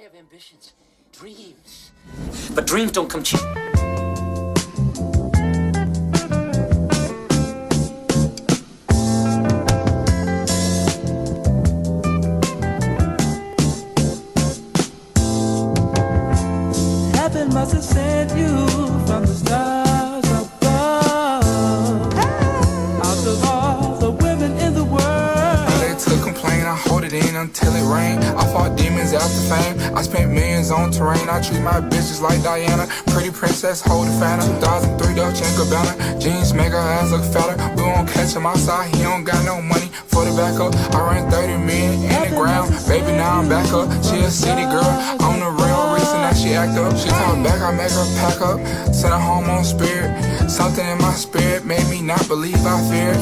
have ambitions, dreams, but dreams don't come cheap. Heaven must have sent you from the stars above. Out of all the women in the world, to complain, I hold it in until it rain. I fought demons after fame. I spent millions on terrain. I treat my bitches like Diana. Pretty princess, hold the Fanta. 2003 Dolce & Gabbana. Jeans make her ass look fatter. We won't catch him outside. He don't got no money for the backup. I ran 30 million in the ground. Baby, now I'm back up. She a city girl. On the real reason that she act up. She talk back, I make her pack up. Send her home on spirit. Something in my spirit made me not believe I feared.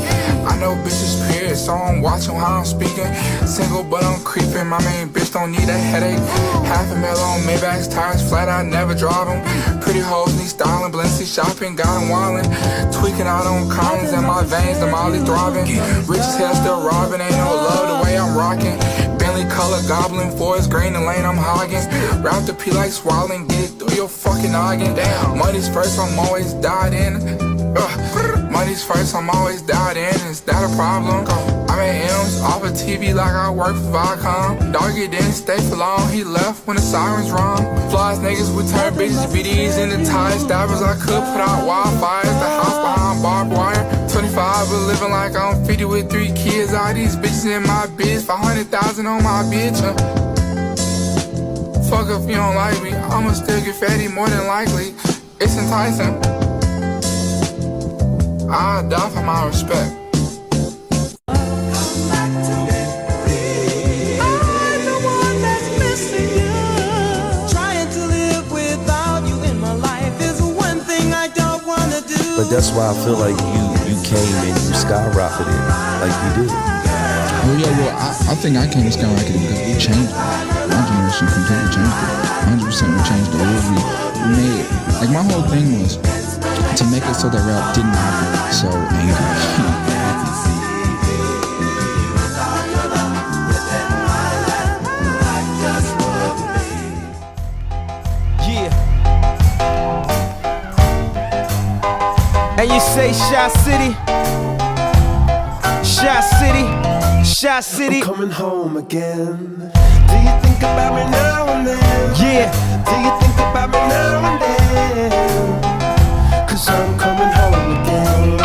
I know bitches period, so I'm watching how I'm speaking. Single but I'm creeping, my main bitch don't need a headache. Half a mil on Maybach's tires flat, I never drive them. Pretty hoes need styling, Balenci shopping, got them wildin'. Tweaking out on Collins and my veins, the Molly throbbing. Rich as hell still robbing, ain't no love the way I'm rocking. Bentley color goblin, forest green, the lane I'm hogging. Wrap the P like swallowing, get it through your fucking noggin. Damn, money's first, I'm always died in. Money's first, I'm always dialed in, is that a problem? I made M's off of TV like I work for Viacom. Doggy didn't stay for long, he left when the sirens rung. Flies niggas would turn bitches, BDs into tie stabbers. I could put out wildfires, the house behind barbed wire. 25 but living like I'm 50 with 3 kids. All these bitches in my biz, 500,000 on my bitch. Fuck if you don't like me, I'ma still get fatty more than likely. It's enticing. I'll die for my respect. But that's why I feel like you came and you skyrocketed like you did. Well, yeah, well, I think I came and skyrocketed because we changed it. My generation completely changed it. 100% we changed the way we made it. Like, my whole thing was to make it so that rap didn't have to be so angry. And you say Shot City, Shot City, Shot City. I'm coming home again. Do you think about me now and then? Yeah. Do you think about me now and then? Cause I'm coming home again.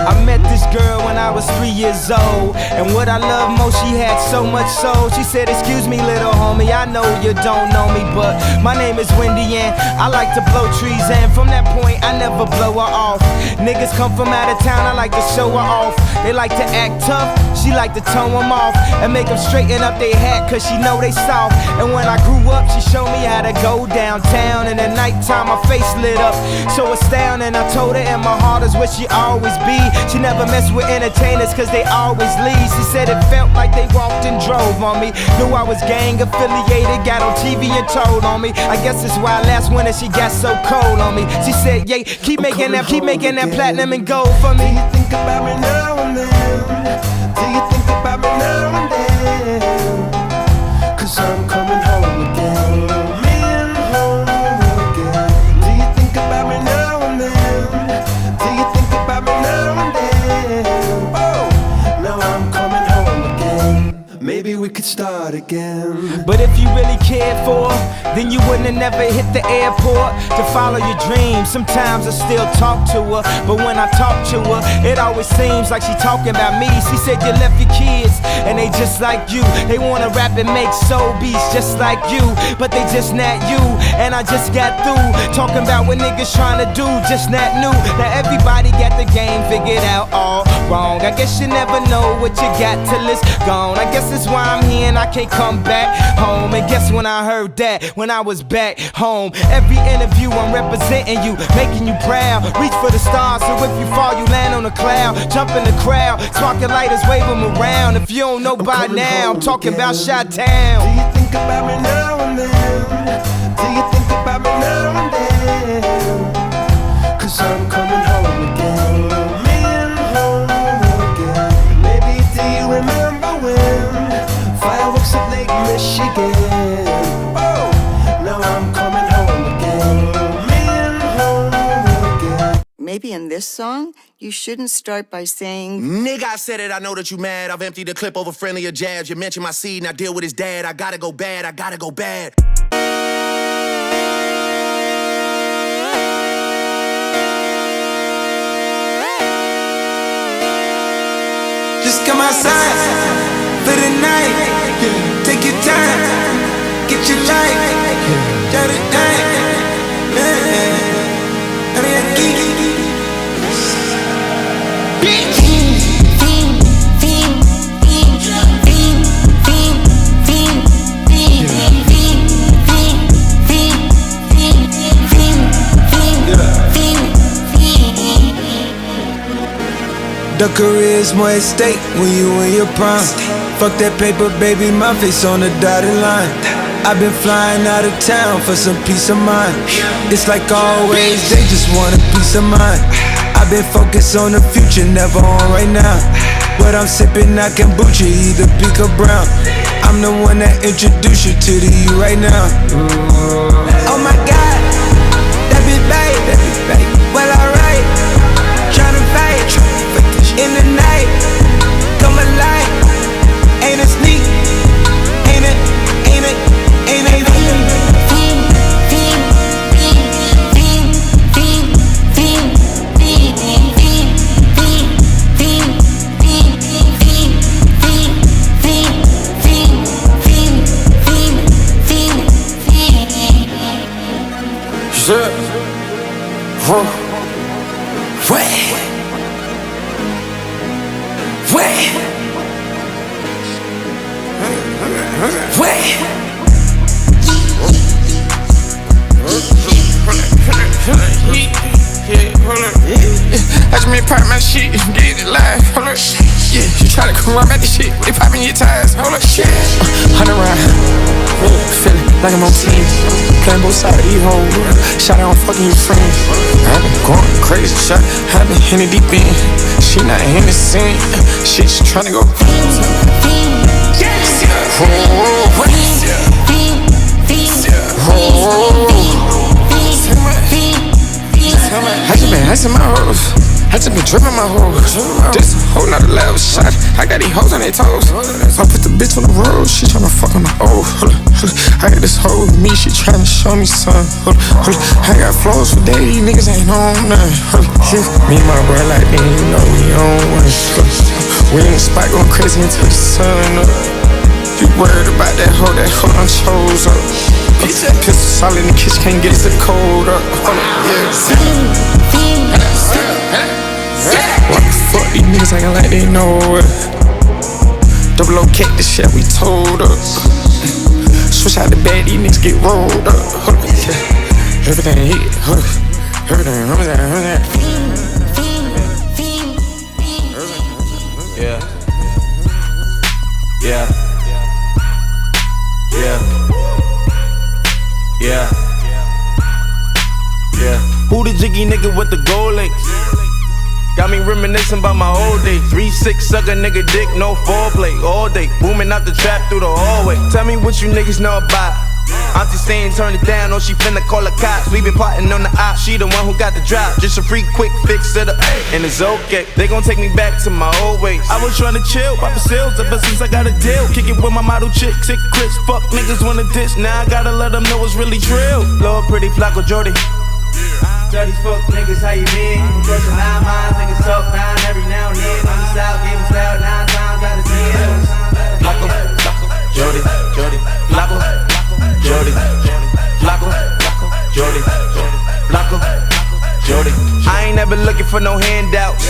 I met this girl when I was 3 years old, and what I love most, she had so much soul. She said, excuse me little homie, I know you don't know me, but my name is Wendy and I like to blow trees, and from that point I never blow her off. Niggas come from out of town, I like to show her off. They like to act tough, she like to tone them off and make them straighten up their hat, cause she know they soft. And when I grew up, she showed me how to go downtown, and at nighttime my face lit up so astounding. I told her in my heart is where she always be. She never mess with entertainers cause they always leave. She said it felt like they walked and drove on me. Knew I was gang affiliated, got on TV and told on me. I guess it's why last winter she got so cold on me. She said, yeah, keep making that platinum and gold for me. Do you think about me now and then? Do you think about me now and then? Cause I'm coming home again. Home again. Do you think about me now and then? Do you think about me now and then? Oh, now I'm coming home again. Maybe we could start again. But if you really cared for her, then you wouldn't have never hit the airport to follow your dreams. Sometimes I still talk to her, but when I talk to her, it always seems like she talking about me. She said you left your kids, and they just like you. They wanna rap and make soul beats just like you, but they just not you. And I just got through talking about what niggas trying to do, just not new. Now everybody got the game figured out all wrong. I guess you never know what you got till it's gone. I guess that's why I'm here and I can't come back home. And guess when I heard that, when I was back home. Every interview I'm representing you, making you proud. Reach for the stars, so if you fall you land on a cloud. Jump in the crowd, sparking lighters, wave them around. If you don't know by now, I'm talking about Chi-Town. Do you think about me now and then? Do you think about me now and then? Cause I'm coming home again. Home again. Maybe do you remember when fireworks at Lake Michigan? again. Now I'm coming home again. Me and home again. Maybe in this song, you shouldn't start by saying, Nigga, I said it, I know that you mad. I've emptied the clip over friendlier jabs. You mentioned my seed and I deal with his dad. I gotta go bad, I gotta go bad. Just come outside for the night. Take your time, get your life. Got it night. The career's more at stake when you in your prime. Fuck that paper, baby, my face on the dotted line. I've been flying out of town for some peace of mind. It's like always, they just want a peace of mind. I've been focused on the future, never on right now. What I'm sipping, I kombucha, either pink or brown. I'm the one that introduced you to the you right now. Oh my God, that be babe. Well, alright, tryna fight in the night, come alive. Ain't it sneak? Ain't it? I just made pop my shit, get it live, hold up. Yeah, you try to come around at the shit, they popping your tires, hold up. Shit, 100 round, feeling like I'm on team, playing both sides of these hoes. Shot out, I'm fucking your friends. I've been going crazy, shot, I've been hitting deep in. She not in the scene, she just tryna go. I just been icing my hoes, I just been dripping my hoes. This whole nother level shot, I got these hoes on their toes. I put the bitch on the road, she tryna fuck on my old. I got this hoe with me, she tryna show me something. I got flows for days, niggas ain't on nothing. Me and my bro like me, you know we on one. We in the spot going crazy until the sun up. You worried about that hoe done chose up. Pistol solid in the kitchen, can't get it cold up. What the fuck, these niggas acting like they know it. Double O cake, this shit we told up. Switch out the bag, these niggas get rolled up. Everything hit, everything. Yeah. Who the jiggy nigga with the gold links? Got me reminiscing about my old days. 3-6 suck a nigga dick, no foreplay. All day, booming out the trap through the hallway. Tell me what you niggas know about. Auntie saying turn it down, or she finna call the cops. We been plotting on the op, she the one who got the drop. Just a free quick fix it up, and it's okay. They gon' take me back to my old ways. I was tryna chill, pop sales ever since I got a deal. Kick it with my model chick, sick Chris. Fuck niggas wanna diss, now I gotta let them know it's really trill. Lord pretty Flacco Jordy. Dirty fuck niggas, how you been? Crushing 9 miles, niggas talk 9 every now and then. On the south, giving style 9 times out of 10. Flacco, Jordy, Flacco, Jordy, Flacco, Jordy, Flacco, Jordy. I ain't never looking for no handouts.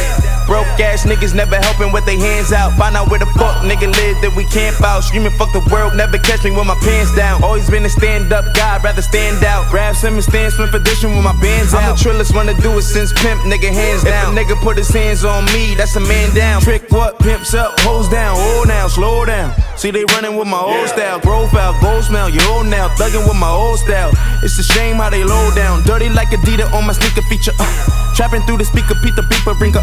Broke ass niggas never helping with their hands out. Find out where the fuck nigga live that we camp out. Screaming fuck the world, never catch me with my pants down. Always been a stand up guy, rather stand out. Grab some and stand swim for dishing with my bands out. I'm the trillest one to do it since pimp, nigga hands down. If a nigga put his hands on me, that's a man down. Trick what, pimps up, hoes down, oh now, slow down. See they running with my old style. Profile, gold smell, you old now. Thugging with my old style. It's a shame how they low down. Dirty like Adidas on my sneaker feature. Trapping through the speaker, Pete the beeper, bring her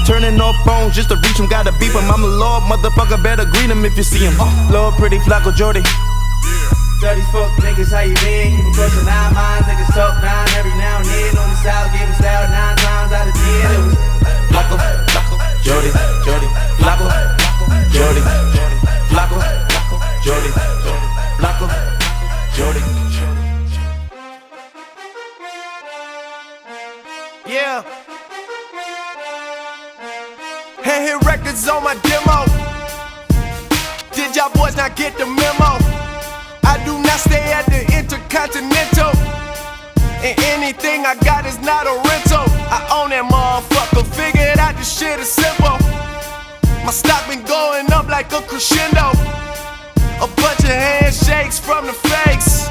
turning off phones just to reach him, gotta beep him. I'm a lord, motherfucker, better greet him if you see him. Lord pretty Flacco Jordy. Tell these fuck niggas how you been. Keep a crush on 9 minds, niggas talk 9 every now and then. On the south, give us out 9 times out of 10. It was Flacco, Jody, Flacco, Jody, Flacco, Jody, Flacco, Jody. Yeah. Handheld records on my demo. Did y'all boys not get the memo? I do not stay at the Intercontinental, and anything I got is not a rental. I own that motherfucker, figured out this shit is simple. My stock been going up like a crescendo. A bunch of handshakes from the fakes,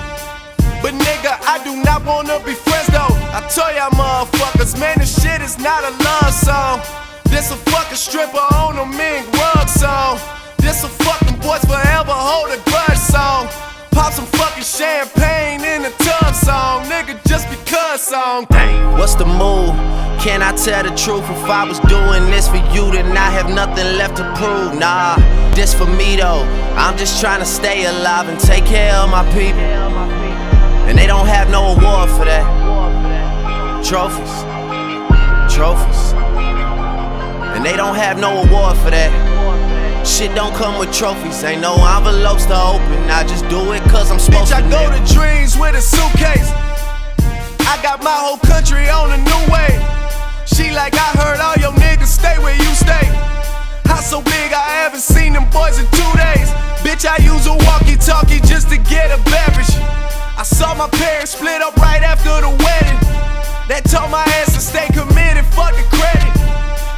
but nigga, I do not wanna be friends though. I tell y'all motherfuckers, man, this shit is not a love song. This a fucking stripper on a mink rug song. This a fucking boys forever hold a grudge song. Pop some fucking champagne in the tub song, nigga, just because song. Dang, what's the move? Can I tell the truth? If I was doing this for you, then I have nothing left to prove. Nah, this for me though. I'm just trying to stay alive and take care of my people. And they don't have no award for that. Trophies. And they don't have no award for that. Shit don't come with trophies, ain't no envelopes to open. I just do it cause I'm supposed to. Bitch, I go to dreams with a suitcase. I got my whole country on a new way. She like, I heard all your niggas stay where you stay. House so big I haven't seen them boys in 2 days. Bitch, I use a walkie-talkie just to get a beverage. I saw my parents split up right after the wedding. That told my ass to stay committed, fuck the credit.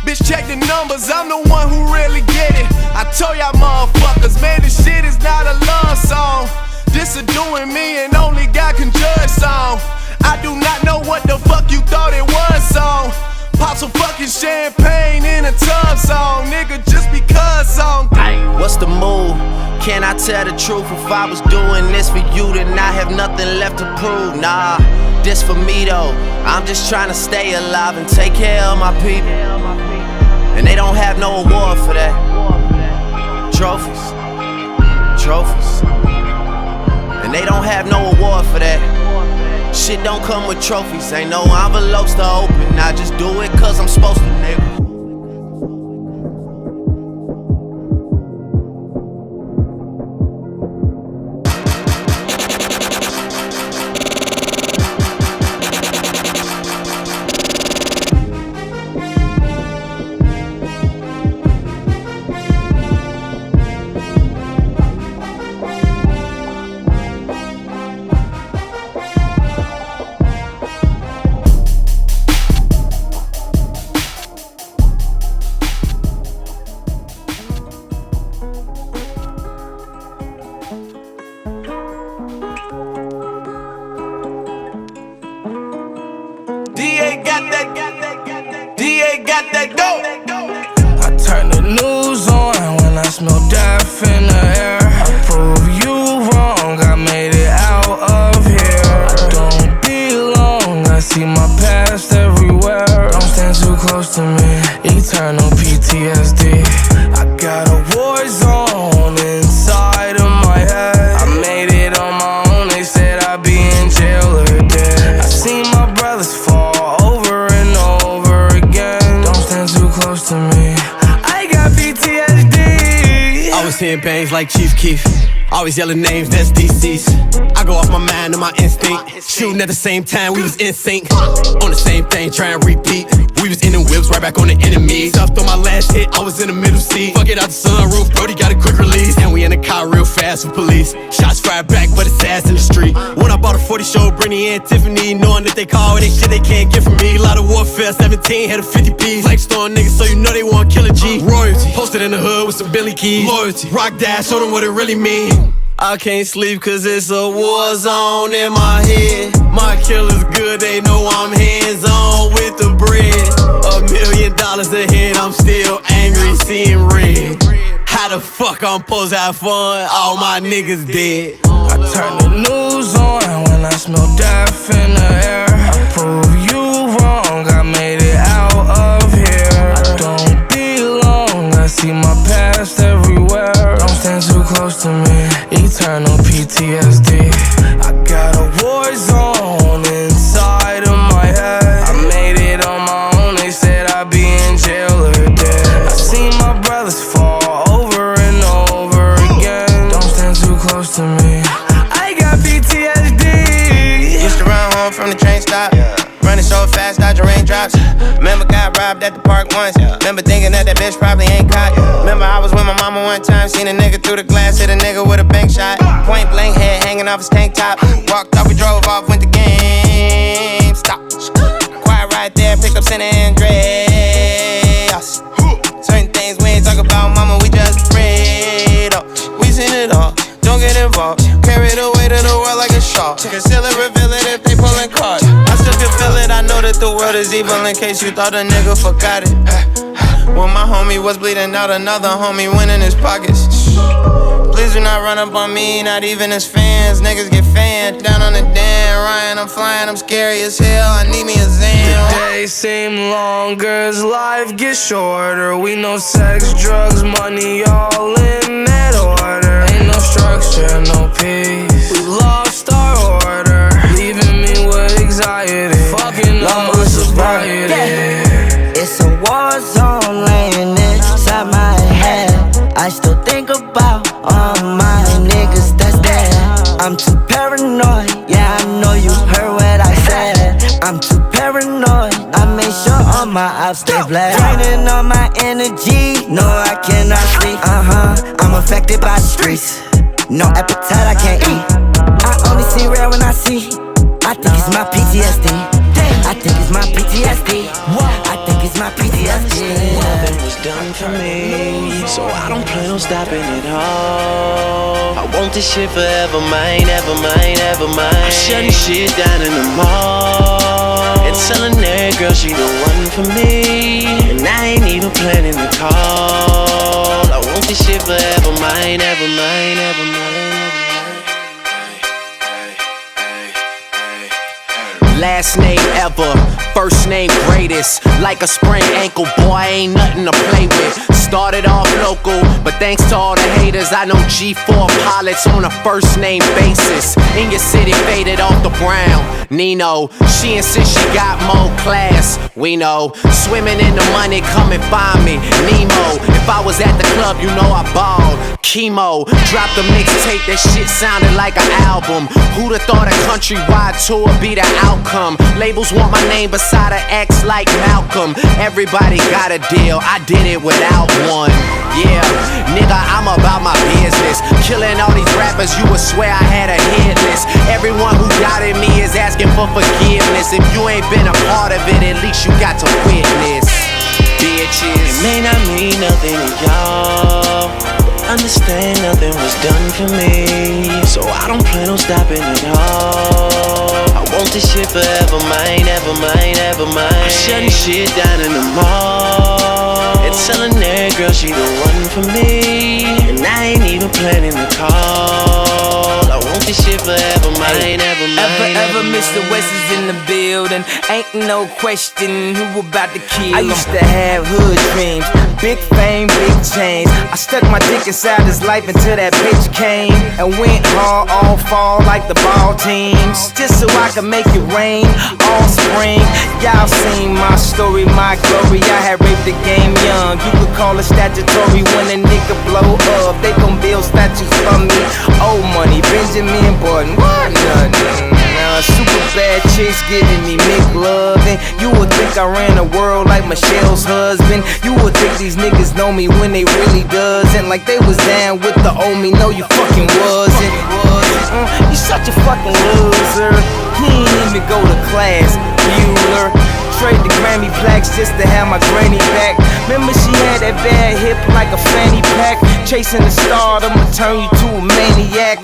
Bitch, check the numbers, I'm the one who really get it. I told y'all motherfuckers, man, this shit is not a love song. This a doing me and only God can judge song. I do not know what the fuck you thought it was song. Pop some fucking champagne in a tub song, nigga, just because song. What's the move? Can I tell the truth? If I was doing this for you, then I have nothing left to prove. Nah, this for me though. I'm just trying to stay alive and take care of my people. And they don't have no award for that. Trophies. And they don't have no award for that. Shit don't come with trophies, ain't no envelopes to open. I just do it cause I'm supposed to, nigga. I turn the news on when I smell death in the air. I prove you wrong, I made it out of here. I don't belong, I see my past everywhere. Don't stand too close to me, eternal PTSD. I got a war zone inside of my head. I made it on my own, they said I'd be in jail or dead. I seen my brothers fall over and over again. Don't stand too close to me, I got PTSD. I was hearing bangs like Chief Keef, always yelling names, that's DC's. I go off my mind and my instinct, shooting at the same time, we was in sync. On the same thing, trying to repeat. We was in them whips, right back on the enemy. Stuffed on my last hit, I was in the middle seat. Fuck it out the sunroof, Brody got a quick release. And we in the car real fast with police. Shots fired back, but it's ass in the street. When I bought a 40 show, Brittany and Tiffany, knowing that they call it shit they can't get from me. A lot of warfare, 17 had a 50 piece. Flex on niggas, so you know they want killer G. Royalty, posted in the hood with some Billy Keys. Loyalty, rock dash, show them what it really mean. I can't sleep cause it's a war zone in my head. My killer's good, they know I'm hands-on with the bread. $1 million ahead, I'm still angry, seeing red. How the fuck I'm supposed to have fun? All my niggas dead. I turn the news on when I smell death in the air. I prove you wrong, I made it out of here. I don't belong, I see my past everywhere. Don't stand too close to me. Eternal PTSD. I got a war zone inside of my head. I made it on my own, they said I'd be in jail or dead. I seen my brothers fall over and over again. Don't stand too close to me. I got PTSD. Used to run home from the train stop. Running so fast, dodging raindrops. Remember got robbed at the park once. Remember thinking that bitch probably ain't caught. Remember I was with my mama one time, seen a nigga through the glass, hit a nigga with a bank shot. Point blank head hanging off his tank top. Walked off, we drove off, went to game. Stop. Quiet right there, picked up San Andreas. Certain things we ain't talk about, mama, we just afraid of. We seen it all, don't get involved. Carry the weight of the world like a shawl. Conceal it, reveal it if they pulling cards. I still can feel it, I know that the world is evil in case you thought a nigga forgot it. When my homie was bleeding out, another homie went in his pockets. Please do not run up on me, not even as fans. Niggas get fanned down on the damn Ryan. I'm flying, I'm scary as hell. I need me a Zan. The days seem longer as life gets shorter. We know sex, drugs, money, all in that order. Ain't no structure, no peace. We lost our order, leaving me with anxiety. Fucking up my sobriety. It's a war zone laying inside my head. I still think about all my niggas that's dead. I'm too paranoid, yeah, I know you heard what I said. I'm too paranoid, I make sure all my ops stay blessed. Draining all my energy, no I cannot sleep. I'm affected by the streets, no appetite I can't eat. I only see red when I see, I think it's my PTSD. I think it's my PTSD. I think it's my PTSD. Nothing was done for me, so I don't plan on stopping at all. I want this shit forever mine, ever mine, ever mine. I'm shutting shit down in the mall and telling that girl she the one for me, and I ain't even planning the call. I want this shit forever mine, ever mine, ever mine. Last name ever, first name greatest. Like a sprained ankle, boy, ain't nothing to play with. Started off local, but thanks to all the haters, I know G4 pilots on a first name basis. In your city, faded off the brown. Nino, she insists she got more class. We know, swimming in the money, come and find me. Nemo, if I was at the club, you know I balled. Chemo, dropped a mixtape, that shit sounded like an album. Who'da thought a countrywide tour be the outcome? Labels want my name beside an X like Malcolm. Everybody got a deal, I did it without one. Yeah, nigga, I'm about my business. Killing all these rappers, you would swear I had a hit list. Everyone who doubted me is asking for forgiveness. If you ain't been a part of it, at least you got to witness. Bitches, it may not mean nothing to y'all. Understand nothing was done for me, so I don't plan on stopping at all. I want this shit forever mine, ever mine, ever mine. I'm shutting shit down in the mall and telling that girl she the one for me, and I ain't even planning the call. I want this shit forever mine, ever mine. Ever Mr. West is in the building. Ain't no question who about to kill him. I used to have hood dreams, big fame, big chains. I stuck my dick inside his life until that bitch came and went hard all fall like the ball teams, just so I could make it rain all spring. Y'all seen my story, my glory. I had raped the game young. You could call it statutory when a nigga blow up. They gon' build statues for me. Old money, Benjamin Button, what nothing. Super bad chicks giving me McLovin'. You would think I ran the world like Michelle's husband. You would think these niggas know me when they really doesn't. Like they was down with the old me, no you fucking wasn't. You such a fucking loser. He ain't even go to class, Bueller. Trade the Grammy plaques just to have my granny back. Remember she had that bad hip like a fanny pack. Chasing the star, I'ma turn you to a maniac.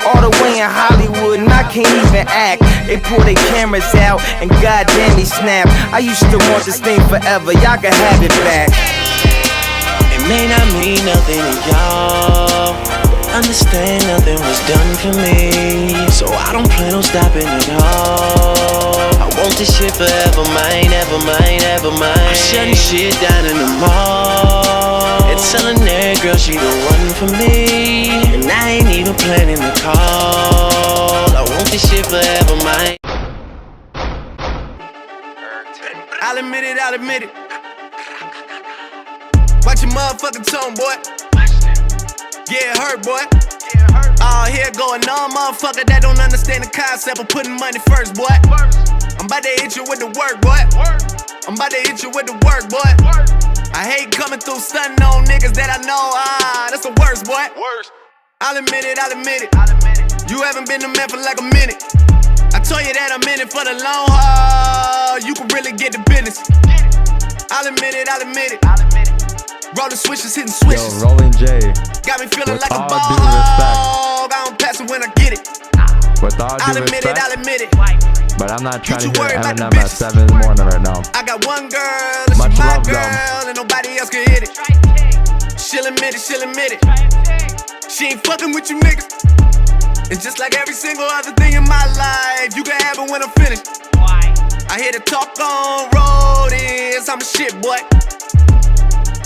All the way in Hollywood and I can't even act. They pull their cameras out and goddamn he snap. I used to want this thing forever, y'all can have it back. It may not mean nothing to y'all. Understand nothing was done for me, so I don't plan on stopping at all. I want this shit forever mine, ever mine, ever mine. I'm shutting shit down in the mall and telling that girl she the one for me, ain't even planning the call. I want this shit forever, mine. I'll admit it, I'll admit it. Watch your motherfucking tone, boy. Yeah, it hurt, boy. All here going on, motherfucker that don't understand the concept of putting money first, boy. I'm about to hit you with the work, boy. I'm about to hit you with the work, boy. I hate coming through stunting on niggas that I know. That's the worst, boy. I'll admit it, I'll admit it. You haven't been the man for like a minute. I told you that I'm in it for the long haul. You can really get the business. I'll admit it, I'll admit it. Rolling switches, hitting switches. Yo, Rolling J. Got me feeling with like a all ball due respect. hog. I don't pass it when I get it. With all I'll due admit it, I'll respect, admit it. but I'm not trying to hear worry about the Eminem at 7 in the morning right now. I got one girl, and Much she my love, girl, though. and nobody else can hit it. She'll admit it, she'll admit it. She ain't fucking with you niggas. It's just like every single other thing in my life. You can have it when I'm finished. I hear the talk on road is I'm a shit, boy.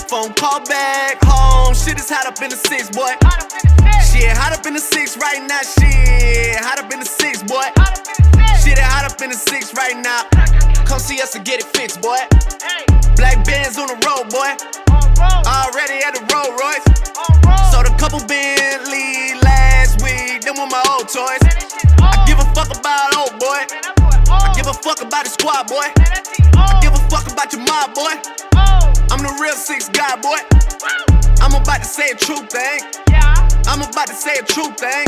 Phone call back home. Shit is hot up in the 6, boy. Shit hot up in the 6 right now. Shit hot up in the 6, boy. Shit hot up in the 6 right now. Come see us and get it fixed, boy. Black bands on the road, boy. Already at the Rolls Royce. Sold a couple Bentley last week. Them were my old toys. I give a fuck about old boy. I give a fuck about the squad, boy. I give a fuck about your mob, boy. I'm the real 6 guy, boy. I'm about to say a true thing. I'm about to say a true thing.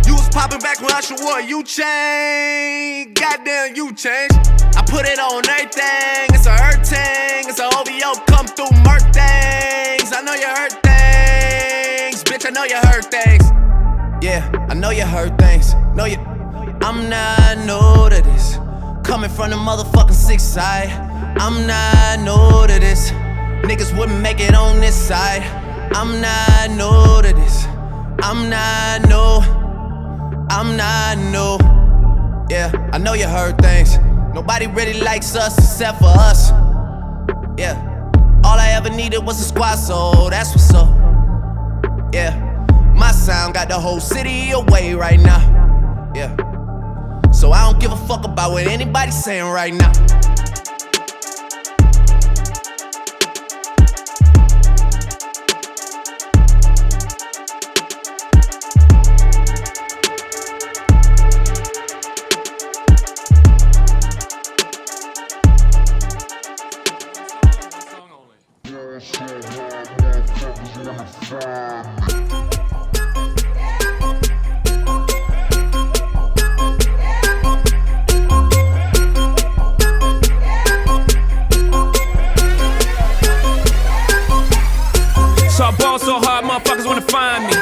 You was popping back when Usher wore you changed. Goddamn, you changed. I put it on everything. It's a hurt thing. It's a OVO come through murk things. I know you heard things. Bitch, I know you heard things. Yeah, I know you heard things. Know you. I'm not new to this. Coming from the motherfucking 6 side. I'm not new to this. Niggas wouldn't make it on this side. I'm not new to this. I'm not new. I'm not new. Yeah, I know you heard things. Nobody really likes us except for us. Yeah, all I ever needed was a squad, so that's what's up. Yeah, my sound got the whole city away right now. Yeah, so I don't give a fuck about what anybody's saying right now. So I ball so hard, motherfuckers wanna find me.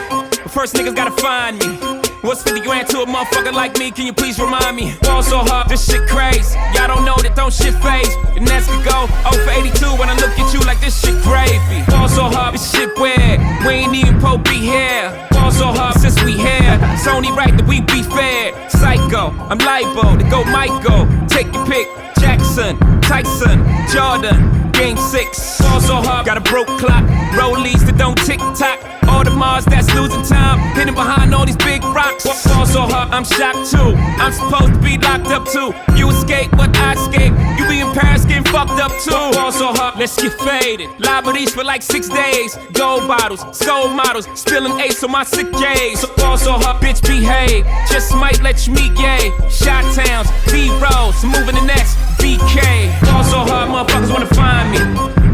But first niggas gotta find me. What's 50 grand to a motherfucker like me? Can you please remind me? Ball so hard, this shit crazy. Y'all don't know that don't shit phase. And that's could go 0 for 82 when I look at you like this shit gravy. Ball so hard, this shit weird. We ain't even po be here. Ball so hard since we here. It's only right that we be fair. Psycho, I'm libo to go Michael. Take your pick. Jackson, Tyson, Jordan. Game 6, ball so hard, got a broke clock. Rollies that don't tick-tock. All the Mars that's losing time, hidden behind all these big rocks. Ball so hard, I'm shocked too. I'm supposed to be locked up too. You escape, but I escape. You be in Paris getting fucked up too. Ball so hard, let's get faded. Liberties for like 6 days. Gold bottles, soul models, spilling ace on my sick days. So ball so hard, bitch behave. Just might let you meet gay. Shot towns, B-rolls, moving the next BK. Ball so hard, motherfuckers wanna find me.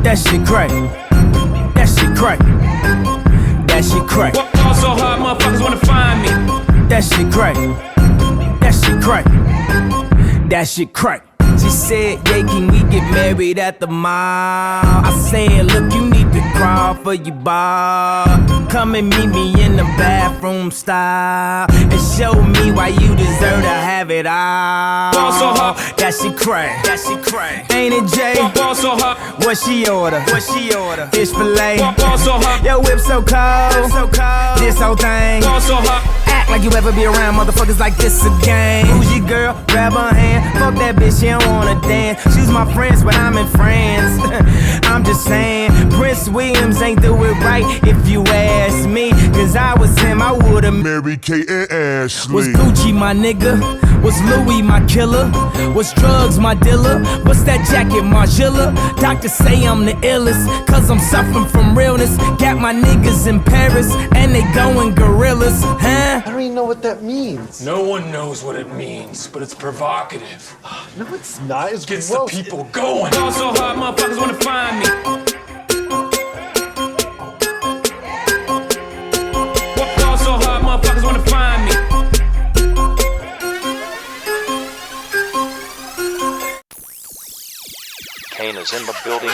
That shit crack. That shit crack. That shit crack. Ball so hard, motherfuckers wanna find me. That shit crack. That shit crack. That shit crack. She said, yeah, can we get married at the mall? I said, look, you need to crawl for your bar. Come and meet me in the bathroom style and show me why you deserve to have it all. Ball so hard. That shit crack. That shit crack. Ain't it, Jay? Ball so hard. What she order? What she order? Fish fillet. Ball so hard. Yo, whip so cold. So cold. This whole thing. Ball so hard. Act like you ever be around motherfuckers like this again. Who's your girl? Grab her hand. Fuck that bitch, she don't wanna dance. She's my friends, but I'm in France. I'm just saying, Prince Williams ain't do it right if you ask me. Cause I was him, I I would've Mary Kate and Ashley. Was Gucci my nigga? Was Louis my killer? Was drugs my dealer? What's that jacket, Margilla? Doctors say I'm the illest, cause I'm suffering from realness. Got my niggas in Paris, and they going gorillas, huh? I don't even know what that means. No one knows what it means, but it's provocative. No, it's not. It's Gets gross. the people going. Fall so hard, motherfuckers wanna find me. Fall so hard, motherfuckers wanna find me. Kane is in the building.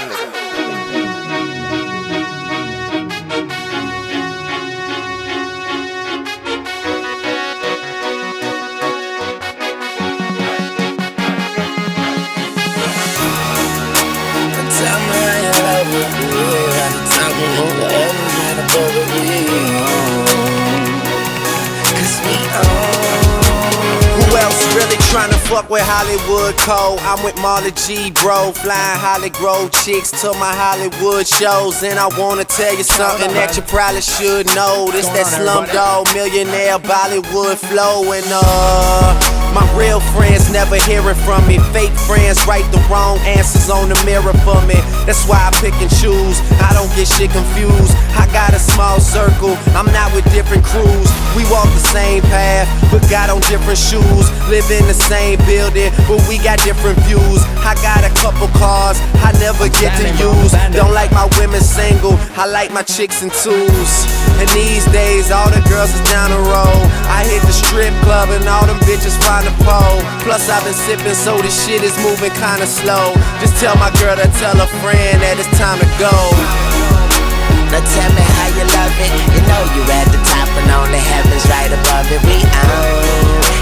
Who else really tryna fuck with Hollywood Cole? I'm with Marley G, bro. Flying Holly Grove chicks to my Hollywood shows. And I wanna tell you something that you probably should know. This that Slumdog Millionaire Bollywood flow. And my real friends never hearing from me. Fake friends write the wrong answers on the mirror for me. That's why I pick and choose. I don't get shit confused. I got a small circle. I'm not with different crews. We walk the same path, but got on different shoes. Live in the same building, but we got different views. I got a couple cars I never get to use. Don't like my women single. I like my chicks in twos. And these days, all the girls is down the road. I hit the strip club and all them bitches find the pole. Plus I've been sipping, so this shit is moving kinda slow. Just tell my girl to tell a friend that it's time to go. Now tell me how you love it. You know you at the top and only heaven's right above it. We own.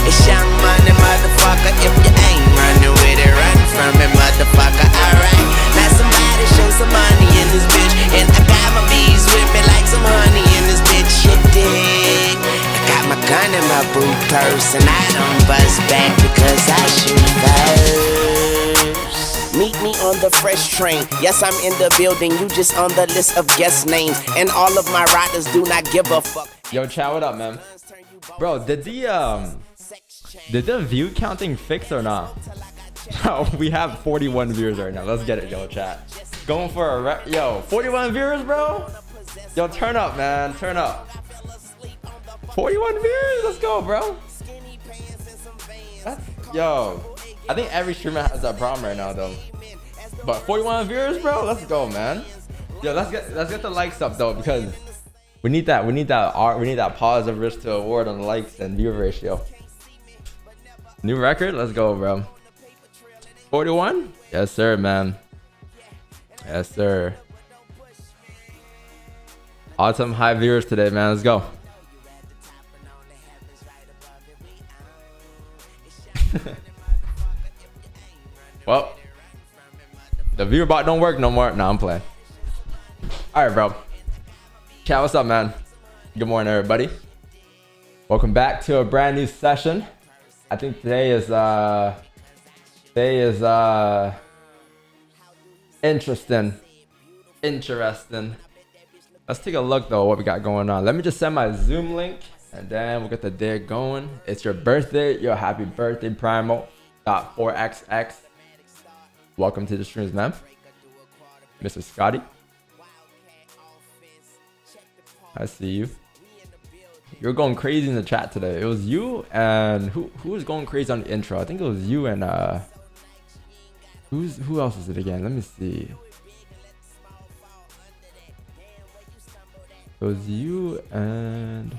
It's young money, motherfucker. If you ain't running with it, run from it, motherfucker. Alright. Now somebody show some money in this bitch. And I got my bees with me like some honey in this bitch. You dig? I got my gun in my boot purse. And I don't bust back because I shoot first. Meet me on the fresh train. Yes, I'm in the building. You just on the list of guest names. And all of my riders do not give a fuck. Yo, chat, what up, man? Bro, did the view counting fix or not? Bro, we have 41 viewers right now. Let's get it, yo, chat. Going for a yo, 41 viewers, bro. Yo, turn up, man. Turn up. 41 viewers. Let's go, bro. Yo. I think every streamer has that problem right now, though. But 41 viewers, bro. Let's go, man. Yo, let's get the likes up though, because we need that positive risk to award on the likes and viewer ratio. New record. Let's go, bro. 41. Yes, sir, man. Yes, sir. Awesome high viewers today, man. Let's go. Well, the viewer bot don't work no more. No, I'm playing. All right, bro. Chat, what's up, man? Good morning, everybody. Welcome back to a brand new session. I think today is interesting. Let's take a look though what we got going on. Let me just send my Zoom link and then we'll get the day going. It's your birthday. Your happy birthday, Primal.4xx. Welcome to the streams, man. Mr. Scotty. I see you. You're going crazy in the chat today. It was you and who was going crazy on the intro? I think it was you and who else is it again? Let me see. It was you and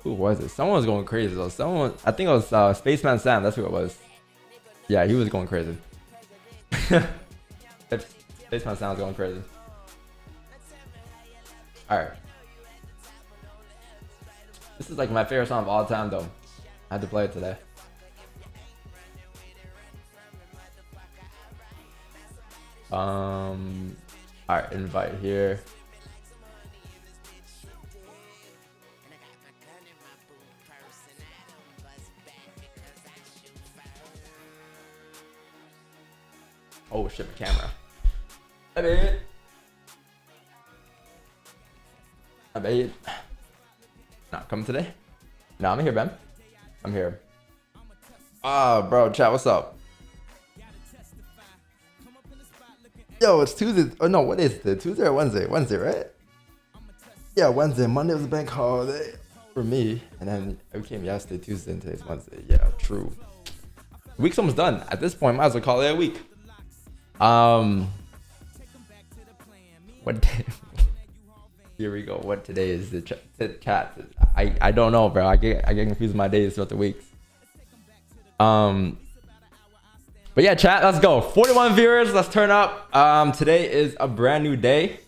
who was it? Someone was going crazy though. Someone, I think it was Spaceman Sam. That's who it was. Yeah, he was going crazy. Spaceman Sam was going crazy. All right. This is like my favorite song of all time though. I had to play it today. All right, invite here. Oh shit, the camera. Hey, I bet not coming today. No, I'm here, man. I'm here. Bro, chat, what's up? Yo, it's Tuesday. Oh no, what is it? Tuesday or Wednesday? Wednesday, right? Yeah, Wednesday. Monday was a bank holiday for me, and then it came yesterday, Tuesday, and today's Wednesday. Yeah, true. The week's almost done. At this point, might as well call it a week. What day? Here we go. What today is the chat? I don't know, bro. I get confused with my days throughout the weeks. But yeah, chat, let's go. 41 viewers, let's turn up. Today is a brand new day.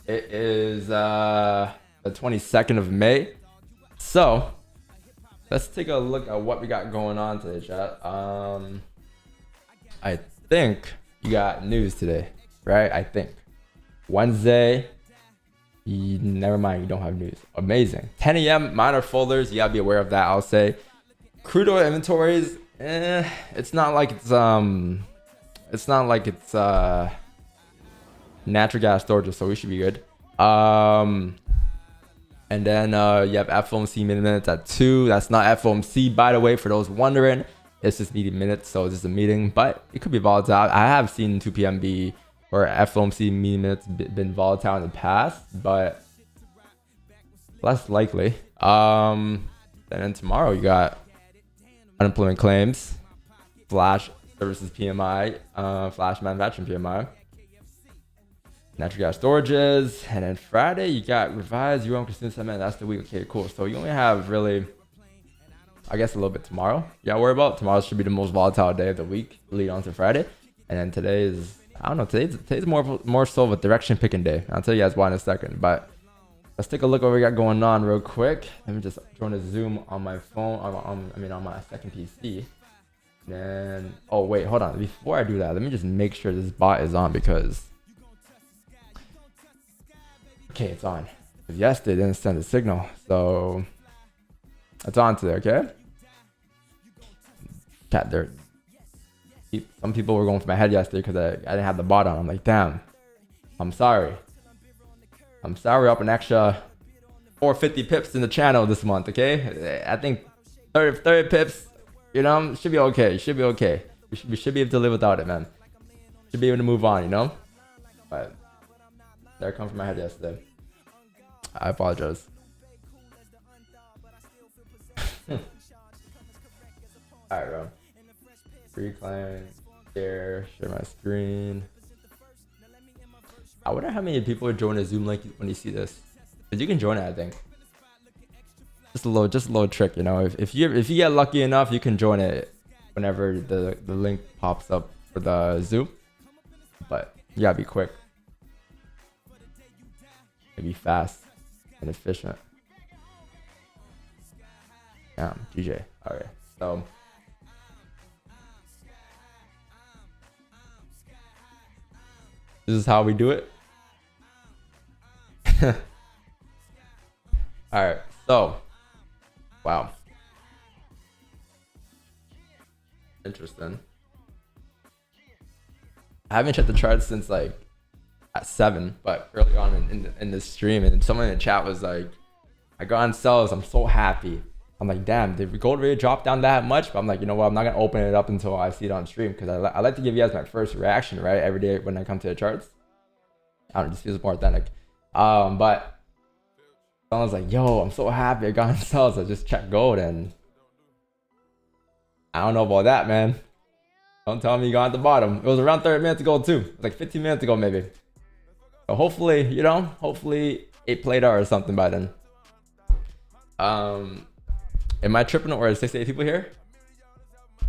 It is the 22nd of May. So let's take a look at what we got going on today, chat. I think you got news today, right? I think Wednesday. Never mind, you don't have news. Amazing. 10 a.m. minor folders. You gotta be aware of that. I'll say crude oil inventories. It's not like it's natural gas storage, so we should be good. And then you have FOMC minutes at 2. That's not FOMC, by the way, for those wondering. It's just meeting minutes, so it's just a meeting, but it could be volatile. I have seen 2 p.m. be or FOMC meeting minutes been volatile in the past, but less likely. And then tomorrow you got unemployment claims, flash services PMI, flash manufacturing PMI, natural gas storages, and then Friday you got revised UM consumer sentiment. That's the week. Okay, cool. So you only have really, I guess, a little bit tomorrow. You gotta worry about. Tomorrow should be the most volatile day of the week, lead on to Friday, and then today is, I don't know. Today's more so of a direction picking day. I'll tell you guys why in a second, but let's take a look what we got going on real quick. Let me just join a Zoom on my phone. On my second PC. Then, oh wait, hold on. Before I do that, let me just make sure this bot is on because, okay, it's on. Because yesterday it didn't send a signal, so it's on today. Okay. Cat there. Some people were going for my head yesterday because I didn't have the bot on. I'm like, damn. I'm sorry. Up an extra 450 pips in the channel this month, okay? I think 30 pips, you know, should be okay. Should be okay. We should be able to live without it, man. Should be able to move on, you know? But that come from my head yesterday. I apologize. Alright, bro. Reclaim, share my screen. I wonder how many people are joining a Zoom link when you see this. Cause you can join it, I think. Just a little trick, you know. If you get lucky enough, you can join it whenever the link pops up for the Zoom. But you gotta be quick. And be fast and efficient. Yeah, GJ. Alright. So this is how we do it. Alright, so wow. Interesting. I haven't checked the charts since like at 7, but early on in this stream, and someone in the chat was like, I got on sells, I'm so happy. I'm like, damn, did gold really drop down that much? But I'm like, you know what, I'm not gonna open it up until I see it on stream, because I like to give you guys my first reaction, right, every day when I come to the charts. I don't know, it just feels more authentic. But someone's like, yo, I'm so happy I got on sells. I just checked gold, and I don't know about that, man. Don't tell me you got at the bottom. It was around 30 minutes ago too, like 15 minutes ago maybe. So hopefully, you know, hopefully it played out or something by then. Am I tripping, or is 68 people here?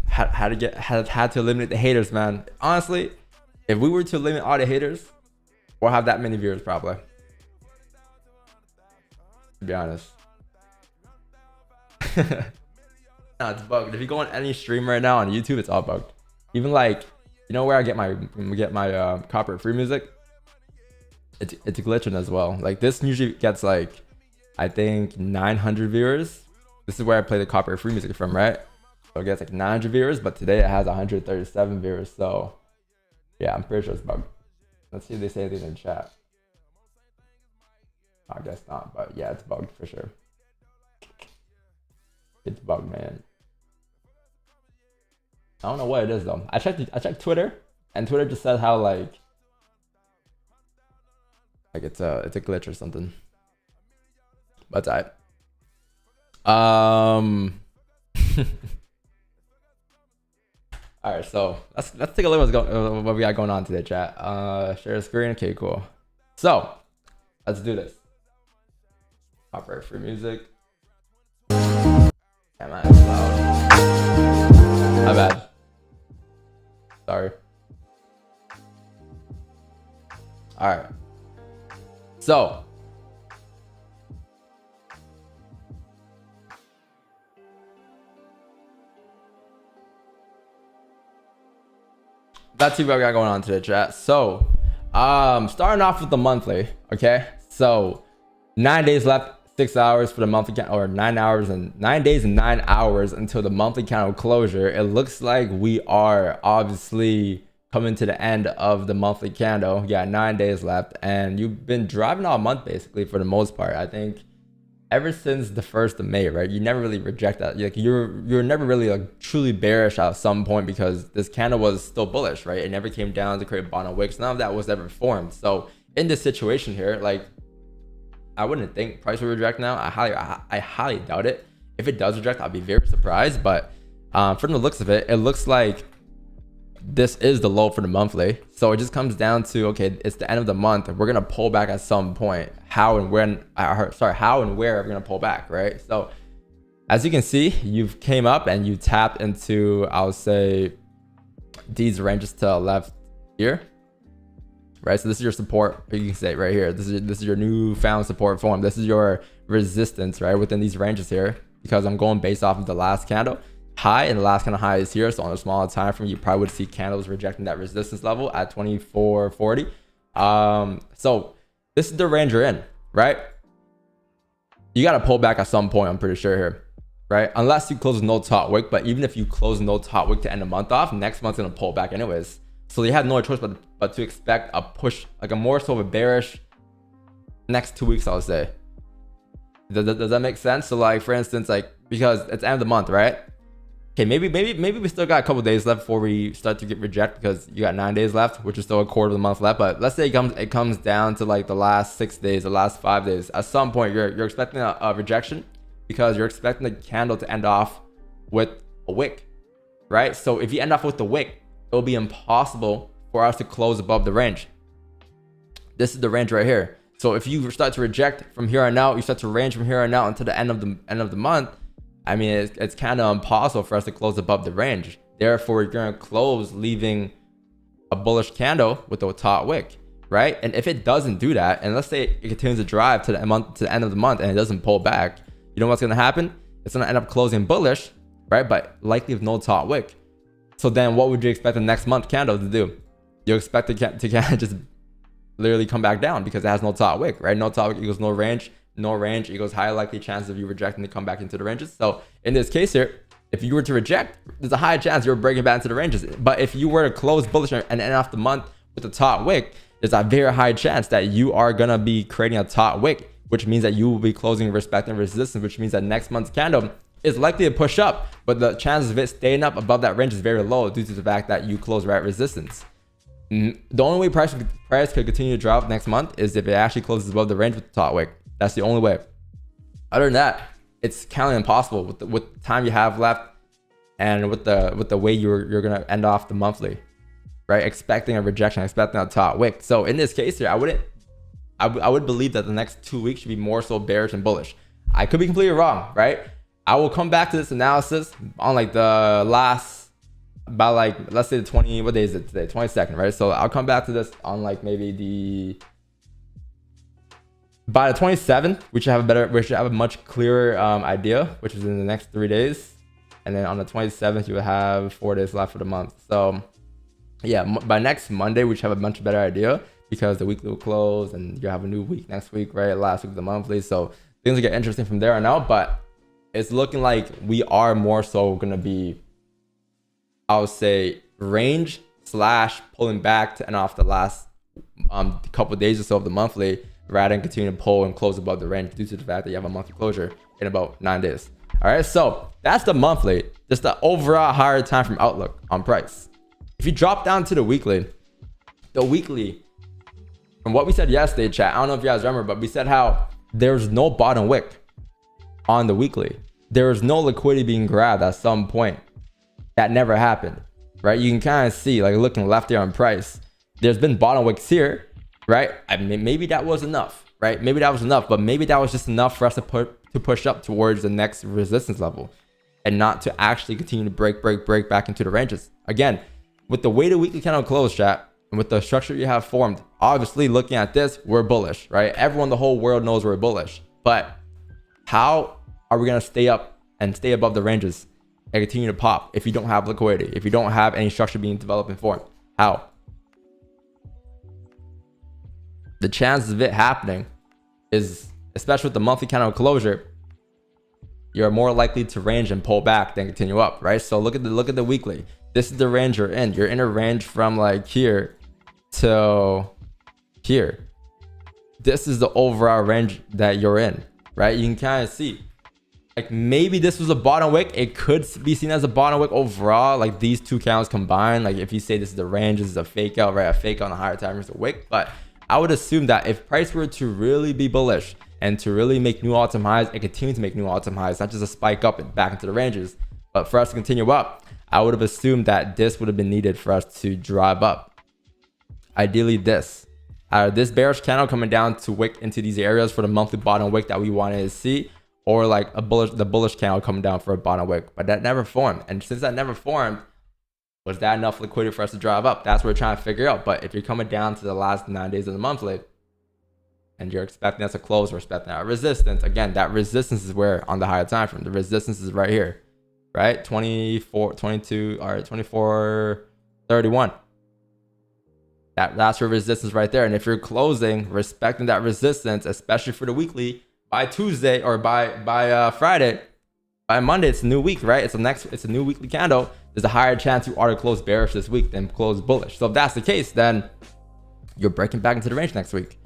Had to eliminate the haters, man. Honestly, if we were to eliminate all the haters, we'll have that many viewers probably. To be honest. Nah, it's bugged. If you go on any stream right now on YouTube, it's all bugged. Even like, you know where I get my copyright free music? It's glitching as well. Like this usually gets like, I think 900 viewers. This is where I play the copyright free music from, right? So it gets like 900 viewers, but today it has 137 viewers. So yeah, I'm pretty sure it's bugged. Let's see if they say anything in chat. I guess not, but yeah, it's bugged for sure. It's bugged, man. I don't know what it is though. I checked Twitter, and Twitter just said how like it's a glitch or something. But all right, so let's take a look at what we got going on today, chat. Share the screen. Okay, cool. So let's do this. Copyright free music. Yeah, man, it's loud. My bad. Sorry. All right. So let's see what we got going on today, chat. So starting off with the monthly. Okay, so 9 days left, 6 hours for the monthly count, or 9 days and 9 hours until the monthly candle closure. It looks like we are obviously coming to the end of the monthly candle. You got 9 days left, and you've been driving all month basically for the most part. I think ever since the 1st of May, right? You never really reject that. Like you're never really like truly bearish at some point because this candle was still bullish, right? It never came down to create bottom wicks. None of that was ever formed. So in this situation here, like I wouldn't think price will reject now. I highly doubt it. If it does reject, I'll be very surprised. But from the looks of it, it looks like this is the low for the monthly. So it just comes down to, okay, it's the end of the month. We're gonna pull back at some point. How and where are we gonna pull back, right? So as you can see, you've came up and you tapped into, I'll say, these ranges to the left here, right? So this is your support. You can say right here, this is your newfound support form. This is your resistance, right, within these ranges here, because I'm going based off of the last candle high, and the last kind of high is here. So on a smaller time frame, you probably would see candles rejecting that resistance level at 24.40. So this is the range you're in, right? You got to pull back at some point, I'm pretty sure here, right? Unless you close no top wick. But even if you close no top wick to end the month off, next month's gonna pull back anyways. So you have no choice but to expect a push, like a more so of a bearish next 2 weeks, I'll say. Does that make sense? So like, for instance, like, because it's the end of the month, right? Okay, maybe we still got a couple days left before we start to get reject, because you got 9 days left, which is still a quarter of the month left. But let's say it comes down to like the last 6 days, the last 5 days. At some point, you're expecting a rejection, because you're expecting the candle to end off with a wick, right? So if you end off with the wick, it'll be impossible for us to close above the range. This is the range right here. So if you start to reject from here on out, you start to range from here on out until the end of the month. I mean, it's kind of impossible for us to close above the range. Therefore, you're going to close leaving a bullish candle with a top wick, right? And if it doesn't do that, and let's say it continues to drive to the end of the month and it doesn't pull back, you know what's going to happen? It's going to end up closing bullish, right? But likely with no top wick. So then what would you expect the next month candle to do? You expect it to kind of just literally come back down because it has no top wick, right? No top wick equals no range. No range equals higher likely chances of you rejecting to come back into the ranges. So in this case here, if you were to reject, there's a high chance you're breaking back into the ranges. But if you were to close bullish and end off the month with a top wick, there's a very high chance that you are gonna be creating a top wick, which means that you will be closing respecting resistance, which means that next month's candle is likely to push up, but the chances of it staying up above that range is very low due to the fact that you close right resistance. The only way price could continue to drop next month is if it actually closes above the range with the top wick. That's the only way. Other than that, it's kind of impossible with the time you have left and with the way you're gonna end off the monthly, right? Expecting a rejection, expecting a top wick. So in this case here, I would believe that the next 2 weeks should be more so bearish and bullish. I could be completely wrong, right? I will come back to this analysis on like the last, by like, let's say the 20, what day is it today? 22nd, right? So I'll come back to this on like maybe by the 27th, we should have a much clearer idea, which is in the next 3 days. And then on the 27th, you will have 4 days left for the month. So yeah, by next Monday, we should have a much better idea, because the weekly will close and you have a new week next week, right? Last week of the monthly. So things will get interesting from there on out, but it's looking like we are more so going to be, I would say, range / pulling back to end off the last couple of days or so of the monthly, rather than continue to pull and close above the range due to the fact that you have a monthly closure in about 9 days. All right, so that's the monthly, just the overall higher time frame outlook on price. If you drop down to the weekly, from what we said yesterday, chat, I don't know if you guys remember, but we said how there's no bottom wick on the weekly. There was no liquidity being grabbed at some point. That never happened, right? You can kind of see, like looking left there on price, there's been bottom wicks here, right? I mean, maybe that was enough, right? Maybe that was enough, but maybe that was just enough for us to push up towards the next resistance level and not to actually continue to break back into the ranges. Again, with the way the weekly candle closed, chat, and with the structure you have formed, obviously looking at this, we're bullish, right? Everyone, the whole world knows we're bullish, but how are we going to stay up and stay above the ranges and continue to pop if you don't have liquidity, if you don't have any structure being developed and formed? How? The chances of it happening is, especially with the monthly candle closure, you're more likely to range and pull back than continue up, right? So look at the weekly. This is the range you're in. You're in a range from like here to here. This is the overall range that you're in, right? You can kind of see, like maybe this was a bottom wick. It could be seen as a bottom wick overall, like these two candles combined. Like if you say this is the range, this is a fake out, right? A fake out on a higher time is a wick. But I would assume that if price were to really be bullish and to really make new all-time highs and continue to make new all-time highs, not just a spike up and back into the ranges, but for us to continue up, I would have assumed that this would have been needed for us to drive up. Ideally this bearish candle coming down to wick into these areas for the monthly bottom wick that we wanted to see, or like the bullish candle coming down for a bottom wick, but that never formed. And since that never formed, was that enough liquidity for us to drive up? That's what we're trying to figure out. But if you're coming down to the last 9 days of the monthly and you're expecting us to close, we're expecting our resistance. Again, that resistance is where on the higher time frame, the resistance is right here, right? 24, 22, all right, 24, 31. That's your resistance right there. And if you're closing, respecting that resistance, especially for the weekly, by Tuesday or by Friday, by Monday, it's a new week, right? It's a new weekly candle. There's a higher chance you are to close bearish this week than close bullish. So if that's the case, then you're breaking back into the range next week,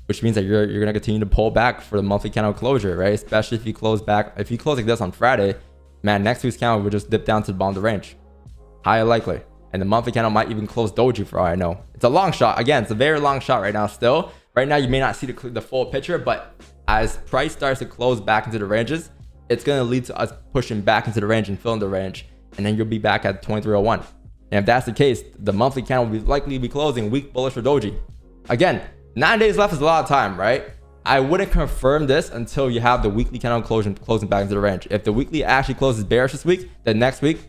which means that you're going to continue to pull back for the monthly candle closure, right? Especially if you close back, if you close like this on Friday, man, next week's candle will just dip down to the bottom of the range. Highly likely. And the monthly candle might even close doji for all I know. It's a long shot. Again, it's a very long shot right now still. Right now, you may not see the full picture, but as price starts to close back into the ranges, it's going to lead to us pushing back into the range and filling the range. And then you'll be back at 2301. And if that's the case, the monthly candle will likely be closing weak bullish for doji. Again, 9 days left is a lot of time, right? I wouldn't confirm this until you have the weekly candle closing back into the range. If the weekly actually closes bearish this week, then next week,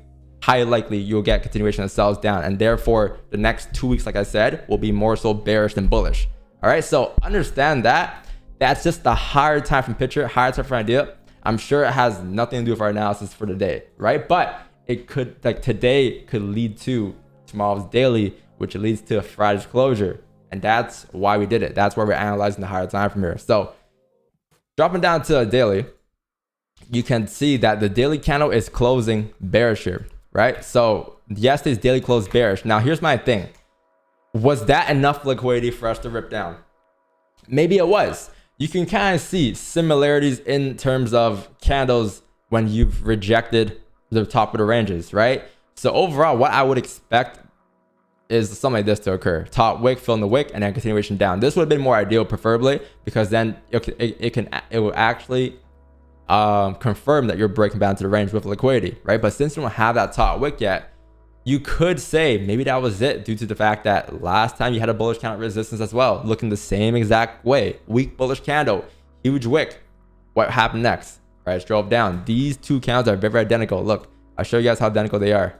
highly likely you'll get continuation of sells down. And therefore, the next 2 weeks, like I said, will be more so bearish than bullish. All right, so understand that. That's just the higher time frame picture, higher time frame idea. I'm sure it has nothing to do with our analysis for today, right? But it could, like today could lead to tomorrow's daily, which leads to Friday's closure. And that's why we did it. That's why we're analyzing the higher time from here. So dropping down to a daily, you can see that the daily candle is closing bearish here, right? So yesterday's daily closed bearish. Now here's my thing. Was that enough liquidity for us to rip down? Maybe it was. You can kind of see similarities in terms of candles when you've rejected the top of the ranges, right? So overall, what I would expect is something like this to occur. Top wick, filling the wick, and then continuation down. This would have been more ideal, preferably, because then it will actually confirm that you're breaking down to the range with liquidity, right? But since you don't have that top wick yet, you could say maybe that was it, due to the fact that last time you had a bullish candle resistance as well, looking the same exact way. Weak bullish candle, huge wick. What happened next? Right, it drove down. These two candles are very identical. Look, I'll show you guys how identical they are.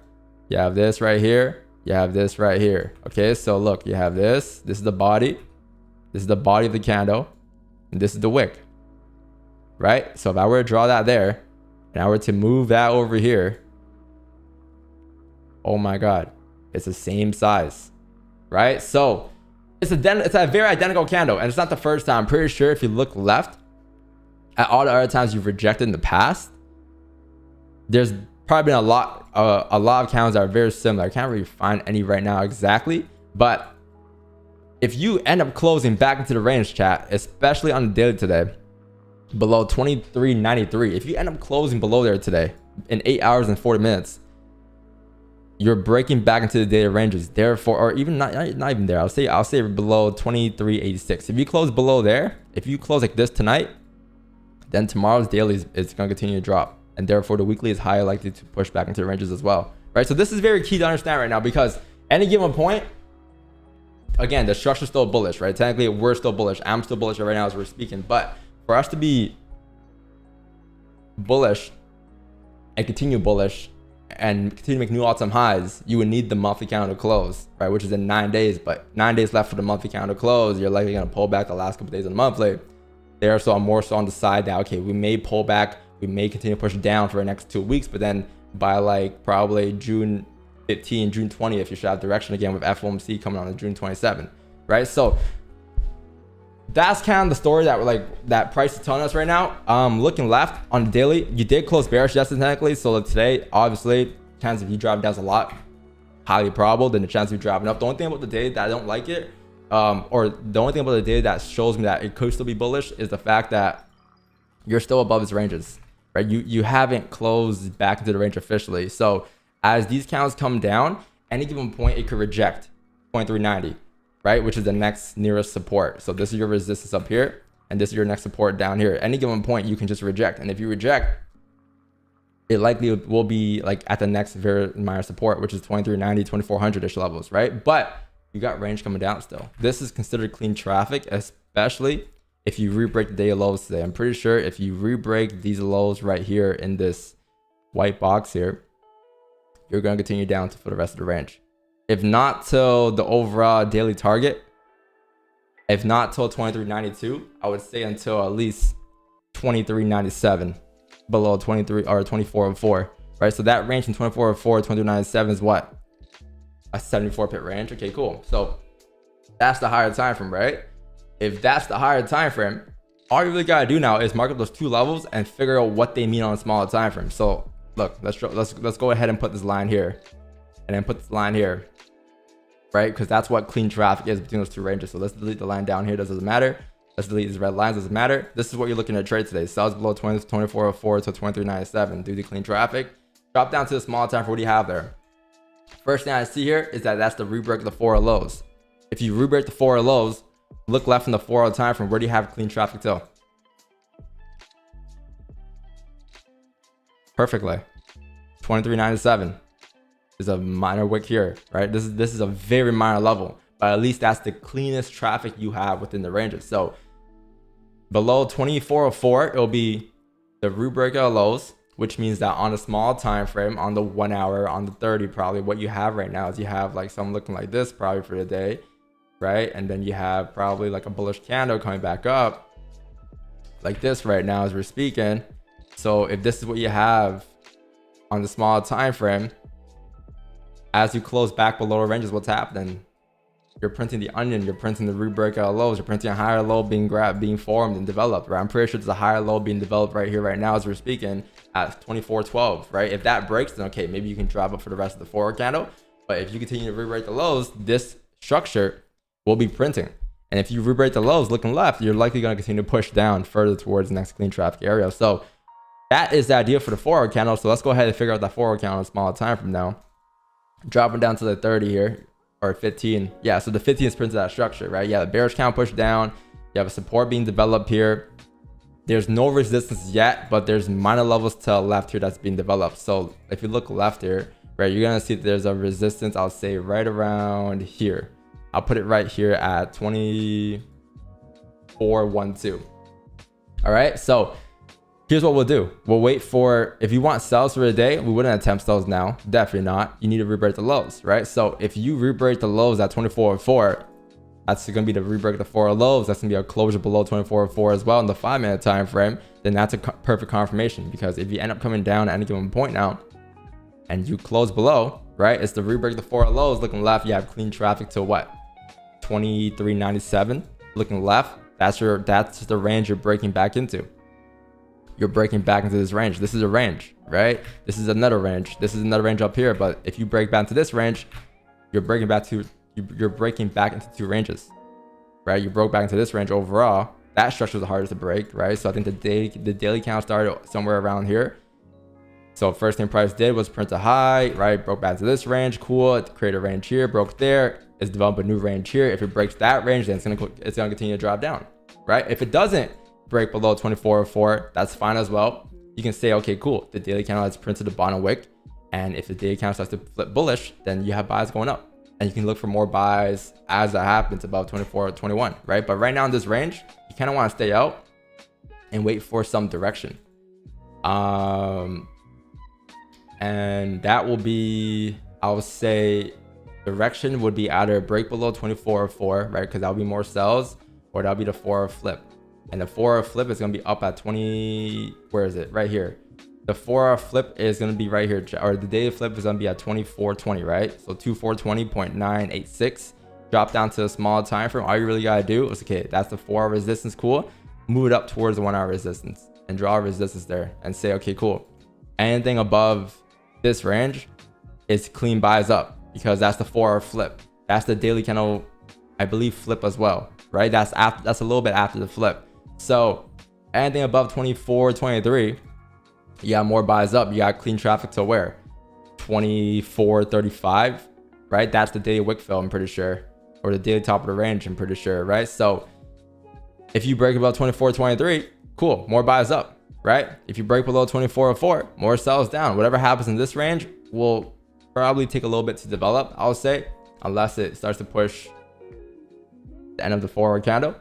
You have this right here. You have this right here. Okay, so look, you have this. This is the body. This is the body of the candle. And this is the wick. Right? So if I were to draw that there, and I were to move that over here, oh my God, it's the same size. Right? So it's a very identical candle. And it's not the first time. I'm pretty sure if you look left at all the other times you've rejected in the past, there's probably been a lot of candles that are very similar. I can't really find any right now exactly, but if you end up closing back into the range, chat, especially on the daily today, below 23.93, if you end up closing below there today in 8 hours and 40 minutes, you're breaking back into the daily ranges. Therefore, or even not even there, I'll say below 23.86. If you close below there, if you close like this tonight, then tomorrow's daily is going to continue to drop, and therefore the weekly is higher likely to push back into the ranges as well, right? So this is very key to understand right now, because any given point, again, the structure's still bullish, right? Technically, we're still bullish. I'm still bullish right now as we're speaking, but for us to be bullish and continue bullish and continue to make new all-time highs, you would need the monthly candle to close, right? Which is in 9 days, but 9 days left for the monthly candle to close. You're likely going to pull back the last couple days of the monthly. There, so I'm more so on the side that, okay, we may pull back, we may continue to push down for the next 2 weeks, but then by like probably June 15, June 20th, you should have direction again with FOMC coming on June 27, right? So that's kind of the story that we're like, that price is telling us right now. Looking left on the daily, you did close bearish yesterday technically, so today, obviously, chance of you dropping down is a lot highly probable than the chance of you dropping up. The only thing about the day that I don't like it, or the only thing about the day that shows me that it could still be bullish, is the fact that you're still above its ranges, right? You haven't closed back into the range officially. So as these candles come down, any given point it could reject 0.390, right? Which is the next nearest support. So this is your resistance up here, and this is your next support down here. Any given point you can just reject, and if you reject, it likely will be like at the next very minor support, which is 2390, 2400-ish levels, right? But you got range coming down still. This is considered clean traffic, especially if you re-break the daily lows today. I'm pretty sure if you re-break these lows right here in this white box here, you're going to continue down for the rest of the range. If not till the overall daily target, if not till 2392, I would say until at least 2397, below 23 or 2404, right? So that range from 2404 to 2397 is what? A 74 pip range. Okay, cool. So that's the higher time frame, right? If that's the higher time frame, all you really gotta do now is mark up those two levels and figure out what they mean on a smaller time frame. So look, let's go ahead and put this line here, and then put this line here, right? Because that's what clean traffic is between those two ranges. So let's delete the line down here. Doesn't matter. Let's delete these red lines. Doesn't matter. This is what you're looking at trade today. Sells below 2404 to 2397 due to clean traffic. Drop down to the small time for what do you have there? First thing I see here is that that's the rebreak of the 4 lows. If you rebreak the 4 lows, look left from the 4 time frame. Where do you have clean traffic till? Perfectly. 2397 is a minor wick here, right? This is a very minor level, but at least that's the cleanest traffic you have within the ranges. So below 2404, it'll be the rebreak of lows, which means that on a small time frame, on the 1 hour, on the 30, probably what you have right now is you have like something looking like this probably for the day, right? And then you have probably like a bullish candle coming back up like this right now as we're speaking. So if this is what you have on the small time frame, as you close back below the ranges, what's happening? You're printing the onion, you're printing the rebreak of lows, you're printing a higher low being grabbed, being formed and developed, right? I'm pretty sure there's a higher low being developed right here, right now as we're speaking at 2412, right? If that breaks, then okay, maybe you can drop up for the rest of the forward candle. But if you continue to re-break the lows, this structure will be printing. And if you re-break the lows looking left, you're likely going to continue to push down further towards the next clean traffic area. So that is the idea for the forward candle. So let's go ahead and figure out that forward candle in a smaller time from now. Dropping down to the 30 here, or 15. Yeah, so the 15 is printed that structure, right? Yeah, the bearish candle pushed down. You have a support being developed here. There's no resistance yet, but there's minor levels to the left here that's being developed. So if you look left here, right, you're gonna see that there's a resistance, I'll say right around here. I'll put it right here at 2412. All right, so here's what we'll do. We'll wait for, if you want sells for the day, we wouldn't attempt sells now. Definitely not. You need to re-break the lows, right? So if you re-break the lows at 2404, that's going to be the re-break of the 4 lows. That's going to be a closure below 2404 as well in the 5-minute time frame. Then that's a perfect confirmation, because if you end up coming down at any given point now and you close below, right, it's the re-break of the 4 lows. Looking left, you have clean traffic to what? 2397. Looking left, that's the range you're breaking back into. You're breaking back into this range. This is a range, right? This is another range. This is another range up here. But if you break back to this range, you're breaking back into 2 ranges. right? You broke back into this range overall. That structure is the hardest to break, right? So I think the daily count started somewhere around here. So first thing price did was print a high, right? Broke back to this range, cool. It created a range here, broke there. It's developed a new range here. If it breaks that range, then it's gonna continue to drop down, right? If it doesn't break below 2404, that's fine as well. You can say, okay, cool. The daily candle has printed a bottom wick, and if the daily candle starts to flip bullish, then you have buys going up, and you can look for more buys as that happens above 24 or 21, right? But right now in this range, you kind of want to stay out and wait for some direction. And that will be, I would say, direction would be either break below 2404, right? Because that'll be more sells, or that'll be the 4-hour flip. And the 4-hour flip is going to be up at 20. Where is it? Right here. The 4-hour flip is going to be right here, or the daily flip is going to be at 2420, right? So 2420.986. Drop down to a small time frame. All you really got to do is, okay, that's the 4-hour resistance, cool. Move it up towards the 1-hour resistance and draw a resistance there and say, okay, cool. Anything above this range is clean buys up, because that's the 4-hour flip. That's the daily candle, I believe, flip as well, right? That's a little bit after the flip. So anything above 24.23, you got more buys up. You got clean traffic to where? 24.35, right? That's the daily wick fill, I'm pretty sure, or the daily top of the range, I'm pretty sure, right? So if you break above 24.23, cool, more buys up, right? If you break below 24.04, more sells down. Whatever happens in this range will probably take a little bit to develop, I'll say, unless it starts to push the end of the 4-hour candle,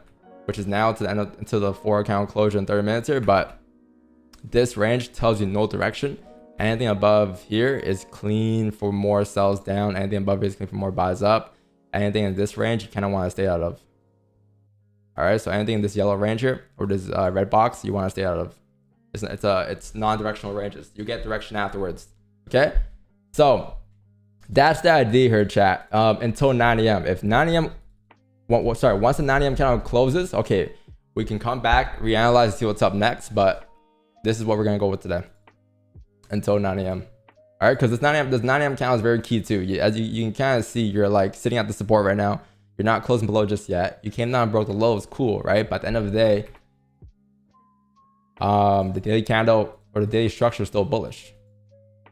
which is now to the end of, until the 4-hour candle closure in 30 minutes here. But this range tells you no direction. Anything above here is clean for more sells down. Anything above here is clean for more buys up. Anything in this range you kind of want to stay out of. All right, so anything in this yellow range here, or this red box, you want to stay out of. It's non-directional ranges. You get direction afterwards. Okay, so that's the idea here, chat. Until 9 a.m. If 9 a.m. once the 9 a.m. candle closes, okay, we can come back, reanalyze, and see what's up next. But this is what we're gonna go with today until 9 a.m. All right, because this 9 a.m. candle is very key too. As you can kind of see, you're like sitting at the support right now. You're not closing below just yet. You came down and broke the lows, cool, right? But at the end of the day, the daily candle or the daily structure is still bullish.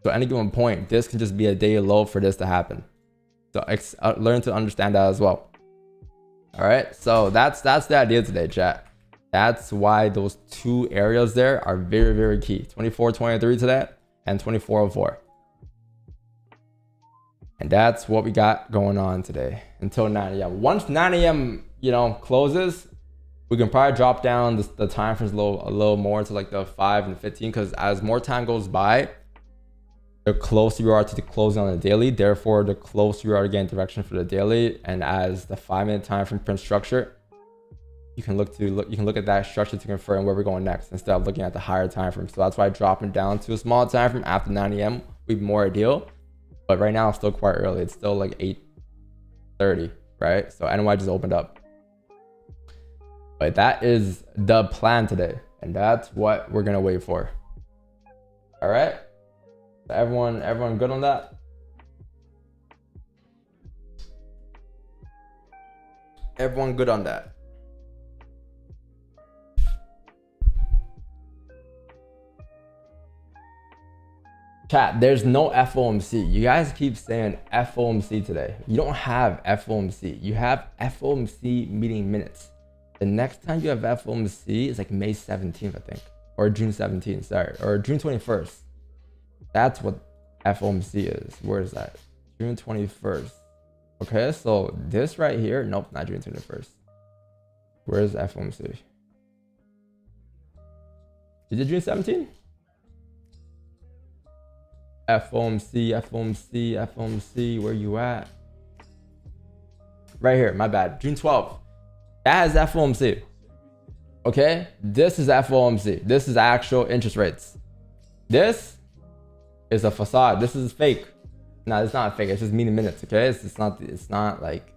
So at any given point, this can just be a daily low for this to happen. So learn to understand that as well. All right, so that's the idea today, chat. That's why those two areas there are very, very key. 24.23 to that and 24.04. And that's what we got going on today until 9 a.m. Once 9 a.m. closes, we can probably drop down the time frames a little more to like the 5 and 15, because as more time goes by, the closer you are to the closing on the daily, therefore the closer you are to getting direction for the daily. And as the 5-minute time frame print structure, you can look at that structure to confirm where we're going next instead of looking at the higher time frame. So that's why dropping down to a small time frame after 9 a.m. would be more ideal. But right now it's still quite early. It's still like 8:30, right? So NY just opened up. But that is the plan today, and that's what we're gonna wait for. All right, so everyone good on that? Everyone good on that? Chat, there's no FOMC. You guys keep saying FOMC today. You don't have FOMC. You have FOMC meeting minutes. The next time you have FOMC is like May 17th, I think. Or June 17th, sorry. Or June 21st. That's what FOMC is. Where is that? June 21st. Okay, so this right here. Nope, not June 21st. Where's FOMC? Is it June 17th? FOMC, where you at? Right here, my bad. June 12th. That is FOMC. Okay, this is FOMC. This is actual interest rates. This is a facade. This is fake. No, it's not fake. It's just meeting minutes. Okay, it's not like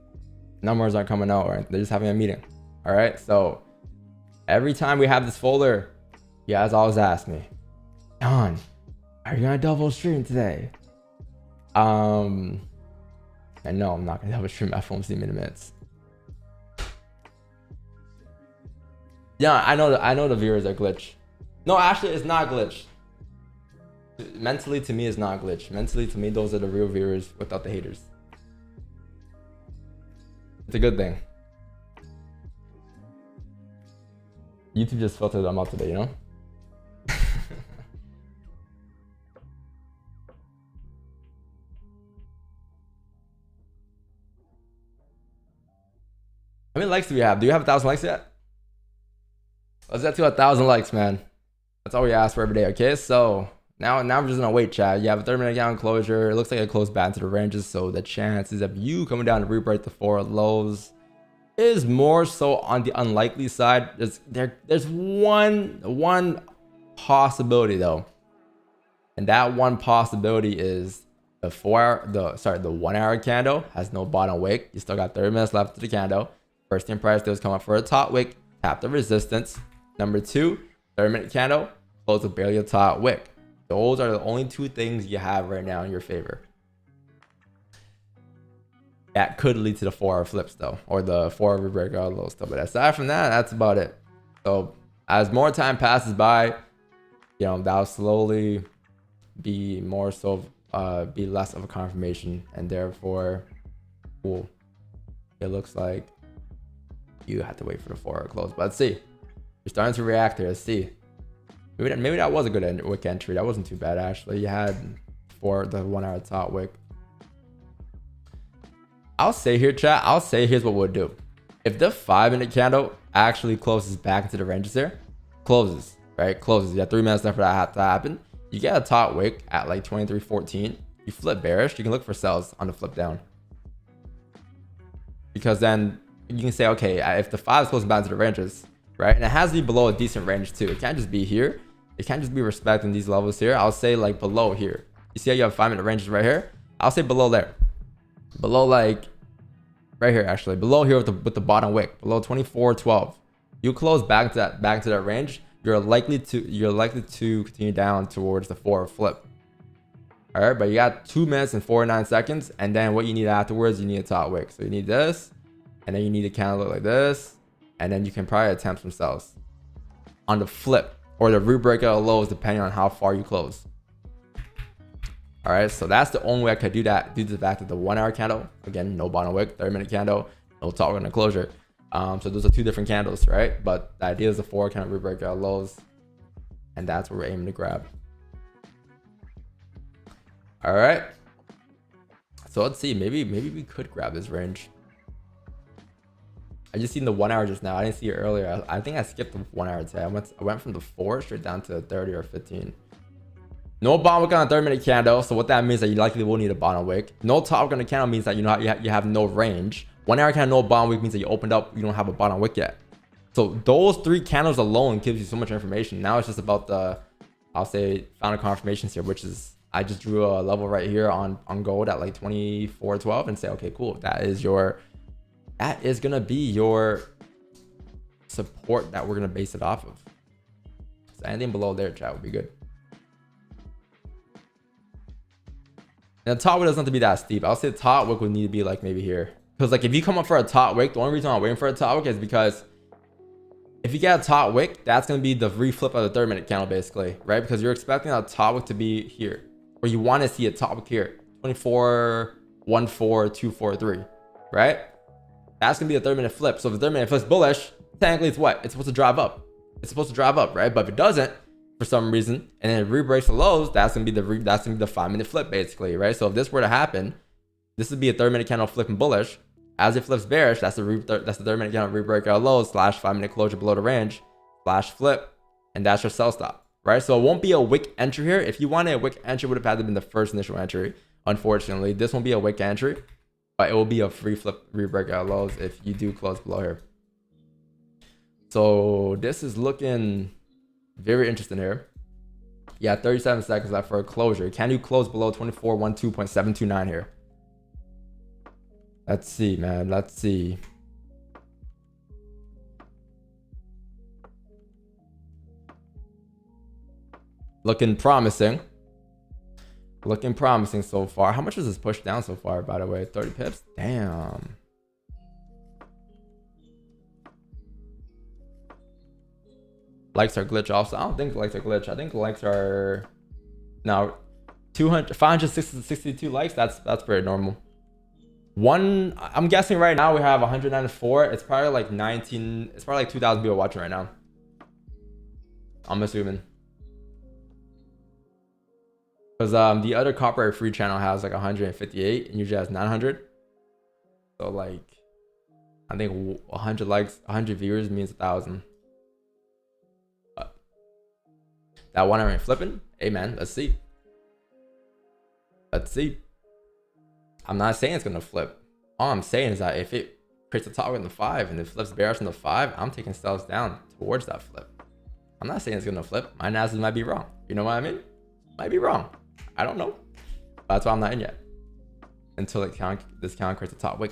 numbers aren't coming out, right? They're just having a meeting. All right. So every time we have this folder, you guys always ask me, Don, are you gonna double stream today? And no, I'm not gonna double stream FOMC minutes. Yeah, I know the viewers are glitch. No, actually, it's not glitch. Mentally, to me, it's not glitch. Mentally, to me, those are the real viewers without the haters. It's a good thing. YouTube just filtered them out today, you know? How many likes do we have? Do you have 1,000 likes yet? Let's get to 1,000 likes, man. That's all we ask for every day, okay? So now we're just gonna wait, chat. You have a 30-minute count closure. It looks like it closed back to the ranges, so the chances of you coming down to rebreak the 4 lows is more so on the unlikely side. There's one possibility though, and that one possibility is the 1 hour candle has no bottom wick. You still got 30 minutes left to the candle. First thing price does come up for a top wick, tap the resistance. Number 2, 30-minute candle, close with barely a top wick. Those are the only 2 things you have right now in your favor. That could lead to the 4-hour flips though, or the 4-hour breakout low stuff. But aside from that, that's about it. So as more time passes by, you know, that'll slowly be more so be less of a confirmation, and therefore, cool. It looks like you have to wait for the 4-hour close. But let's see. You're starting to react here. Let's see. Maybe that was a good wick entry. That wasn't too bad actually. You had for the 1 hour top wick. I'll say here, chat. I'll say here's what we'll do. If the 5-minute candle actually closes back into the ranges here, closes, right? Closes. You have 3 minutes left for that to happen. You get a top wick at like 23.14. You flip bearish. You can look for sells on the flip down, because then you can say, okay, if the 5 is closing back to the ranges, right? And it has to be below a decent range too. It can't just be here. It can't just be respecting these levels here. I'll say like below here. You see how you have 5-minute ranges right here? I'll say below there. Below like right here, actually. Below here with the bottom wick. Below 24.12. You close back to that range, you're likely to continue down towards the 4 flip. All right, but you got 2 minutes and 49 seconds, and then what you need afterwards, you need a top wick. So you need this, and then you need a candle like this, and then you can probably attempt some sells on the flip or the rebreakout lows, depending on how far you close. All right, so that's the only way I could do that due to the fact that the 1 hour candle, again, no bottom wick, 30-minute candle, no top wick on the closure. So those are 2 different candles, right? But the idea is the 4 kind of rebreakout lows, and that's what we're aiming to grab. All right, so let's see. Maybe we could grab this range. I just seen the 1 hour just now. I didn't see it earlier. I think I skipped the 1 hour today. I went from the 4 straight down to 30 or 15. No bottom wick on a 30-minute candle. So what that means is that you likely will need a bottom wick. No top wick on the candle means that you have no range. 1 hour candle, no bottom wick means that you opened up, you don't have a bottom wick yet. So those 3 candles alone gives you so much information. Now it's just about the, I'll say, final confirmations here, which is I just drew a level right here on gold at like 24.12 and say, okay, cool. That is gonna be your support that we're gonna base it off of. So anything below there, chat, would be good. And the top wick doesn't have to be that steep. I'll say the top wick would need to be like maybe here. Because like if you come up for a top wick, the only reason I'm waiting for a top wick is because if you get a top wick, that's going to be the reflip of the 30-minute candle basically, right? Because you're expecting a top wick to be here, or you want to see a top wick here, 24.14.243, right? That's going to be a 30-minute flip. So if the 30-minute flips bullish, technically it's what? It's supposed to drive up. It's supposed to drive up, right? But if it doesn't, for some reason, and then it re-breaks the lows, that's gonna be the 5-minute flip basically, right? So if this were to happen, this would be a 30-minute candle flipping bullish. As it flips bearish, that's the 30-minute candle re-breakout lows / 5-minute closure below the range / flip, and that's your sell stop, right? So it won't be a wick entry here. If you wanted a wick entry, would have had to been the first initial entry. Unfortunately, this won't be a wick entry, but it will be a free flip re-breakout lows if you do close below here. So this is looking very interesting here. Yeah, 37 seconds left for a closure. Can you close below 24.12.729 here? Let's see, man. Let's see. Looking promising. Looking promising so far. How much is this pushed down so far, by the way? 30 pips? Damn. Likes are glitch also. I don't think likes are glitch. I think likes are now 562 likes. That's pretty normal. I'm guessing right now we have 194. It's probably like 19. It's probably like 2,000 people watching right now. I'm assuming. Because the other copyright free channel has like 158 and usually has 900. So like, I think 100 likes, 100 viewers means 1,000. That one I ain't flipping. Hey man, let's see. Let's see. I'm not saying it's gonna flip. All I'm saying is that if it creates a top in the 5 and it flips bearish in the 5, I'm taking sells down towards that flip. I'm not saying it's gonna flip. My analysis might be wrong. You know what I mean? Might be wrong. I don't know. That's why I'm not in yet. Until this count creates a top wick.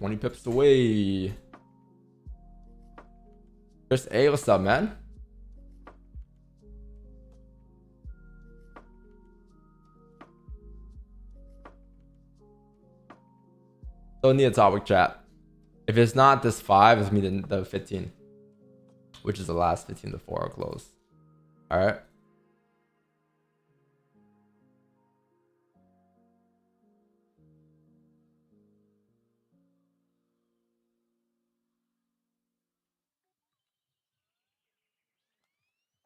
$20 pips away. Chris A, what's up, man? Don't need a topic chat. If it's not this 5, it's me the 15, which is the last 15 before our close. All right.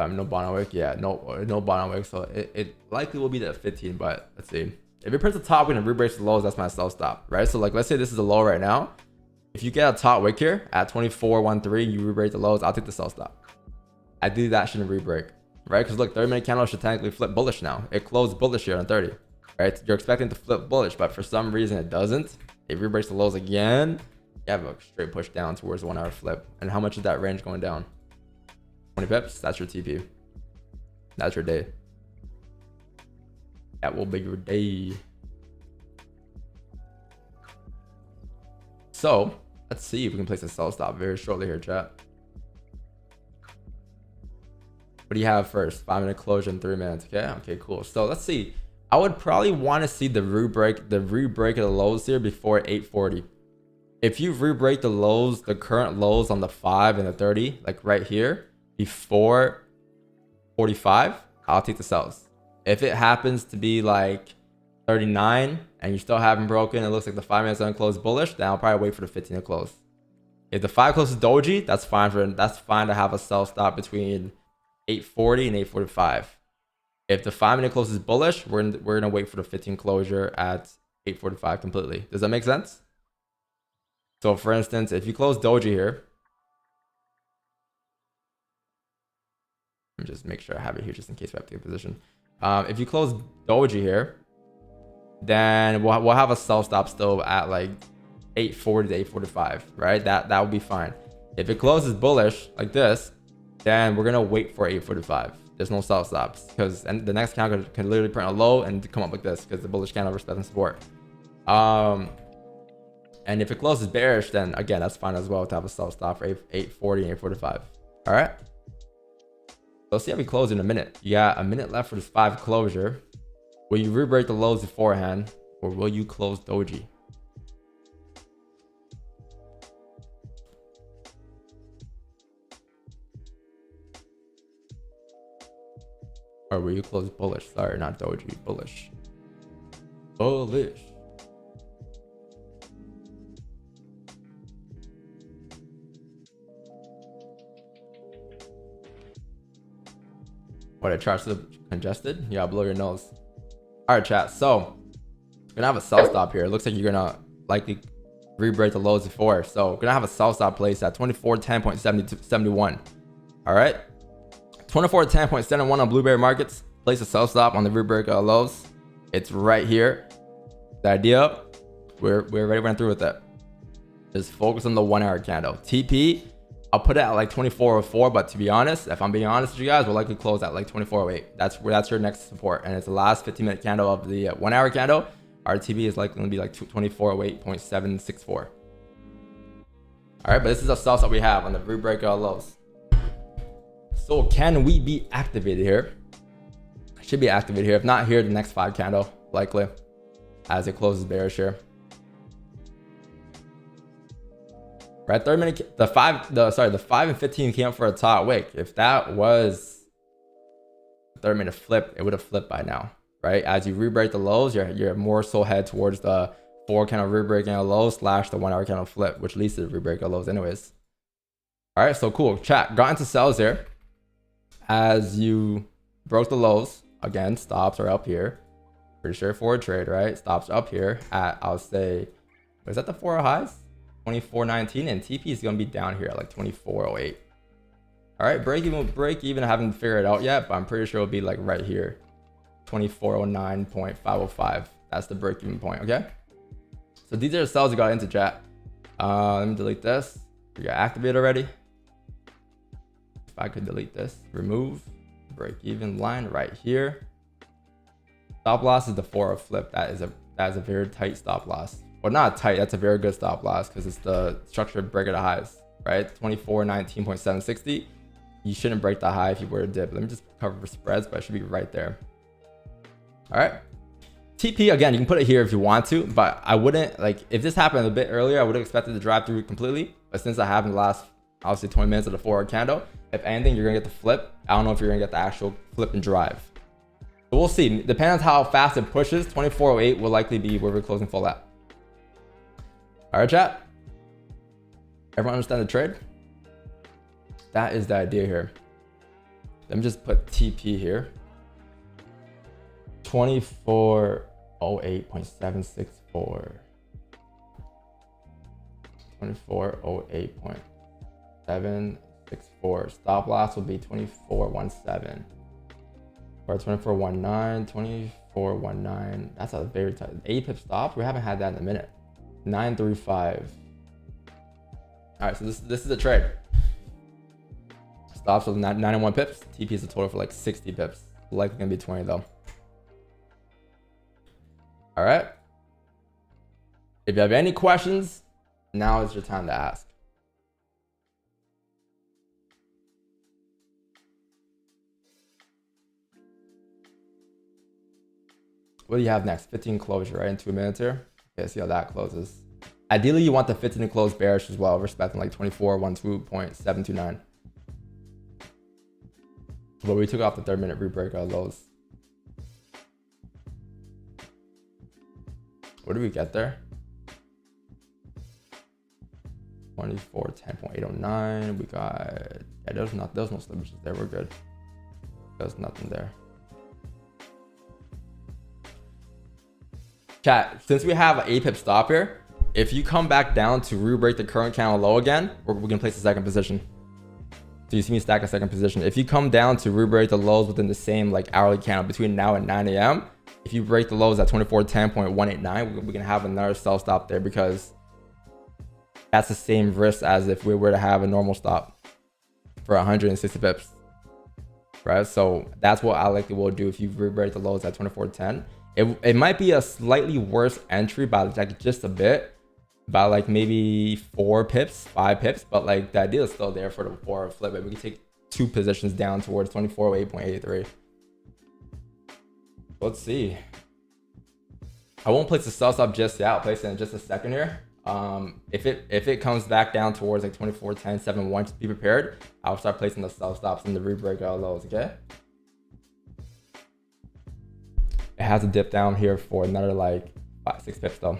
No bottom wick. Yeah, no bottom wick. So it likely will be the 15, but let's see. If it prints a top wick and re-breaks the lows, that's my sell stop, right? So like, let's say this is a low right now. If you get a top wick here at 24.13, you re-break the lows, I'll take the sell stop. I do that shouldn't re-break, right? Because look, 30-minute candle should technically flip bullish now. It closed bullish here on 30, right? You're expecting to flip bullish, but for some reason it doesn't. It re-breaks the lows again. You have a straight push down towards the 1 hour flip. And how much is that range going down? 20 pips. That's your TP. That's your day. That will be your day. So let's see if we can place a sell stop very shortly here, chat. What do you have first? 5-minute closure in 3 minutes. Okay, cool. So let's see. I would probably want to see the re-break of the lows here before 840. If you re-break the lows, the current lows on the 5 and the 30, like right here, before 45, I'll take the sells. If it happens to be like 39 and you still haven't broken, it looks like the 5 minutes unclosed bullish, then I'll probably wait for the 15 to close. If the 5 closes doji, that's fine to have a sell stop between 840 and 845. If the 5-minute closes bullish, we're gonna wait for the 15 closure at 845 completely. Does that make sense? So for instance, if you close doji here, let me just make sure I have it here just in case we have to take a position. If you close doji here, then we'll have a sell stop still at like 840 to 845, right? That would be fine. If it closes bullish like this, then we're gonna wait for 845. There's no sell stops because the next candle can literally print a low and come up like this because the bullish candle respecting support. And if it closes bearish, then again that's fine as well to have a sell stop for 840 and 845. All right. Let's see how we close in a minute. You got a minute left for this 5 closure. Will you re-break the lows beforehand, or will you close doji? Or will you close bullish? Sorry, not doji, bullish. Bullish. What, it tries to congested? Yeah, blow your nose. All right, chat. So we're gonna have a sell stop here. It looks like you're gonna likely re-break the lows before. So we're gonna have a sell stop place at 2410.71. All right, 2410.71 on BlueberryMarkets. Place a sell stop on the re-break lows. It's right here. The idea, we already went through with it. Just focus on the 1 hour candle. TP, I'll put it at like 2404, but to be honest, if I'm being honest with you guys, we'll likely close at like 2408. That's your next support, and it's the last 15-minute candle of the 1 hour candle. Our TP is likely going to be like 2408.764. All right, but this is a sell that we have on the re-break lows. So can we be activated here? Should be activated here. If not here, the next 5 candle likely as it closes bearish here. Right, 30 minute, the 5 and 15 came up for a top wick. If that was a 30 minute flip, it would have flipped by now, right? As you re-break the lows, you're more so head towards the 4 candle re-breaking a low / the 1 hour candle flip, which leads to the re-break of lows anyways. All right, so cool. Chat, got into sells here as you broke the lows. Again, stops are up here. Pretty straightforward trade, right? Stops up here at, I'll say, was that the 4 highs? 24.19, and TP is going to be down here at like 24.08. All right, break even. I haven't figured it out yet, but I'm pretty sure it'll be like right here, 2409.505. That's the break even point. Okay, so these are the sells I got into, chat. Let me delete this. We got activated already. If I could delete this, remove break even line right here. Stop loss is the 4 flip. That is a very tight stop loss. Well, not tight, that's a very good stop loss because it's the structured break of the highs, right? 2419.760. You shouldn't break the high if you were to dip. Let me just cover for spreads, but it should be right there. All right. TP, again, you can put it here if you want to, but I wouldn't, like, if this happened a bit earlier, I would have expected to drive through completely. But since I have in the last, obviously, 20 minutes of the 4 candle, if anything, you're going to get the flip. I don't know if you're going to get the actual flip and drive. But we'll see. Depending on how fast it pushes, 24.08 will likely be where we're closing full at. All right, chat. Everyone understand the trade? That is the idea here. Let me just put TP here. 2408.764. 2408.764. Stop loss will be 2417. Or 2419, 2419. That's a very tight 8 pip stop. We haven't had that in a minute. 935. All right, so this is a trade. Stops with 91 pips. TP is a total for like 60 pips. Likely gonna be 20 though. All right. If you have any questions, now is your time to ask. What do you have next? 15 closure, right? In 2 minutes here. Okay, see how that closes. Ideally, you want the 15 to close bearish as well, respecting like 2412.729. But we took off the 3-minute rebreak of those. What did we get there? 2410.809. We got, yeah, there's no slippages there. We're good. There's nothing there. Chat, since we have an 8 pip stop here, if you come back down to re-break the current candle low again, we're gonna place the second position. So you see me stack a second position. If you come down to re-break the lows within the same like hourly candle between now and 9 a.m., if you break the lows at 2410.189, we're gonna have another sell stop there because that's the same risk as if we were to have a normal stop for 160 pips, right? So that's what I likely will do if you re-break the lows at 2410. It might be a slightly worse entry by like just a bit, by like maybe 4 pips, 5 pips, but like the idea is still there for the 4 flip. We can take 2 positions down towards 2408.83. Let's see. I won't place the sell stop just yet. I'll place it in just a second here. If it comes back down towards like 2410.71, just be prepared. I'll start placing the sell stops in the re-break of lows. Okay. It has to dip down here for another like 5-6 pips though.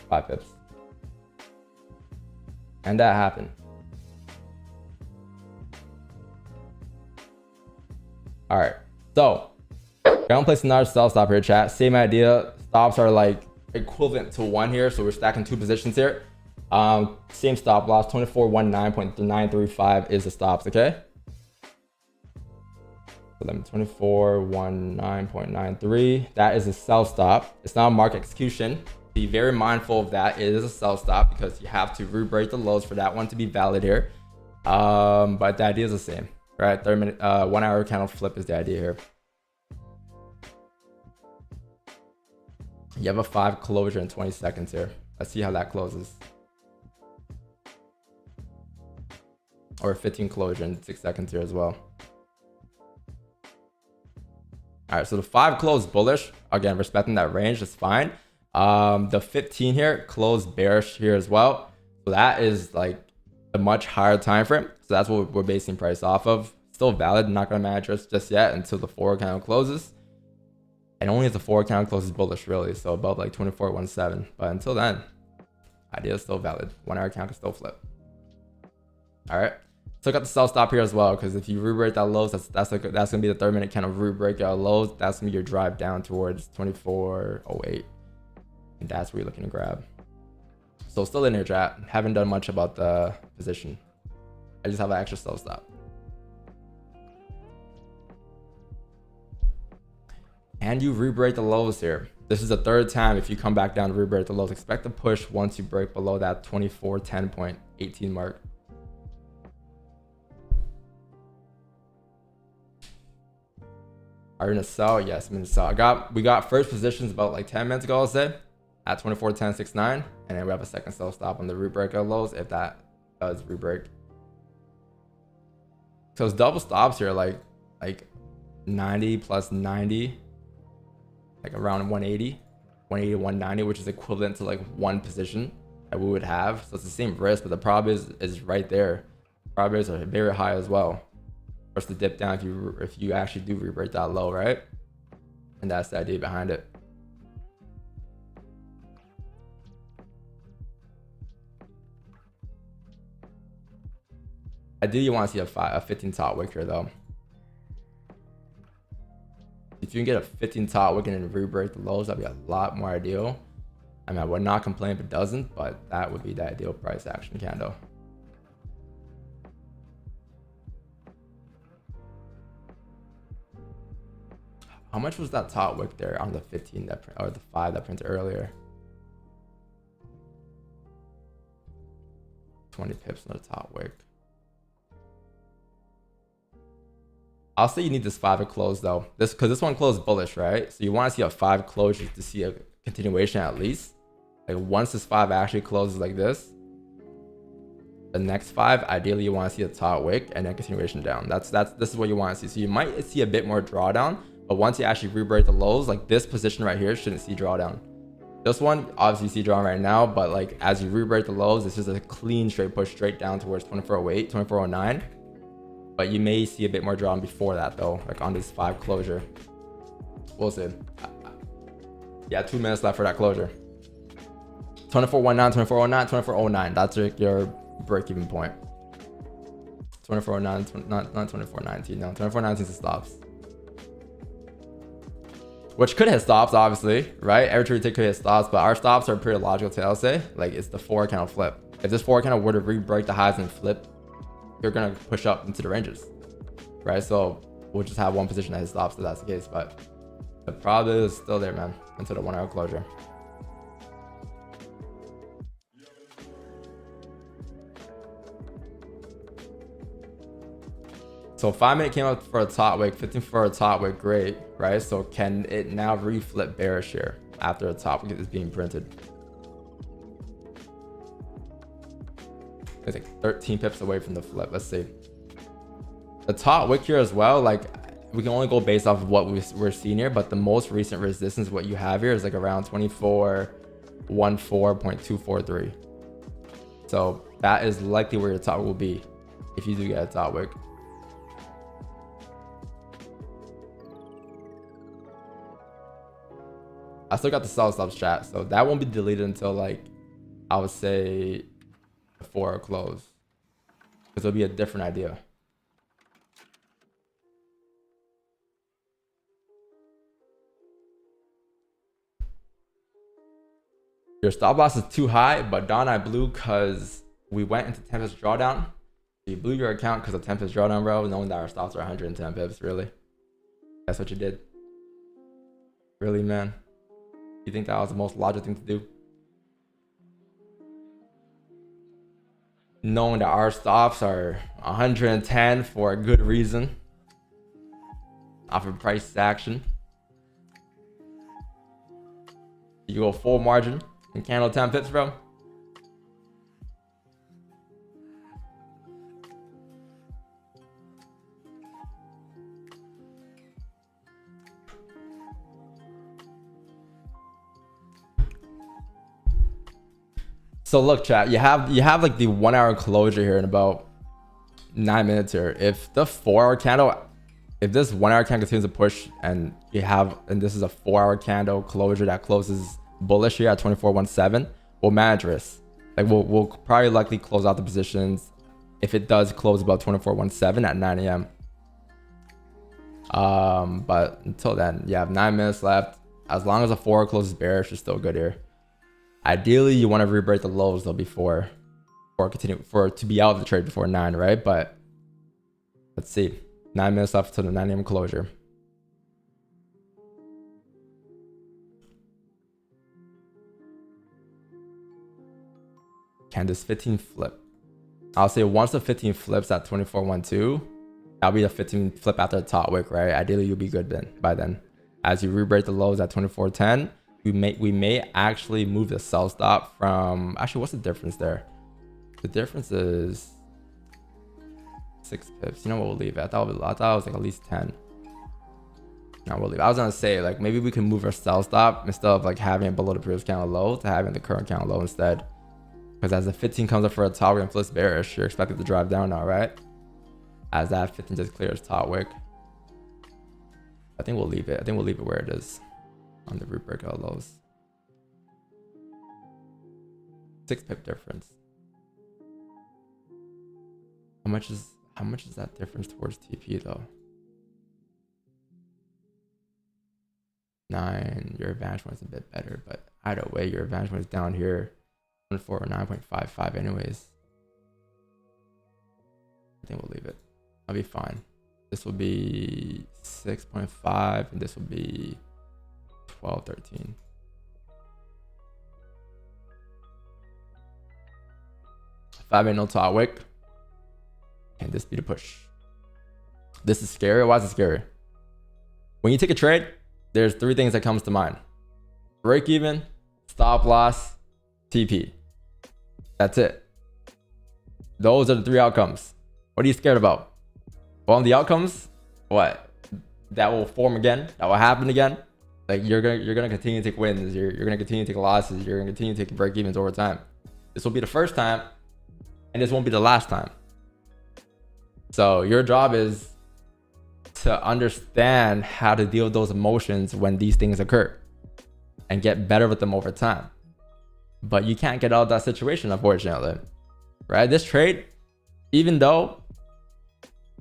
Five pips. And that happened. All right, so gonna place another sell stop here, chat. Same idea. Stops are like equivalent to 1 here, so we're stacking 2 positions here. Same stop loss, 2419.935 is the stops, okay? So let me 2419.93. That is a sell stop. It's not a market execution. Be very mindful of that. It is a sell stop because you have to re-break the lows for that one to be valid here. But the idea is the same, right? 30-minute, 1 hour candle flip is the idea here. You have a 5 closure in 20 seconds here. Let's see how that closes. or 15 closure in 6 seconds here as well. All right, so the 5 closed bullish. Again, respecting that range, that's fine. The 15 here closed bearish here as well. So that is like a much higher time frame. So that's what we're basing price off of. Still valid. Not going to manage risk just yet until the 4 candle closes. And only if the 4 candle closes bullish, really. So above like 24.17. But until then, idea is still valid. 1 hour candle can still flip. All right. So got the sell stop here as well, because if you re-break that lows, that's gonna be the 30-minute candle re-break your lows. That's gonna be your drive down towards 24.08, and that's where you're looking to grab. So still in here, chat. Haven't done much about the position. I just have an extra sell stop. And you re-break the lows here. This is the 3rd time. If you come back down to re-break the lows, expect a push once you break below that 24.10.18 mark. Are you gonna sell? Yes, I'm gonna sell. We got first positions about like 10 minutes ago, I'll say, at 24.10.69, and then we have a second sell stop on the re-break of lows if that does re-break. So it's double stops here, like 90 plus 90, like around 180 to 190, which is equivalent to like 1 position that we would have. So it's the same risk, but the probability is right there. Probabilities are very high as well. First to dip down if you actually do re-break that low, right? And that's the idea behind it. Ideally, you want to see a 15 top wick here though. If you can get a 15 top wick and re-break the lows, that'd be a lot more ideal. I mean, I would not complain if it doesn't, but that would be the ideal price action candle. How much was that top wick there on the 15 that or the 5 that printed earlier? 20 pips on the top wick. I'll say you need this 5 to close though. Because this one closed bullish, right? So you want to see a 5 closure to see a continuation at least. Like once this 5 actually closes like this, the next 5, ideally you want to see a top wick and then continuation down. This is what you want to see. So you might see a bit more drawdown. But once you actually re-break the lows, like this position right here shouldn't see drawdown. This one, obviously you see drawdown right now, but like as you re-break the lows, it's just a clean straight push straight down towards 24.08, 24.09. But you may see a bit more drawdown before that though, like on this 5 closure. We'll see. Yeah, 2 minutes left for that closure. 24.19, 24.09, 24.09. That's your break-even point. 24.09, not 24.19. No, 24.19 is the stops. Which could hit stops, obviously, right? Every trade could hit stops, but our stops are pretty logical to, I'll say. Like, it's the 4 candle flip. If this 4 candle were to re-break the highs and flip, you're going to push up into the ranges, right? So we'll just have one position that hits stops if that's the case, but the probability is still there, man, until the 1 hour closure. So 5 minute came up for a top wick, 15 for a top wick, great, right? So can it now reflip bearish here after a top wick is being printed? It's like 13 pips away from the flip. Let's see. The top wick here as well, like we can only go based off of what we're seeing here, but the most recent resistance, what you have here is like around 24.14.243. So that is likely where your top will be if you do get a top wick. I still got the sell stops chat, so that won't be deleted until like I would say before close, because it'll be a different idea. Your stop loss is too high, but Don, I blew because we went into Tempest drawdown. You blew your account because of Tempest drawdown, bro, knowing that our stops are 110 pips. Really? That's what you did? Really, man? You think that was the most logical thing to do? Knowing that our stops are 110 for a good reason. Off of price action. You go full margin and candle 10 pips, bro. So look, chat, you have like the 1 hour closure here in about 9 minutes here. If the 4 hour candle, if this 1 hour candle continues to push and this is a 4 hour candle closure that closes bullish here at 24.17, we'll manage risk. Like we'll probably likely close out the positions if it does close above 24.17 at 9 a.m. But until then, you have 9 minutes left. As long as the 4 closes bearish, you're still good here. Ideally, you want to re-break the lows though before to be out of the trade before 9, right? But let's see. 9 minutes left to the 9 a.m. closure. Can this 15 flip? I'll say once the 15 flips at 24.12, that'll be the 15 flip after the top wick, right? Ideally, you'll be good then. By then, as you re-break the lows at 24.10, we may actually move the sell stop from. Actually, what's the difference there? The difference is 6 pips. You know what? We'll leave it. I thought it was like at least 10. No, we'll leave it. I was gonna say like maybe we can move our sell stop instead of like having it below the previous candle low to having the current candle low instead. Because as the 15 comes up for a top wick and flips bearish, you're expected to drive down now, right? As that 15 just clears top wick, I think we'll leave it. I think we'll leave it where it is on the root breakout lows. 6 pip difference. How much is that difference towards TP though? 9. Your advantage point is a bit better, but either way, your advantage point is down here. 4 or 9.55 anyways. I think we'll leave it. I'll be fine. This will be 6.5 and this will be 12, 13. Five minute no top wick. Can this be the push? This is scary. Why is it scary? When you take a trade, there's 3 things that comes to mind: break even, stop loss, TP. That's it. Those are the 3 outcomes. What are you scared about? Well, the outcomes, what? That will form again. That will happen again. Like you're gonna continue to take wins. You're gonna continue to take losses. You're gonna continue to take break evens over time. This will be the first time, and this won't be the last time. So your job is to understand how to deal with those emotions when these things occur, and get better with them over time. But you can't get out of that situation, unfortunately, right? This trade, even though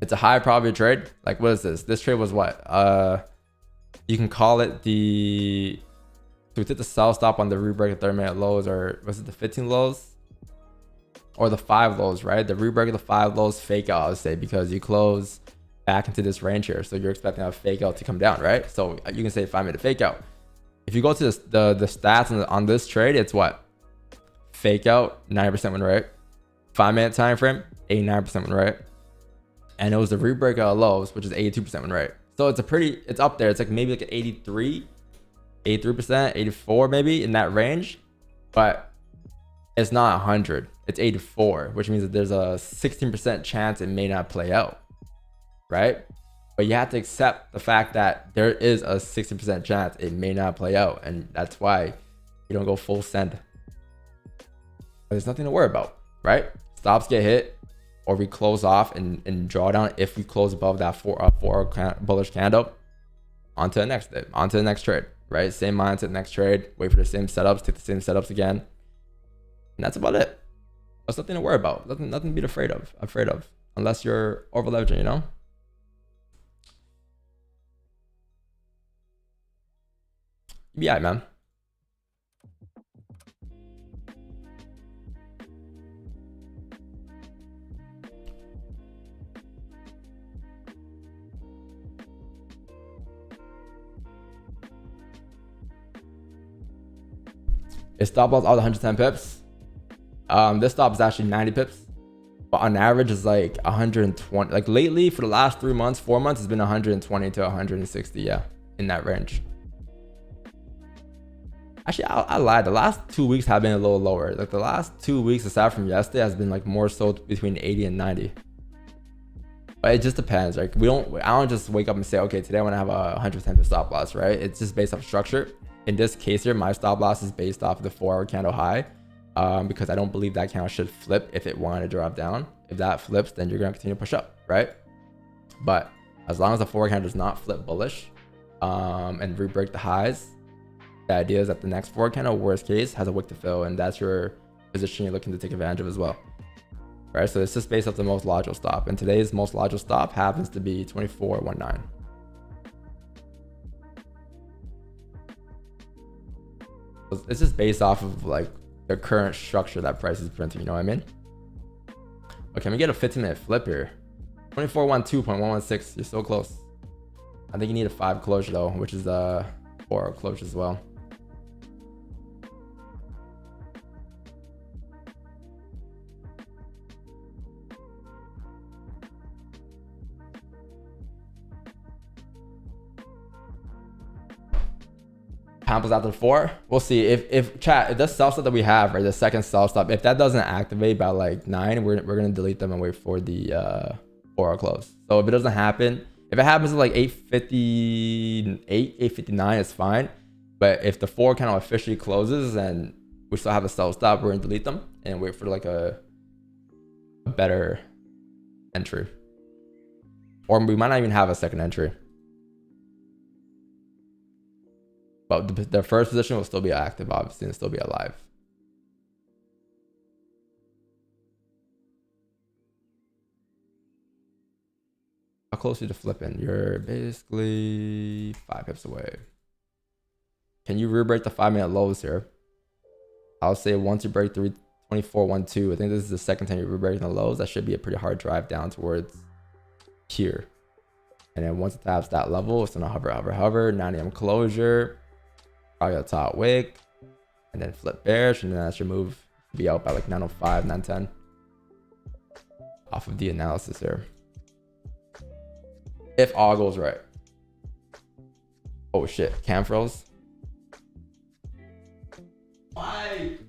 it's a high probability trade, like what is this? This trade was what? You can call it so we did the sell stop on the rebreak of 30-minute lows, or was it the 15 lows? Or the 5 lows, right? The rebreak of the 5 lows fake out, I would say, because you close back into this range here. So you're expecting a fake out to come down, right? So you can say 5-minute fake out. If you go to the stats on this trade, it's what? Fake out, 90% win rate. 5-minute time frame, 89% win rate. And it was the rebreak of lows, which is 82% win rate. So it's up there. It's like maybe like an 83%, 84 maybe, in that range. But it's not 100. It's 84, which means that there's a 16% chance it may not play out, right? But you have to accept the fact that there is a 60% chance it may not play out, and that's why you don't go full send. There's nothing to worry about, right? Stops get hit, or we close off and draw down if we close above that 4 bullish candle. Onto the next day, onto the next trade, right? Same mindset, next trade, wait for the same setups, take the same setups again. And that's about it. There's nothing to worry about. Nothing to be afraid of. Unless you're over leveraging, you know? Yeah, man. It stop loss all the 110 pips. This stop is actually 90 pips, but on average it's like 120. Like lately, for the last 3 months, 4 months, it's been 120 to 160. Yeah, in that range. Actually, I lied. The last 2 weeks have been a little lower. Like the last 2 weeks, aside from yesterday, has been like more so between 80 and 90. But it just depends. Like I don't just wake up and say, okay, today I want to have a 110 pip stop loss, right? It's just based off structure. In this case here, my stop loss is based off of the 4-hour candle high. because I don't believe that candle should flip if it wanted to drop down. If that flips, then you're gonna continue to push up, right? But as long as the forward candle does not flip bullish and re-break the highs, the idea is that the next forward candle, worst case, has a wick to fill, and that's your position you're looking to take advantage of as well, right? So it's just based off the most logical stop, and today's most logical stop happens to be 24.19. It's just based off of like the current structure that price is printing, you know what I mean? Okay, we get a 15-minute flip here. 2412.116, you're so close. I think you need a 5 closure though, which is a 4 closure as well. Pamples after 4. We'll see if chat, if the sell stop that we have, or the second sell stop, if that doesn't activate by like 9, we're gonna delete them and wait for the 4 close. So if it doesn't happen, if it happens at like 8:58, 8:59, it's fine. But if the 4 candle officially closes and we still have a sell stop, we're gonna delete them and wait for like a better entry, or we might not even have a second entry. But the first position will still be active, obviously, and still be alive. How close are you to flipping? You're basically 5 pips away. Can you re-break the 5-minute lows here? I'll say once you break 324.12, I think this is the second time you're re-breaking the lows. That should be a pretty hard drive down towards here. And then once it taps that level, it's gonna hover, 9 AM closure. Probably a top wick, and then flip bearish, and then that should move, be out by like 9:05, 9:10 off of the analysis here, if all goes right. Oh shit, cam froze. Why?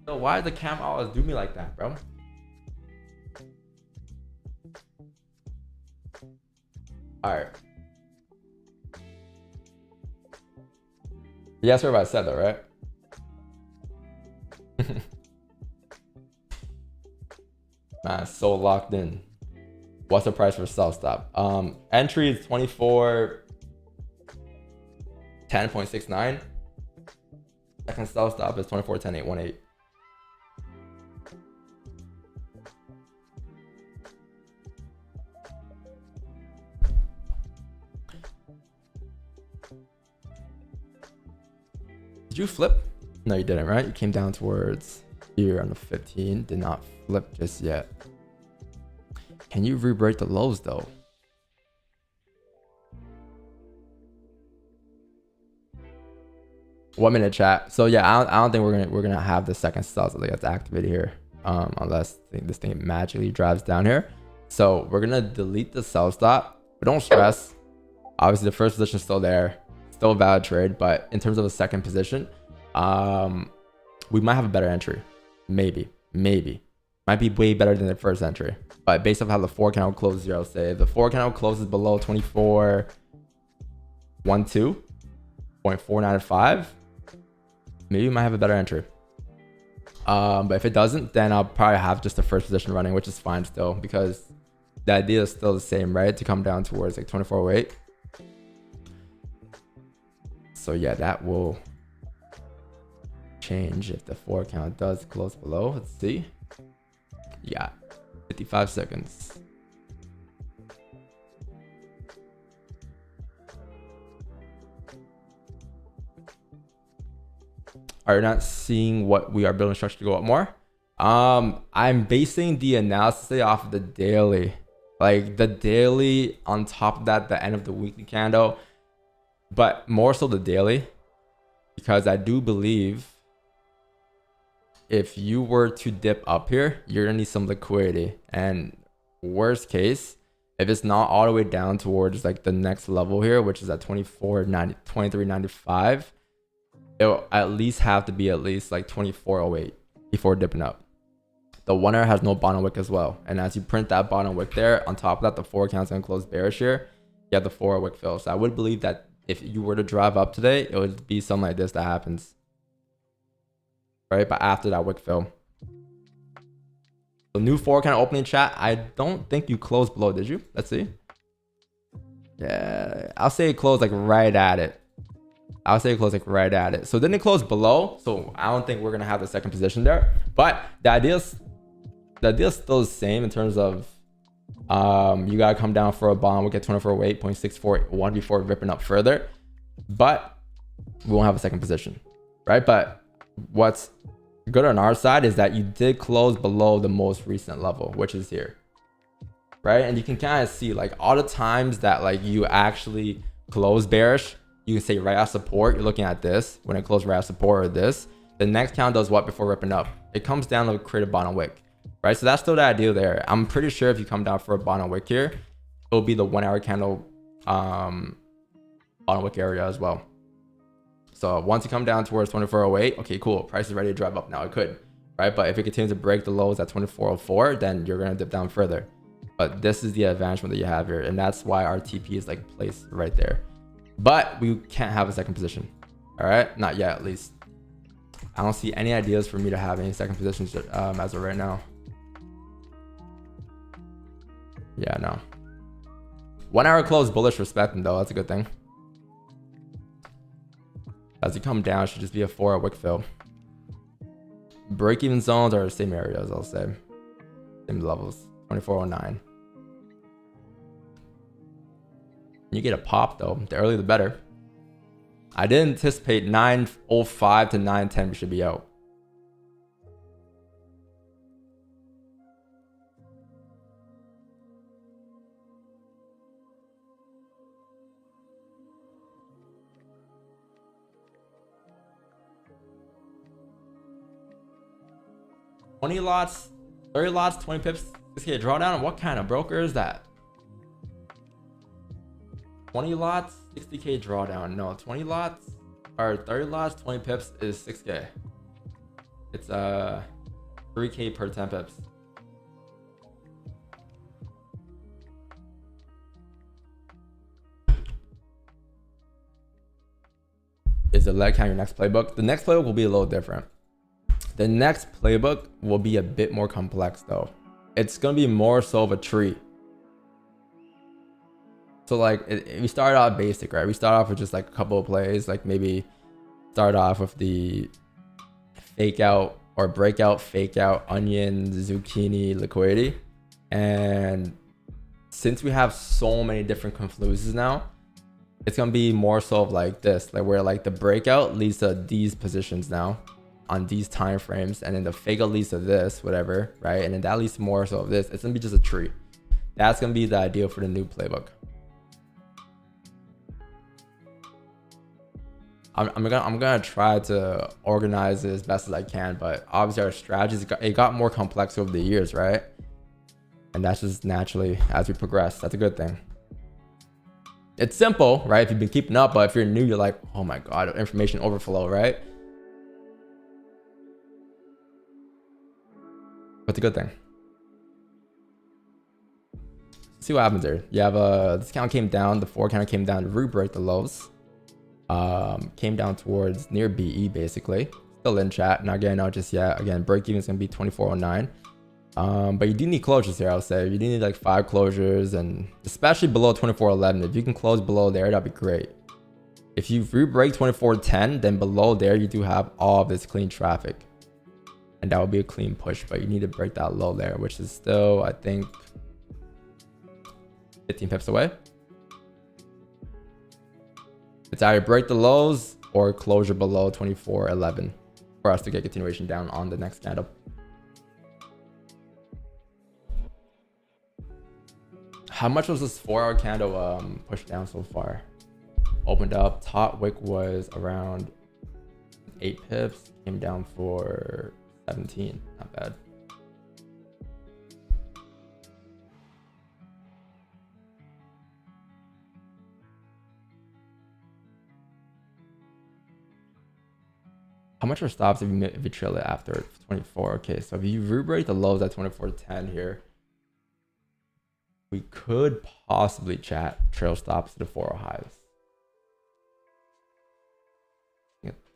No, why does the cam always do me like that, bro? All right. Yes, what I said though, right? Man, so locked in. What's the price for sell stop? Entry is 24.10.69. Second sell stop is 24.10.818. Did you flip? No, you didn't, right? You came down towards here on the 15. Did not flip just yet. Can you re-break the lows though? 1 minute chat. So yeah, I don't think we're gonna have the second sell so they have to activate here, unless this thing magically drives down here. So we're gonna delete the sell stop, but don't stress. Obviously, the first position is still there. Still a valid trade, but in terms of a second position, we might have a better entry. Maybe might be way better than the first entry, but based off how the 4 candle closes here, I'll say if the 4 candle closes below 24.12.495, maybe we might have a better entry. But if it doesn't, then I'll probably have just the first position running, which is fine still, because the idea is still the same, right? To come down towards like 24.08. So yeah, that will change if the 4 count does close below. Let's see. Yeah, 55 seconds. Are you not seeing what we are building structure to go up more? I'm basing the analysis off of the daily, like the daily on top of that, the end of the weekly candle, but more so the daily, because I do believe if you were to dip up here, you're gonna need some liquidity, and worst case, if it's not all the way down towards like the next level here, which is at 23.95, it'll at least have to be at least like 24.08 before dipping up. The 1 hour has no bottom wick as well, and as you print that bottom wick there, on top of that, the 4 count's gonna close bearish here. You have the 4 wick fill. So I would believe that if you were to drive up today, it would be something like this that happens. right? But after that wick fill. The new 4 kind of opening chat. I don't think you closed below, did you? Let's see. Yeah, I'll say it closed like right at it. I'll say it closed like right at it. So then it closed below. So I don't think we're gonna have the second position there. But the idea is still the same in terms of you gotta come down for a bond. We'll get 2408, 0.641 before ripping up further. But we won't have a second position, right? But what's good on our side is that you did close below the most recent level, which is here, right? And you can kind of see like all the times that like you actually close bearish, you can say right at support. You're looking at this when it closed right at support, or this. The next candle does what before ripping up? It comes down to create a bottom wick, right? So that's still the idea there. I'm pretty sure if you come down for a bottom wick here, it'll be the 1 hour candle bottom wick area as well. So once you come down towards 2408, okay, cool. Price is ready to drive up now. It could, right? But if it continues to break the lows at 2404, then you're gonna dip down further. But this is the advancement that you have here, and that's why our TP is like placed right there. But we can't have a second position. All right, not yet at least. I don't see any ideas for me to have any second positions as of right now. Yeah, no. 1 hour close bullish respecting though. That's a good thing. As you come down, it should just be a 4 hour wick fill. Break even zones are the same areas, I'll say. Same levels. 2409. You get a pop though. The earlier the better. I did anticipate 905 to 910 we should be out. $20 lots, 30 lots, 20 pips, 6K drawdown. What kind of broker is that? 20 lots, 60K drawdown. No, 20 lots or 30 lots, 20 pips is 6K. It's 3K per 10 pips. Is the leg count your next playbook? The next playbook will be a little different. The next playbook will be a bit more complex though. It's gonna be more so of a tree. So like we started out basic, right? We start off with just like a couple of plays, like maybe start off with the fake out or breakout, fake out, onion, zucchini, liquidity. And since we have so many different confluences now, it's gonna be more so of like this, like where like the breakout leads to these positions now on these time frames, and then the fake out leads to this, whatever, right? And then that leads to more so of this. It's gonna be just a tree. That's gonna be the idea for the new playbook. I'm gonna try to organize it as best as I can, but obviously our strategies got more complex over the years, right? And that's just naturally as we progress. That's a good thing. It's simple, right? If you've been keeping up, but if you're new, you're like, oh my god, information overflow, right? But it's a good thing. See what happens there. You have this count came down, the 4 count came down to re-break the lows. Came down towards near BE basically. Still in chat, not getting out just yet. Again, break even is gonna be 2409. But you do need closures here, I'll say. You do need like 5 closures, and especially below 2411. If you can close below there, that'd be great. If you re-break 2410, then below there you do have all of this clean traffic, and that would be a clean push. But you need to break that low there, which is still, I think, 15 pips away. It's either break the lows or closure below 2411 for us to get continuation down on the next candle. How much was this 4 hour candle pushed down so far? Opened up, top wick was around 8 pips, came down for 17, not bad. How much are stops if you trail it after 24? Okay, so if you re-break the lows at 2410 here, we could possibly trail stops to the 4 highs.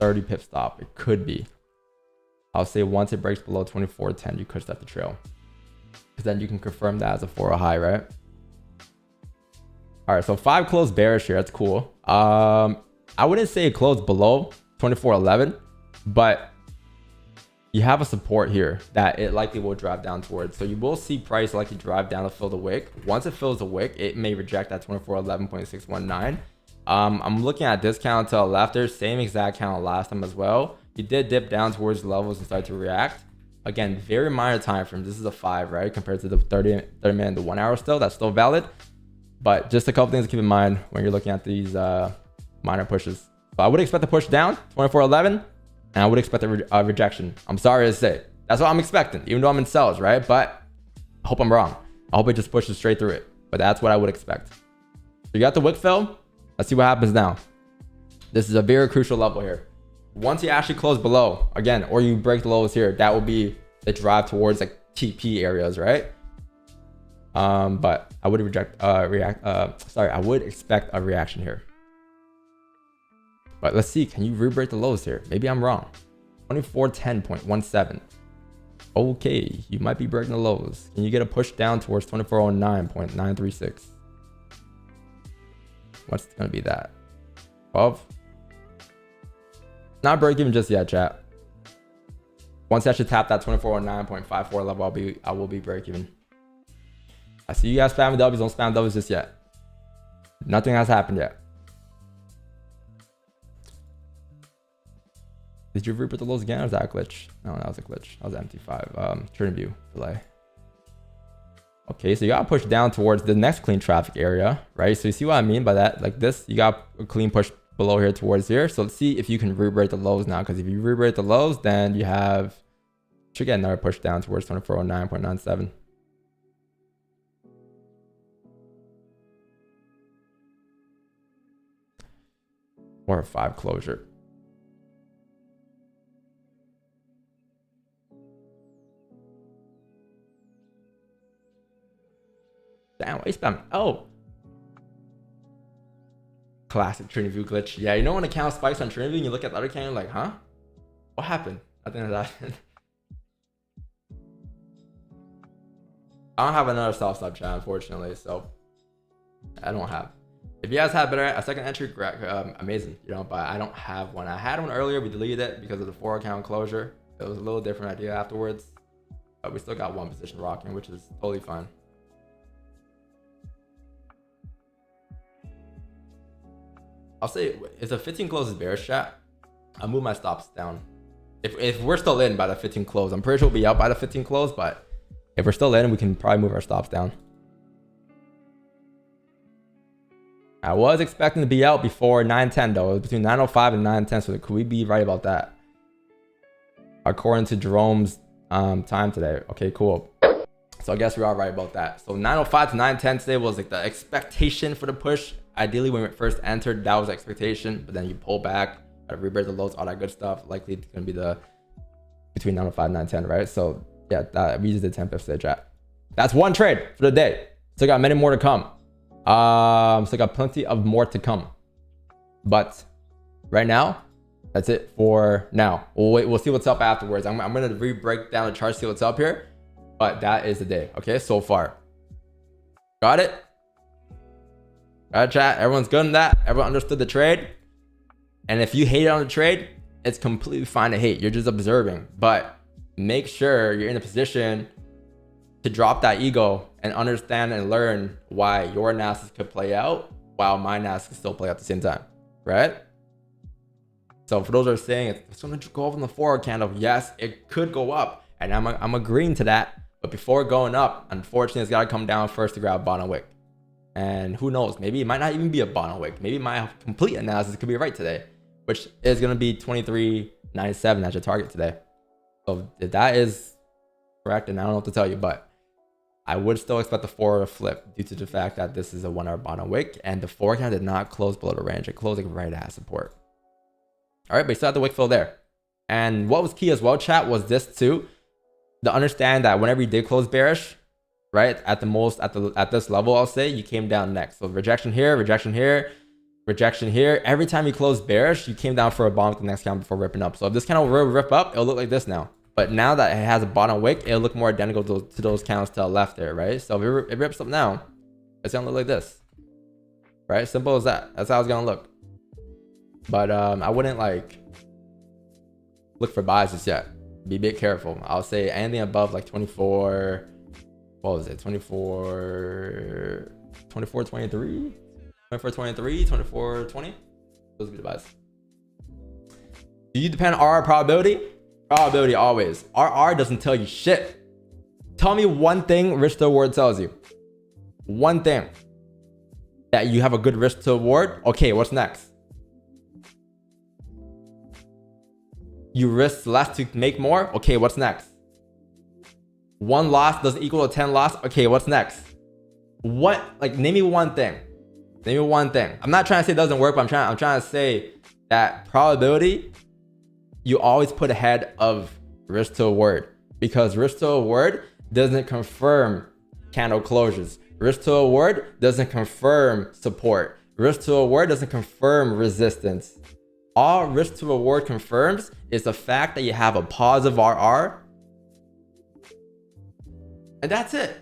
30 pip stop, it could be. I'll say once it breaks below 24.10, you could start the trail. Because then you can confirm that as a 4 high, right? All right, so 5 closed bearish here. That's cool. I wouldn't say it closed below 24.11, but you have a support here that it likely will drive down towards. So you will see price likely drive down to fill the wick. Once it fills the wick, it may reject that 24.11.619. I'm looking at discount to the left there, same exact count last time as well. He did dip down towards the levels and start to react. Again, very minor time frame. This is a 5, right? Compared to the 30 minute and the 1 hour still. That's still valid. But just a couple things to keep in mind when you're looking at these minor pushes. So I would expect the push down, 24.11. And I would expect a rejection. I'm sorry to say. That's what I'm expecting, even though I'm in sells, right? But I hope I'm wrong. I hope it just pushes straight through it. But that's what I would expect. So you got the wick fill. Let's see what happens now. This is a very crucial level here. Once you actually close below, again, or you break the lows here, that will be the drive towards like TP areas, right? But I would I would expect a reaction here. But let's see, can you re-break the lows here? Maybe I'm wrong. 2410.17. Okay, you might be breaking the lows. Can you get a push down towards 2409.936? What's gonna be that? 12? Not break even just yet, chat. Once I should tap that 2409.54 level, I will be break even. I see you guys spamming W's. Don't spam W's just yet. Nothing has happened yet. Did you reboot the lows again, or was that a glitch? No, that was a glitch. That was MT5. Turn view delay. Okay, so you gotta push down towards the next clean traffic area, right? So you see what I mean by that? Like this, you got a clean push below here towards here. So let's see if you can re-break the lows now, because if you re-break the lows, then you should get another push down towards 2409.97. Or a 5 closure. Damn, why you spamming? Oh. Classic Trinity glitch. Yeah, you know when a candle spikes on Trinity and you look at the other candle like, huh? What happened? Nothing has happened. I don't have another soft stop chat, unfortunately, so I don't have. If you guys have a second entry, amazing, you know, but I don't have one. I had one earlier, we deleted it because of the 4 account closure. It was a little different idea afterwards, but we still got 1 position rocking, which is totally fine. I'll say if the 15 closes bearish chat, I'll move my stops down. If we're still in by the 15 close, I'm pretty sure we'll be out by the 15 close, but if we're still in, we can probably move our stops down. I was expecting to be out before 9:10 though. It was between 9:05 and 9:10, so could we be right about that? According to Jerome's time today. Okay, cool. So I guess we are right about that. So 9:05 to 9:10 today was like the expectation for the push. Ideally, when it first entered, that was the expectation, but then you pull back, rebreak the lows, all that good stuff. Likely it's gonna be the between 9:05 and 9:10, right? So yeah, we just did 10 pips today, chat. That's 1 trade for the day. Still got many more to come. Still got plenty of more to come. But right now, that's it for now. We'll see what's up afterwards. I'm gonna re-break down the chart, see what's up here. But that is the day, okay, so far. Got it? Got it, chat? Everyone's good on that? Everyone understood the trade? And if you hate on the trade, it's completely fine to hate. You're just observing. But make sure you're in a position to drop that ego and understand and learn why your analysis could play out while my analysis can still play out at the same time, right? So for those that are saying it's going to go up on the 4 candle, yes, it could go up. And I'm agreeing to that. But before going up, unfortunately, it's got to come down first to grab bottom wick. And who knows, maybe it might not even be a bottom wick. Maybe my complete analysis could be right today, which is going to be 23.97 as your target today. So if that is correct, and I don't know what to tell you, but I would still expect the 4 to flip due to the fact that this is a 1 hour bottom wick and the 4 candle did not close below the range. It closed like right at support. All right, but you still have the wick fill there. And what was key as well, chat, was this too. To understand that whenever you did close bearish, right, at this level, I'll say, you came down next. So rejection here, rejection here, rejection here. Every time you close bearish, you came down for a bomb to the next candle before ripping up. So if this candle will rip up, it'll look like this now. But now that it has a bottom wick, it'll look more identical to those candles to the left there, right? So if it rips up now, it's gonna look like this, right? Simple as that. That's how it's gonna look. But I wouldn't like look for biases yet. Be a bit careful. I'll say anything above like 24. What was it? 24, 23, 24, 23, 24, 20. Those would be the bias. Do you depend on RR probability? Probability always. RR doesn't tell you shit. Tell me one thing risk to reward tells you. One thing that you have a good risk to reward. Okay, what's next? You risk less to make more. Okay, what's next? One loss doesn't equal a 10 loss. Okay, what's next? What? Like, name me one thing. Name me one thing. I'm not trying to say it doesn't work, but I'm trying to say that probability you always put ahead of risk to reward, because risk to reward doesn't confirm candle closures. Risk to reward doesn't confirm support. Risk to reward doesn't confirm resistance. All risk to reward confirms is the fact that you have a positive RR, and that's it.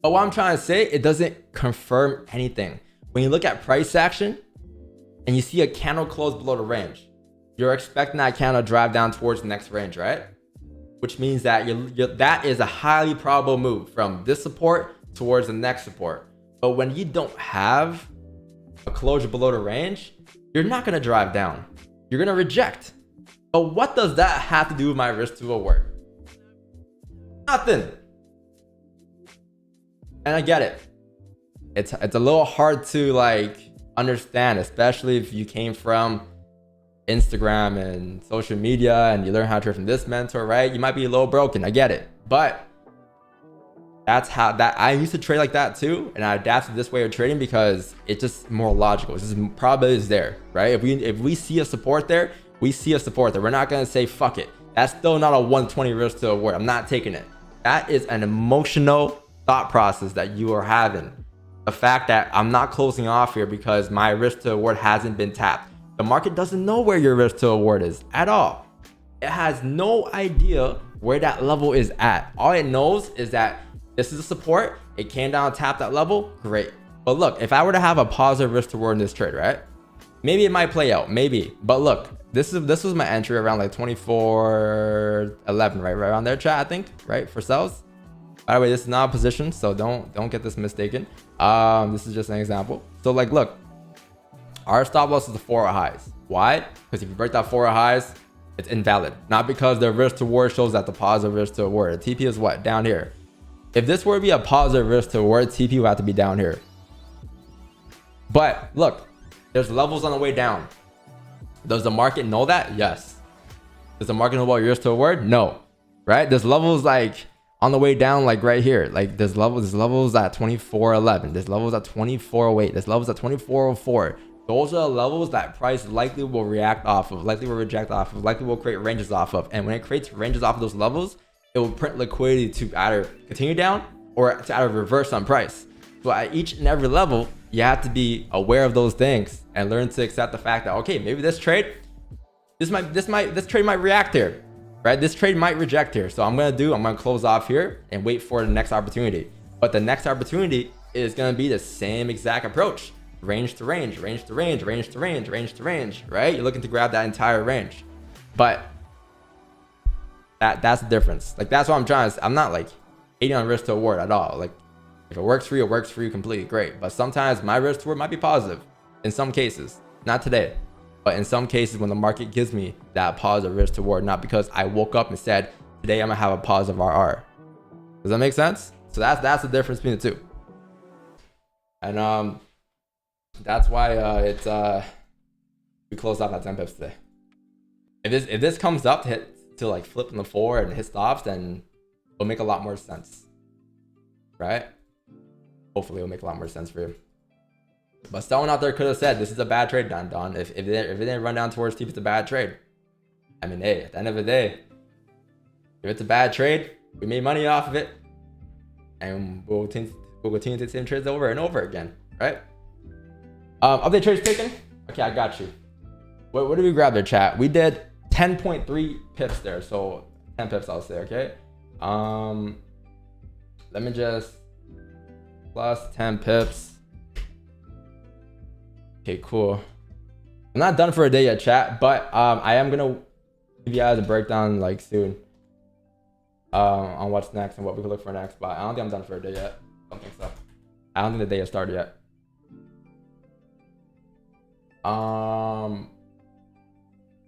But what I'm trying to say, it doesn't confirm anything. When you look at price action and you see a candle close below the range, you're expecting that candle to drive down towards the next range, right? Which means that that is a highly probable move from this support towards the next support. But when you don't have a closure below the range, you're not going to drive down. You're going to reject. But what does that have to do with my risk to reward? Nothing. And I get it. It's a little hard to like understand, especially if you came from Instagram and social media and you learn how to trade from this mentor, right? You might be a little broken. I get it. But that's how that I used to trade like that too, and I adapted this way of trading because it's just more logical. It's just probability is there, right? If we see a support there, we see a support there. We're not gonna say fuck it. That's still not a 120 risk to reward. I'm not taking it. That is an emotional thought process that you are having. The fact that I'm not closing off here because my risk to reward hasn't been tapped. The market doesn't know where your risk to reward is at all. It has no idea where that level is at. All it knows is that this is a support. It came down, tapped that level. Great. But look, if I were to have a positive risk to reward in this trade, right? Maybe it might play out, maybe. But look, this was my entry around like 24.11, right around there, chat, I think, right, for sells. By the way, this is not a position, so don't get this mistaken. This is just an example. So like, look, our stop loss is the 4 highs. Why? Because if you break that 4 highs, it's invalid. Not because the risk to reward shows that the positive risk to reward. The TP is what? Down here. If this were to be a positive risk to reward, TP would have to be down here. But look, there's levels on the way down. Does the market know that? Yes. Does the market know about your risk to reward? No. Right? There's levels like on the way down, like right here. Like there's levels at 24.11. There's levels at 24.08. There's levels at 24.04. Those are the levels that price likely will react off of, likely will reject off of, likely will create ranges off of. And when it creates ranges off of those levels, it will print liquidity to either continue down or to either reverse on price. So at each and every level, you have to be aware of those things and learn to accept the fact that, okay, maybe this trade might react here, right? This trade might reject here. So I'm gonna close off here and wait for the next opportunity. But the next opportunity is gonna be the same exact approach. Range to range, range to range, range to range, range to range, right? You're looking to grab that entire range. But that's the difference. Like that's what I'm trying to, I'm not like hating on risk to reward at all. Like if it works for you, it works for you completely, great. But sometimes my risk to reward might be positive in some cases, not today, but in some cases when the market gives me that positive risk to reward, not because I woke up and said, today I'm gonna have a positive RR. Does that make sense? So that's the difference between the two. And that's why we closed off at 10 pips today. If this comes up to like flip on the floor and hit stops, then it'll make a lot more sense, right? Hopefully it'll make a lot more sense for you. But someone out there could have said this is a bad trade, Don. If it didn't run down towards TP, it's a bad trade. I mean, hey, at the end of the day, if it's a bad trade, we made money off of it, and we'll continue to take the same trades over and over again, right? Update trades taken. Okay, I got you. What did we grab there, chat? We did 10.3 pips there. So 10 pips, I'll say, okay? Let me just plus 10 pips. Okay, cool. I'm not done for a day yet, chat, but I am gonna give you guys a breakdown like soon on what's next and what we can look for next. But I don't think I'm done for a day yet. I don't think so. I don't think the day has started yet.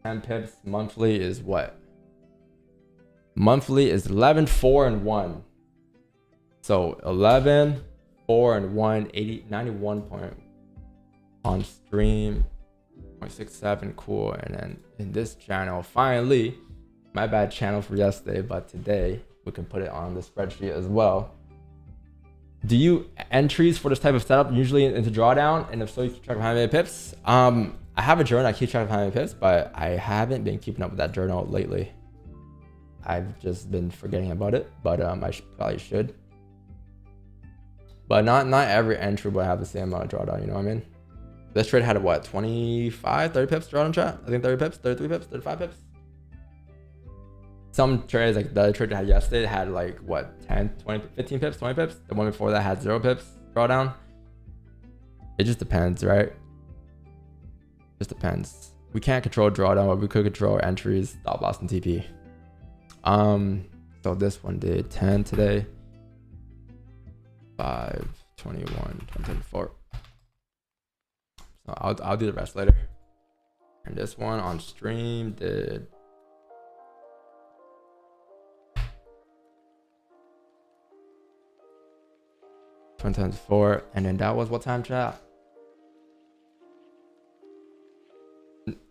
10 pips monthly is what? Monthly is 11, 4, and 1. So 11, 4, and 1, 91 point on stream, 0.67, cool. And then in this channel, finally, my bad channel for yesterday, but today we can put it on the spreadsheet as well. Do you entries for this type of setup usually into drawdown? And if so, you keep track of how many pips? I have a journal, I keep track of how many pips, but I haven't been keeping up with that journal lately. I've just been forgetting about it, but I probably should. But not every entry will have the same amount of drawdown, you know what I mean? This trade had what, 25, 30 pips drawdown, chat? I think 30 pips, 33 pips, 35 pips. Some trades, like the other trade I had yesterday, had like what, 10, 20, 15 pips, 20 pips. The one before that had 0 pips drawdown. It just depends, right? Just depends. We can't control drawdown, but we could control entries, stop loss, and TP. So this one did 10 today. 5, 21, 24. So I'll do the rest later. And this one on stream did 20 times 4, and then that was what time, chat?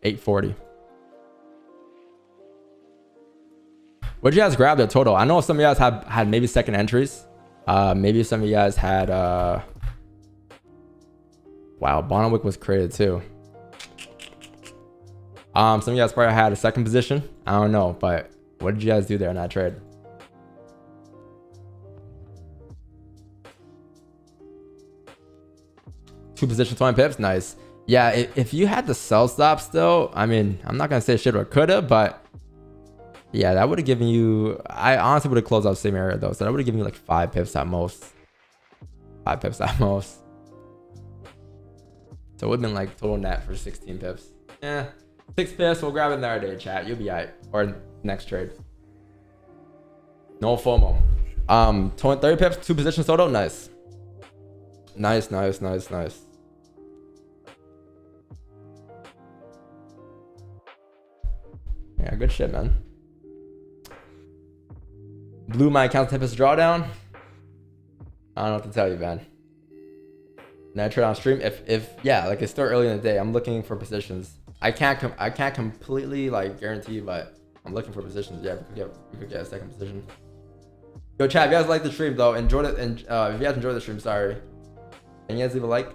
8:40. What did you guys grab the total? I know some of you guys had maybe second entries. Maybe some of you guys had wow, Bonnewick was created too. Some of you guys probably had a second position. I don't know, but what did you guys do there in that trade? Two positions, 20 pips, nice. Yeah, if you had the sell stop still, I mean, I'm not gonna say shit or coulda, but yeah, that would have given you, I honestly would have closed out the same area though, so that would have given you like 5 pips at most. 5 pips at most. So it would have been like total net for 16 pips. Yeah, 6 pips, we'll grab it another day, chat. You'll be alright. Or next trade. No FOMO. 30 pips, 2 positions total, nice. Nice, nice, nice, nice. Yeah, good shit, man. Blew my account type of drawdown. I don't know what to tell you, man. And I trade on stream. If yeah, like it's still early in the day, I'm looking for positions. I can't completely like guarantee, but I'm looking for positions. Yeah, we could get a second position. Yo, chat, if you guys like the stream though, enjoy it. And if you guys enjoyed the stream, sorry. And you guys leave a like,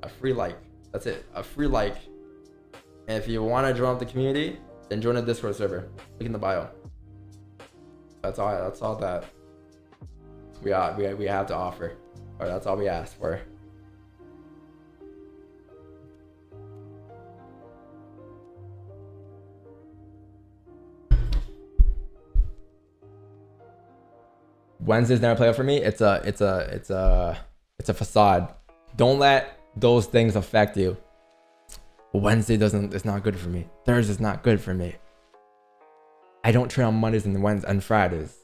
a free like. That's it, a free like. And if you want to join up the community, then join the Discord server. Link in the bio. That's all that we have to offer, or that's all we ask for. Wednesdays never play out for me. It's a facade. Don't let those things affect you. Wednesday it's not good for me. Thursday's not good for me. I don't trade on Mondays and Wednesdays and Fridays.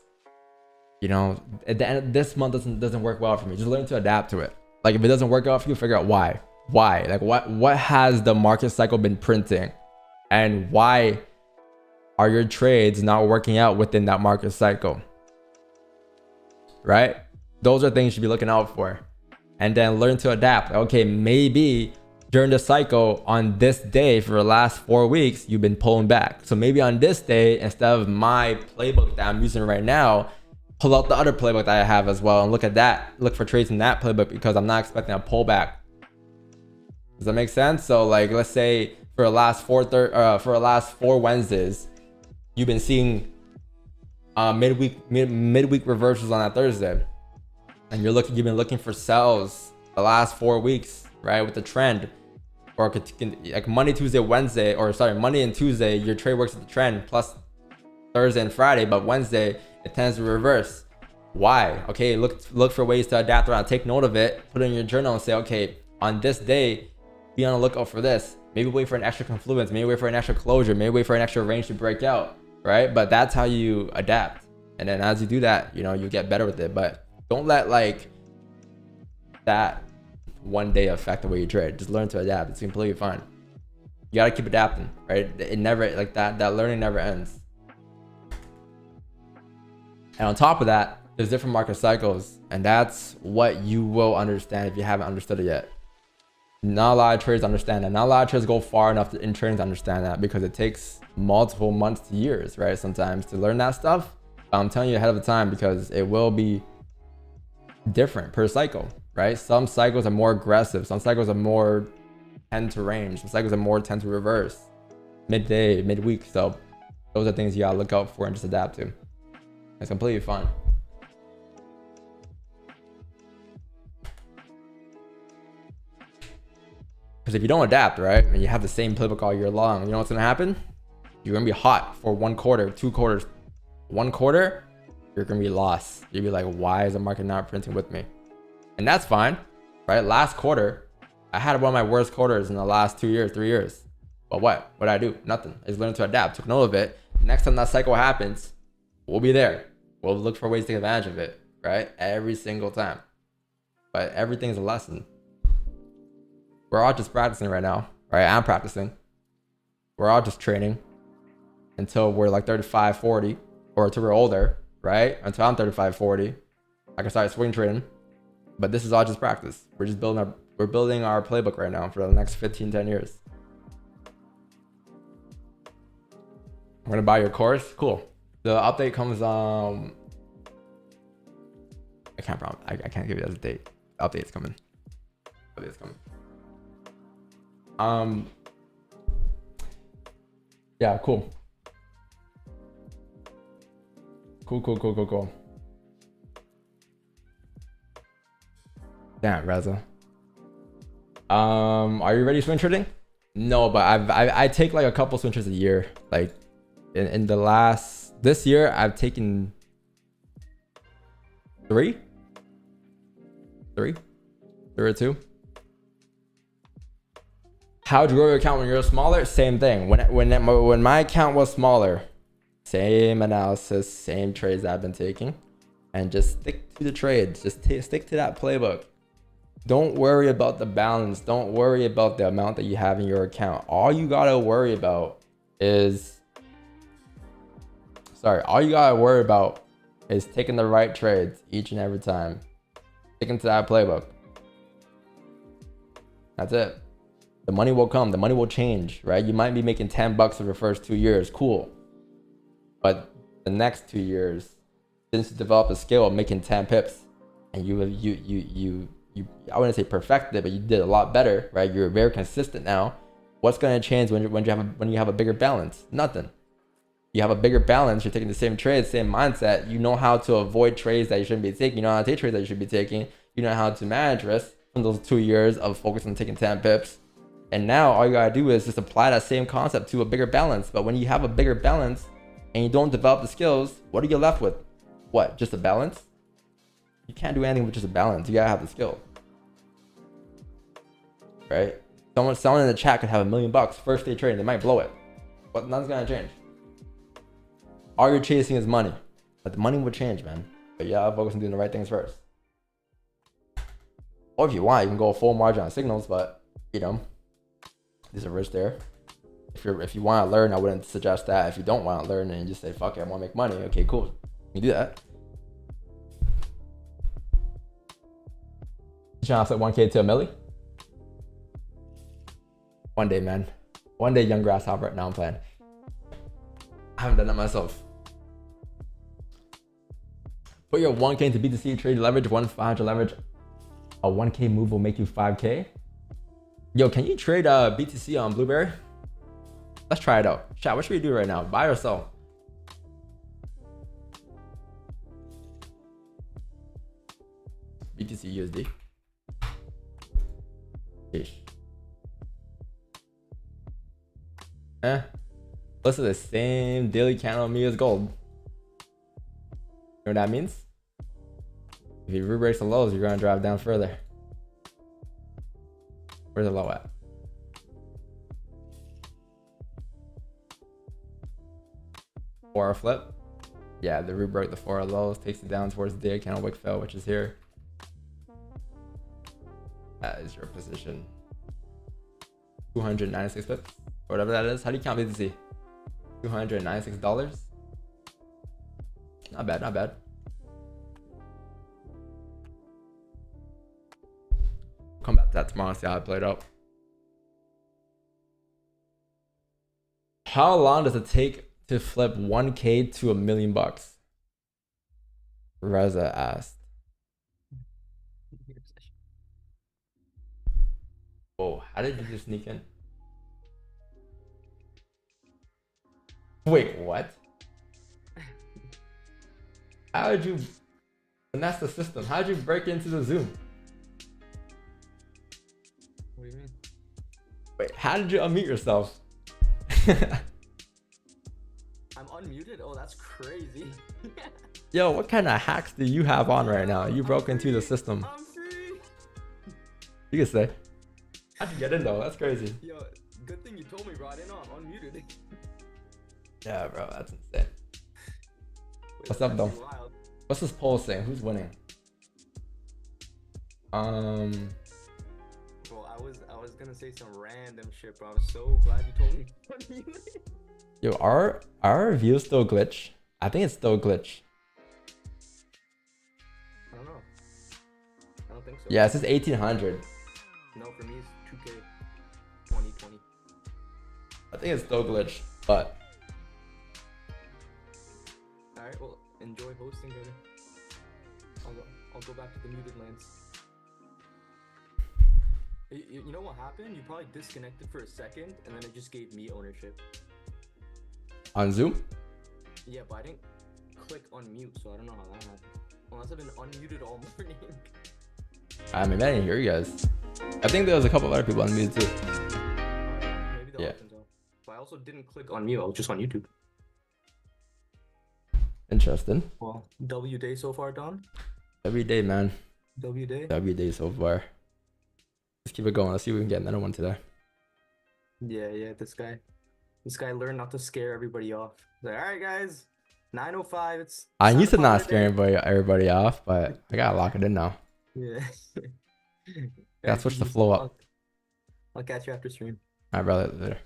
You know, at the end of this month doesn't work well for me. Just learn to adapt to it. Like if it doesn't work out for you, figure out why. Why? Like what has the market cycle been printing? And why are your trades not working out within that market cycle? Right? Those are things you should be looking out for. And then learn to adapt. Okay, maybe during the cycle on this day for the last 4 weeks, you've been pulling back. So maybe on this day, instead of my playbook that I'm using right now, pull out the other playbook that I have as well and look at that. Look for trades in that playbook because I'm not expecting a pullback. Does that make sense? So like, let's say for the last four Wednesdays, you've been seeing midweek reversals on that Thursday, and you've been looking for sells the last 4 weeks, right, with the trend. or like Monday, Tuesday, Wednesday, or sorry, Monday and Tuesday, your trade works at the trend plus Thursday and Friday, but Wednesday it tends to reverse. Why? Okay, look for ways to adapt around. Take note of it, put it in your journal, and say, okay, on this day, be on the lookout for this. Maybe wait for an extra confluence, maybe wait for an extra closure, maybe wait for an extra range to break out, right? But that's how you adapt. And then as you do that, you know, you get better with it. But don't let like that one day affect the way you trade. Just learn to adapt. It's completely fine. You gotta keep adapting, right? It never, like that learning never ends. And on top of that, there's different market cycles, and that's what you will understand if you haven't understood it yet. Not a lot of traders understand that. Not a lot of traders go far enough in trading to understand that, because it takes multiple months to years, right? Sometimes to learn that stuff. But I'm telling you ahead of the time, because it will be different per cycle, right? Some cycles are more aggressive. Some cycles are more tend to range. Some cycles are more tend to reverse midday, midweek. So those are things you gotta look out for and just adapt to. It's completely fine. Because if you don't adapt, right, and you have the same playbook all year long, you know what's gonna happen? You're gonna be hot for 1 quarter, 2 quarters. 1 quarter, you're gonna be lost. You'll be like, why is the market not printing with me? And that's fine, right? Last quarter, I had one of my worst quarters in the last 2 years, 3 years. But what did I do? Nothing. I just learned to adapt, took note of it. Next time that cycle happens, we'll be there. We'll look for ways to take advantage of it, right? Every single time. But everything's a lesson. We're all just practicing right now, right? I'm practicing. We're all just training until we're like 35, 40, or until we're older, right? Until I'm 35, 40, I can start swing trading. But this is all just practice. We're just building our playbook right now for the next 15, 10 years. I'm gonna buy your course. Cool. The update comes I can't promise. I can't give you a date. The update's coming. Update's coming. Yeah, cool. Cool. Damn, Reza. Are you ready to swing trading? No, but I take like a couple swing trades a year. Like in this year, I've taken 3 or 2. How'd you grow your account when you're smaller? Same thing. When my account was smaller, same analysis, same trades I've been taking, and just stick to the trades. Just stick to that playbook. Don't worry about the balance. Don't worry about the amount that you have in your account. All you gotta worry about is taking the right trades each and every time. Sticking to that playbook. That's it. The money will come. The money will change, right? You might be making $10 for the first 2 years. Cool. But the next 2 years, since you develop a skill of making 10 pips, and you I wouldn't say perfected it, but you did a lot better, right? You're very consistent now. What's going to change when you have a bigger balance? Nothing. You have a bigger balance. You're taking the same trades, same mindset. You know how to avoid trades that you shouldn't be taking. You know how to take trades that you should be taking. You know how to manage risk from those 2 years of focusing on taking 10 pips. And now all you gotta do is just apply that same concept to a bigger balance. But when you have a bigger balance and you don't develop the skills, what are you left with? What? Just a balance? You can't do anything with just a balance. You gotta have the skill, right? Someone in the chat could have $1 million first day trading. They might blow it, but nothing's gonna change. All you're chasing is money, but the money will change, man. But yeah, focus on doing the right things first. Or if you want, you can go full margin on signals, but you know, there's a risk there. If you want to learn, I wouldn't suggest that. If you don't want to learn and you just say, fuck it, I want to make money. Okay, cool. You do that. You trying to set 1K to $1 million? One day, man. One day, young grasshopper. Now I'm playing. I haven't done that myself. Put your 1K into BTC trade leverage, 500 leverage. A 1K move will make you 5K. Yo, can you trade BTC on Blueberry? Let's try it out. Chat, what should we do right now? Buy or sell? BTC USD. Ish. Listen to the same daily candle me as gold. You know what that means? If you re-breaks the lows, you're gonna drive down further. Where's the low at? Four flip. Yeah, the re-break the 4 lows, takes it down towards the daily candle wick fill, which is here. That is your position. 296 pips, or whatever that is. How do you count BTC? $296. Not bad, not bad. Come back to that tomorrow and see how it played out. How long does it take to flip 1K to $1 million? Reza asked. Whoa, how did you just sneak in? Wait, what? How did you finesse the system? How did you break into the Zoom? What do you mean? Wait, how did you unmute yourself? I'm unmuted? Oh, that's crazy. Yo, what kind of hacks do you have on right now? You broke into the system. I'm free. You can say. How'd you get in though? That's crazy. Yo, good thing you told me, bro. I didn't know I'm unmuted. Yeah, bro, that's insane. What's up, though? What's this poll saying? Who's winning? Bro, I was gonna say some random shit, bro. I'm so glad you told me. Yo, our review still glitch? I think it's still glitch. I don't know. I don't think so. Yeah, it says 1800. No, for me it's 2K 2020. I think it's still glitch, but Alright, well, enjoy hosting, baby. I'll go back to the muted lands. You know what happened? You probably disconnected for a second, and then it just gave me ownership. on Zoom. Yeah, but I didn't click on mute, so I don't know how that happened. Unless I've been unmuted all morning. I mean, I didn't hear you guys. I think there was a couple of other people unmuted too. Maybe that Yeah. happens though. But I also didn't click on mute. I was just on YouTube. Interesting. Well, W day so far, Don. Every day, man. W day. W day so far. Let's keep it going. Let's see if we can get another one today. Yeah. This guy learned not to scare everybody off. He's like, all right, guys, 9:05. It's. I used to time not for scare the day." everybody off, but I gotta lock it in now. Yeah. Gotta switch the flow up. I'll catch you after stream. All right, brother. Later.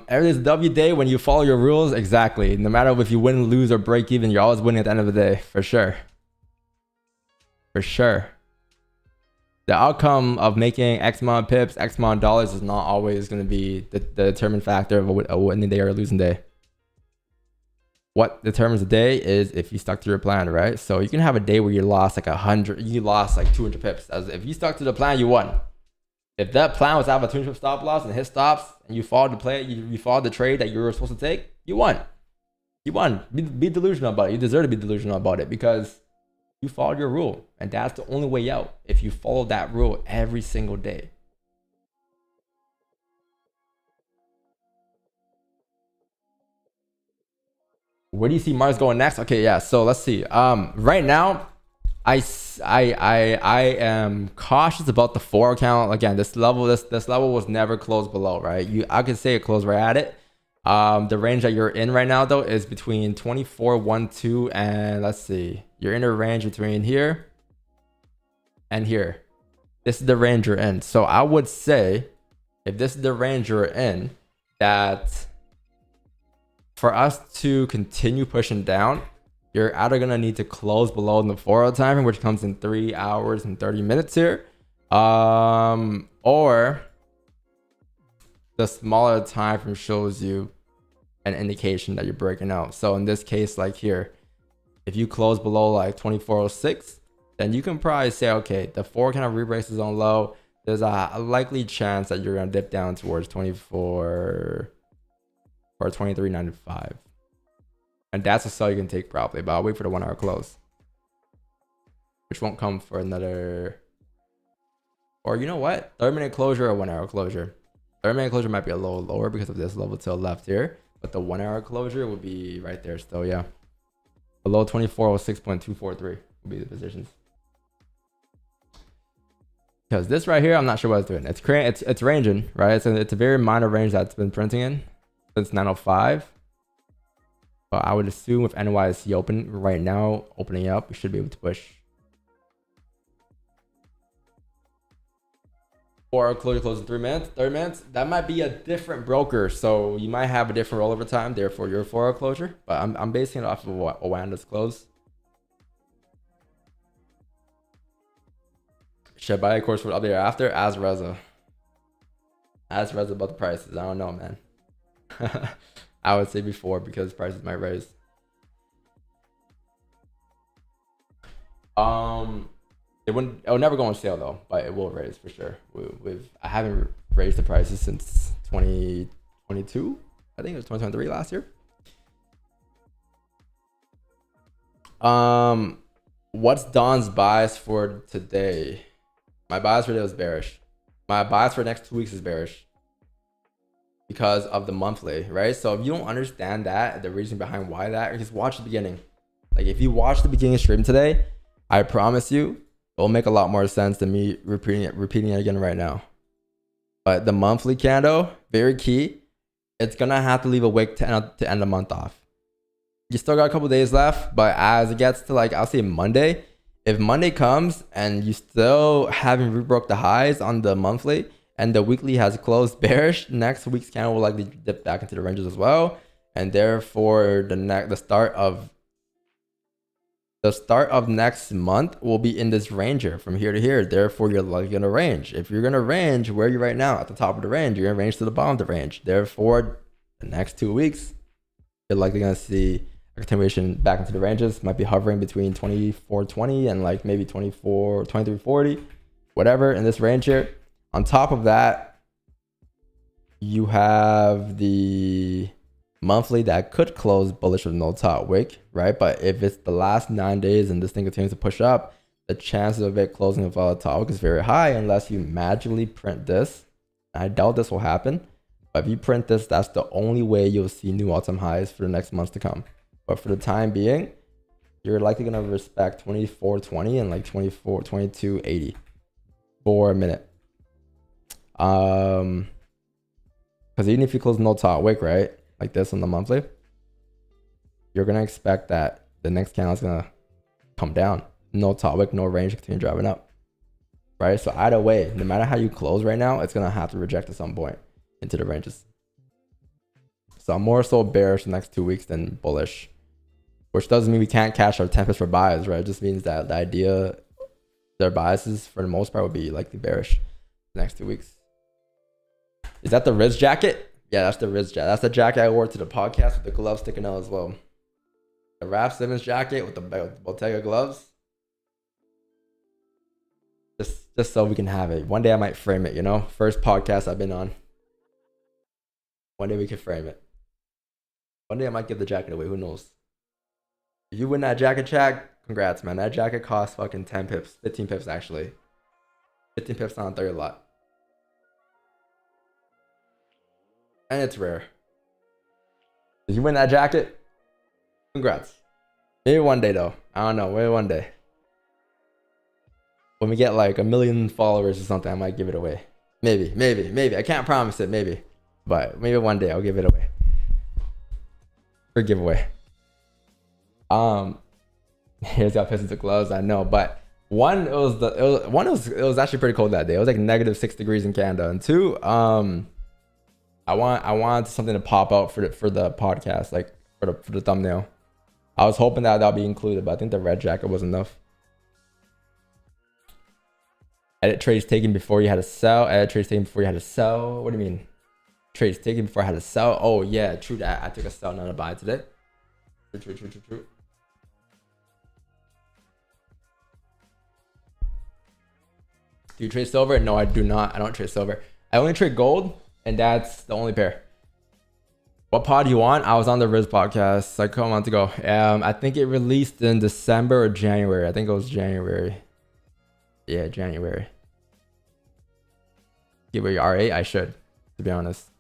Every day's a W day when you follow your rules. Exactly. No matter if you win, lose, or break even, you're always winning at the end of the day. For sure. For sure. The outcome of making X amount of pips, X amount of dollars is not always going to be the determined factor of a winning day or a losing day. What determines the day is if you stuck to your plan, right? So you can have a day where you lost like 100, you lost like 200 pips. As if you stuck to the plan, you won. If that plan was to have a 200 pip stop loss and hit stops, and you followed the play, you followed the trade that you were supposed to take, you won. You won. Be delusional about it. You deserve to be delusional about it because you followed your rule, and that's the only way out. If you follow that rule every single day. Where do you see Mars going next? Okay, yeah. So let's see. Right now, I am cautious about the 4 account. Again, this level was never closed below, right? I could say it closed right at it. The range that you're in right now though is between 24.12 and let's see. You're in a range between here and here. This is the range you're in. So I would say if this is the range you're in, that for us to continue pushing down, you're either gonna need to close below in the 4-hour time frame, which comes in 3 hours and 30 minutes here, or the smaller time frame shows you an indication that you're breaking out. So in this case, like here, if you close below like 24.06, then you can probably say, okay, the 4 kind of rebreaks is on low. There's a likely chance that you're gonna dip down towards 24 or 23.95. And that's a sell you can take probably, but I'll wait for the 1-hour close, which won't come for another, or you know what, 30-minute closure or 1-hour closure. 30-minute closure might be a little lower because of this level to the left here, but the 1 hour closure would be right there still. Yeah, below 2406.243 would be the positions. Because this right here, I'm not sure what it's doing. It's ranging, right? It's a very minor range that's been printing in since 905. But I would assume with NYSE open right now, opening up, we should be able to push. 4 hour closure closes in 3 minutes, 30 minutes. That might be a different broker, so you might have a different rollover time. Therefore, your 4 hour closure. But I'm basing it off of what Owanda's close. Should I buy a course for update after? Ask Reza. Ask Reza about the prices. I don't know, man. I would say before because prices might raise. It'll never go on sale though, but it will raise for sure. I haven't raised the prices since 2022. I think it was 2023 last year. What's Don's bias for today? My bias for today was bearish. My bias for the next 2 weeks is bearish because of the monthly, right? So if you don't understand that, the reason behind why that, just watch the beginning. Like if you watch the beginning stream today, I promise you, it'll make a lot more sense than me repeating it again right now. But the monthly candle, very key. It's gonna have to leave a wick to end the month off. You still got a couple days left, but as it gets to like, I'll say Monday, if Monday comes and you still haven't rebroke the highs on the monthly and the weekly has closed bearish, next week's candle will likely dip back into the ranges as well. And therefore the start of next month will be in this range here from here to here. Therefore, you're likely gonna range. If you're gonna range, where are you right now? At the top of the range, you're gonna range to the bottom of the range. Therefore, the next 2 weeks, you're likely gonna see a continuation back into the ranges. Might be hovering between 24.20 and like maybe 23.40, whatever in this range here. On top of that, you have the monthly that could close bullish with no top wick, right? But if it's the last 9 days and this thing continues to push up, the chances of it closing without a top wick is very high unless you magically print this. I doubt this will happen, but if you print this, that's the only way you'll see new all-time highs for the next months to come. But for the time being, you're likely gonna respect 24.20 and like 22.80 for a minute. Because even if you close no top wick, right, like this on the monthly, you're gonna expect that the next candle is gonna come down. No top wick, no range, continue driving up, right? So either way, no matter how you close right now, it's gonna have to reject at some point into the ranges. So I'm more so bearish the next 2 weeks than bullish, which doesn't mean we can't catch our 10 pips for bias, right? It just means that the idea, their biases for the most part would be likely bearish the next 2 weeks. Is that the Riz jacket? Yeah, that's the Riz jacket. That's the jacket I wore to the podcast with the gloves sticking out as well. The Raph Simmons jacket with the Bottega gloves. Just so we can have it. One day I might frame it, you know? First podcast I've been on. One day we can frame it. One day I might give the jacket away. Who knows? If you win that jacket, Jack, congrats, man. That jacket costs fucking 10 pips. 15 pips, actually. 15 pips on 30 lot. And it's rare. If you win that jacket, congrats. Maybe one day, though. I don't know. Maybe one day. When we get like 1 million followers or something, I might give it away. Maybe. I can't promise it, maybe. But maybe one day I'll give it away. For giveaway. Here's got pissed into gloves, I know. But one, it was actually pretty cold that day. It was like -6 degrees in Canada. And two, I wanted something to pop out for the podcast, like for the thumbnail. I was hoping that that'll be included, but I think the red jacket was enough. Edit trades taken before you had to sell. Edit trades taken before you had to sell. What do you mean? Trades taken before I had to sell. Oh yeah, true that. I took a sell, not a buy today. True. Do you trade silver? No, I do not. I don't trade silver. I only trade gold, and that's the only pair. What pod do you want? I was on the Riz podcast like a couple months ago. I think it released in December or January. I think it was January. Yeah, January. Give me R8. I should. to be honest.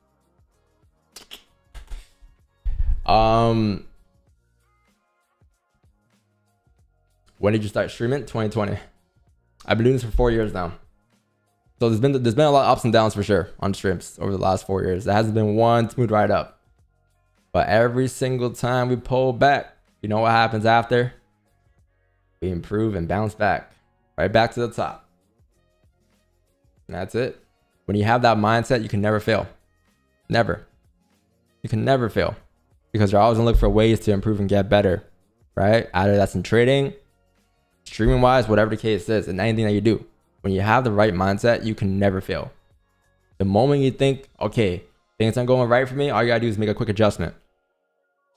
When did you start streaming? 2020. I've been doing this for 4 years now. So there's been a lot of ups and downs for sure on streams over the last 4 years. There hasn't been one smooth ride up. But every single time we pull back, you know what happens after? We improve and bounce back. Right back to the top. And that's it. When you have that mindset, you can never fail. Never. You can never fail. Because you're always gonna look for ways to improve and get better. Right? Either that's in trading, streaming wise, whatever the case is, and anything that you do. When you have the right mindset, you can never fail. The moment you think, okay, things aren't going right for me, all you gotta do is make a quick adjustment.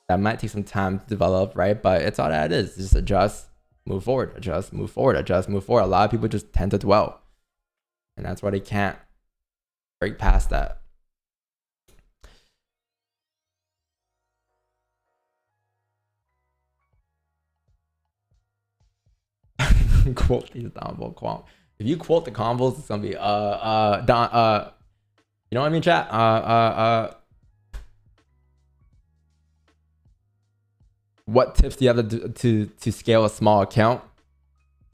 That might take some time to develop, right? But it's all that it is. Just adjust, move forward, adjust, move forward, adjust, move forward. A lot of people just tend to dwell. And that's why they can't break past that. Quote these downvote quant. If you quote the convos, it's gonna be you know what I mean, chat? What tips do you have to scale a small account?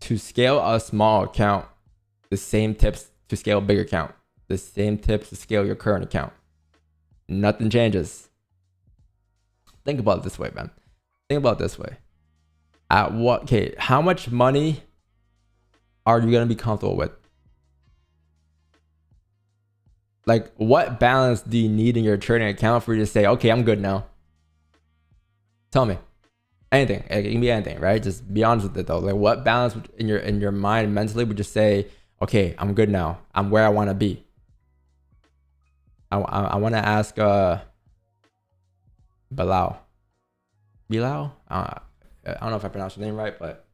To scale a small account, the same tips to scale a bigger account. The same tips to scale your current account. Nothing changes. Think about it this way, man. Think about it this way. How much money are you gonna be comfortable with? Like, what balance do you need in your trading account for you to say, okay, I'm good now? Tell me. Anything. It can be anything, right? Just be honest with it though. Like, what balance in your mind mentally would just say, okay, I'm good now. I'm where I want to be. I want to ask Bilal. I don't know if I pronounced your name right, but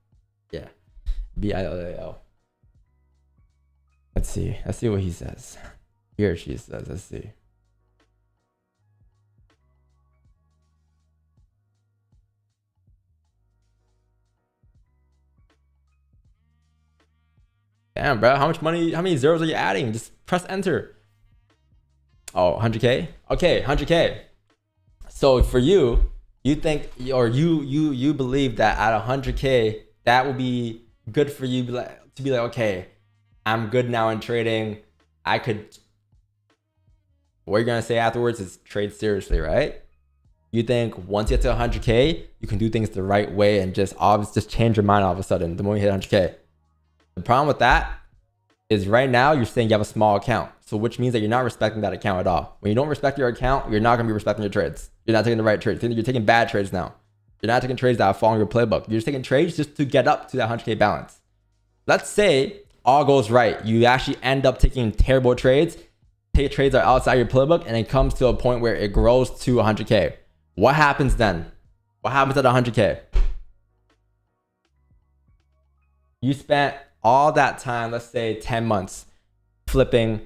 yeah. Bilal. Let's see what he says. He or she says. Let's see. Damn, bro. How much money, how many zeros are you adding? Just press enter. Oh, 100K? Okay, 100K. So for you think, or you believe that at 100K, that will be good for you to be like, okay, I'm good now in trading. I could, what you're gonna say afterwards is trade seriously, right? You think once you get to 100K, you can do things the right way and just change your mind all of a sudden the moment you hit 100K. The problem with that is right now you're saying you have a small account. So which means that you're not respecting that account at all. When you don't respect your account, you're not gonna be respecting your trades. You're not taking the right trades. You're taking bad trades now. You're not taking trades that are following your playbook. You're just taking trades just to get up to that 100K balance. Let's say all goes right. You actually end up taking terrible trades. Take trades that are outside your playbook, and it comes to a point where it grows to 100K. What happens then? What happens at 100K? You spent all that time, let's say 10 months, flipping.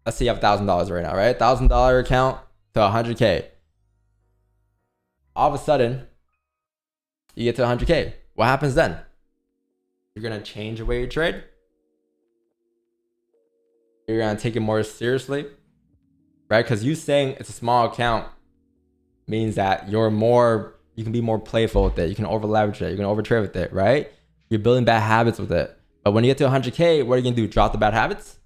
Let's say you have $1,000 right now, right? $1,000 account to 100K. All of a sudden, you get to 100K. What happens then? You're gonna change the way you trade. You're gonna take it more seriously, right? Because you saying it's a small account means that you can be more playful with it. You can over leverage it. You can over trade with it, right? You're building bad habits with it. But when you get to 100K, what are you gonna do? Drop the bad habits?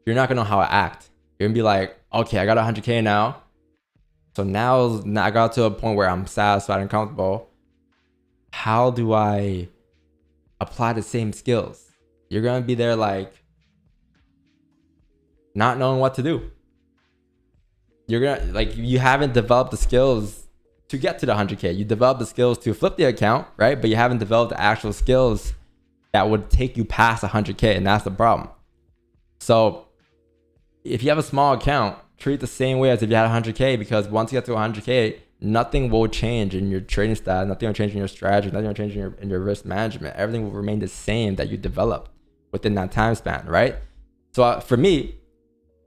You're not gonna know how to act. You're gonna be like, okay, I got 100K now. So now I got to a point where I'm satisfied and comfortable. How do I apply the same skills? You're gonna be there like not knowing what to do. You're gonna like, you haven't developed the skills to get to the 100K. You developed the skills to flip the account, right? But you haven't developed the actual skills that would take you past 100K, and that's the problem. So if you have a small account, treat it the same way as if you had 100K, because once you get to 100K, nothing will change in your trading style, nothing will change in your strategy, nothing will change in your risk management. Everything will remain the same that you developed within that time span, right? So for me,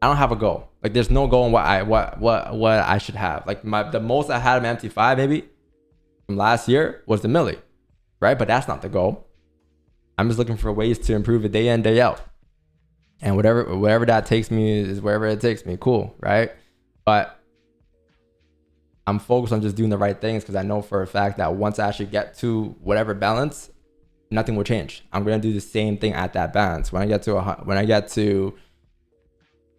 I don't have a goal. Like, there's no goal in what I should have. Like, the most I had in MT5 maybe from last year was the milli, right? But that's not the goal. I'm just looking for ways to improve it day in, day out. And wherever that takes me is wherever it takes me. Cool, right? But I'm focused on just doing the right things because I know for a fact that once I actually get to whatever balance, nothing will change. I'm gonna do the same thing at that balance. When I get to that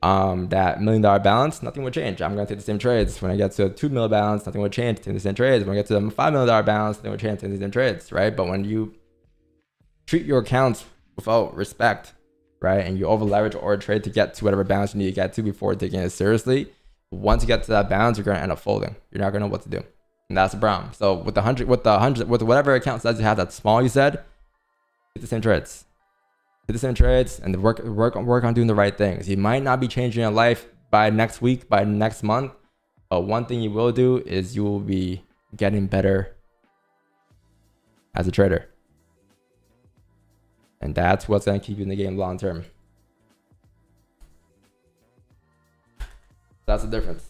$1 million balance, nothing will change. I'm gonna take the same trades. When I get to a $2 million balance, nothing will change. Take the same trades. When I get to a $5 million balance, nothing will change. Take the same trades, right? But when you treat your accounts without respect, right, and you over leverage or trade to get to whatever balance you need to get to before taking it seriously, once you get to that balance, you're gonna end up folding. You're not gonna know what to do, and that's the problem. So with whatever account size you have that's small, you said, hit the same trades. Hit the same trades and work on doing the right things. You might not be changing your life by next week, by next month, but one thing you will do is you will be getting better as a trader. And that's what's going to keep you in the game long term. That's the difference.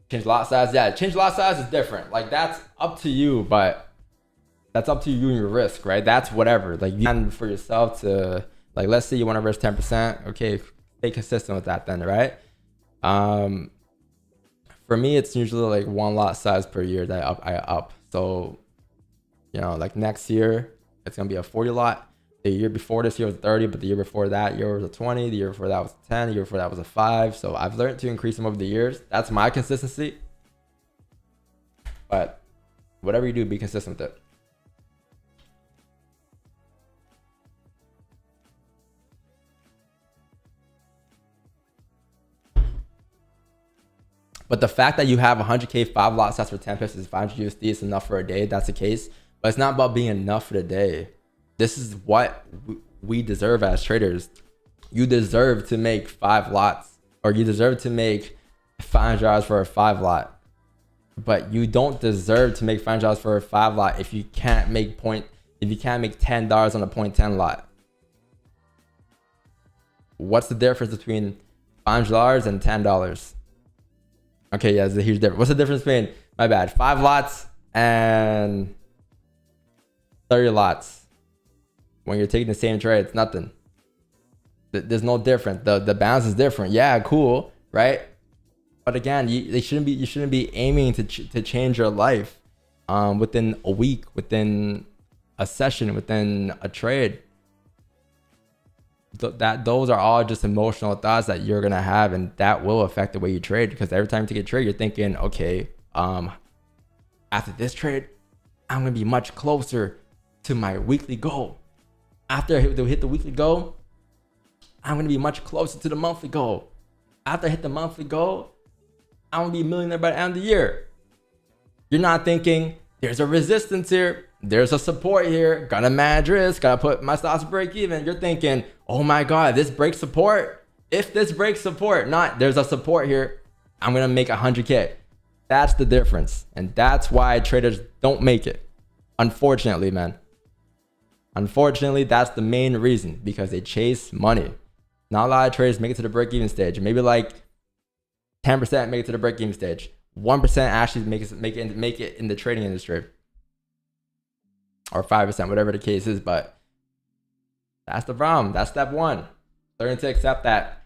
Change lot size. Yeah, change lot size is different. Like, that's up to you, but that's up to you and your risk, right? That's whatever. Like, you can for yourself to, like, let's say you want to risk 10%. Okay, stay consistent with that then, right? For me, it's usually like one lot size per year that I up. So, you know, like next year, it's going to be a 40 lot. The year before this year was 30, but the year before that year was a 20. The year before that was a 10. The year before that was a 5. So I've learned to increase them over the years. That's my consistency. But whatever you do, be consistent with it. But the fact that you have 100K 5 lot sets for 10 pips is 500 USD is enough for a day. That's the case. But it's not about being enough for the day. This is what we deserve as traders. You deserve to make 5 lots, or you deserve to make $500 for a 5 lot. But you don't deserve to make $500 for a 5 lot if you can't make $10 on a 0.10 lot. What's the difference between $500 and $10? Okay, yeah, there's a huge difference. What's the difference between, my bad, 5 lots and 30 lots? When you're taking the same trade, it's nothing. There's no difference. The balance is different. Yeah, cool, right? But again, you shouldn't be aiming to change your life within a week, within a session, within a trade. Those are all just emotional thoughts that you're gonna have, and that will affect the way you trade. Because every time you take a trade, you're thinking, okay, after this trade, I'm gonna be much closer to my weekly goal. After I hit the weekly goal, I'm gonna be much closer to the monthly goal. After I hit the monthly goal, I'm gonna be a millionaire by the end of the year. You're not thinking, there's a resistance here, there's a support here, gotta manage risk, gotta put my stops break even. You're thinking, oh my God, this breaks support. If this breaks support, not there's a support here, I'm gonna make 100K. That's the difference. And that's why traders don't make it. Unfortunately, man. Unfortunately, that's the main reason, because they chase money. Not a lot of traders make it to the break-even stage. Maybe like 10% make it to the break-even stage. 1% actually make it in the trading industry, or 5%, whatever the case is. But that's the problem. That's step one. Learning to accept that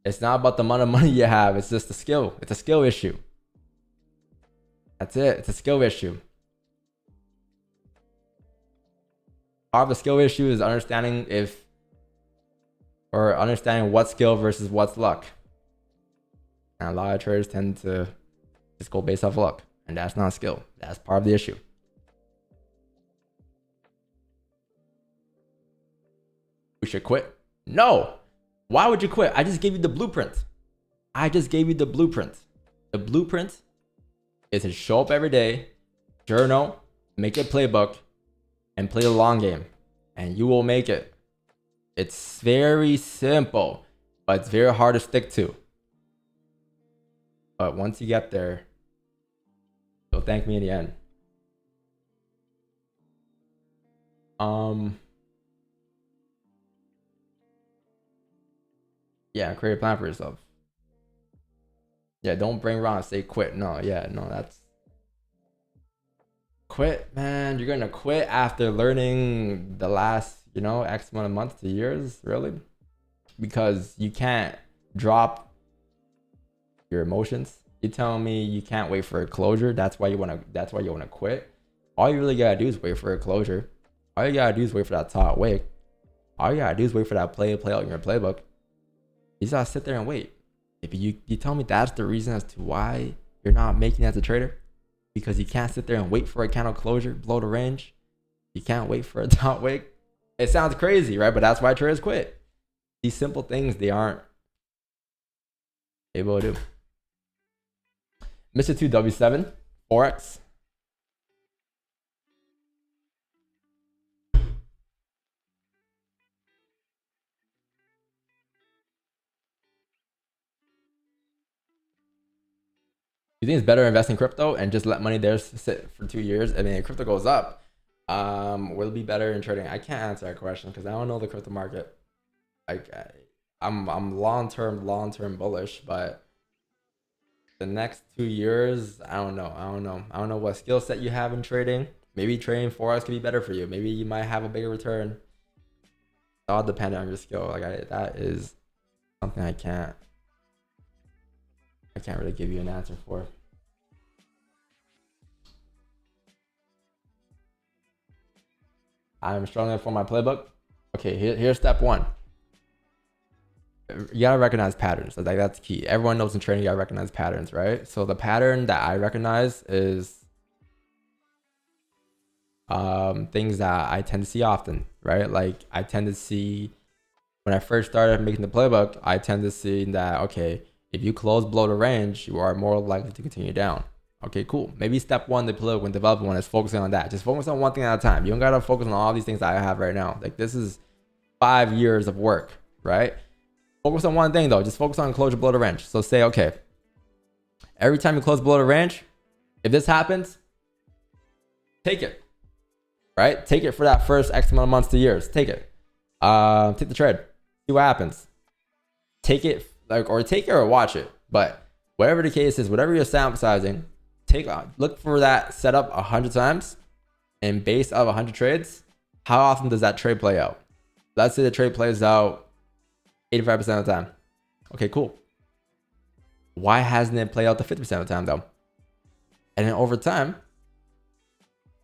it's not about the amount of money you have. It's just a skill. It's a skill issue. That's it. It's a skill issue. Part of the skill issue is understanding what skill versus what's luck. And a lot of traders tend to just go based off luck, and that's not a skill. That's part of the issue. We should quit? No. Why would you quit? I just gave you the blueprint. The blueprint is to show up every day, journal, make a playbook, and play the long game, and you will make it. It's very simple, but it's very hard to stick to. But once you get there, you'll thank me in the end. Yeah, create a plan for yourself. Yeah, don't bring around and say quit. No, that's Quit, man. You're gonna quit after learning the last, you know, X amount of months to years, really? Because you can't drop your emotions. You telling me you can't wait for a closure? That's why you wanna quit. All you really gotta do is wait for a closure. All you gotta do is wait for that top wick. All you gotta do is wait for that play out in your playbook. You just gotta sit there and wait. If you tell me that's the reason as to why you're not making it as a trader, because you can't sit there and wait for a candle closure below the range. You can't wait for a top wick. It sounds crazy, right? But that's why traders quit. These simple things they aren't able to do. Mr. 2W7, Forex. You think it's better invest in crypto and just let money there sit for 2 years? I mean, if crypto goes up, will it be better in trading? I can't answer that question because I don't know the crypto market. Like, I'm long-term bullish, but the next 2 years, I don't know. I don't know what skill set you have in trading. Maybe trading Forex could be better for you. Maybe you might have a bigger return. It's all dependent on your skill. Like that is something I can't really give you an answer for. I'm struggling for my playbook. Okay, here's step one. You gotta recognize patterns. Like that's key. Everyone knows in trading you gotta recognize patterns, right? So the pattern that I recognize is things that I tend to see often, right? Like I tend to see when I first started making the playbook, I tend to see that, okay, if you close below the range, you are more likely to continue down. Okay, cool. Maybe step one, the playbook when developing one is focusing on that. Just focus on one thing at a time. You don't gotta focus on all these things that I have right now. Like this is 5 years of work, right? Focus on one thing though. Just focus on closure below the range. So say, okay, every time you close below the range, if this happens, take it, right? Take it for that first X amount of months to years. Take it. Take the trade. See what happens. Take it. Or take it or watch it, but whatever the case is, whatever you're sample sizing, look for that setup 100 times, and based off 100 trades, how often does that trade play out? Let's say the trade plays out 85% of the time. Okay, cool. Why hasn't it played out the 50% of the time though? And then over time,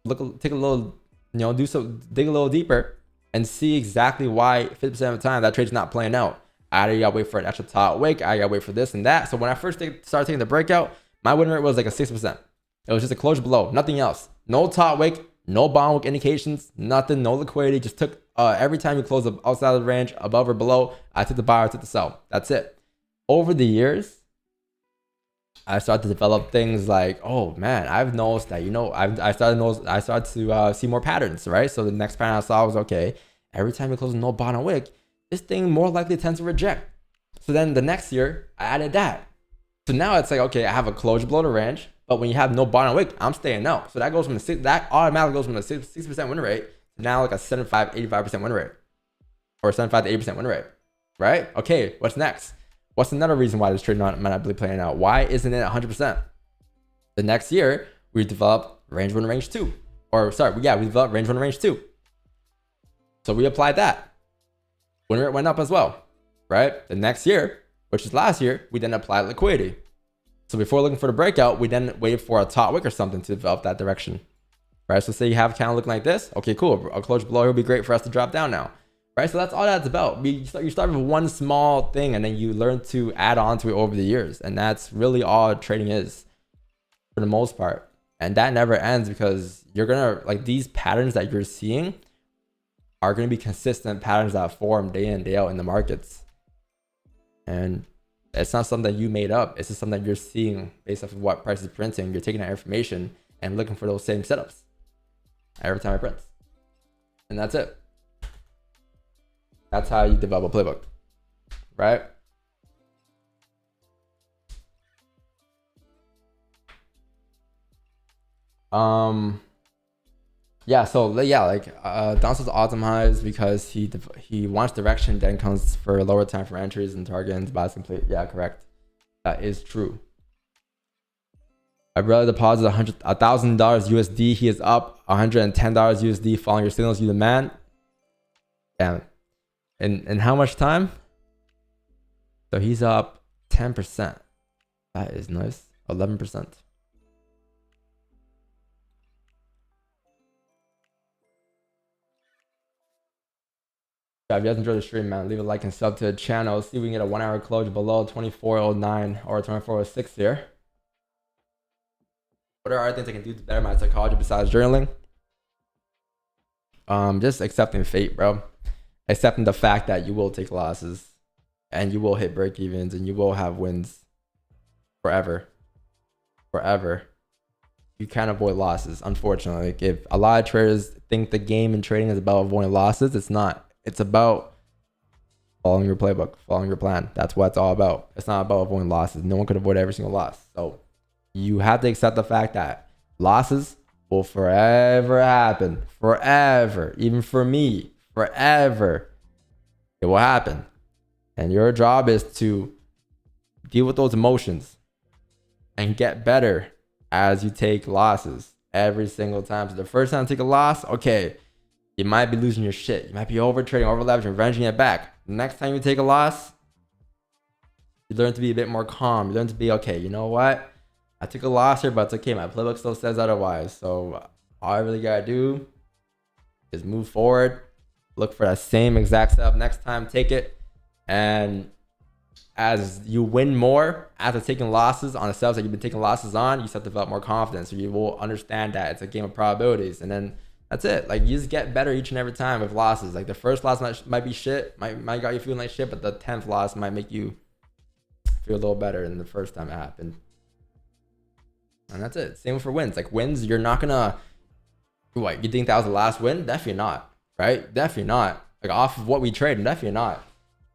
take a little, dig a little deeper and see exactly why 50% of the time that trade's not playing out. Either you gotta wait for an extra top wick, I gotta wait for this and that. So when I first started taking the breakout, my win rate was like a 6%. It was just a closure below, nothing else. No top wick, no bottom wick indications, nothing, no liquidity. Just took every time you close outside of the range, above or below, I took the buy, I took the sell. That's it. Over the years, I started to develop things like, oh man, I've noticed that, I started to see more patterns, right? So the next pattern I saw was, okay, every time you close no bottom wick, this thing more likely tends to reject. So then the next year, I added that. So now it's like, okay, I have a closure below the range, but when you have no bottom wick, I'm staying out. So that goes from that automatically goes from a 6% win rate to now like a 75-85% win rate, or 75 to 80% win rate, right? Okay, what's next? What's another reason why this trade might not be playing out? Why isn't it 100%? The next year, we developed range 1 range 2. We developed range 1 range 2. So we applied that. Win rate went up as well, right? The next year, which is last year, we then applied liquidity. So before looking for the breakout, we then waited for a top wick or something to develop that direction, right? So say you have kind of looking like this. Okay, cool. A closure below here would be great for us to drop down now, right? So that's all that's about. You start with one small thing and then you learn to add on to it over the years. And that's really all trading is for the most part. And that never ends because you're going to, like, these patterns that you're seeing are going to be consistent patterns that form day in, day out in the markets. And it's not something that you made up. It's just something that you're seeing based off of what price is printing. You're taking that information and looking for those same setups every time it prints. And that's it. That's how you develop a playbook, right? Donald's optimized because he wants direction, then comes for lower time for entries and targets, buys complete. Yeah, correct. That is true. My brother deposited $1,000 USD. He is up $110 USD following your signals. You the man. Damn. In how much time? So he's up 10%. That is nice. 11%. If you guys enjoyed the stream, man, leave a like and sub to the channel. See if we can get a 1 hour close below 2409 or 2406 here. What are other things I can do to better my psychology besides journaling? Just accepting fate, bro. Accepting the fact that you will take losses and you will hit break evens and you will have wins forever. Forever. You can't avoid losses, unfortunately. Like, if a lot of traders think the game in trading is about avoiding losses, it's not. It's about following your playbook, following your plan. That's what it's all about. It's not about avoiding losses. No one could avoid every single loss. So you have to accept the fact that losses will forever happen. Forever. Even for me, forever. It will happen. And your job is to deal with those emotions and get better as you take losses every single time. So the first time you take a loss, okay, you might be losing your shit. You might be over trading, over leveraging, revenging it back. Next time you take a loss, you learn to be a bit more calm. You learn to be, okay, you know what? I took a loss here, but it's okay. My playbook still says otherwise. So all I really gotta do is move forward, look for that same exact setup next time, take it. And as you win more after taking losses on the setups that you've been taking losses on, you start to develop more confidence. So you will understand that it's a game of probabilities. And then that's it. Like, you just get better each and every time with losses. Like, the first loss might be shit, might got you feeling like shit, but the 10th loss might make you feel a little better than the first time it happened. And that's it. Same for wins. Like, wins, you're not gonna, what, you think that was the last win? Definitely not, right? Definitely not. Like, off of what we trade, definitely not.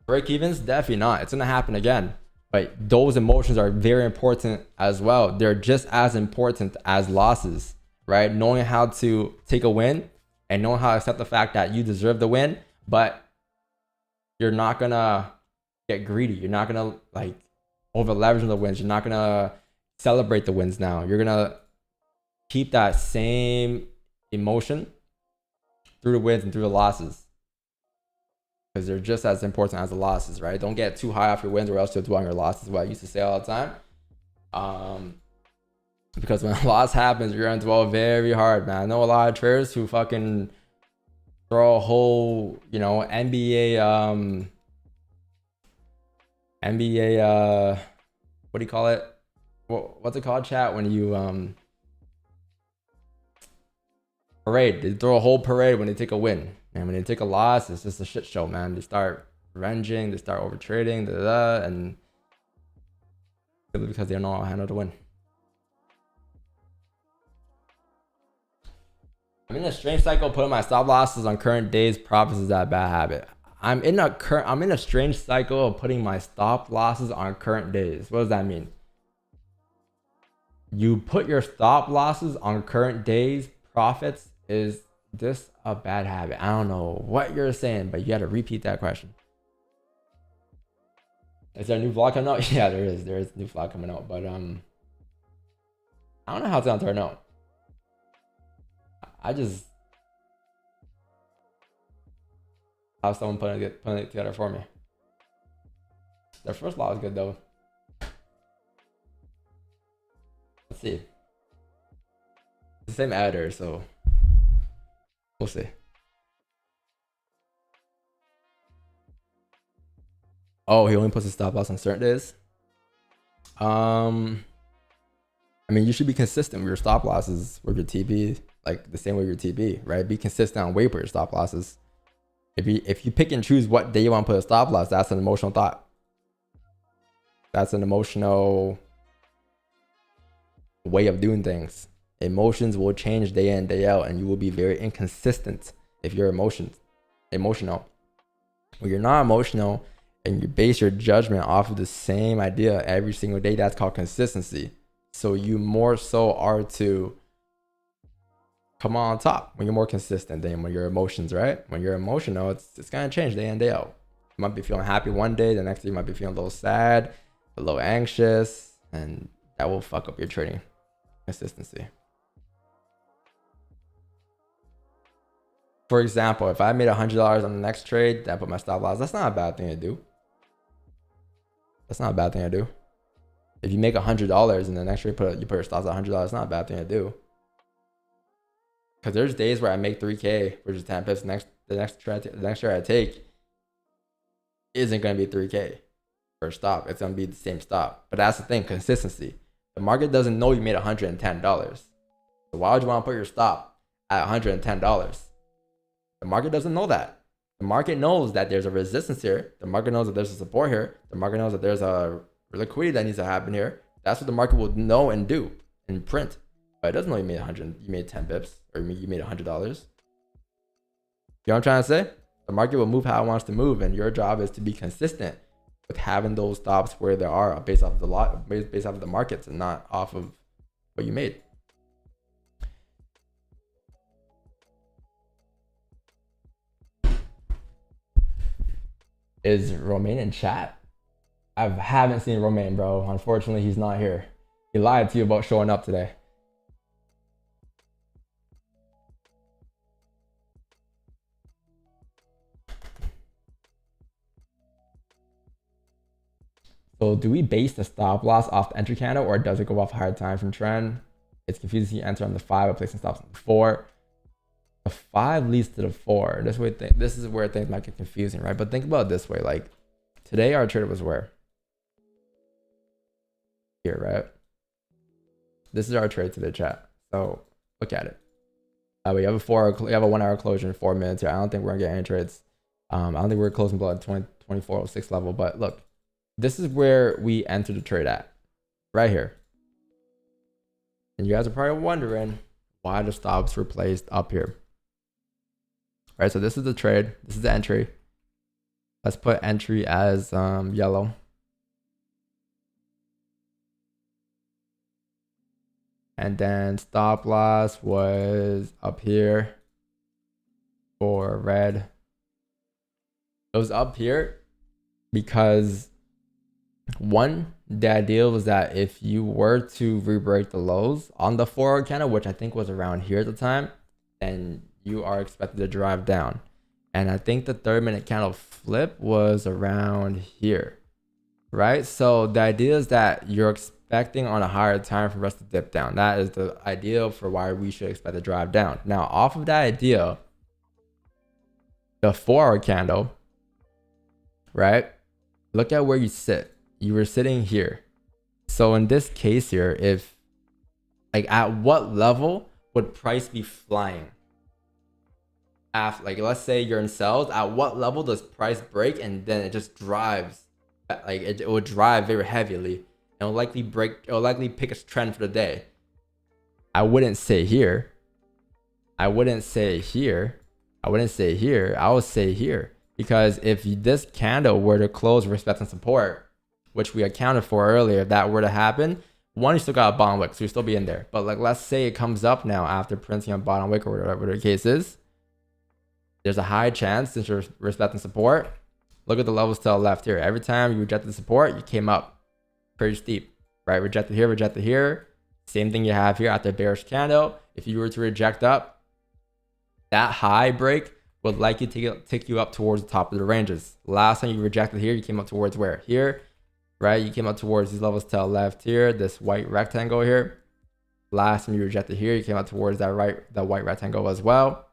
Break evens, definitely not. It's gonna happen again. But those emotions are very important as well. They're just as important as losses. Right? Knowing how to take a win and knowing how to accept the fact that you deserve the win, but you're not gonna get greedy. You're not gonna like over leverage the wins. You're not gonna celebrate the wins now. You're gonna keep that same emotion through the wins and through the losses, because they're just as important as the losses, right? Don't get too high off your wins or else you'll dwell on your losses. What I used to say all the time. Because when a loss happens, you're gonna dwell very hard, man. I know a lot of traders who fucking throw a whole, you know, NBA, what do you call it? What's it called, chat? When you, parade. They throw a whole parade when they take a win. And when they take a loss, it's just a shit show, man. They start revenging, they start over trading, and simply because they don't know how to handle the win. I'm in a strange cycle putting my stop losses on current days profits. Is that a bad habit? I'm in a strange cycle of putting my stop losses on current days. What does that mean? You put your stop losses on current days profits. Is this a bad habit? I don't know what you're saying, but you got to repeat that question. Is there a new vlog coming out? Yeah, there is. There is a new vlog coming out, but I don't know how it's gonna turn out. I just have someone putting it together for me. Their first vlog is good though. Let's see. It's the same editor, so we'll see. Oh, he only puts a stop loss on certain days. I mean, you should be consistent with your stop losses with your TB, like the same way your TB, right? Be consistent on where you put your stop losses. If you pick and choose what day you want to put a stop loss, that's an emotional thought. That's an emotional way of doing things. Emotions will change day in, day out, and you will be very inconsistent if you're emotional. When you're not emotional and you base your judgment off of the same idea every single day, that's called consistency. So you more so are to come on top when you're more consistent than when your emotions, right? When you're emotional, it's gonna change day in, day out. You might be feeling happy one day, the next day you might be feeling a little sad, a little anxious, and that will fuck up your trading. consistency. For example, if I made $100 on the next trade, then I put my stop loss. That's not a bad thing to do. That's not a bad thing to do. If you make $100 in the next trade, you put your stops at $100. It's not a bad thing to do. Because there's days where I make 3K, which is 10 pips. The next trade I take isn't going to be 3K per stop. It's going to be the same stop. But that's the thing, consistency. The market doesn't know you made $110. So why would you want to put your stop at $110? The market doesn't know that. The market knows that there's a resistance here. The market knows that there's a support here. The market knows that there's a liquidity that needs to happen here. That's what the market will know and do and print. But it doesn't know you made 10 bips or you made $100. You know what I'm trying to say? The market will move how it wants to move, and your job is to be consistent with having those stops where they are based off of the markets and not off of what you made. Is Romain in chat? I haven't seen Romain, bro. Unfortunately, he's not here. He lied to you about showing up today. So do we base the stop loss off the entry candle, or does it go off higher time from trend? It's confusing. You enter on the 5 by placing stops on the 4. The 5 leads to the 4. This is where things might get confusing, right? But think about it this way. Like today, our trade was where? Here, right? This is our trade to the chat. So look at it. We have a 1 hour closure in 4 minutes here. I don't think we're gonna get any trades. I don't think we're closing below 2406 level. But look, this is where we enter the trade at, right here. And you guys are probably wondering why the stops were placed up here. All right, so this is the trade. This is the entry. Let's put entry as yellow. And then stop loss was up here for red. It was up here because one, the idea was that if you were to re-break the lows on the 4-hour candle, which I think was around here at the time, then you are expected to drive down. And I think the 30-minute candle flip was around here, right? So the idea is that you're expecting on a higher time for us to dip down. That is the idea for why we should expect to drive down. Now, off of that idea, the 4-hour candle, right? Look at where you sit. You were sitting here. So in this case here, if like at what level would price be flying? After, like, let's say you're in sales, at what level does price break and then it just drives? Like it will drive very heavily and will likely break. It will likely pick a trend for the day. I wouldn't say here. I wouldn't say here. I wouldn't say here. I would say here, because if this candle were to close respecting support, which we accounted for earlier, if that were to happen, one, you still got a bottom wick, so you still be in there. But like, let's say it comes up now after printing a bottom wick or whatever the case is. There's a high chance, since you're respecting support, look at the levels to the left here. Every time you rejected the support, you came up pretty steep, right? Rejected here. Same thing you have here after bearish candle. If you were to reject up, that high break would likely take you up towards the top of the ranges. Last time you rejected here, you came up towards where? Here, right? You came up towards these levels to the left here, this white rectangle here. Last time you rejected here, you came up towards that white rectangle as well.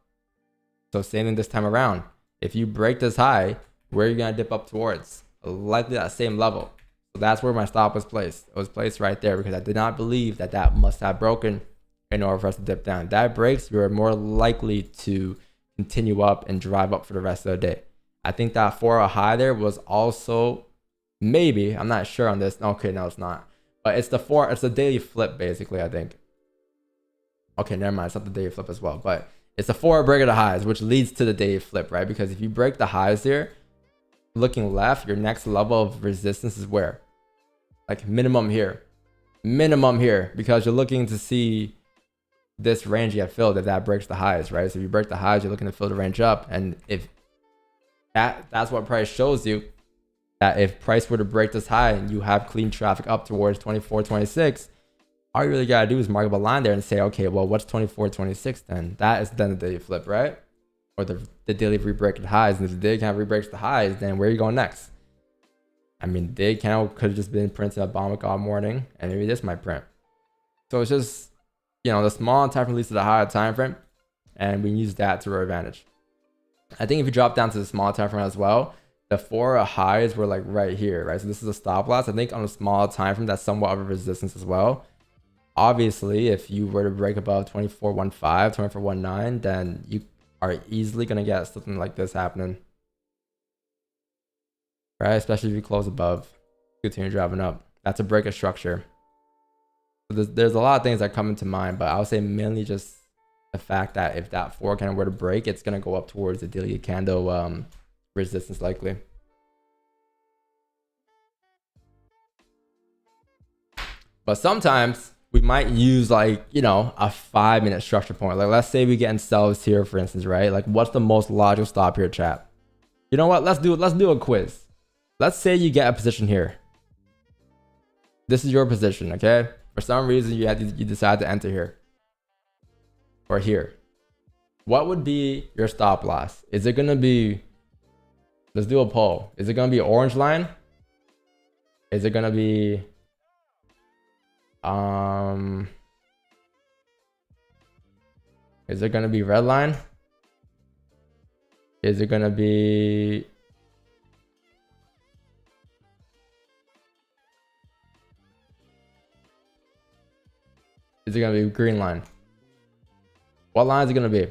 So same thing this time around. If you break this high, where are you gonna dip up towards? Likely that same level. So that's where my stop was placed. It was placed right there because I did not believe that that must have broken in order for us to dip down. If that breaks, you're more likely to continue up and drive up for the rest of the day. I think that 4-hour high there was also maybe, I'm not sure on this. Okay, no, it's not. But it's the daily flip basically, I think. Okay, never mind. It's not the daily flip as well, but it's the 4-hour break of the highs, which leads to the daily flip, right? Because if you break the highs here, looking left, your next level of resistance is where? Like minimum here, because you're looking to see this range you have filled if that breaks the highs, right? So if you break the highs, you're looking to fill the range up. And if that's what price shows you, that if price were to break this high and you have clean traffic up towards 24, 26, all you really gotta do is mark up a line there and say, okay, well, what's 24.26 then? That is then the daily flip, right? Or the daily rebreak the highs. And if the daily candle rebreaks the highs, then where are you going next? I mean, the daily candle could have just been printing a bomb all morning, and maybe this might print. So it's just, you know, the small time frame leads to the higher time frame, and we use that to our advantage. I think if you drop down to the small time frame as well, the 4 highs were like right here, right? So this is a stop loss. I think on a small time frame, that's somewhat of a resistance as well. Obviously, if you were to break above 24.15, 24.19, then you are easily going to get something like this happening, right? Especially if you close above, continue driving up. That's a break of structure. So there's a lot of things that come into mind, but I would say mainly just the fact that if that 4 candle were to break, it's going to go up towards the daily candle resistance likely. But sometimes we might use like, you know, a 5-minute structure point. Like let's say we get in sells here, for instance, right? Like what's the most logical stop here, chat? You know what? Let's do a quiz. Let's say you get a position here. This is your position, okay? For some reason, you decide to enter here or here. What would be your stop loss? Is it gonna be? Let's do a poll. Is it gonna be orange line? Is it gonna be? Is it gonna be red line? Is it gonna be? Is it gonna be green line? What line is it gonna be?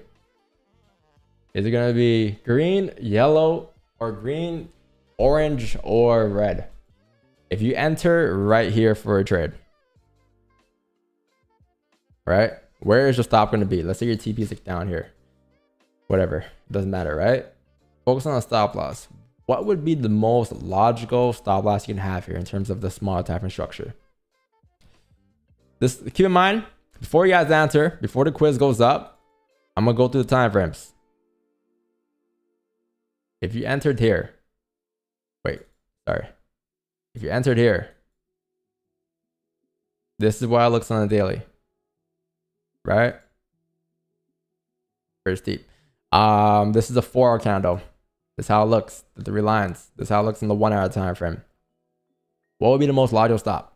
Is it gonna be green, yellow, or green, orange, or red? If you enter right here for a trade, right? Where is your stop gonna be? Let's say your TP is like down here. Whatever, it doesn't matter, right? Focus on a stop loss. What would be the most logical stop loss you can have here in terms of the small time frame structure? This, keep in mind, before you guys answer, before the quiz goes up, I'm gonna go through the time frames. If you entered here, if you entered here, this is what it looks on the daily, right? Very steep. This is a 4-hour candle. This is how it looks. The 3 lines. This is how it looks in the 1-hour time frame. What would be the most logical stop?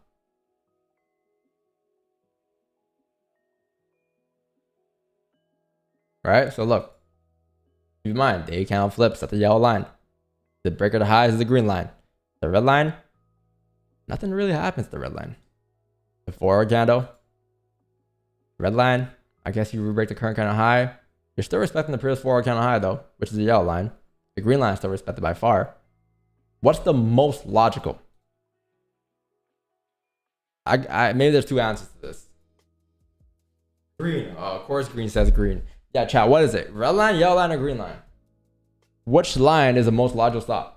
Right? So look, keep in mind, the A candle flips at the yellow line. The break of the highs is the green line. The red line, nothing really happens to the red line. The 4-hour candle, red line, I guess you break the current candle high. You're still respecting the previous 4-hour candle high though, which is the yellow line. The green line is still respected by far. What's the most logical? Maybe there's 2 answers to this. Green. Of course green says green. Yeah, chat, what is it? Red line, yellow line, or green line? Which line is the most logical stop?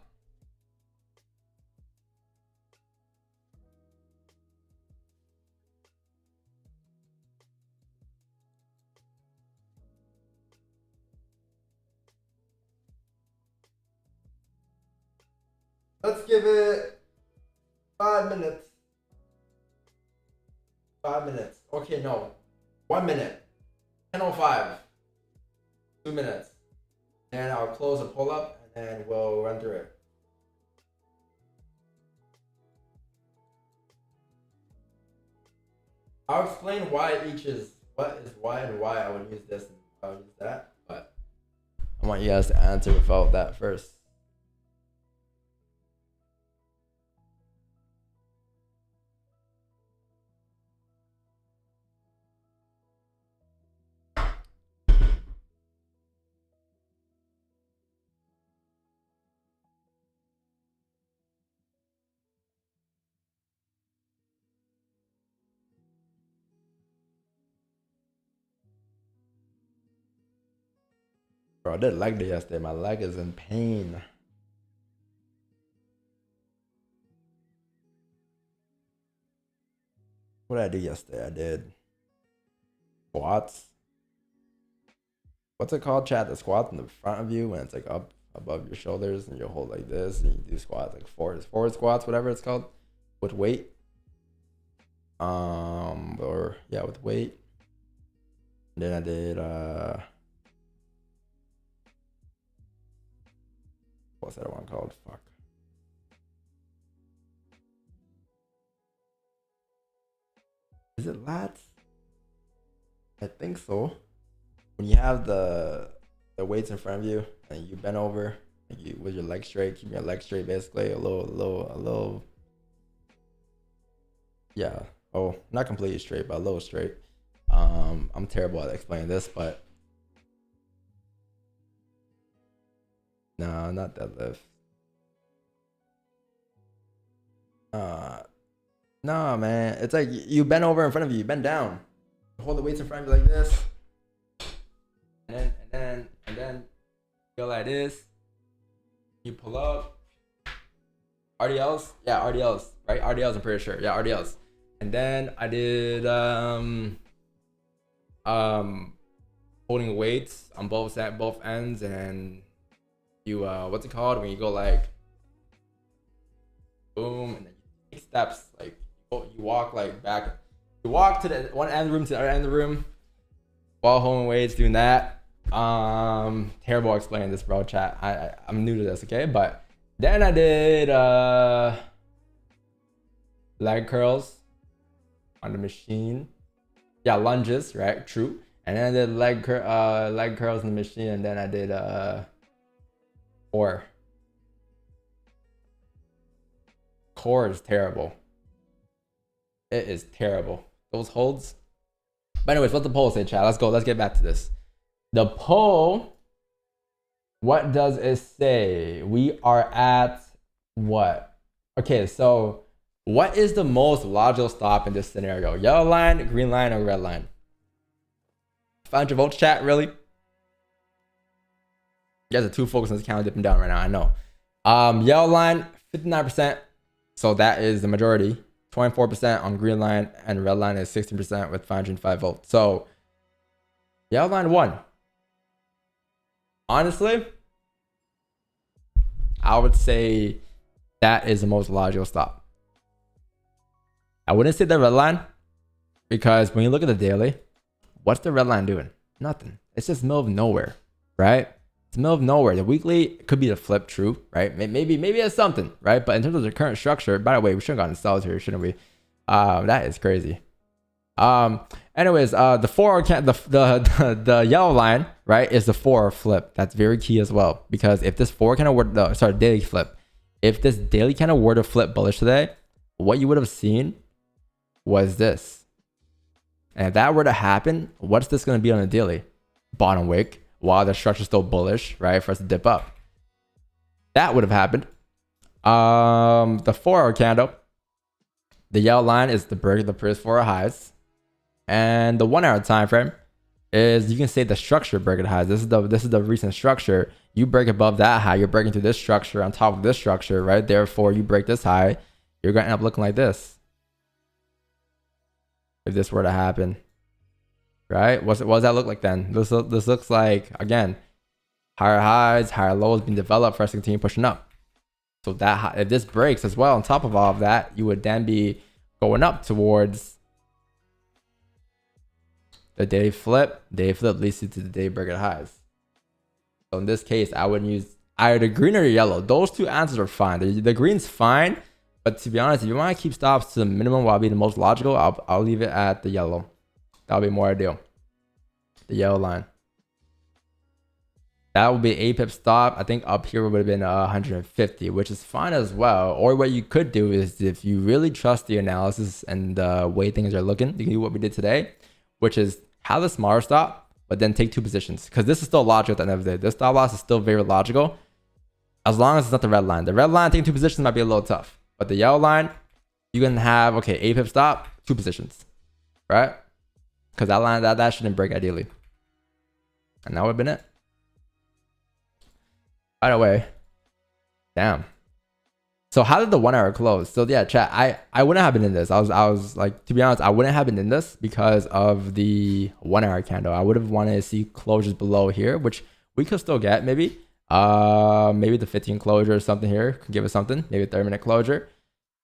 Let's give it 5 minutes. 5 minutes. Okay, no. 1 minute. 10:05. 2 minutes. And I'll close a pull up and then we'll run through it. I'll explain why each is what is why and why I would use this and I would use that, but I want you guys to answer without that first. Bro, I did leg day yesterday. My leg is in pain. What did I do yesterday? I did squats. What's it called, chat? The squats in the front of you when it's like up above your shoulders and you hold like this and you do squats like forward squats, whatever it's called, with weight. Or yeah, with weight. And then I did what's that one called? Fuck. Is it lats? I think so. When you have the weights in front of you and you bend over, like you with your legs straight, keep your legs straight, basically a little. Yeah. Oh, not completely straight, but a little straight. I'm terrible at explaining this, but no, not deadlift. No, man. It's like you bend over in front of you, you bend down. You hold the weights in front of you like this. And then go like this. You pull up. RDLs? Yeah, RDLs, right? RDLs, I'm pretty sure. Yeah, RDLs. And then I did holding weights on both ends, and you what's it called when you go like boom, and then you take steps, like you walk like back, you walk to the one end of the room to the other end of the room while holding weights, doing that. Terrible explaining this, bro, chat. I'm new to this, okay? But then I did leg curls on the machine. Yeah, lunges, right? True. And then I did leg curls on the machine, and then I did core. Core is terrible. It is terrible. Those holds. But anyways, what's the poll say, chat? Let's go. Let's get back to this. The poll, what does it say? We are at what? Okay, so what is the most logical stop in this scenario? Yellow line, green line, or red line? 500 votes, chat, really? You guys are too focused on this counter dipping down right now, I know. Yellow line, 59%. So that is the majority. 24% on green line, and red line is 16% with 505 votes. So yellow line won. Honestly, I would say that is the most logical stop. I wouldn't say the red line, because when you look at the daily, what's the red line doing? Nothing. It's just middle of nowhere, right? It's middle of nowhere. The weekly could be the flip, true, right? Maybe it's something, right? But in terms of the current structure, by the way, we shouldn't have gotten sales here, shouldn't we? That is crazy. Anyways, the yellow line, right, is the 4 flip. That's very key as well, because if this 4 kind of were daily flip, if this daily kind of were to flip bullish today, what you would have seen was this. And if that were to happen, what's this going to be on the daily? Bottom wick, while the structure is still bullish, right, for us to dip up. That would have happened. The 4-hour candle, the yellow line is the break of the previous 4 highs. And the 1 hour time frame is, you can say, the structure break at highs. This is the recent structure. You break above that high, you're breaking through this structure on top of this structure, right? Therefore, you break this high, you're going to end up looking like this. If this were to happen, right? What does that look like then? This looks like, again, higher highs, higher lows being developed for us to continue pushing up. So that if this breaks as well, on top of all of that, you would then be going up towards the day flip. Day flip leads you to the day break at highs. So in this case, I wouldn't use either the green or the yellow. Those two answers are fine. The green's fine, but to be honest, if you want to keep stops to the minimum while being the most logical, I'll leave it at the yellow. That'll be more ideal. The yellow line. That would be a pip stop. I think up here would have been 150, which is fine as well. Or what you could do is, if you really trust the analysis and the way things are looking, you can do what we did today, which is have a smaller stop, but then take 2 positions. Because this is still logical at the end of the day. This stop loss is still very logical, as long as it's not the red line. The red line, taking 2 positions might be a little tough. But the yellow line, you can have, okay, a pip stop, 2 positions, right? Because that line, that shouldn't break ideally. And that would have been it. By the way, damn. So how did the 1 hour close? So yeah, chat, I wouldn't have been in this. I was like, to be honest, I wouldn't have been in this because of the 1 hour candle. I would have wanted to see closures below here, which we could still get maybe. Maybe the 15 closure or something here could give us something. Maybe a 30-minute closure.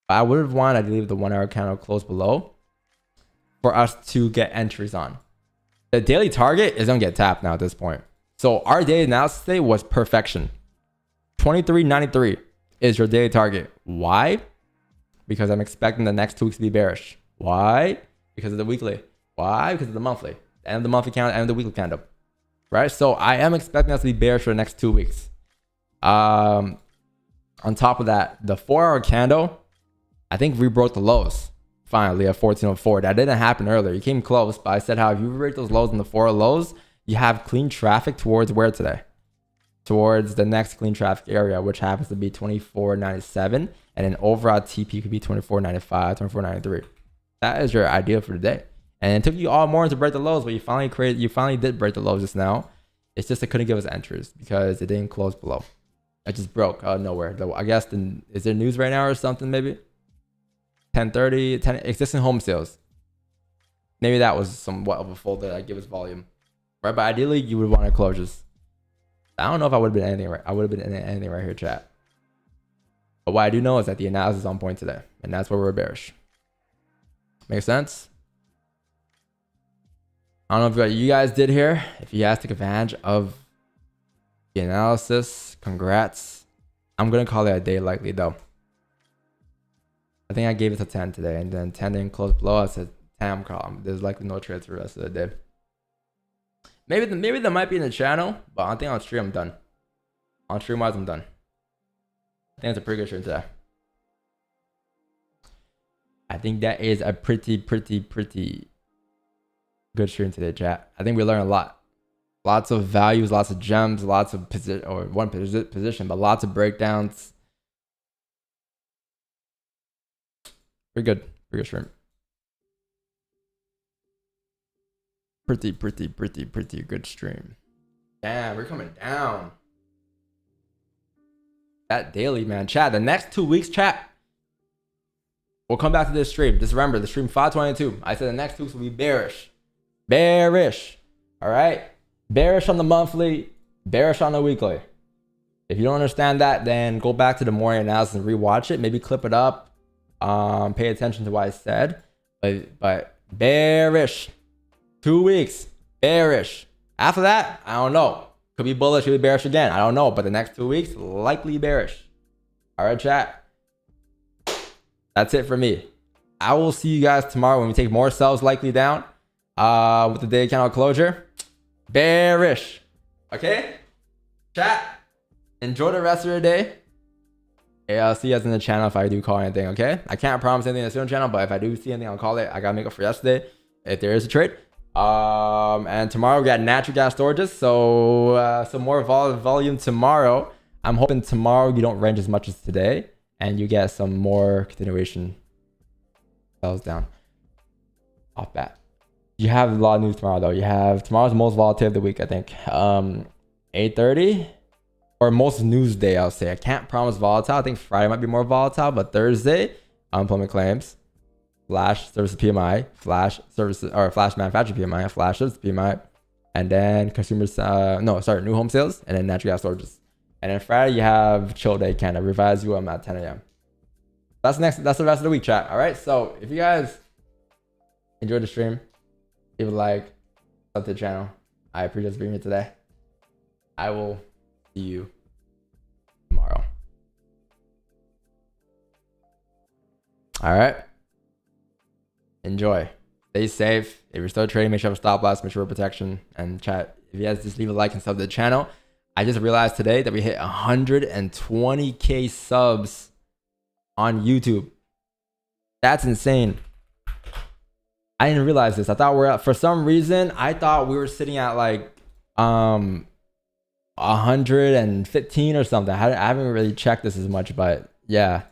But I would have wanted to leave the 1 hour candle close below for us to get entries on. The daily target is gonna get tapped now at this point. So our daily analysis today was perfection. 23.93 is your daily target. Why? Because I'm expecting the next 2 weeks to be bearish. Why? Because of the weekly. Why? Because of the monthly. End of the monthly candle, end of the weekly candle. Right? So I am expecting us to be bearish for the next 2 weeks. On top of that, the 4-hour candle, I think we broke the lows finally at 1404. That didn't happen earlier. You came close, but I said how if you break those lows in the 4 lows, you have clean traffic towards where today? Towards the next clean traffic area, which happens to be 24.97, and then overall TP could be 24.95, 24.93. That is your idea for the day. And it took you all morning to break the lows, but you finally did break the lows just now. It's just it couldn't give us entries because it didn't close below. It just broke out of nowhere. I guess is there news right now or something? Maybe 10:30, 10 existing home sales. Maybe that was somewhat of a folder that give us volume, right? But ideally, you would want to closures. I don't know if I would have been anything right. I would have been anything right here, chat. But what I do know is that the analysis is on point today, and that's where we're bearish. Make sense? I don't know if what you guys did here. If you guys took advantage of the analysis, congrats. I'm gonna call it a day likely though. I think I gave it a 10 today, and then 10 didn't close below. I said 10. I'm calling. There's likely no trades for the rest of the day. Maybe there might be in the channel, but I think on stream I'm done. On stream wise I'm done. I think it's a pretty good stream today. I think that is a pretty good stream today, chat. I think we learned a lot. Lots of values, lots of gems, lots of position, or one position, but lots of breakdowns. Pretty good stream. Pretty good stream. Damn, we're coming down. That daily, man. Chat, the next 2 weeks, chat, we'll come back to this stream. Just remember, the stream 522. I said the next 2 weeks will be bearish. Bearish. All right? Bearish on the monthly, bearish on the weekly. If you don't understand that, then go back to the morning analysis and rewatch it. Maybe clip it up. Pay attention to what I said. But bearish. 2 weeks. Bearish. After that, I don't know. Could be bullish, could be bearish again. I don't know. But the next 2 weeks, likely bearish. All right, chat. That's it for me. I will see you guys tomorrow when we take more sells likely down. With the day candle closure. Bearish. Okay? Chat. Enjoy the rest of your day. Hey, I'll see you guys in the channel if I do call anything, okay? I can't promise anything in the channel, but if I do see anything, I'll call it. I gotta make up for yesterday if there is a trade. And tomorrow we got natural gas storages, so some more volume tomorrow. I'm hoping tomorrow you don't range as much as today, and you get some more continuation sells down off bat. You have a lot of news tomorrow though. You have tomorrow's most volatile of the week, I think. 8:30 or most news day, I'll say. I can't promise volatile. I think Friday might be more volatile, but Thursday, unemployment claims, flash services PMI, flash services or flash manufacturing PMI, flash services PMI, and then consumers new home sales, and then natural gas storages. And then Friday you have chill day, kind of revise UM at 10 a.m. That's the rest of the week, chat. All right. So if you guys enjoyed the stream, leave a like, sub to the channel. I appreciate being here today. I will see you tomorrow. All right. Enjoy. Stay safe. If you're still trading, make sure you have a stop loss, make sure protection, and chat. If you guys just leave a like and sub to the channel. I just realized today that we hit 120K subs on YouTube. That's insane. I didn't realize this. I thought for some reason, I thought we were sitting at like 115 or something. I haven't really checked this as much, but yeah,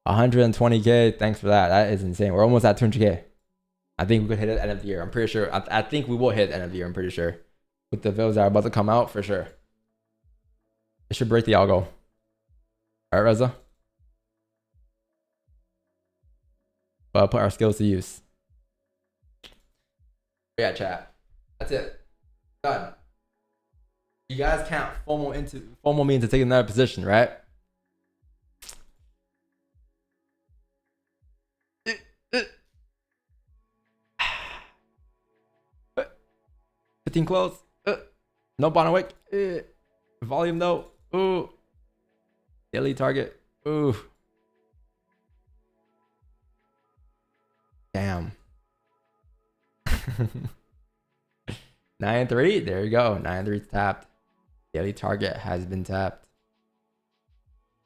120K. Thanks for that. That is insane. We're almost at 200K. I think we could hit it at the end of the year. I'm pretty sure. I think we will hit the end of the year. I'm pretty sure. With the videos that are about to come out, for sure. It should break the algo. All right, Reza. But I'll put our skills to use. Yeah, chat. That's it. Done. You guys can't FOMO me into taking another position, right? 15 close. No bottom wick. Volume though. Ooh. Daily target. Ooh. Damn. 9-3. There you go. 9-3 tapped. Daily target has been tapped.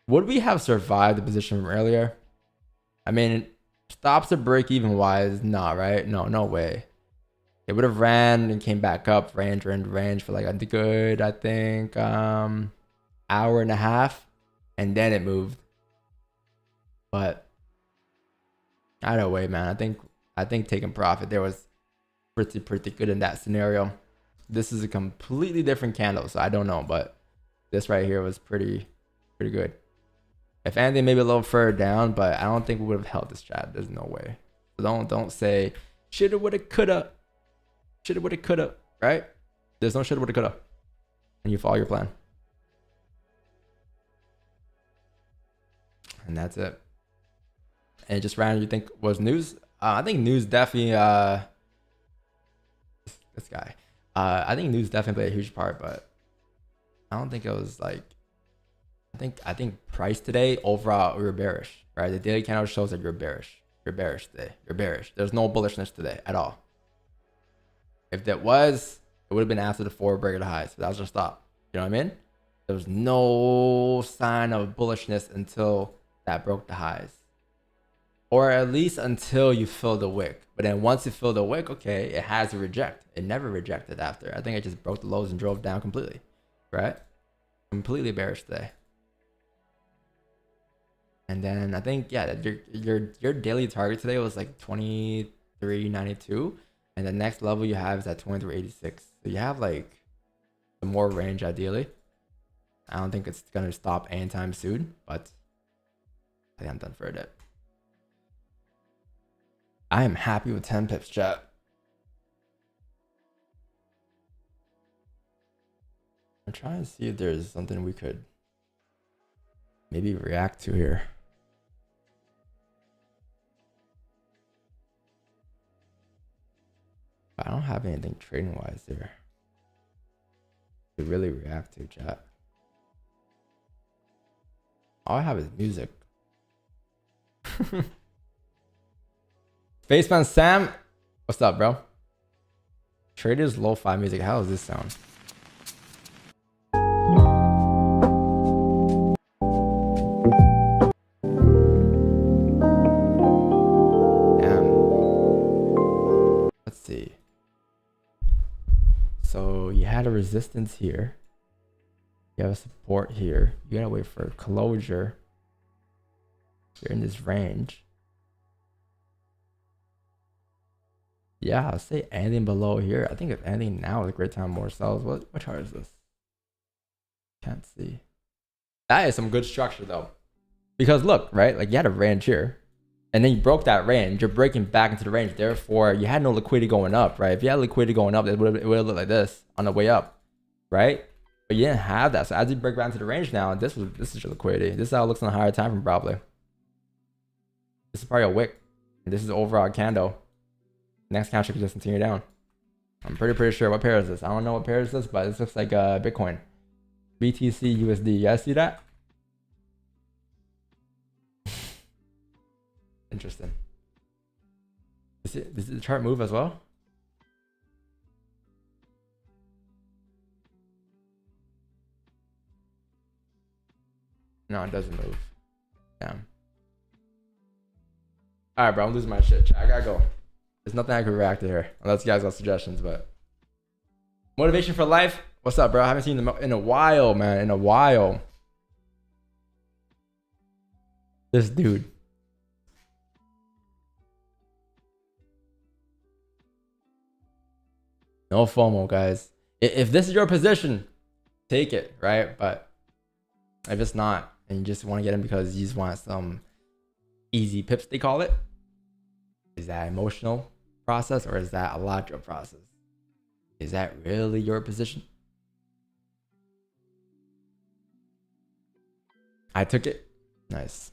Would we have survived the position from earlier? I mean, stops to break even wise, not right? No way. It would have ran and came back up, range for like a good, I think, hour and a half, and then it moved. But either way, man, I think taking profit there was pretty good in that scenario. This is a completely different candle, so I don't know, but this right here was pretty good. If anything, maybe a little further down, but I don't think we would have held this chat. There's no way. So don't say shoulda, woulda, coulda. Shoulda, woulda, coulda, right? There's no shoulda, woulda, coulda. And you follow your plan. And that's it. And it just ran, you think was news? I think news definitely this guy. I think news definitely played a huge part, but I don't think it was like I think price today overall we were bearish, right? The daily candle shows that you're bearish. You're bearish today. You're bearish. There's no bullishness today at all. If that was, it would have been after the forward break of the highs. So that was just stop. You know what I mean? There was no sign of bullishness until that broke the highs. Or at least until you fill the wick. But then once you fill the wick, okay, it has to reject. It never rejected after. I think it just broke the lows and drove down completely. Right? Completely bearish today. And then I think, yeah, your daily target today was like 23.92. And the next level you have is at 23.86. So you have like some more range ideally. I don't think it's going to stop anytime soon, but I think I'm done for a bit. I am happy with 10 pips, chat. I'm trying to see if there's something we could maybe react to here. I don't have anything trading wise there to really react to, chat. All I have is music. Faceman Sam, what's up, bro? Traders lo-fi music. How does this sound? Let's see. So you had a resistance here. You have a support here. You gotta wait for closure. You're in this range. Yeah, I'll say anything below here. I think if anything now is a great time more sells. What chart is this? Can't see. That is some good structure though. Because look, right? Like you had a range here. And then you broke that range. You're breaking back into the range. Therefore, you had no liquidity going up, right? If you had liquidity going up, it would have looked like this on the way up, right? But you didn't have that. So as you break back into the range now, this is your liquidity. This is how it looks on a higher time frame probably. This is probably a wick. And this is the overall candle. Next candle should just continue down. I'm pretty sure. What pair is this? I don't know what pair is this, but this looks like Bitcoin. BTC USD. You guys see that? Interesting. Does the chart move as well? No, it doesn't move. Damn. Alright, bro. I'm losing my shit. I gotta go. There's nothing I could react to here. Unless you guys got suggestions, but. Motivation for life? What's up, bro? I haven't seen them in a while, man. In a while. This dude. No FOMO, guys. If this is your position, take it, right? But if it's not, and you just want to get in because you just want some easy pips, they call it, is that emotional process or is that a logical process? Is that really your position? I took it. Nice.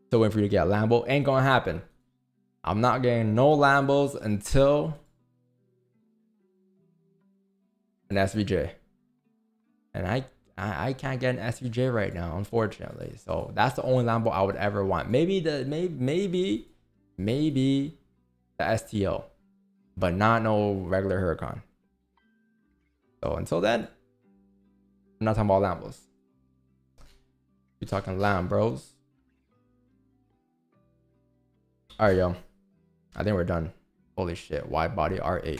Still waiting for you to get a Lambo. Ain't gonna happen. I'm not getting no Lambos until an SVJ. And I can't get an SVJ right now, unfortunately. So that's the only Lambo I would ever want. Maybe the STO, but not no regular Huracan. So until then, I'm not talking about Lambos. We're talking Lambros. All right, yo. I think we're done. Holy shit, wide body R8.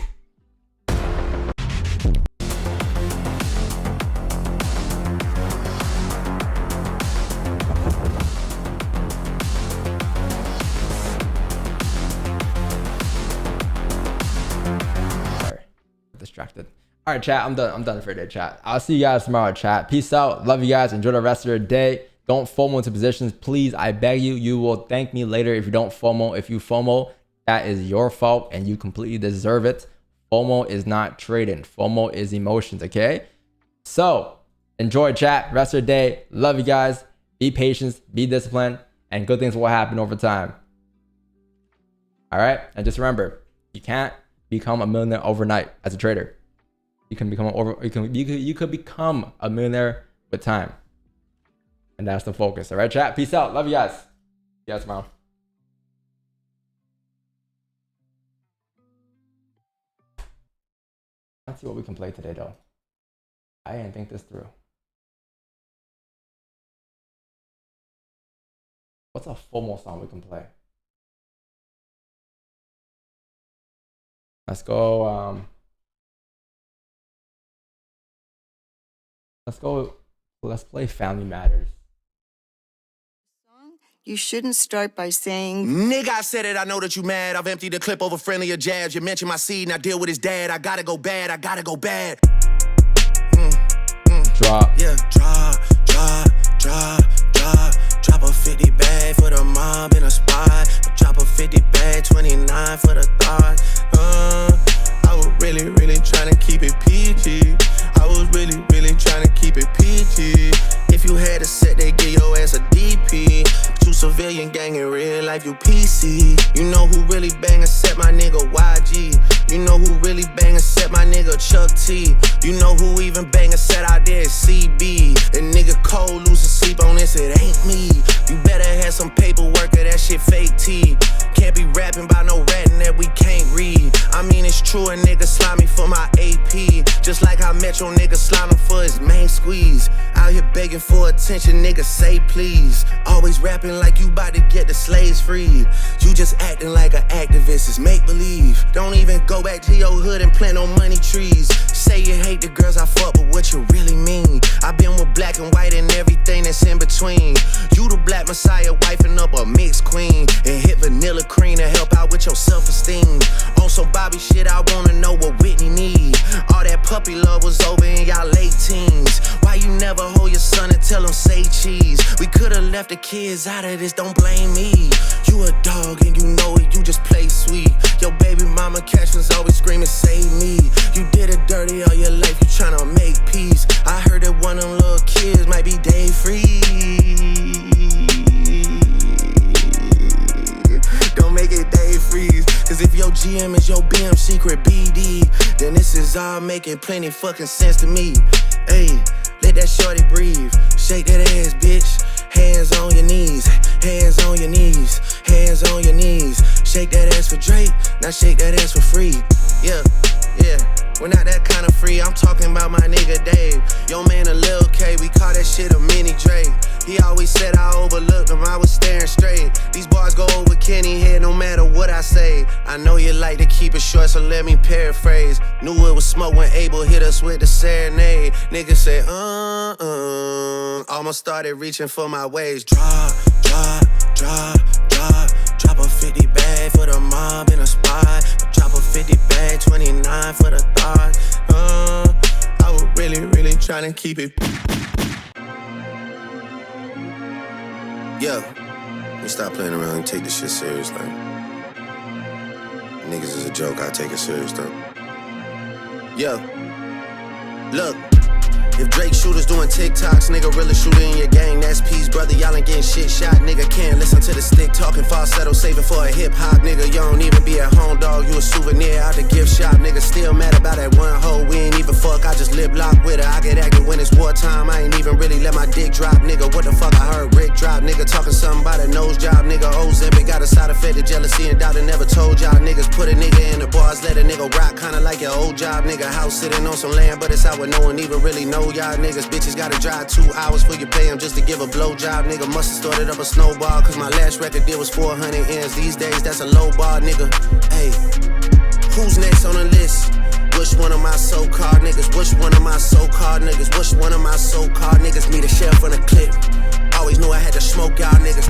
Distracted. All right, chat. I'm done for today, chat. I'll see you guys tomorrow, chat. Peace out. Love you guys. Enjoy the rest of your day. Don't FOMO into positions, please. I beg you. You will thank me later if you don't FOMO. If you FOMO, that is your fault and you completely deserve it. FOMO is not trading. FOMO is emotions. Okay. So enjoy, chat. Rest of your day. Love you guys. Be patient. Be disciplined, and good things will happen over time. All right. And just remember, you can't become a millionaire overnight as a trader. You can become you could become a millionaire with time. And that's the focus. All right, chat. Peace out. Love you guys. See you guys tomorrow. Let's see what we can play today, though. I didn't think this through. What's a FOMO song we can play? Let's go. Let's play Family Matters. You shouldn't start by saying, Nigga, I said it, I know that you mad. I've emptied the clip over friendlier jabs. You mentioned my seed and I deal with his dad. I gotta go bad, I gotta go bad. Drop. Yeah, drop a 50 bag for the mob in a spot. Drop a 50 bag, 29 for the thought. I was really trying to keep it PG. I was really trying to keep it PG. If you had a set, they give your ass a DP. But you civilian gang in real life, you PC. You know who really bang except my nigga YG. You know who really bang except my nigga Chuck T. You know who even bang except out there is CB. And nigga Cole losing sleep on this, it ain't me. You better have some paperwork or that shit fake T. Can't be rapping about no ratting that we can't read. I mean it's true, a nigga slimy for my AP. Just like how Metro nigga slime for his main squeeze. Out here begging for attention, nigga say please. Always rapping like you about to get the slaves freed. You just acting like an activist, it's make believe. Don't even go back to your hood and plant no money trees. Say you hate the girls I fuck, but what you really mean? I been with black and white and everything that's in between. You the black messiah wifing up a mixed queen. And hit vanilla cream to help out with your self-esteem. On some Bobby shit, I wanna know what Whitney need. All that puppy love was over in y'all late teens. Why you never hold your son and tell him say cheese? We could've left the kids out of this, don't blame me. You a dog and you know it, you just play sweet. Your baby mama captions always screaming, save me. You did it dirty all your life, you tryna make peace. I heard that one of them little kids might be day free. Don't make it day freeze. Cause if your GM is your BM secret BD, then this is all making plenty fucking sense to me. Hey, let that shorty breathe. Shake that ass, bitch. Hands on your knees. Hands on your knees. Hands on your knees. Shake that ass for Drake. Now shake that ass for free. Yeah. We're not that kind of free, I'm talking about my nigga Dave. Yo man, a Lil K, we call that shit a mini Drake. He always said I overlooked him, I was staring straight. These bars go over Kenny head no matter what I say. I know you like to keep it short, so let me paraphrase. Knew it was smoke when Abel hit us with the serenade. Niggas say, almost started reaching for my waist. Drop a 50 bag for the mob in a spot. Drop a 50 bag, 29 for the thought. I was really trying to keep it. Yeah, let me stop playing around and take this shit serious, like. Niggas is a joke, I take it serious though. Yeah, look. If Drake shooters doing TikToks, nigga really shooting in your gang, that's peace, brother. Y'all ain't getting shit shot, nigga. Can't listen to the stick talking falsetto, saving for a hip hop, nigga. You don't even be at home, dog. You a souvenir out the gift shop, nigga. Still mad about that one hoe. We ain't even fuck, I just lip lock with her. I get active when it's wartime. I ain't even really let my dick drop, nigga. What the fuck I heard Rick drop, nigga. Talking something about a nose job, nigga. Ozempic got a side effect of jealousy and doubt. I never told y'all niggas. Put a nigga in the bars, let a nigga rock, kinda like your old job, nigga. House sitting on some land, but it's out where no one even really know y'all niggas. Bitches gotta drive 2 hours for you pay them just to give a blowjob, nigga. Must've started up a snowball, cause my last record deal was 400 ends. These days, that's a low bar, nigga. Hey, who's next on the list? Which one of my so-called niggas? Which one of my so-called niggas? Which one of my so-called niggas need a sheriff on a clip? Always knew I had to smoke y'all niggas.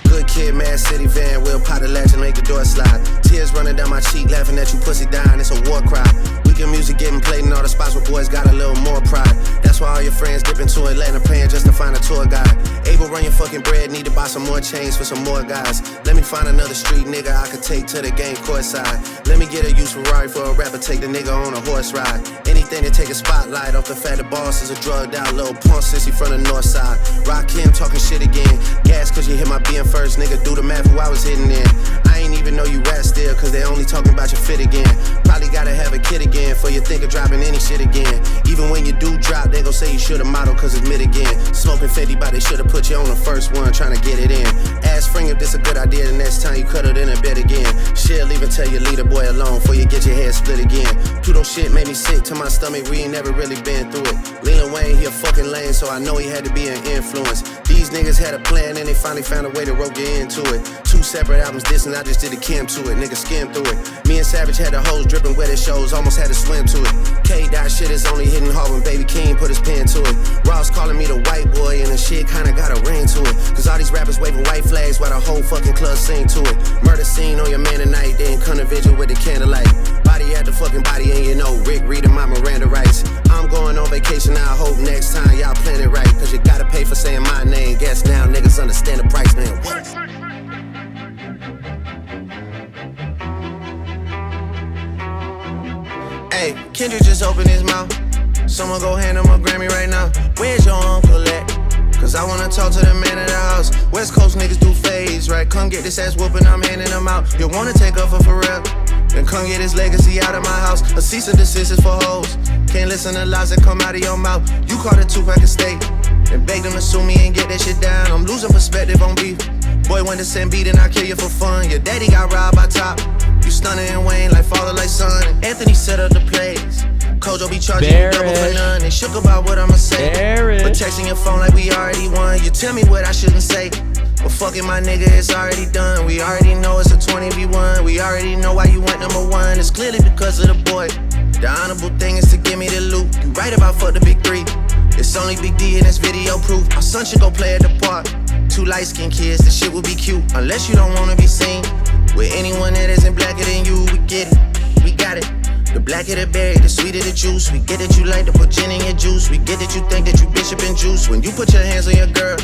Good kid, Mad City van, wheel pot the latch and make the door slide. Tears running down my cheek, laughing at you pussy dying, it's a war cry. Weekend music getting played in all the spots where boys got a little more pride. That's why all your friends dip into Atlanta paying just to find a tour guide. Able run your fucking bread, need to buy some more chains for some more guys. Let me find another street nigga I could take to the game courtside. Let me get a used Ferrari for a rapper, take the nigga on a horse ride. Anything to take a spotlight off the fact the boss is a drugged out little punk sissy from the north side. Rock him talking shit again. Gas cause you hit my being first, nigga. Do the math who I was hitting in. I ain't even know you rap still, cause they only talking about your fit again. Probably gotta have a kid again for you think of dropping any shit again. Even when you do drop, they gon' say you should've modeled cause it's mid again. Smoking 50, but they should've put you on the first one, trying to get it in. Ask Spring if this a good idea, the next time you cut it in a bed again. Shit, leave and tell your leader boy alone before you get your head split again. Pluto shit made me sick to my stomach, we ain't never really been through it. Lil Wayne, he a fucking lame, so I know he had to be an influence. These niggas had a plan and they finally found a way to rope you into it. 2 separate albums dissing, I just did a Kim to it, nigga skim through it. Me and Savage had the hoes dripping wet at shows, almost had to swim to it. K-Dot shit is only hitting hard when Baby King put his pen to it. Ross calling me the white boy and the shit kinda got a ring to it. Cause all these rappers waving white flags while the whole fucking club sing to it. Murder scene on your man tonight, then come to vigil with the candlelight. Body at the fucking body and you know Rick reading my Miranda rights. I'm going on vacation, I hope next time y'all plan it right. Cause you gotta pay for saying my name. Guess now niggas understand the price, man. What? Hey, Kendrick just opened his mouth. Someone go hand him a Grammy right now. Where's your uncle at? Cause I wanna talk to the man in the house. West Coast niggas do phase, right? Come get this ass whooping, I'm handing them out. You wanna take off for Pharrell? Then come get his legacy out of my house. A cease and desist is for hoes. Can't listen to lies that come out of your mouth. You caught a 2-pack of steak and begged them to sue me and get that shit down. I'm losing perspective on beef. Boy went to send beat and I kill you for fun. Your daddy got robbed by Top. You stunning and Wayne like father like son. Anthony set up the plays. Kojo be charging you double for none. They shook about what I'ma say. But texting your phone like we already won. You tell me what I shouldn't say. But fucking my nigga, it's already done. We already know it's a 20v1. We already know why you went #1. It's clearly because of the boy. The honorable thing is to give me the loot. You right about fuck the big 3. It's only Big D and it's video proof. My son should go play at the park. 2 light-skinned kids, the shit would be cute. Unless you don't wanna be seen with anyone that isn't blacker than you. We get it, we got it. The blacker the berry, the sweeter the juice. We get that you like to put gin in your juice. We get that you think that you bishop and juice. When you put your hands on your girl,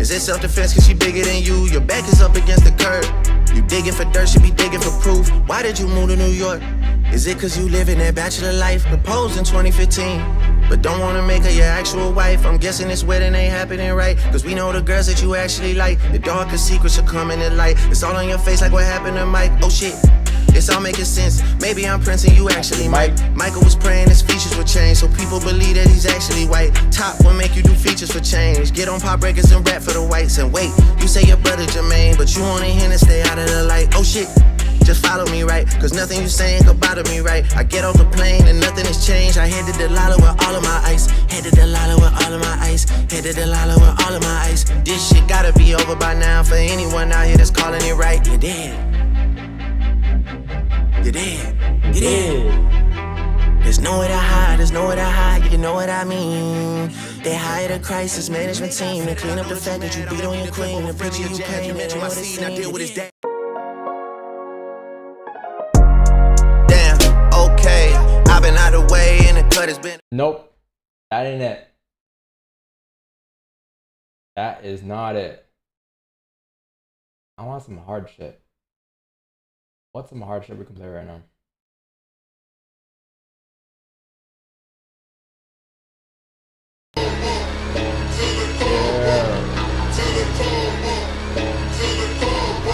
is it self-defense cause she bigger than you? Your back is up against the curb. You digging for dirt, she be digging for proof. Why did you move to New York? Is it cause you living that bachelor life? Proposed in 2015, but don't wanna make her your actual wife. I'm guessing this wedding ain't happening right, cause we know the girls that you actually like. The darkest secrets are coming to light. It's all on your face like what happened to Mike. Oh shit, it's all making sense. Maybe I'm Prince and you actually Mike. Michael was praying his features would change, so people believe that he's actually white. Top will make you do features for change. Get on pop breakers and rap for the whites. And wait, you say your brother Jermaine, but you only him to stay out of the light. Oh shit, just follow me right, cause nothing you saying could bother me right. I get off the plane and nothing has changed. I head to Delilah with all of my ice. Head to Delilah with all of my ice. Head to Delilah with all of my ice. This shit gotta be over by now for anyone out here that's calling it right. You're dead. You're dead. You're dead. There's nowhere to hide, there's nowhere to hide, you know what I mean. They hired a crisis management team to clean up the fact that you beat on your queen. The picture you paint, they know what it seems. I deal with his dad. Damn, okay, I've been out of the way and the cut has been. Nope, that ain't it. That is not it. I want some hard shit. What's some hard shit we can play right now?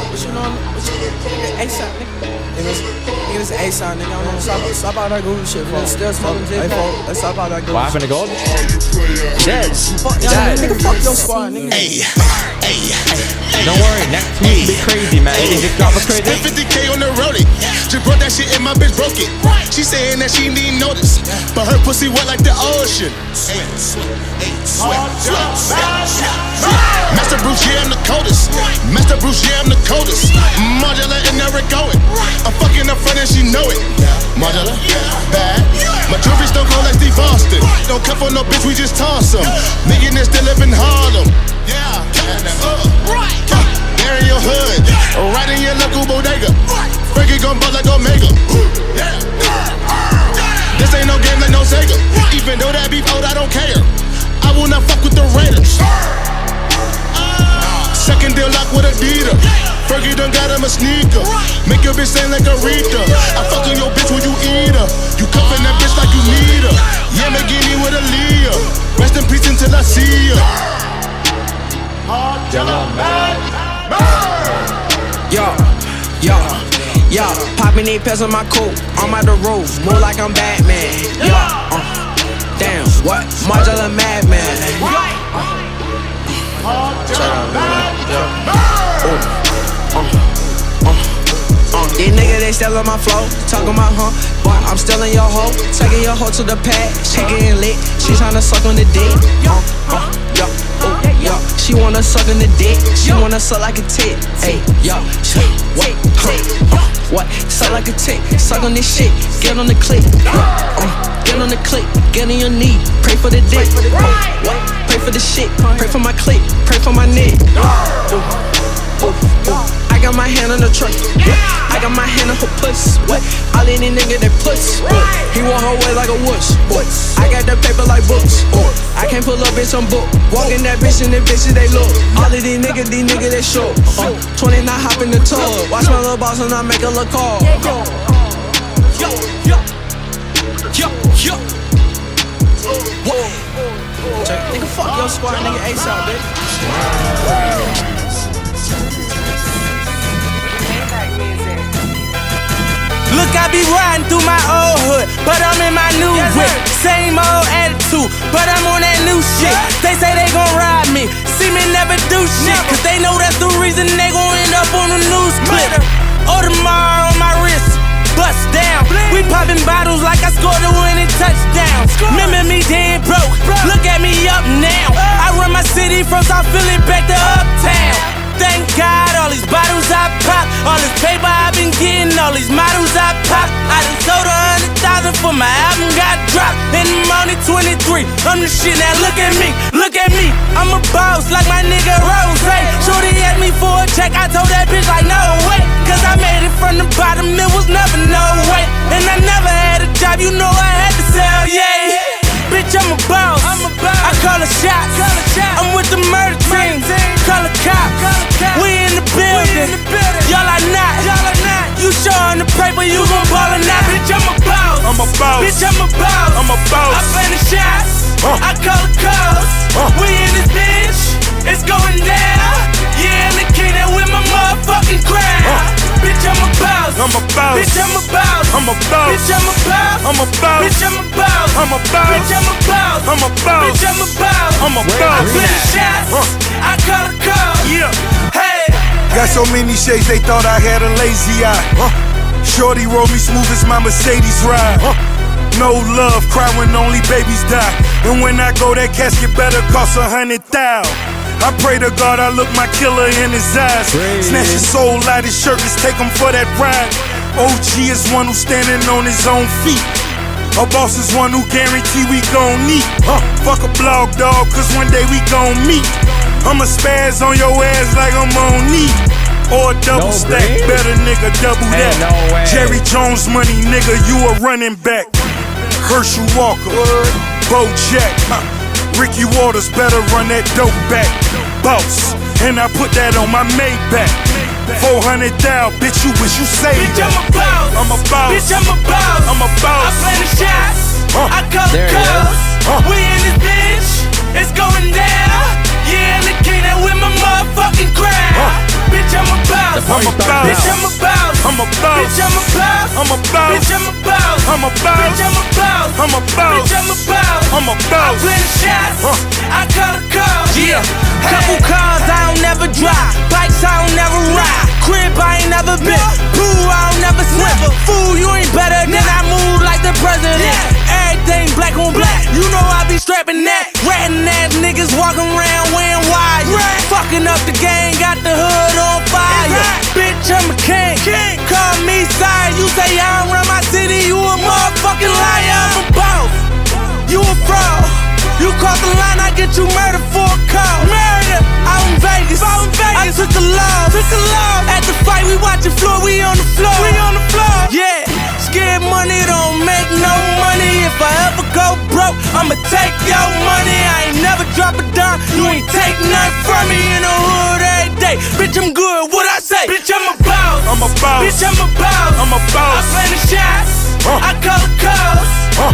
What you know? ASAP, nigga. Nigga, this Hey, son, nigga, stop all that goofy shit, folks. Still smoking J. Let's stop all that goofy shit. What happened to gold? Dead. Fuck y'all, nigga, fuck your squad, nigga. Don't worry, next week be crazy, man. You think drop a crazy? 50K on the rollie. Just brought that shit and my bitch broke it. She saying that she need notice, but her pussy wet like the ocean. Master Bruce, yeah, I'm the coldest. Master Bruce, yeah, I'm the coldest. Modular and never going. I'm fucking up front and she know it. Modular, bad. My jewelry still cold like Steve Austin. Don't cuff on no bitch, we just toss them. Millionaires still live in Harlem. There in your hood, right in your local bodega. Frankie gon' ball like Omega. This ain't no game like no Sega. Even though that beef out, I don't care. I will not fuck with the Raiders. Second deal lock with Adidas. Fergie done got him a sneaker. Make your bitch sound like a Rita. I fuck on your bitch when you eat her. You cuffin' that bitch like you need her. Yeah, McGinney with a Leah. Rest in peace until I see her. Yo, poppin' 8 pairs on my coat. I'm out the road, more like I'm Batman. Damn, what? Modular madman. These niggas, they still on my flow, talking about but I'm still in your hoe, taking your hoe to the pad, she getting lit, she tryna suck on the dick, she wanna suck on the dick, she wanna suck like a tit, ayy, what, suck like a tick, suck on this shit, get on the click, get on the click, get on your knee, pray for the dick, what, pray for the shit, pray for my click, pray for my neck, I got my hand on the truck, I got my hand on her puss, what? All in these niggas that puss, he want her way like a wuss, I got that paper like books, I can't pull up bitch on book, walking that bitch and the bitches they look, all of these niggas they short, 29 hop in the tub, watch my little boss and I make a look call. Nigga, fuck your squad, nigga, ASAP, bitch. Look, I be riding through my old hood, but I'm in my new whip. Same old attitude, but I'm on that new shit. They say they gon' ride me, see me never do shit, cause they know that's the reason they gon' end up on the news clip. Audemars on my wrist, bust down. We popping bottles like I scored a winning touchdown. Remember me dead broke, look at me up now. I run my city from South Philly back to Uptown. Thank God, all these bottles I pop, all this paper I've been getting, all these models I pop. I done sold 100,000 for my album got dropped. And I'm only 23, I'm the shit, now look at me, I'm a boss like my nigga Rose. Shorty asked me for a check, I told that bitch like no way, cause I made it from the bottom, it was never no way. And I never had a job, you know I had to sell, yeah. Bitch, I'm a boss, I call a shot, I'm with the murder team, call a cop, we in the building, y'all are not, you showin' the paper, you gon' ball or not, bitch, I'm a boss, bitch, I'm a boss, I play the shots, I call the calls, we in this bitch, it's going down, yeah, I'm the king that with my motherfucking crown. Bitch, I'm a boss. Bitch, I'm a boss. Bitch, I'm a boss. Bitch, I'm a boss. Bitch, I'm a boss. Bitch, I'm a boss. I play the shots. I call the call. Yeah. Hey. Got so many shades they thought I had a lazy eye. Shorty roll me smooth as my Mercedes ride. No love, cry when only babies die. And when I go, that casket better cost 100,000. I pray to God I look my killer in his eyes. Snatch his soul out his shirt, let's take him for that ride. OG is one who's standing on his own feet. A boss is one who guarantee we gon' eat. Fuck a blog dog, cause one day we gon' meet. I'ma spaz on your ass like I'm on knee. Or double stack, better nigga, double that. Jerry Jones money, nigga, you a running back. Herschel Walker, Bo Jack, Ricky Waters, better run that dope back. Boss, and I put that on my Maybach. 400,000, bitch, you wish you saved that. I'm a boss. Bitch, I'm a boss. I'm a boss. I play the shots. I call the calls. We in this bitch. It's going down. Yeah, I'm the king that with my motherfucking crown. Bitch, I'm a boss. I'm a boss. Bitch, I'm a boss. I'm a boss. Bitch, I'm a boss. I'm a boss. Bitch, I'm a boss. I'm a boss. Bitch, I'm a boss. I'm a boss. Bitch, I'm a boss. I'm a I boss. play the shots. I call the calls. Yeah, couple cars I don't never drive, bikes I don't never ride, crib I ain't never been, pool I don't never swim. Fool, you ain't better than I move like the president. Everything black on black, you know I be strapping that. Ratting ass niggas walking around wearing wire, fucking up the game, got the hood on fire. Bitch, I'm a king. Call me sire. You say I don't run my city, you a motherfucking liar. I'm a boss, you a fraud. You cross the line, I get you murdered for a call. Murder, out in Vegas. I took the loss. At the fight, we watching floor, we on the floor. Yeah, scared money don't make no money. If I ever go broke, I'ma take your money. I ain't never drop a dime, you ain't take nothing from me in the hood every day. Bitch, I'm good, what I say? Bitch, I'm a boss. I'm a boss. Bitch, I'm a boss. I'm a boss. I play the shots, I call the calls.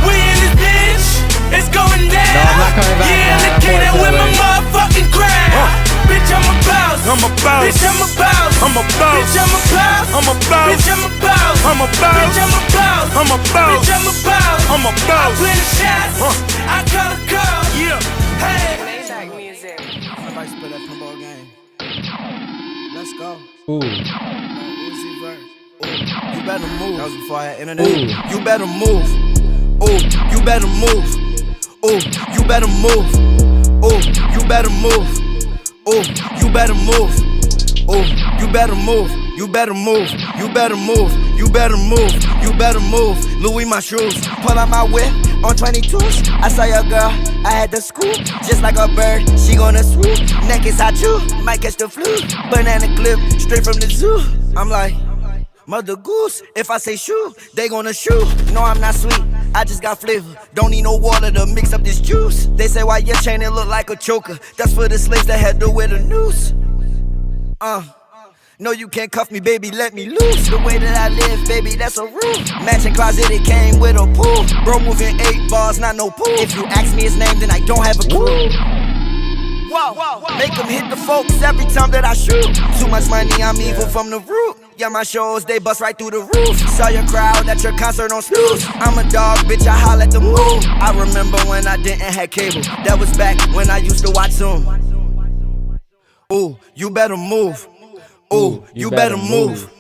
We in this bitch, it's going down. No, I'm not coming back, Yeah, man. indicated with my motherfucking crowd. Bitch, I'm a boss. I'm a boss. Bitch, I'm a boss. I'm a boss. Bitch, I'm a boss. I'm a boss. Bitch, I'm a boss. I'm a boss. Bitch, I'm a boss. I'm a boss. Bitch, I'm a boss. I'm a I boss. play the shots. I call the calls. Yeah. Hey. Somebody spit that pinball game. Let's go. Ooh. Uzi verse. Ooh, you better move. That was before I had internet. Ooh. You better move. Ooh, you better move. Ooh, you better move. Ooh, you better move. Ooh, you better move. Ooh, you better move. You better move. You better move. You better move. You better move. Louis my shoes. Pull out my whip on 22s. I saw your girl. I had to scoop. Just like a bird, she gonna swoop. Neck is hot too. Might catch the flu. Banana clip straight from the zoo. I'm like, Mother Goose, if I say shoot, they gonna shoot. No, I'm not sweet, I just got flavor. Don't need no water to mix up this juice. They say why your chain it look like a choker. That's for the slaves that had to wear the noose. No, you can't cuff me, baby, let me loose. The way that I live, baby, that's a rule. Matching closet, it came with a pool. Bro moving 8 bars, not no pool. If you ask me his name, then I don't have a clue. Whoa, make them hit the folks every time that I shoot. Too much money, I'm evil from the root. Yeah, my shows, they bust right through the roof. Saw your crowd at your concert on snooze. I'm a dog, bitch, I holler at the moon. I remember when I didn't have cable. That was back when I used to watch Zoom. Ooh, you better move. Ooh, you better move.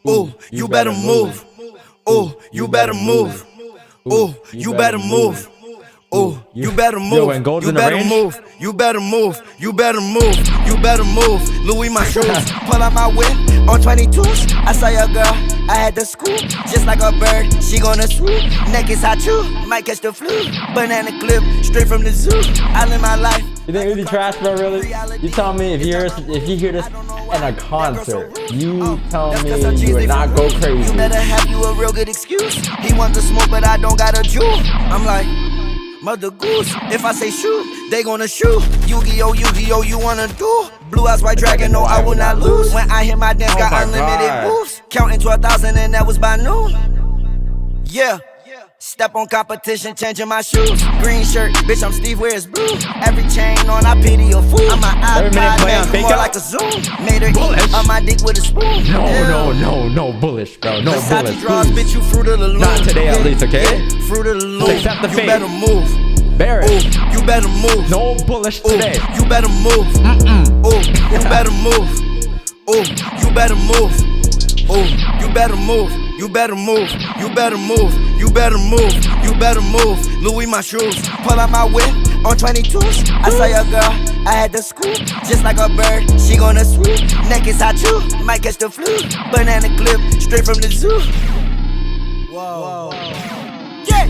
Ooh, you better move. Ooh, you better move. Ooh, you better move. Ooh, you better move. You better move. You better move. You better move. You better move. Louis my shoes. Pull out my whip on 22s. I saw your girl. I had to scoop. Just like a bird, she gonna swoop. Neck is hot too. Might catch the flu. Banana clip straight from the zoo. I live my life. You think Uzi trash, bro? Really? You tell me if you hear this in a concert, you tell me you would not go crazy. You better have you a real good excuse. He want the smoke, but I don't got a jewel. I'm like, Mother Goose, if I say shoot, they gonna shoot. Yu-Gi-Oh, you wanna do? Blue eyes, white dragon, no, I will not lose. When I hit my dance, got unlimited moves. Counting to 1,000 and that was by noon. Yeah. Step on competition, changing my shoes. Green shirt, bitch, I'm Steve, where's blue? Every chain on, I pity a fool. I'm an iPod, man, more like a Zoom. Made her eat on my dick with a spoon. No bullish, bro. No Versace bullish. draws, bitch, you fruit of the loom. Not today, at least, okay? Yeah, fruit of the loom. Accept the fate. You better move. Barrett. Ooh, you better move. No bullish today. Ooh, you better move. Ooh, you better move. Ooh, you better move. Ooh, you better move. You better move. You better move. You better move. You better move. Louis my shoes. Pull out my whip on 22s. I saw your girl. I had to scoop. Just like a bird, she gonna swoop. Neck is hot too. Might catch the flu. Banana clip straight from the zoo. Whoa. Yeah.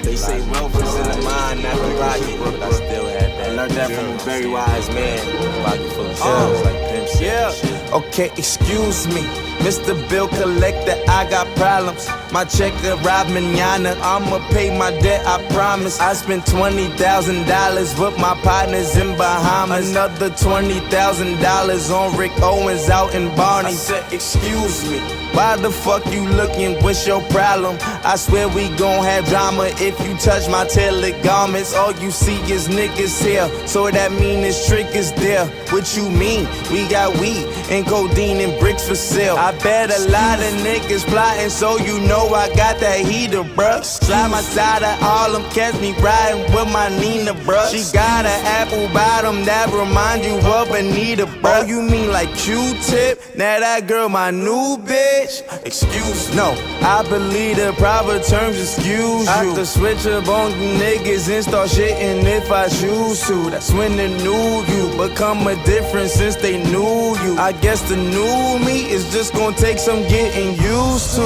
They say wealth is in the mind, not the pocket. But I still had that. I learned that from a very wise man, body full of shells like Pimp said. Yeah, okay, excuse me, Mr. Bill Collector, I got problems. My check arrived mañana, I'ma pay my debt, I promise. I spent $20,000 with my partners in Bahamas. Another $20,000 on Rick Owens out in Barney. I said, excuse me, why the fuck you looking? What's your problem? I swear we gon' have drama if you touch my tailored garments. All you see is niggas here, so that mean this trick is there. What you mean? We got weed and codeine and bricks for sale. I bet a lot of niggas plotting, so you know I got that heater, bruh. Slide my side of Harlem, catch me riding with my Nina, bruh. She got an apple bottom that remind you of Anita, bruh. Oh, you mean like Q-Tip? Now that girl my new bitch? Excuse me. No, I believe the proper terms excuse you. I could switch up on you niggas and start shitting if I choose to. That's when the new you become a difference since they knew you. I guess the new me is just gonna take some getting used to.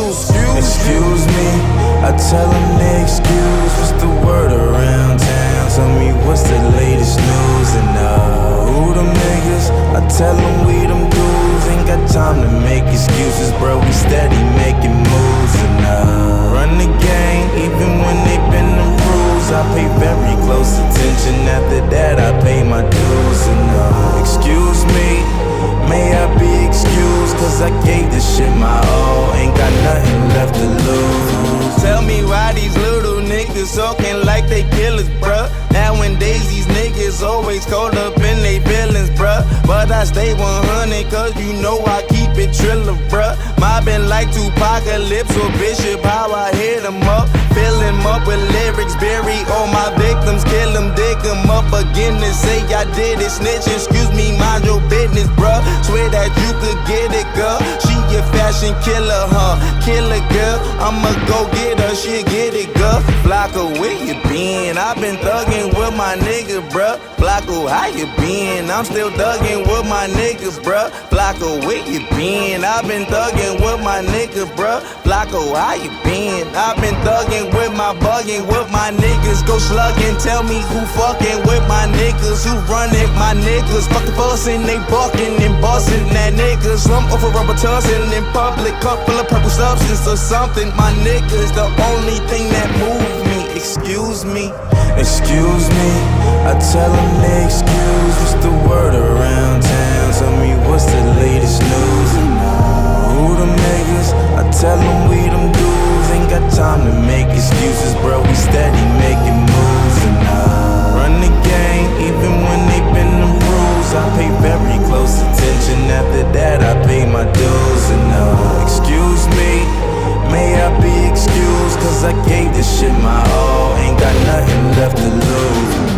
Excuse me, I tell them they excuse. What's the word around town? Tell me what's the latest news. And who them niggas? I tell them we them dudes. Ain't got time to make excuses, bro. We steady making moves. And run the game, even when they bend the rules. I pay very close attention. After that, I pay my dues. And excuse me, may I be excused? Cause I gave this shit my all. Ain't got nothing left to lose. Tell me why these little niggas talking like they killers, bruh. Nowadays these niggas always caught up in they feelings, bruh. But I stay 100 cause you know I keep it trillin', bruh. Mobbing like Tupacalypse or Bishop, how I hit them up. Fill him up with lyrics, bury all my victims, kill them, dig them up again and say I did it. Snitch, excuse me, mind your business, bruh. Swear that you could get it, girl. She a fashion killer, huh? Killer girl, I'ma go get her, she'll get it, girl. Flocko, where you been? I've been thuggin' with my nigga, bruh. Flocko, how you been? I'm still thuggin' with my niggas, bruh. Flocko, where you been? I've been thuggin' with my nigga, bruh. Flocko, how you been? I've been thuggin' with my buggin' with my niggas. Go sluggin', tell me who fuckin' with my niggas. Who runnin' my niggas? Fuckin' fussin', they buckin' and bussin' that niggas. I'm over rubber tussin' in public, cup full of purple substance or something. My niggas, the only thing that move me. Excuse me, excuse me. I tell them they excuse. What's the word around town? Tell me what's the latest news. And who them niggas? I tell them we them dudes. Ain't got time to make excuses, bro. We steady making moves. And run the game, even when they bend the rules. I pay very close attention. After that, I pay my dues. And excuse me, may I be excused? Cause I gave this shit my all. Ain't got nothing left to lose.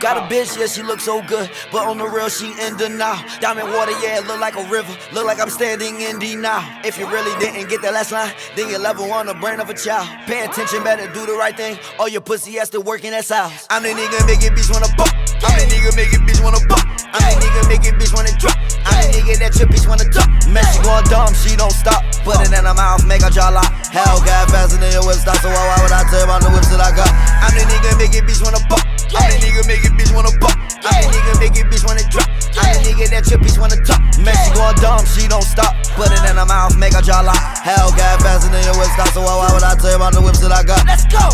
Got a bitch, yeah, she look so good, but on the real, she in denial. Diamond water, yeah, it look like a river, look like I'm standing in denial. If you really didn't get that last line, then you're level on the brain of a child. Pay attention, better do the right thing, or your pussy has to work in that house. I'm the nigga make it bitch wanna bump. I'm the nigga make it bitch wanna bump. I'm the nigga make it bitch wanna drop. I'm the nigga that your bitch wanna drop. Man, she going dumb, she don't stop. Put it in her mouth, make her jaw lock. Hell, got faster than your whip stop, so why would I tell you about the whips that I got? I'm the nigga make it bitch wanna bump. I'm the nigga make it bitch wanna bump. I'm the nigga make it bitch wanna drop. I'm the nigga that your bitch wanna talk. Man, she going dumb, she don't stop. Put it in her mouth, make her jaw lock. Hell, got faster than your whip stop, so why would I tell you about the whips that I got? Let's go!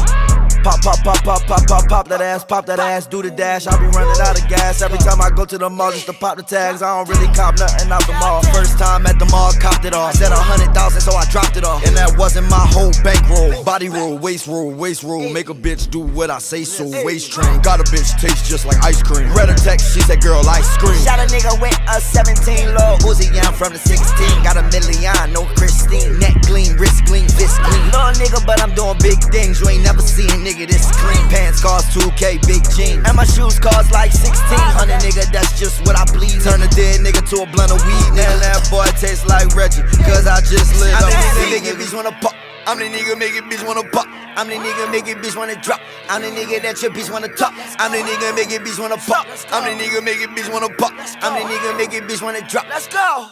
Pop, pop, pop, pop, pop, pop, pop that ass, do the dash. I be running out of gas every time I go to the mall just to pop the tags. I don't really cop nothing out the mall. First time at the mall, copped it off. Said 100,000, so I dropped it off. And that wasn't my whole bankroll. Body roll, waist roll, waist roll. Make a bitch do what I say so. Waist train, got a bitch taste just like ice cream. Read a text, she said, girl, I scream. Shot a nigga with a 17 low. Uzi, yeah, I'm from the 16. Got a million, no Christine. Neck clean, wrist clean, fist clean. Little nigga, but I'm doing big things. You ain't never seen nigga, this clean pants cost 2K, big jeans. And my shoes cost like 1600, nigga, that's just what I bleed. Turn a dead nigga to a blunt of weed, nigga. And that boy tastes like Reggie, cause I just lit up. I'm the nigga bitch wanna pop. I'm the nigga make it bitch wanna pop. I'm the nigga make it bitch wanna drop. I'm the nigga that your bitch wanna top. I'm the nigga make it bitch wanna pop. I'm the nigga make it bitch wanna pop. I'm the nigga make it bitch wanna drop. Let's go.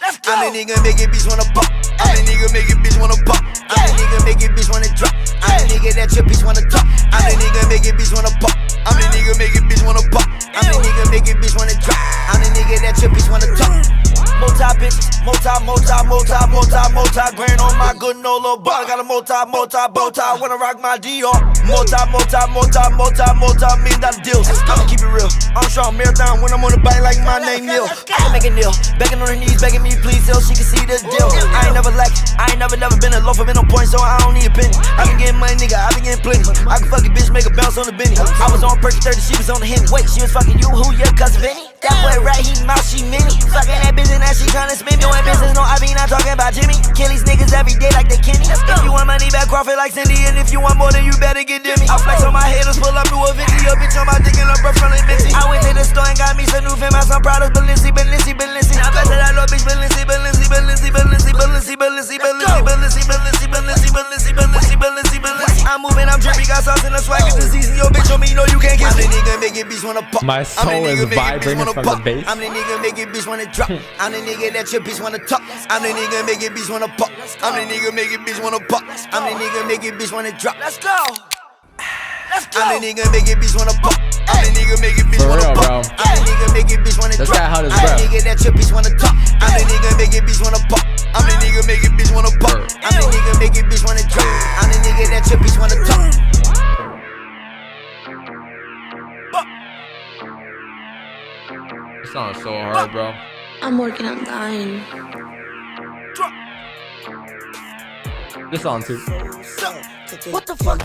Let's go. I'm the nigga make it bitch wanna pop. I'm the nigga make it bitch wanna pop. I'm the nigga make it bitch wanna drop. I'm the nigga that your bitch wanna top. I'm the nigga make it bitch wanna pop. I'm the nigga make it bitch wanna pop. I'm the nigga make it bitch wanna drop. I'm the nigga that your bitch wanna top. Multi bitches, multi grand on my good no little bar. Got a multi bow tie. Wanna rock my Dior. Multi $1 million deals. I'ma keep it real. I'm strong marathon when I'm on the bike like my name Neil. I can make a deal. Begging on her knees, begging me please so she can see the deal. I ain't never lacking. I ain't never been a loafer, been on point, so I don't need a penny. I been getting money, nigga. I been getting plenty. I can fuck a bitch, make a bounce on the Benny. I was on Perky 30, she was on the Henny. Wait, she was fucking you? Who? Your cousin Vinny? That boy right, he mouth, she mini. Fucking that bitch and now she tryna spin me. No business, no, I be not talking about Jimmy. Kill these niggas every day like they Kenny. If you want money back, Crawford like Cindy. And if you want more, then you better get Demi. I flex on my haters, pull up to a 50. A bitch on my dick and a breath from Minty. I went to the store and got me some new film, some products, Balenci. I bet that little bitch, Balenci. I'm moving, I'm drippy, got sauce in the swag, it's the season. Yo, bitch, on me, know you can't get me. I'm the nigga make it bitch wanna pop. My soul is vibrating from the bass. I'm the nigga make it bitch wanna drop. I'm the nigga that your bitch wanna top. I'm the nigga make it bitch wanna pop. I'm the nigga make it bitch wanna pop. I'm the nigga make it bitch wanna drop. Let's go. Let's go. I'm the nigga make it bitch wanna pop. I'm the nigga make it bitch wanna pop. I'm the nigga make it bitch wanna drop. I'm the nigga that your bitch wanna top. I'm the nigga make it bitch wanna pop. I'm the nigga make it bitch wanna pop. I'm the nigga make it bitch wanna drop. I'm the nigga that your bitch wanna top. This song is so hard, bro. I'm working on dying. This song too. What the fuck?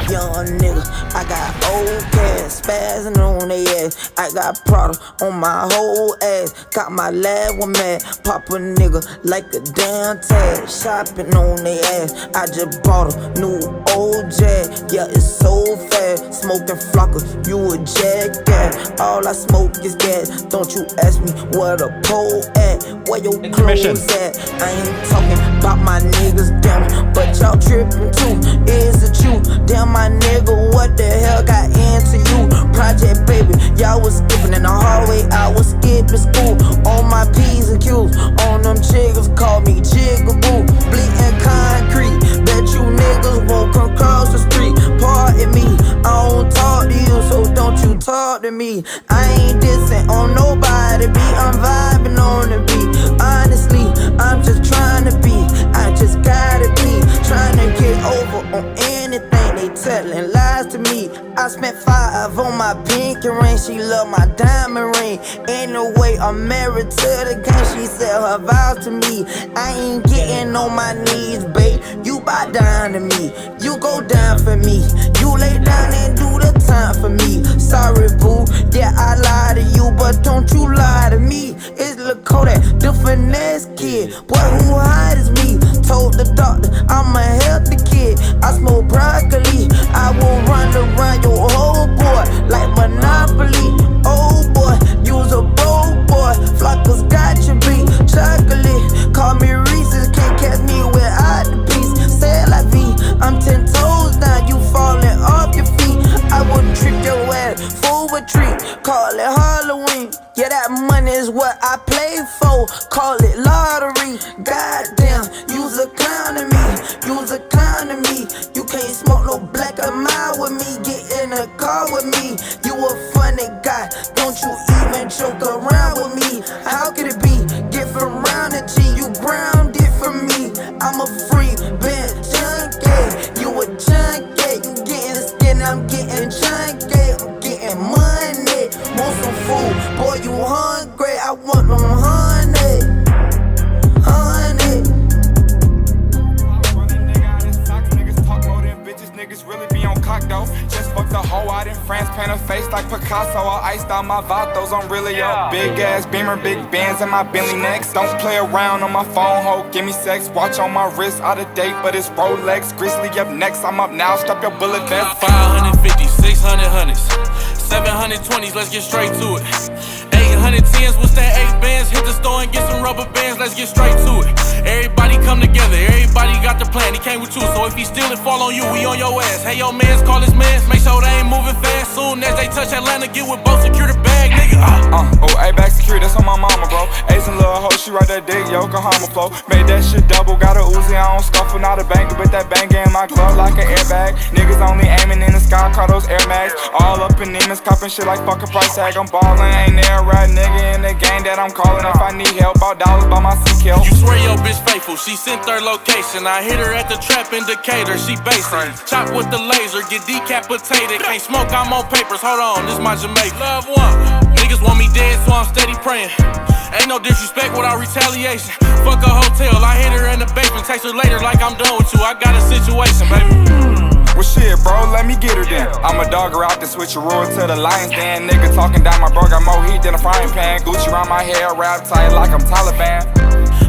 Young nigga, I got old cash, spazzing on they ass. I got Prada on my whole ass. Got my lab one mad, pop a nigga like a damn tag. Shopping on they ass, I just bought a new old Jag. Yeah, it's so fast, smoking flocker, you a jackass. All I smoke is gas, don't you ask me where the pole at. Where your clothes at? I ain't talking about my niggas, damn, but y'all tripping too. Is it you? Damn, my nigga, what the hell got into you? Project baby, y'all was skipping in the hallway, I was skipping school. On my P's and Q's, on them chiggers, call me Jigaboo. Bleeding concrete, bet you niggas won't come cross the street. Pardon me, I don't talk to you, so don't you talk to me. I ain't dissing on nobody, I'm vibing on the beat. Honestly, I'm just trying to be, I just gotta be trying to get over on anything. They telling lies to me. I spent 5 on my pinky ring. She love my diamond ring. Ain't no way I'm married to the game. She said her vows to me. I ain't getting on my knees, babe. You bow down to me. You go down for me. You lay down and do the time for me. Sorry, boo. Yeah, I lie to you, but don't you lie to me. It's Lil Kodak, the finesse kid. Boy, who hide is me? Told the doctor I'm a healthy kid. I smoke broccoli. I will run around your whole boy like Monopoly. Oh boy, you's a broke boy. Flockers got you beat. Chocolate, call me Reese's. Can't catch me without the piece. Say la vie, I'm 10 toes down. You falling off your feet. I would trick your ass for a treat. Call it Halloween. Yeah, that money is what I play for. Call it lottery. Goddamn, you's a clown to me. You's a clown to me. You can't smoke no black or mild with me. Get in a car with me. You a funny guy. Don't you even joke around with me. How could it be? Get from round the G. You grounded for me. I'm a free band junkie. You a junkie. You getting skin. I'm getting junkie. I'm getting money. Want some food? Boy, you hungry. I want them honey. Honey. Niggas really be on cock though. Just fucked the hoe out in France. paint a face like Picasso. I iced out my vatos, I'm really up. Big ass beamer, big bands, and my Bentley next. Don't play around on my phone, ho, give me sex. Watch on my wrist, out of date, but it's Rolex. Grizzly up next, I'm up now, strap your bullet vest. 550, 600 hundreds, 720s, let's get straight to it. 810s, what's that 8 bands? Hit the store and get some rubber bands, let's get straight to it. Everybody come together, everybody got the plan. He came with you, so if he steal it, fall on you, we on your ass. Hey, yo, mans, call his mans, make sure they ain't moving fast. Soon as they touch Atlanta, get with both, secure the bag, nigga. A-back security, that's on my mama, bro. Ace and little hoe, she right that dick, Yokohama flow. Made that shit double, got a Uzi, I don't scuffle, not a banger, but that banger in my glove like an airbag. Niggas only aiming in the sky, call those Air Max. All up in demons, copping shit like fucking price tag. I'm ballin', ain't there a right nigga in the game that I'm calling. If I need help, about dollars by my CKL. You swear your bitch faithful, she sent her location. I hit her at the trap in Decatur, she basic. Chop with the laser, get decapitated. Can't smoke, I'm on papers, hold on, this my Jamaica. Love one, niggas want me dead, so I'm steady praying. Ain't no disrespect without retaliation. Fuck a hotel, I hit her in the basement. Text her later like I'm done with you, I got a situation, baby. Well shit, bro, let me get her then. I'm a dogger out the switcheroo to the Lions Den. Nigga talking down my bro, got more heat than a frying pan. Gucci around my hair, wrapped tight like I'm Taliban.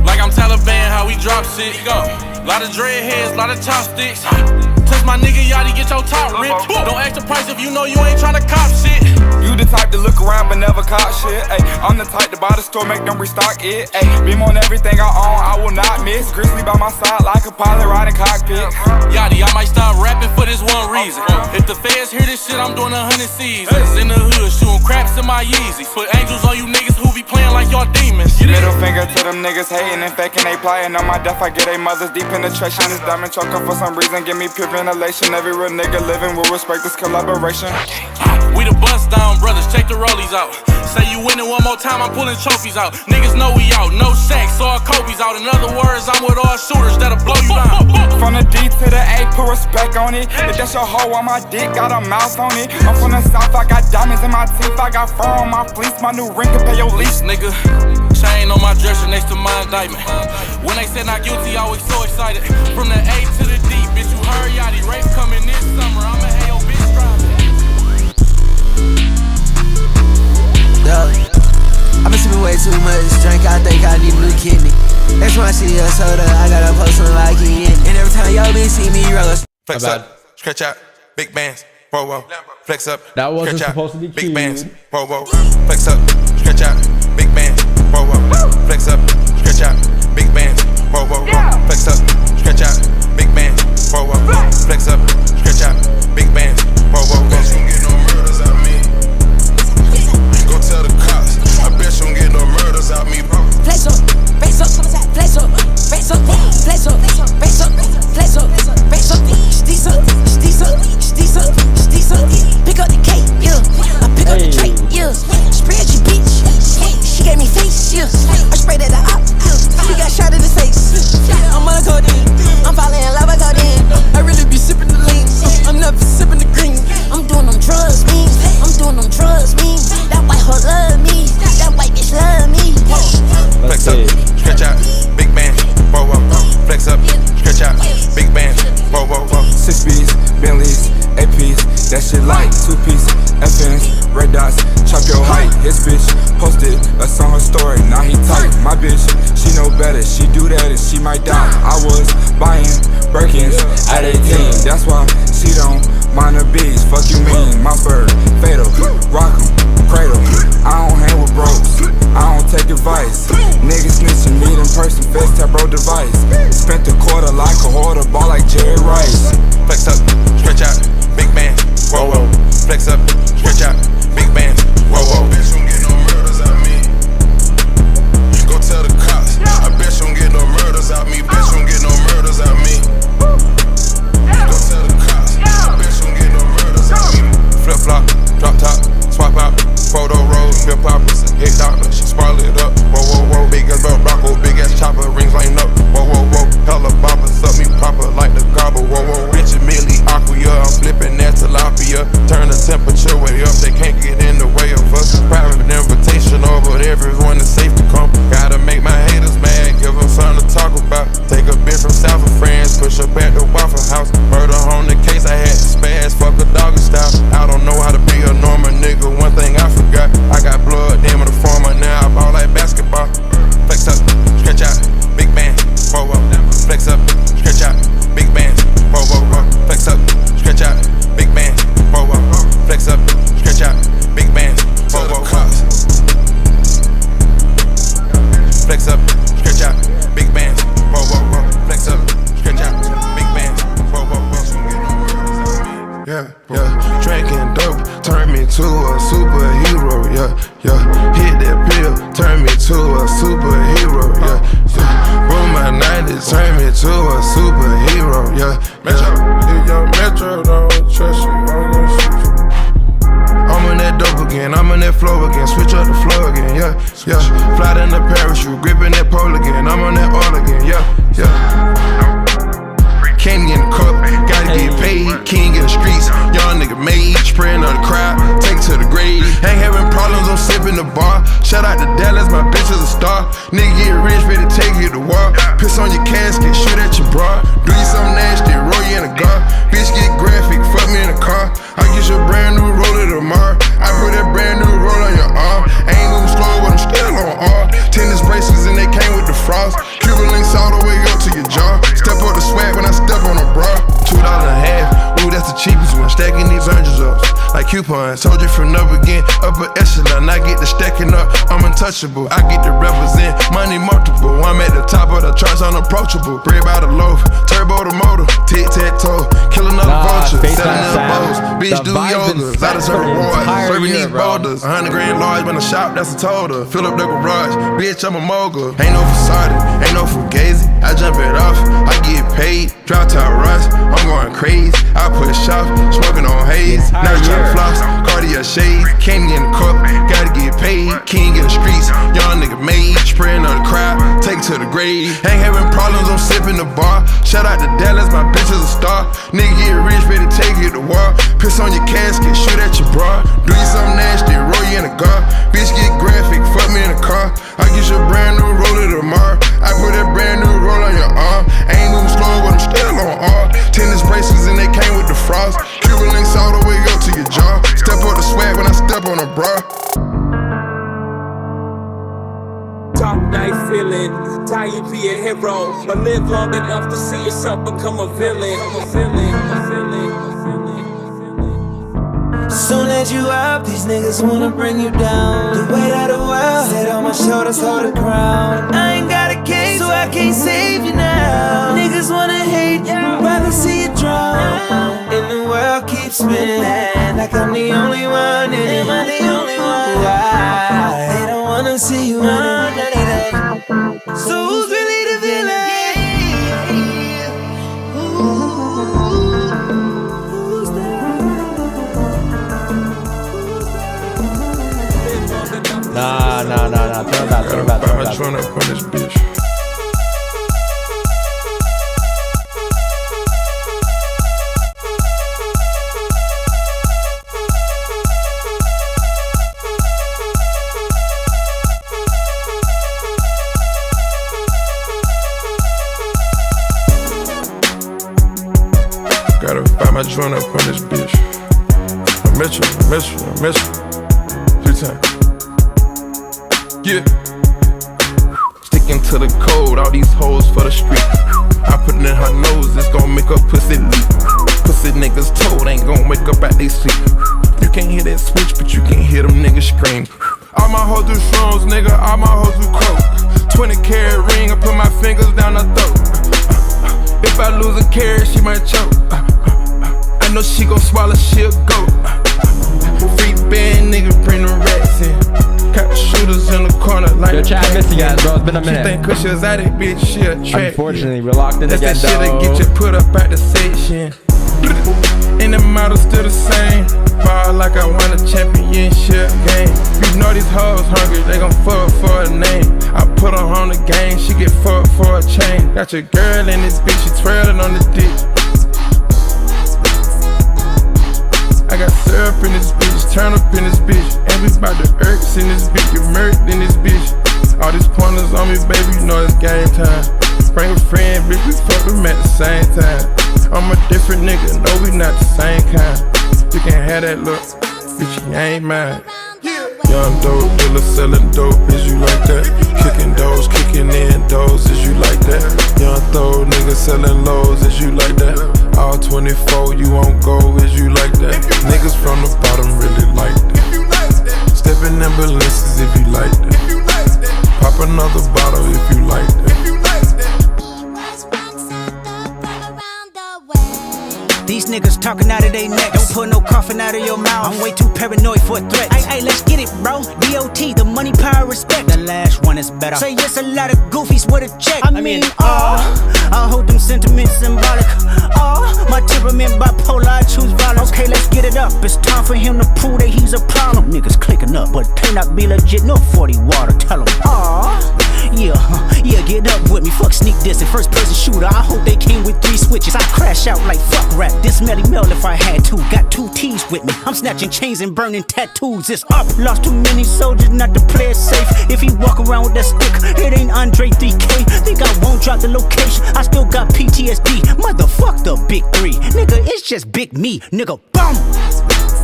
Like I'm Taliban, how we drop shit, go. Lot of dreadheads, lot of chopsticks. Touch my nigga Yachty, get your top ripped. Don't ask the price if you know you ain't tryna cop shit. You the type to look around but never cop shit. Ay, I'm the type to buy the store, make them restock it. Ay, beam on everything I own, I will not miss. Grizzly by my side like a pilot riding cockpit. Yachty, I might stop rapping for this one reason. If the feds hear this shit, I'm doing 100 seasons. In the hood, shooting craps in my Yeezys. Put angels on you niggas who be playing like y'all demons. Middle finger to them niggas hating and faking, they plying. On my death, I get they mothers deep penetration. This diamond choker for some reason, give me pure ventilation. Every real nigga living will respect this collaboration. We the bust down brothers, check the rollies out. Say you winning one more time, I'm pulling trophies out. Niggas know we out, no Shaqs, all Kobe's out. In other words, I'm with all shooters that'll blow you down. From the D to the A, put respect on it. If that's your hoe on my dick, got a mouth on it. I'm from the south, I got diamonds in my teeth, I got fur on my fleece. My new ring can pay your lease, nigga. Chain on my dresser next to my indictment. When they said not guilty, I was so excited. From the A to the D, bitch, you heard Yachty. Race coming this summer, I'ma have your bitch driving. I've been sipping way too much drink, I think I need a new kidney. Every time I see a soda, I gotta post something like it. And every time y'all bitch see me roll. Flex up, stretch out, big bands, whoa whoa. Flex up, that wasn't stretch supposed out, to be big cute. bands, whoa whoa. Flex up, stretch out, big bands, whoa whoa. Flex up, stretch out, big bands, whoa whoa. Flex up, stretch out, big bands, whoa whoa. Flex up, stretch out, big bands, whoa whoa. Bitch, don't get no murders out me. Go tell the cops, I bet you don't get no murders out me, bro. Flex up, flex up, flex up, flex up, flex up, flex up, flex up, flex up, steez up, steez up, steez up, steez up. Pick up the cake, yeah. I pick up the tray, yeah. Spread your bitch, she gave me face, yeah. I sprayed at the op, yeah. She got shot in the face. I'm on a codeine, I'm falling in love with codeine. I really be sipping the lean, I'm never sipping the green. I'm doing them drugs, me. I'm doing them drugs, me. That white hoe love me, that white bitch love me. Flex up, stretch out, big band, whoa whoa. Flex up, stretch out, big band, whoa whoa whoa. 6 B's, Bentleys, APs, that shit like 2-piece, FNs, red dots, chop your height. His bitch posted us on her story, now he tight. My bitch, she know better, she do that and she might die. I was buying Birkins at 18, that's why she don't mind the bees. Fuck you mean, my fur, fatal, rock 'em, cradle. I don't hang with bros, I don't take advice. Niggas snitching, meet in person, fist tap bro device. Spent a quarter like a hoarder, ball like Jerry Rice. Flex up, stretch out, big band, whoa whoa. Flex up, stretch out, big band, whoa whoa. Bitch, don't get no murders out me. Go tell the cops, I bet you don't get no murders out me. Bitch, don't get no murders out me. Go tell the cops, I bet you don't get no murders out me. Flip flop, drop top, swap out, photo roll, flip poppers, hit doctor, she sparl it up. Whoa whoa whoa, big ass belt Rocco, big ass chopper, rings lighting up. Whoa whoa whoa, hella boppers, suck me proper like the gobble. Whoa whoa, bitch Yeah, yeah. Drinking dope turned me to a superhero. Yeah, yeah. Hit that pill, turned me to a superhero. Yeah, yeah. Roll my 90s, turned me to a superhero. Yeah, Metro, if your Metro don't trust you, I'm gonna shoot you. I'm on that dope again, I'm on that flow again. Switch up the flow again, yeah, yeah. Fly in the parachute, gripping that pole again. I'm on that oil again, yeah, yeah. Candy in the cup, gotta get paid. King in the streets, young nigga made. Spraying on the crowd, take it to the grave. Ain't having problems, I'm sipping the bar. Shout out to Dallas, my bitch is a star. Nigga get rich, ready to take you to war. Piss on your casket, shoot at your bra. Do you something nasty, roll you in a gar. Bitch get graphic, fuck me in the car. I get you a brand new roller tomorrow. I put that brand new roll on your arm. I ain't moving slow, but I'm still on R. Tennis bracelets and they came with the frost. Cuban links all the way up to your jaw. Step up the swag when I step on a bra. $2 and a half, ooh, that's the cheapest one. Stacking these hundreds up like coupons. Told you from the beginning, upper echelon. I get the stacking up, I'm untouchable. I get to represent money multiple. I'm at the top of the charts, unapproachable. Bread by the loaf, turbo the motor, tic-tac-toe. Kill another vulture, selling another bowls. Bitch do yoga, that is her reward. Serving these boulders, 100 grand large when I shop, that's a total. Fill up the garage, bitch, I'm a mogul. Ain't no facade, ain't no fugazi. I jump it off, I get paid. Drop top rush, I'm going crazy. I push off, smoking on haze. Now it's trying to floss, Cartier shades. Candy in the cup, gotta get paid. King in the streets, young nigga made. Spraying on the crowd, take it to the grave. Ain't having problems, I'm sipping the bar. Shout out to Dallas, my bitch is a star. Nigga get rich, ready to take you to war. Piss on your casket, shoot at your bra. Do you something nasty, roll you in a gar. Bitch get graphic, fuck me in the car. I get you a brand new roller tomorrow. I put that brand new roll on your arm. Ain't moving slow, but I'm still on R. Tennis bracelets and they came with the frost. Cuban links all the way up to your jaw. Step up the swag when I step on a bra. Top nice feeling, tie you be a hero, but live long enough to see yourself become a villain. Soon as you up, these niggas wanna bring you down. The weight of the world, sit on my shoulders, hold the crown. I ain't got a case, so I can't save you now. Niggas wanna hate you, rather see you drown. And the world keeps spinning, like I'm the only one. Am I the only one? Why? They don't wanna see you winning. So who's really the villain? Nah. Turn back. Trying to put this bitch. Gotta find my joint up on this bitch. I miss you. 3 times. Yeah. Sticking to the code, all these hoes for the street. I put it in her nose, it's gon' make her pussy leak. Pussy niggas told ain't gon' wake up at they sleep. You can't hear that switch, but you can hear them niggas scream. All my hoes do shrooms, nigga, all my hoes do coke. 20 carat ring, I put my fingers down her throat. If I lose a carat, she might choke. I know she gon' swallow, she'll go. Free band, nigga, bring the rats in. Got the shooters in the corner like Yo, chat, I miss you guys, bro. It's been a minute. She think cause she was at it, bitch, she a track. Unfortunately, we're locked in that's again, that shit that though. get you put up at the section. And the model still the same. Ball like I won a championship game. You know these hoes hungry, they gon' fuck for a name. I put her on the game, she get fucked for a chain. Got your girl in this bitch, she twirling on the dick. I got syrup in this bitch, turn up in this bitch. And we bout the irks in this bitch, get murked in this bitch. All these pointers on me, baby, you know it's game time. Bring a friend, bitch, we fuck them at the same time. I'm a different nigga, no, we not the same kind. You can have that look, bitch, you ain't mine. Young dope dealer selling dope, is you like that? Kicking doors, kicking in doors, is you like that? Young throw nigga selling lows, is you like that? All 24, you won't go, is you like that? Niggas from the bottom really like that. Stepping in balances if you like that. Pop another bottle if you like that. These niggas talking out of their neck. Don't put no coughing out of your mouth. I'm way too paranoid for a threat. Hey, let's get it, bro. DOT, the money, power, respect. The last one is better. Say yes, a lot of goofies with a check. I mean, I hold them sentiments symbolic. My temperament bipolar, I choose violence. Okay, let's get it up. It's time for him to prove that he's a problem. Niggas clicking up, but cannot be legit. No 40 water, tell him. Yeah, get up with me. Fuck sneak this and first person shooter. I hope they came with 3 switches. I crash out like fuck rap. This Melly Mel if I had to. Got 2 T's with me. I'm snatching chains and burning tattoos. It's up. Lost too many soldiers not to play it safe. If he walk around with that stick, it ain't Andre 3K. Think I won't drop the location. I still got PTSD. Motherfuck the big 3. Nigga, it's just big me. Nigga, boom.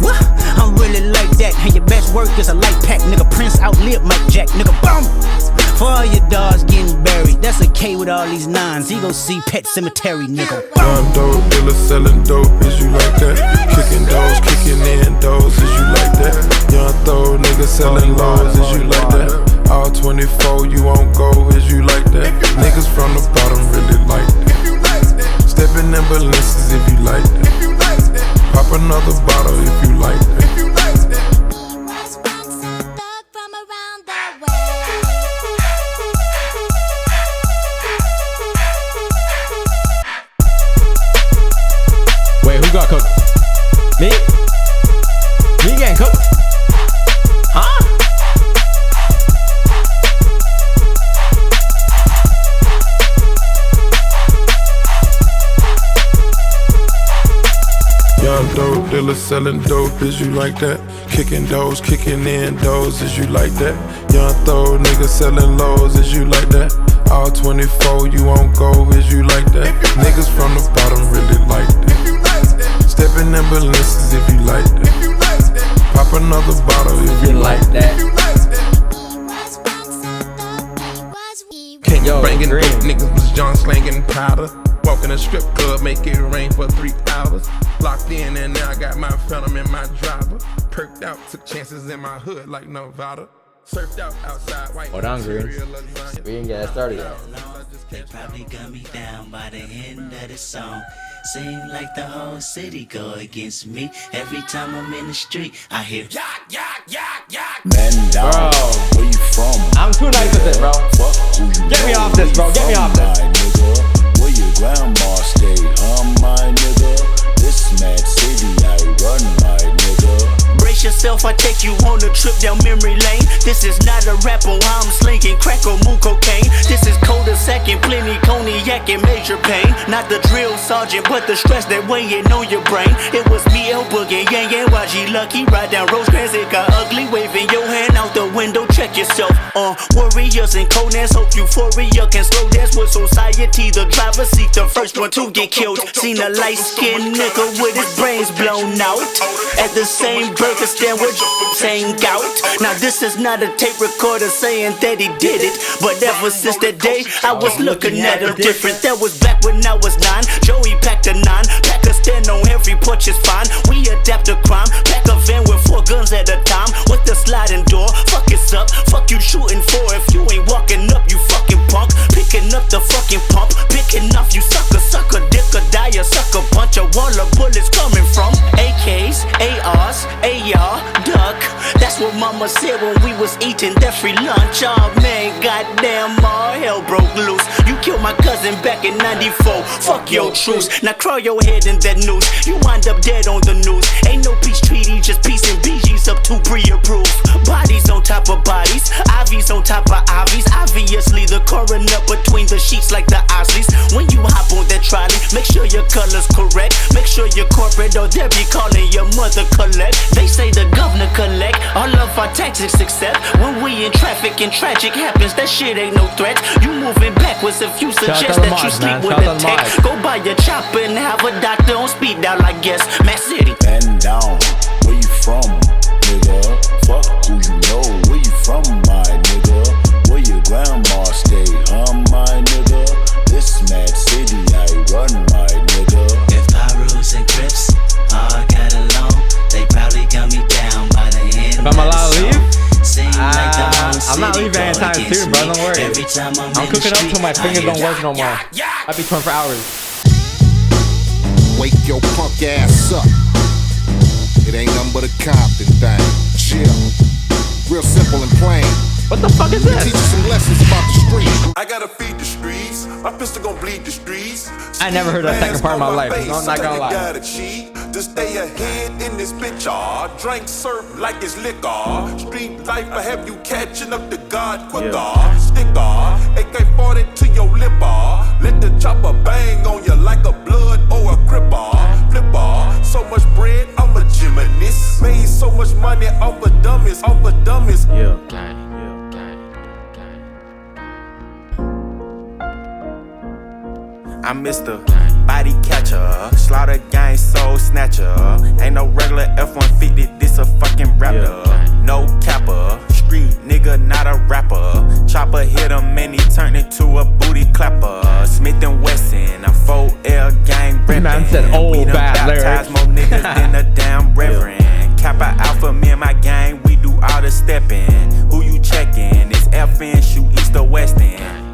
What? I'm really like that. And your best work is a light pack. Nigga, Prince outlived Mike Jack. Nigga, boom. For all your dogs getting buried, that's a K with all these 9s. He gon' see Pet Cemetery, nigga. I'm dope dealer selling dope, is you like that? Kicking doors, kicking in doors, is you like that? Young throw nigga selling lows, is you like that? All 24, you won't go, is you like that? Niggas from the bottom really like that. Stepping in balances if you like that. Pop another bottle if you like that. Wait, who got cooked? Me? Me getting cooked? Huh? Young dope dealer selling dope, is you like that? Kicking doors, kicking in doors, is you like that? Young throw nigga selling lows, is you like that? All 24, you won't go, is you like that? Niggas from the bottom really like that. Stepping in balances if you like that. Pop another bottle if you like that. Can't you bring in dope niggas was John slanging powder. Walk in a strip club, make it rain for 3 hours. Locked in and now I got my phantom in my driver. Perked out, took chances in my hood like Nevada. Surfed out outside, white. Hold on, Green. We ain't get started yet. They probably got me down by the end of the song. Seem like the whole city go against me. Every time I'm in the street, I hear yak, yak, yak, yak. Man down, bro, where you from? I'm too nice with it, bro. Get me off this, bro. Get me off this. Nigga, where your grandma stay? My nigga. This mad city I run, my nigga. Brace yourself, I take you on a trip down memory lane. This is not a rap on how I'm slinging crack or moon cocaine. This is cul-de-sac and plenty cognac and major pain. Not the drill sergeant, but the stress that weighing on your brain. It was me, El Boogie, Yang, and YG Lucky. Ride down Rosecrans, it got ugly. Waving your hand out the window, check yourself. Warriors and Conans, hope euphoria can slow dance with society. The driver seat, the first one to get killed. Seen a light-skinned nigga with his brains blown out at the same burger stand with same gout. Now this is not a tape recorder saying that he did it, but ever since that day I was looking at him different. That was back when I was 9. Joey packed a 9, pack a stand on every porch is fine. We adapt to crime, pack a van with 4 guns at a time with the sliding door. Fuck it's up, fuck you shooting for if you ain't walking up, you fucking punk. Picking up the fucking pump, picking off you sucker, dick or die, a sucker punch. A wall of bullets coming from AKs, ARs, AR, duck. That's what mama said when we was eating that free lunch. Oh man, goddamn, all hell broke loose. You killed my cousin back in 94. Fuck your truce. Now crawl your head in that noose. You wind up dead on the news. Ain't no peace treaty, just peace and BG's up to pre-approved. Bodies on top of bodies, IVs on top of IVs. Obviously the coroner between the sheets like the Osleys. When you hop on that trolley, make sure your color's correct. Make sure you're corporate or they'll be calling your mother collect. They say the governor collect all of our taxes except when we in traffic and tragic happens. That shit ain't no threat. You moving backwards if you suggest that you sleep with a tech. Go buy your chopper and have a doctor on speed dial, I guess. Mass City. Man down, where you from, nigga? Fuck who you know, where you from, my nigga? Where your grandma stay, my nigga? This mad city I run, my nigga. If Pyrus and Crips all got along, they probably got me down by the end. If I'm allowed to leave, I'm not leaving anytime soon, bro. Don't worry. I'm cooking up till my fingers don't work no more. I'll be 24 hours. wake your punk ass up. It ain't nothing but a Compton thing. Chill. Real simple and plain. What the fuck is this? Teach you some lessons about the street. I gotta feed the streets. My pistol gon' bleed the streets. I never heard that second part of my life. No, I'm not gonna lie. Gotta cheat to stay ahead in this bitch. Drink serve like it's liquor. Street life I have you catching up to God quicker. Sticker, AK-40 to your lip. Let the chopper bang on you like a blood or a cripper. Flipper, so much bread, I'm a gymnast. Made so much money off of dummies, off of dummies. Yeah. I'm Mr. Body Catcher, Slaughter Gang Soul Snatcher. Ain't no regular F-150, this a fucking raptor. No capper, street nigga, not a rapper. Chopper hit him and he turned into a booty clapper. Smith & Wesson, a 4L gang reppin'. Man said, oh, we done bad baptized lyrics. more niggas than a damn reverend. Kappa Alpha, me and my gang, we do all the steppin'. Who you checkin'? It's FN, shoot east or west end.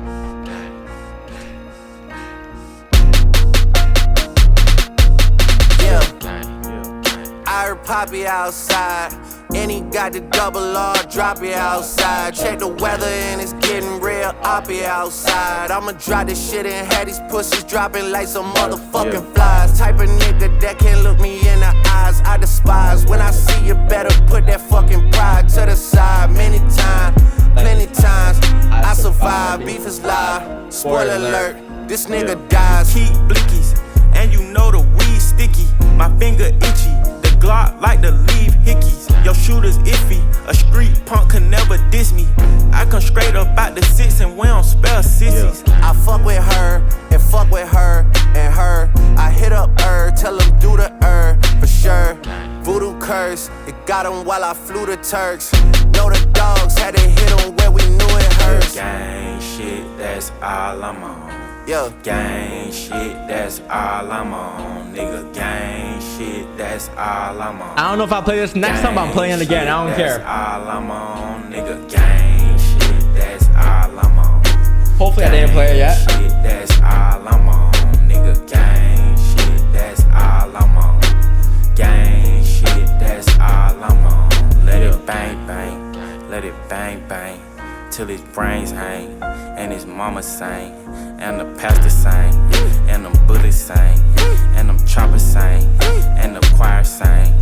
I heard Poppy outside, and he got the double R, drop it outside. Check the weather and it's getting real oppy outside. I'ma drop this shit and have these pussies dropping like some motherfucking flies. Type of nigga that can't look me in the eyes, I despise. When I see you, better put that fucking pride to the side. Many times, plenty times, I survive. Beef is live, spoiler alert, this nigga dies. Keep blickies, and you know the weed sticky. My finger itchy. Glock like to leave hickeys. Your shooter's iffy. A street punk can never diss me. I come straight up out the six and we don't spell sissies. I fuck with her and fuck with her and her. I hit up her, tell them do the for sure. Voodoo curse, it got him while I flew the Turks. Know the dogs had to hit him where we knew it hurts. Gang shit, that's all I'm on. Yeah. Gang shit, that's all I'm on. Nigga, gang shit, that's all I'm on. I don't know if I play this next time, but I'm playing it again. I don't care. That's all I'm on. Nigga, gang shit, that's all I'm on. Hopefully I didn't play it yet. Shit, that's all I'm on. Nigga, gang shit, that's all I'm on. Gang shit, that's all I'm on. Let it bang bang, let it bang bang, till his brains hang, and his mama sang, and the pastor sang, and them bullets sang, and them choppers sang, and the choir sang.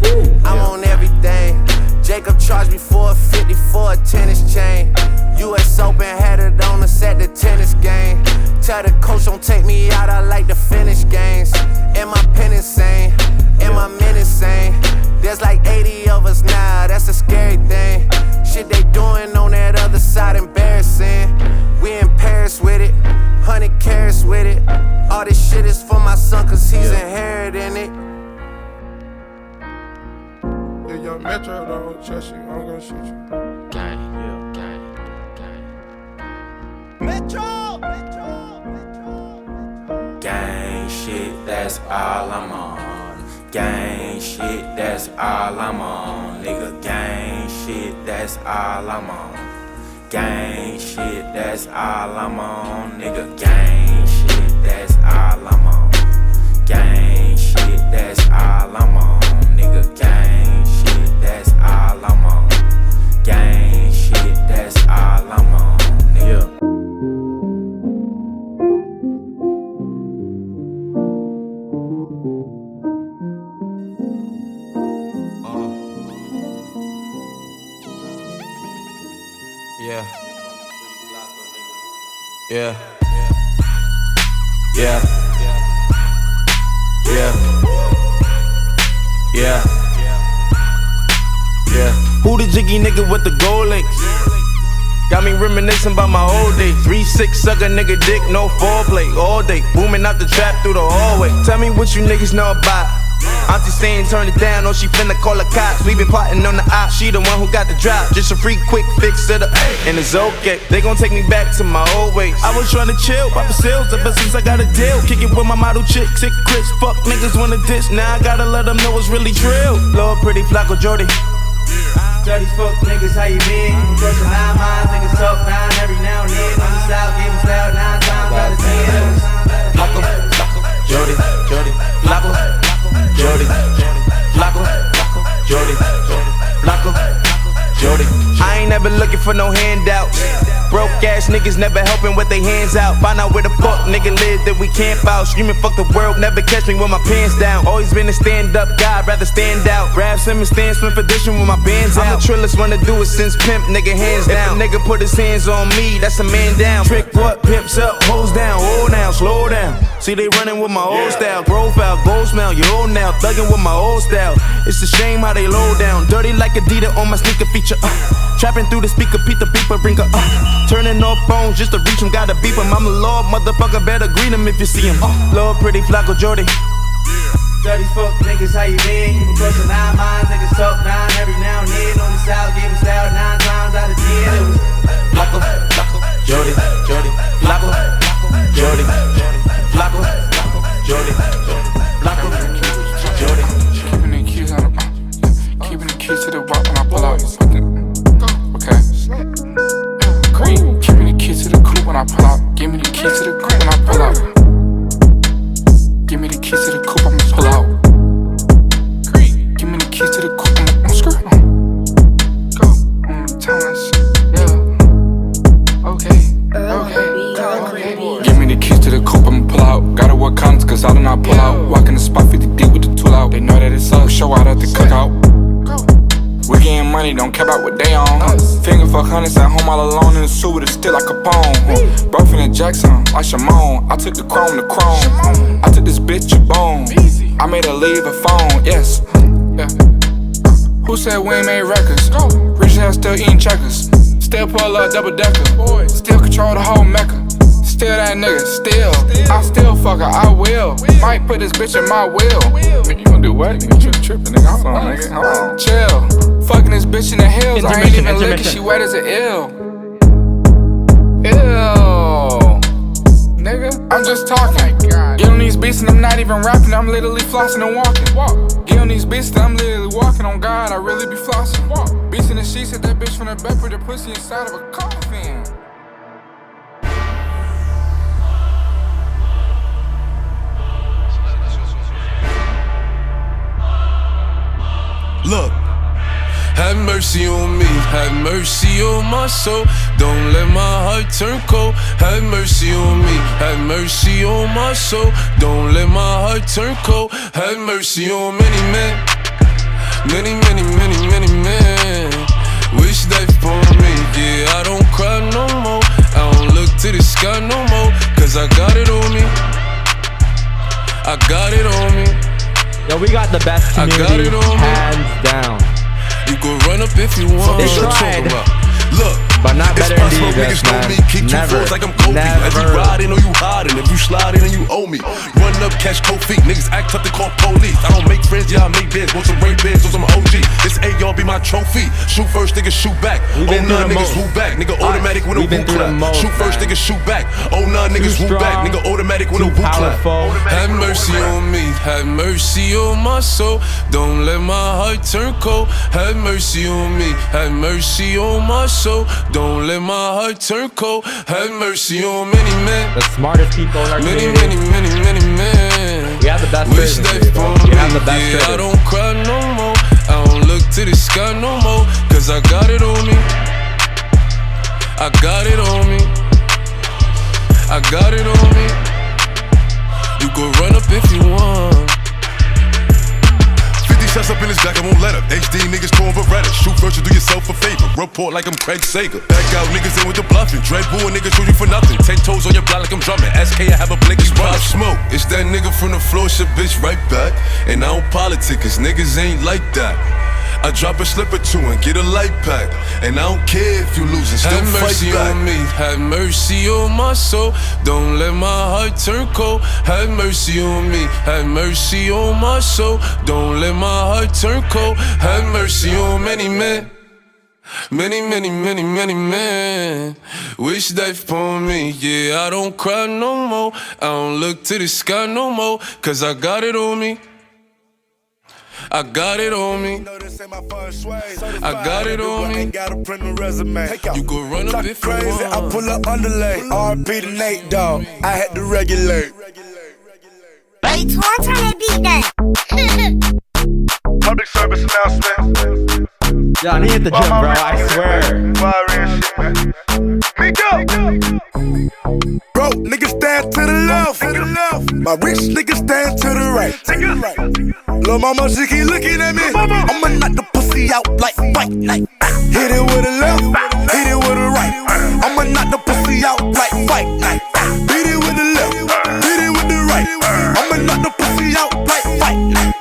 I'm on everything. Jacob charged me $450 for a tennis chain. US Open had it on us at the tennis game. Tell the coach don't take me out, I like to finish games. And my pen insane, and my men insane. There's like 80 of us now, that's a scary thing. Shit they doing on that other side embarrassing. We in Paris with it, 100 carats with it. All this shit is for my son cause he's inheriting it. Yeah, young Metro don't trust you, I'm gonna shoot you. Metro! Gang shit, that's all I'm on. Gang shit, that's all I'm on. Nigga, gang shit, that's all I'm on. Gang shit, that's all I'm on. Nigga, gang shit, that's all I'm on. Gang shit, that's all I'm on. Nigga, gang shit, that's all I'm on. Gang shit, that's all I'm on. Nigga. Yeah. Yeah. Yeah. Yeah. Yeah. Yeah. Who the jiggy nigga with the gold links? Got me reminiscing about my old days. 3-6 sucker nigga dick, no foreplay. All day, booming out the trap through the hallway. Tell me what you niggas know about. Auntie saying turn it down, or she finna call the cops. We been plotting on the op, she the one who got the drop. Just a free quick fix to the and it's okay. They gon' take me back to my old ways. I was tryna chill, pop the sales ever since I got a deal. Kick it with my model chick, sick Chris. Fuck niggas wanna diss, now I gotta let them know it's really drill. Lord pretty Flacco Jordy. Dirty fuck niggas, how you been? You brushing 9 miles, niggas talk 9 every now and then. On the south, give them style 9 times out of 10. Jody, Flacco, Jody, Flacco, Jody, Flacco, Jody. I ain't never looking for no handouts. Broke ass niggas never helping with their hands out. Find out where the fuck nigga live that we camp out. Screaming fuck the world, never catch me with my pants down. Always been a stand up guy, rather stand out. Grab some and stand swim for dishing with my bands out. I'm the trillest one to do it since pimp, nigga hands down. If a nigga put his hands on me, that's a man down. Trick what? Pimps up, hoes down. Oh now, slow down. See they running with my old style. Grove out, gold smell, you old now. Thugging with my old style. It's a shame how they low down. Dirty like Adidas on my sneaker feature. Trapping through the speaker, Pete the beeper, bring her turning off phones just to reach him, gotta beep him. I'm a lord, motherfucker, better greet him if you see him. Lord, pretty Flacco, Jody. Dirty fuck niggas, how you been? You crossing 9 minds, niggas talk 9 every now and then. On the south, give him style 9 times out of 10. It was Flacco, Jody, Flacco, Jody, Flacco, Jody, Flacco, Jody. Keeping the keys to the rock when I pull out. Okay. Keeping the keys to the coupe when I pull out. Give me the keys to the coupe when I pull out. Give me the keys to the coupe, I'ma pull out. Give me the keys to the coupe, I'ma screw. Go. Tell that shit. Yeah. Okay. Give me the keys to the coupe, I'ma pull out. Gotta work counts, cause I do not pull out. Walking the spot 50 deep with the tool out. They know that it's up, show out at the cookout. We getting money, don't care about what they on. Finger fuck hundreds at home all alone in the suit with a still like Capone. Bro finna Jackson, like Shimon. I took the chrome to chrome. I took this bitch a bone. I made her leave her phone, yes. Yeah. Who said we ain't made records? Rich ass still eating checkers. Still pull up double decker. Still control the whole Mecca. Still that nigga, still. I still fuck her, I will. Might put this bitch in my will. Nigga, you gon' do what? Nigga, you trippin', nigga. Hold on, nigga. Hold on. Chill. Fucking this bitch in the hills. I ain't even lickin', she wet as an ill. Ew. Nigga, I'm just talking. Get on these beats and I'm not even rapping. I'm literally flossing and walking. Get on these beats and I'm literally walking. On God, I really be flossing. Beats in the sheets, hit that bitch from the back with her pussy inside of a coffin. Look, have mercy on me, have mercy on my soul. Don't let my heart turn cold. Have mercy on me, have mercy on my soul. Don't let my heart turn cold. Have mercy on many men, many men. Wish they for me, yeah, I don't cry no more. I don't look to the sky no more, cause I got it on me. I got it on me. Yo, we got the best community, hands down. You can run up if you want. They tried, look, but not better than niggas man. know me. Keep Never, like I'm Kobe. As you riding or you hiding, if you sliding and you owe me. Run up, catch cold feet. Niggas act tough to call police. I don't make friends, yeah, I make bids. Want some rape bids, want some OG. This AR be my trophy. Shoot first, niggas shoot back. Oh, none niggas woo back. Nigga automatic when a woo clap. Shoot first, niggas shoot back. Oh, none niggas woo back. Nigga automatic when a woo clap. Have mercy on me, have mercy on my soul. Don't let my heart turn cold. Have mercy on me, have mercy on my soul. Don't let my heart turn cold. Have mercy on many men. The smartest people in our community. Many men. We have the best Wish they for me, we have the best yeah, I don't cry no more. I don't look to the sky no more, cause I got it on me. I got it on me. I got it on me. You can run up if you want. 50 shots up in his back, I won't let up. HD niggas throwing Beretta. Shoot first and do yourself a favor. Report like I'm Craig Sager. Back out niggas in with the bluffing. Dre Boo and niggas shoot you for nothing. 10 toes on your block like I'm drumming. SK, I have a blinky run. Smoke. It's that nigga from the floor, shit bitch right back. And I don't politic, cause niggas ain't like that. I drop a slip or two and get a light pack. And I don't care if you lose and still have mercy fight back. On me, have mercy on my soul. Don't let my heart turn cold. Have mercy on me, have mercy on my soul. Don't let my heart turn cold. Have mercy on many men. Many men. Wish they for me, yeah, I don't cry no more. I don't look to the sky no more, cause I got it on me. I got it on me. I got it on me. You go run up if you want. I pull up underlay. RP to Nate, dog. I had to regulate. Hey, turn that beat down. Public service announcement. Yeah, I need to hit the gym, bro. I swear. Broke niggas stand to the left. My rich niggas stand to the right. Lil' mama, she keep looking at me. I'ma knock the pussy out like fight night. Hit it with a left, hit it with a right. I'ma knock the pussy out like fight night. Beat it with the left, hit it with the right. I'ma knock the pussy out like fight night.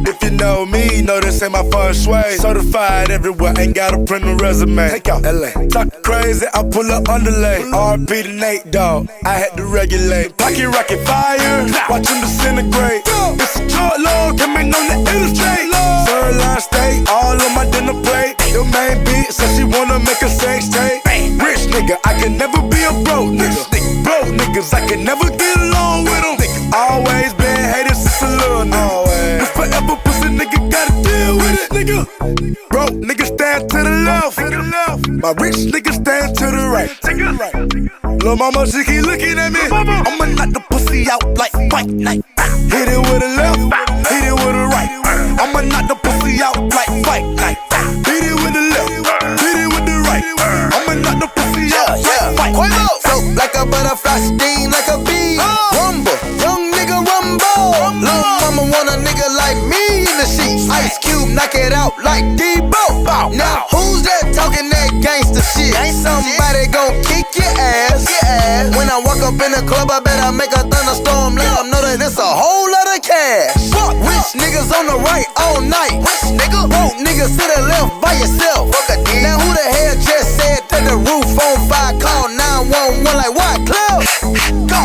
If you know me, know this ain't my feng shui. Certified everywhere, ain't gotta print a resume. Take out LA. Talk crazy, I pull up underlay. RP to Nate, dog. I had to regulate. Pocket rocket fire, watch him disintegrate. It's a short load, coming on the illustrate. Third line steak, all on my dinner plate. Your main beat says she wanna make a sex tape. Rich nigga, I can never be a broke nigga. Broke niggas, I can never get along with them. Always been hated since a little nigga. This forever pussy nigga gotta deal with it, nigga. Broke niggas stand to the left. My rich niggas stand to the right. Lil' mama, she keep looking at me. I'ma knock the pussy out like fight night. Hit it with a left, hit it with a right. I'ma knock the pussy out like fight night. Hit it with the left, hit it with the right. I'ma knock the pussy out like fight night. Float like a butterfly, sting like a bee. Rumble, young nigga rumble. Lil' mama want a nigga like me in the sheets. Ice Cube, knock it out like Debo. Now who's that talking that gangsta shit? Somebody gon' kick your ass. When I walk up in the club, I better make a thunderstorm. Let them know that it's a whole lot of cash. Rich niggas on the right all night. Broke niggas to the left by yourself. Now who the hell just said that the roof on fire? Call 911 like what? Club? Go.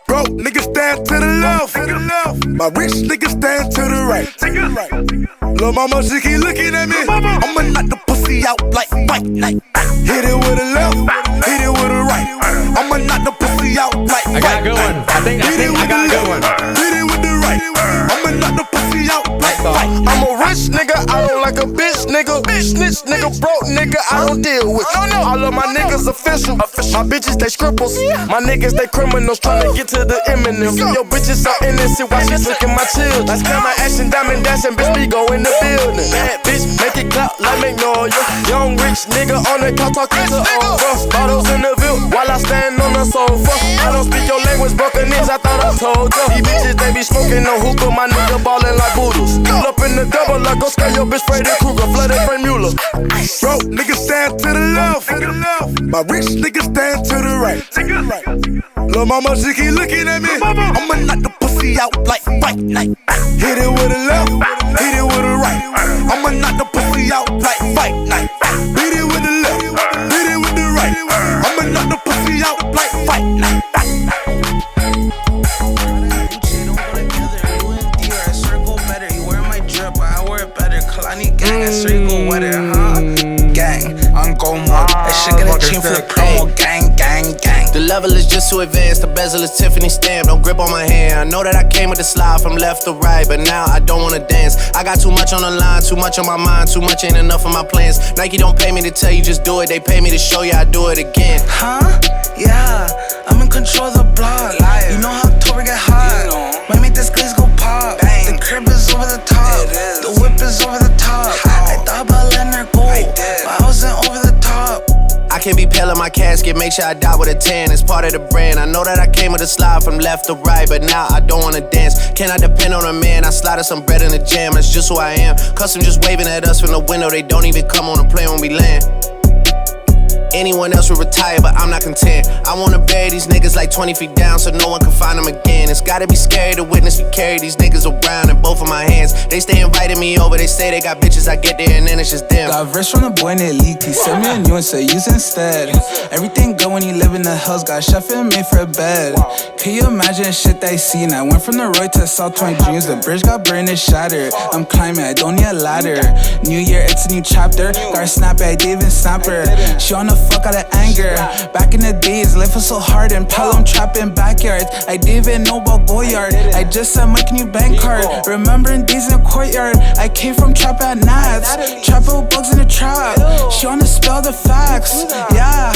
Broke niggas stand to the left. My rich niggas stand to the right. Lil' mama, she keep looking at me. I'ma knock the pussy out like fight night. Hit it with a left, hit it with a right. I'ma knock the pussy out like fight night. I got a good one. I think I got a good one. Hit it with the right. I'ma knock the pussy out like fight night. I'm a rich nigga, I don't like a bitch nigga. Snitch nigga, broke nigga, I don't deal with. All of my niggas official. My bitches, they scribbles. My niggas, they criminals tryna get to the Eminem. Yo, bitches so innocent, why she flicking my children? I spend my action, diamond dashing, bitch, we go in the building. Bad bitch, make it clap like Magnolia. Young rich nigga on the car talking to rough bottles in the view while I stand on the sofa. I don't speak your language, broken niggas, I thought I told ya. These bitches, they be smoking no hookah, my nigga ballin' like boodles. Pull up in the double, I go scare your bitch, Freddy Krueger, flooded Frank Mueller. Broke niggas stand to the left. My rich niggas stand to the right. Lil' mama, she keep looking at me. I'ma knock the pussy out like fight night. Hit it with a left, hit it with a right. I'ma knock the pussy out like fight night. Beat it with the left, hit it with the right. I'ma knock the pussy out like fight night. Gang, I swear you go with it, huh? Gang, I'm gon' mode. That shit get a chain for the promo. Gang. The level is just too advanced. The bezel is Tiffany stamp. Don't grip on my hand. I know that I came with the slide from left to right, but now I don't wanna dance. I got too much on the line, too much on my mind, too much ain't enough of my plans. Nike don't pay me to tell you just do it. They pay me to show you I do it again. Huh? Yeah, I'm in control of the block. You know how Tory get hot. Might make this glaze go pop. The crib is over the top. The whip is over the top. I thought about letting her go, but I wasn't over the top. I can't be pale in my casket, make sure I die with a tan. It's part of the brand. I know that I came with a slide from left to right, but now I don't wanna dance. Can I depend on a man? I slided some bread in the jam, that's just who I am. Custom just waving at us from the window, they don't even come on the plane when we land. Anyone else would retire, but I'm not content. I wanna bury these niggas like 20 feet down so no one can find them again. It's gotta be scary to witness me carry these niggas around in both of my hands. They stay inviting me over, they say they got bitches, I get there and then it's just them. Got verse from the boy and it leaked. He sent me a new and said use instead. Everything good when you live in the hills. Got chef and made for a bed. Can you imagine shit that I seen? I went from the road to South 20 dreams. The bridge got burned and shattered. I'm climbing, I don't need a ladder. New year, it's a new chapter. Got her snap, I didn't even snap her. She on the fuck out of anger. Back in the days, life was so hard and Pelham trapping backyards. I didn't even know about Goyard. I just sent my new bank card. Remembering days in the courtyard. I came from trap at Nats. Trapping with bugs in the trap. She wanna spell the facts. Yeah,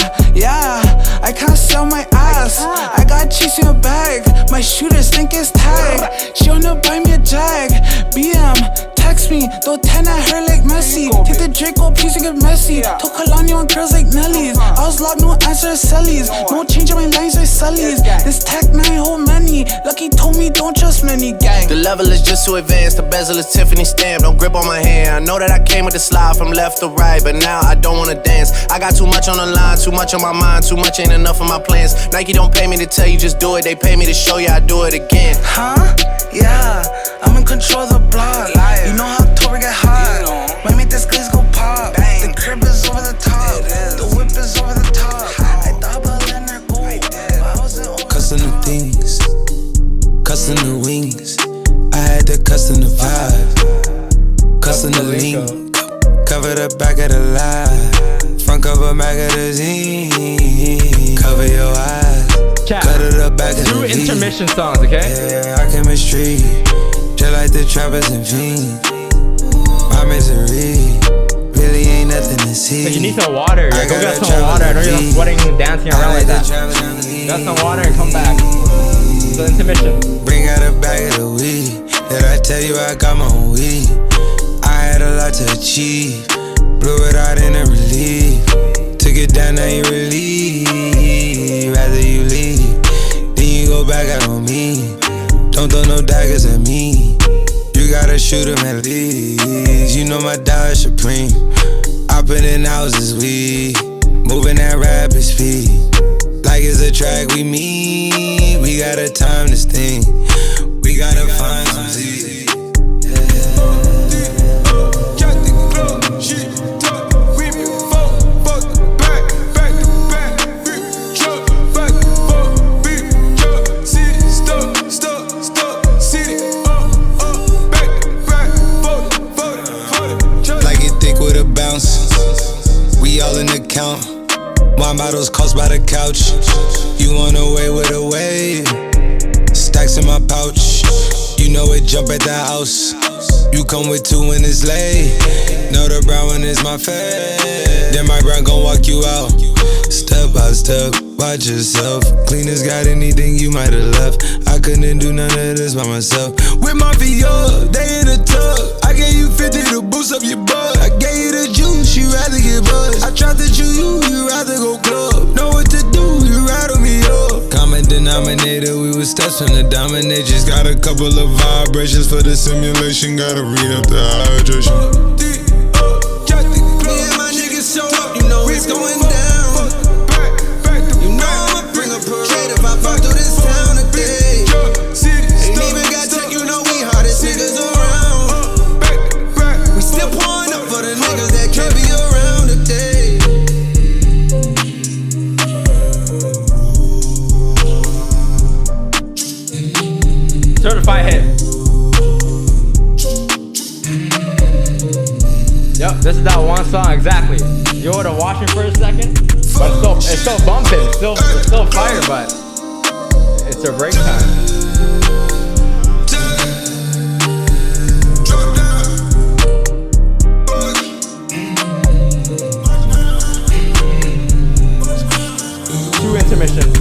I can't sell my ass. ass. I got cheese in a bag. My shooters think it's tag. She wanna buy me a jag. BM, text me. Throw 10 at her like Messi. Take the Draco piece and get messy. Took Kalani on girls like Nelly's. I was locked, no answer to Sellies. No change in my lines like Sully's. This tech 9 hold many. Lucky told me don't trust many, gang. The level is just too advanced. The bezel is Tiffany stamp. Don't grip on my hand. I know that I came with the slide from left to right, but now I don't wanna dance. I got too much on the line, too much on my mind, too much ain't enough of my plans. Nike don't pay me to tell you just do it. They pay me to show you I do it again. Huh? Yeah, I'm in control of the block. You know how October get hot. Might make this glaze go pop. The crib is over the top. The whip is over the top. I thought about letting her go, but I wasn't over. Custom the things, custom the wings. I had to custom the vibe, custom the link. Cover the back of the lie, front cover magazine. Cover your eyes, cut it up back of the Through intermission songs, okay? Yeah, our chemistry, just like the trappers and fiends. My misery really ain't nothing to see. So you need some water. Yeah, go get some water. I know you're sweating and dancing around like that. Got some water and come back. So intermission. Bring out a bag of the weed. Did I tell you I got my own weed? I had a lot to achieve. Blew it out in a relief. Took it down, now you relieve. Rather you leave, then you go back out on me. Don't throw no daggers at me. You gotta shoot 'em at least. You know my dollar supreme. I put in houses, we moving at rapid speed. Like it's a track we meet. We gotta time this thing. We gotta find some Z. We all in the count. Wine bottles cost by the couch. You on the way with a wave. Stacks in my pouch. You know it jump at the house. You come with two when it's late. Know the brown one is my fave. Then my brown gon' walk you out. Step by step, watch yourself. Cleaners got anything you might have left. I couldn't do none of this by myself. With my VO, they in the tub. I gave you 50 to boost up your butt. I gave you the juice, you rather get buzzed. I tried to chew you rather go club. Know what to do, you rattle me up. Common denominator, we was steps from the dominate. Just got a couple of vibrations for the simulation. Gotta read up the hydration. Me and my niggas show up, you know it's going down. You know I'ma bring a parade if I fuck through this town today. Ain't even got tech, you know we hardest niggas around. We still pouring up for the niggas that can't be around today. Certified hit. Yep, this is that one song exactly. You were to watch me for a second, but it's still bumping. It's still fire, but it's a break time. True intermission.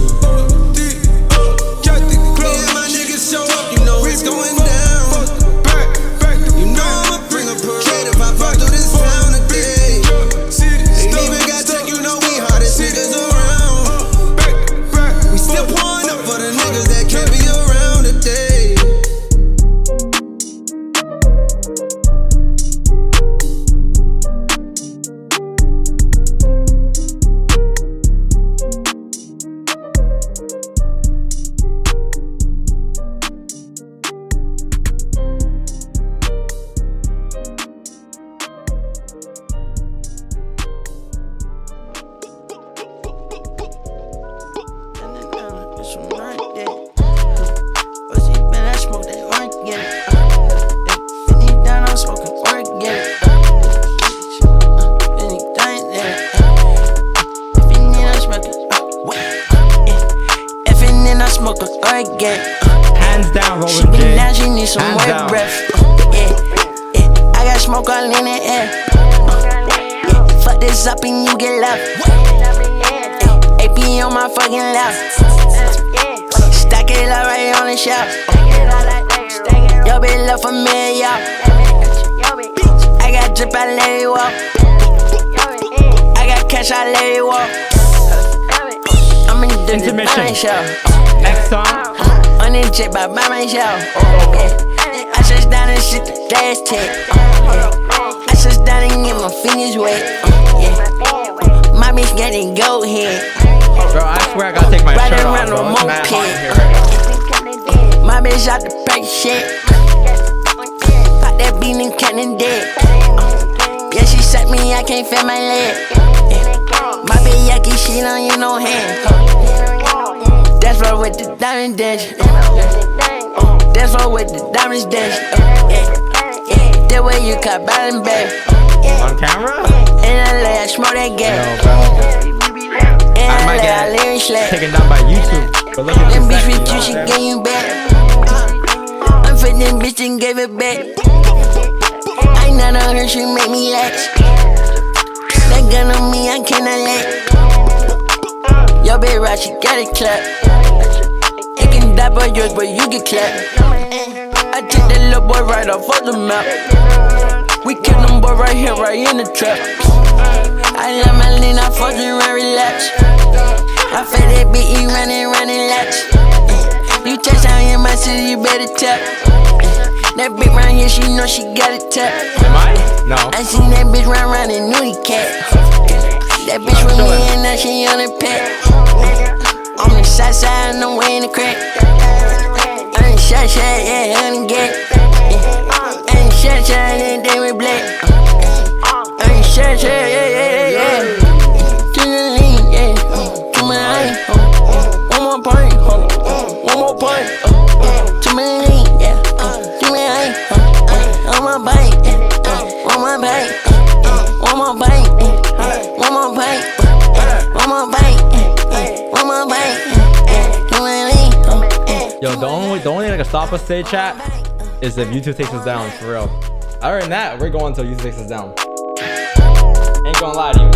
Hands down, Rolling J. Now she need some Hands more down. breath. I got smoke all in the air. Fuck this up and you get left. AP Biggie on my fucking lap. Stack it up right on the shelf. Yo, bitch, love for me, y'all. I got drip, I let it walk. I got cash, I let it walk. I'm in the intermission show. Next song. On this jet by myself. I switch down and shit the last check. I switch down and get my fingers wet. My bitch getting go head. Bro, I swear I gotta take my shirt off, bro. It's mad hot in here right now. My bitch out the break shit. Pop that bean and cannon dead. Yeah, she set me, I can't feel my leg. My bitch yucky, she don't use no hand. That's right with the diamond dash. That's right with the diamonds dash. That way you cut bottom back. On camera? In LA, I smoke that gas. I might get taken down by YouTube. But look at them this bitch sexy, with you, she okay? gave you back. I'm fit them bitch and gave it back. I ain't none on her, she make me lax. That gun on me, I cannot let. Yo, bitch, right, she got it clap. It can die by yours, but you get clapped. I took that little boy right off of the map. We kept them boy right here, right in the trap. I love my lean, I fuck you and relax. I feel that beat, you running laps. You touchdown in my city, you better tap. That bitch round here, she know she got it tap. Am I? No. I seen that bitch round in Nudie Cat. That bitch with me and now she on the pet. On the side side, no way in the crack. I ain't shot, yeah, honey get. I ain't shot, and they with black. I ain't shot, yeah. To the lean, yeah. To my eye, one more point, one more point. To my lean, yeah. To my eye, one more bite, one more bite, one more bite, one more bite, one more bite, one more bite. To my lean. Yo, the only thing that can stop us today, chat, is if YouTube takes us down, for real. Other than that, we're going until YouTube takes us down. Ain't gonna lie to you.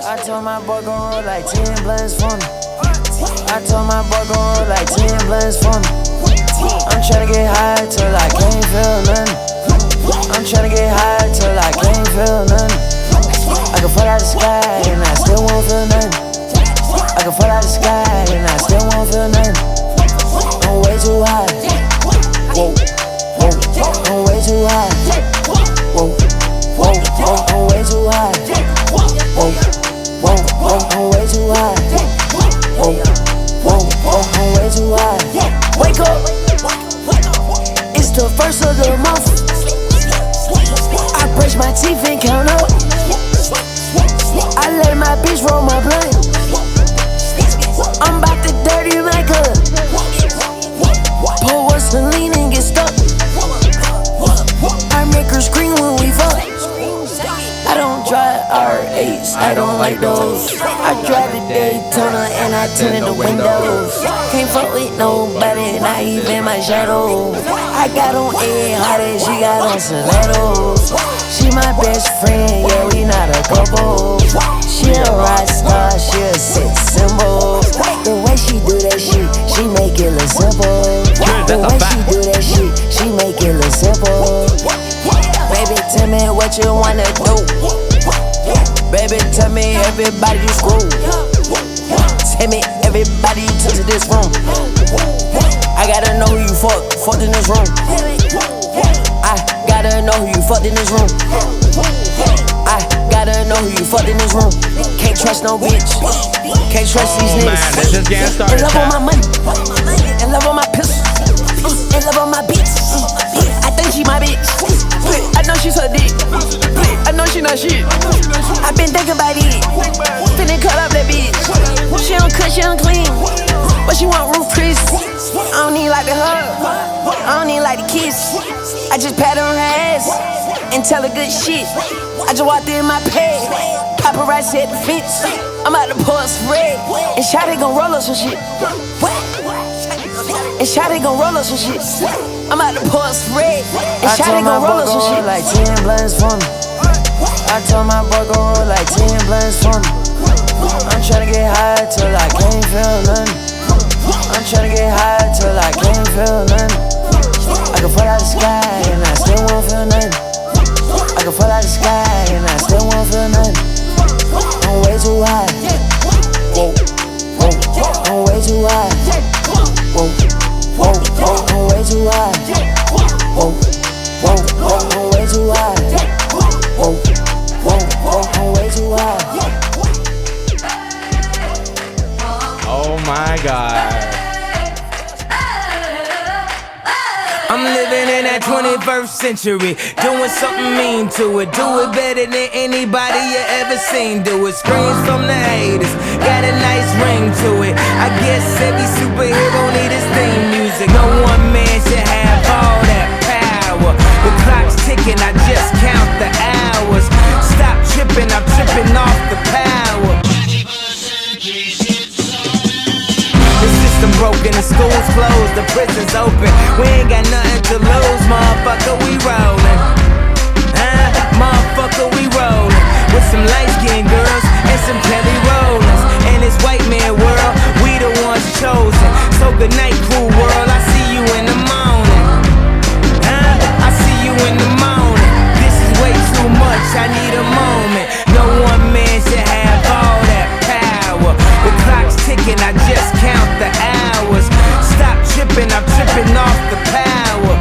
I told my boy gon' roll like 10 blunts for me. I told my boy gon' roll like 10 blunts for me. I'm tryna get high till I can't feel nothing. I'm tryna get high till I can't feel nothing. I can fall out the sky and I still won't feel nothing. I can fall out the sky and I still won't feel nothing. I'm way too high. Whoa, whoa, I'm way too high. Whoa, whoa, I'm way too high. Whoa, whoa, I'm way too high. Whoa, whoa, I'm way too high. Wake up, it's the first of the month. I brush my teeth and count up. I let my bitch roll my blunt. I'm about to dirty my cup. Pour Vaseline and get stuck. I make her scream when we fuck. I don't drive R8s, I don't like those. I drive the Daytona and I tinted the windows. Can't fuck with nobody, not even my shadow. I got on A hard and she got on stilettos. She my best friend, yeah, we not a couple. She a rock star, she a sex symbol. The way she do that shit, she make it look simple. The way she do that shit, she make it look simple. Baby, tell me what you wanna do. Baby, tell me everybody you screw. Tell me everybody you took to this room. I gotta know who you fucked in this room. I gotta know who you fucked in this room. I gotta know who you fucked in this room. Can't trust no bitch. Can't trust these niggas. Man, this is getting started. In love on my money. In love on my pistol. In love on my beats. I think she my bitch. I know she's her dick. I know she not shit. I been thinking about it. Finna cut up that bitch. She don't cut, she don't clean. But she want roof Chris. I don't need like the hug. I don't need like the kiss. I just pat on her ass and tell her good shit. I just walked in my pad. Paparazzi at the fence. I'm about to pour some red. And Shawty gon' roll up some shit. And And Shawty gon' roll up some shit. I'm out to pour a spread. And Shawty gon' roll up some shit. Like 10 blunts for me. I told my boy go roll like 10 blunts for me. I'm tryna get high till I can't feel nothing. I'm tryna get high till I can't feel nothing. I can fall out the sky and I still won't feel nothing. I can fall out the sky and I still won't feel nothing. I'm way too high. Whoa, whoa, I'm way too high. Whoa, whoa, whoa, I'm way too high. Whoa, whoa, whoa, I'm way too high. Whoa, whoa, whoa, I'm way too high. Oh my God. I'm living in that 21st century, doing something mean to it. Do it better than anybody you ever seen do it. Screams from the haters, got a nice ring to it. I guess every superhero need his theme music. No one man should have all that power. The clock's ticking, I just count the hours. Stop tripping, I'm tripping off the power. The system broken, the school's closed, the prison's open. We ain't got nothing to lose, motherfucker, we rollin'. Motherfucker, we rollin'. With some light-skinned girls and some Kelly Rollins. In this white man world, we the ones chosen. So good night, cool world, I see you in the morning. I see you in the morning. This is way too much, I need a moment. No one man should have all that power. The clock's ticking, I just count the hours. Stop tripping, I'm tripping off the power.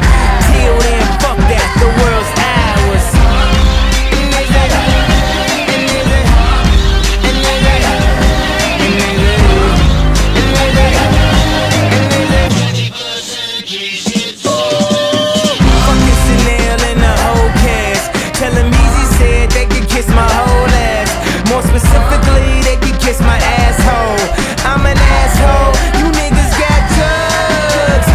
Till then, fuck that, the world's ours. Fucking Chanel and the whole cast. Tell them Easy said they could kiss my whole ass. More specifically, they could kiss my asshole. I'm an asshole, you niggas got drugs.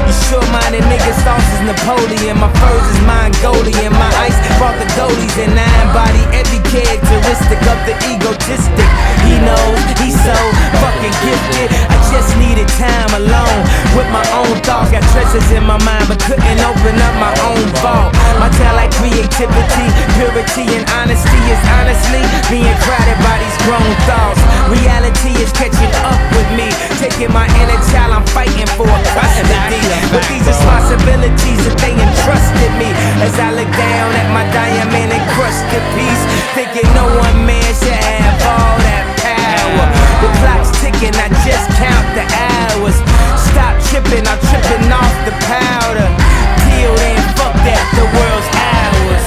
You short-minded niggas, sauce is Napoleon. My furs is Mongolian. My ice brought the goalies and I embody every characteristic of the egotistic. He knows he's so fucking gifted. I just needed time alone with my own thoughts. Got treasures in my mind but couldn't open up my own vault. My talent, creativity, purity and honesty is honestly being crowded by these grown thoughts. Reality is catching up with me, taking my inner child, I'm fighting for custody. With these responsibilities that they entrusted me, as I look down at my diamond encrusted piece, thinking no one man should have all that power. The clock's ticking, I just count the hours. Stop tripping, I'm tripping off the powder. Till then, fuck that, the world's ours.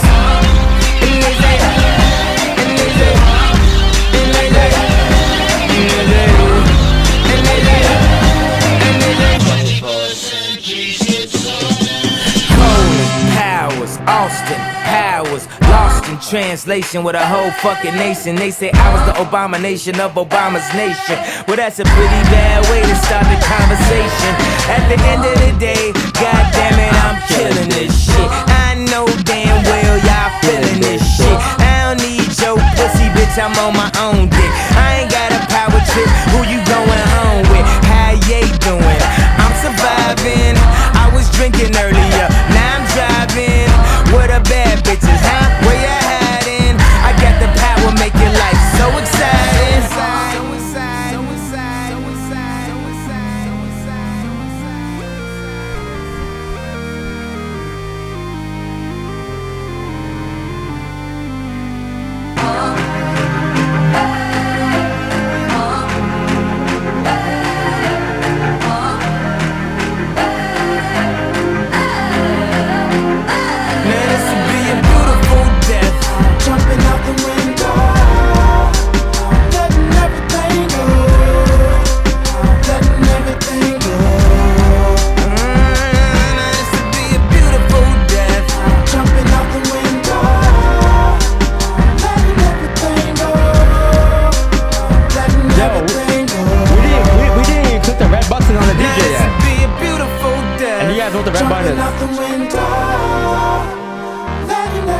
Austin Powers, lost in translation with a whole fucking nation. They say I was the abomination of Obama's nation. Well, that's a pretty bad way to start the conversation. At the end of the day, god damn it, I'm killing this shit. I know damn well y'all feeling this shit. I don't need your pussy, bitch, I'm on my own dick. I ain't got a power trip, who you going home with? How you doing? I'm surviving. I was drinking earlier, now I'm driving. What a bad bitches, huh? Where you hiding? I got the power, make your life so exciting.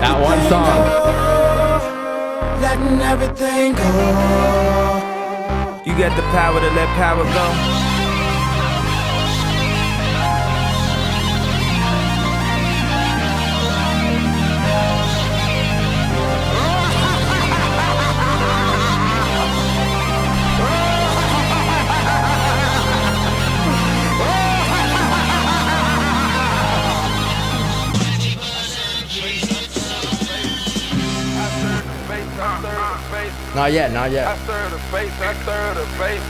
That one song. Letting everything go. You got the power to let power go. Not yet, not yet. I serve the base, I serve the base.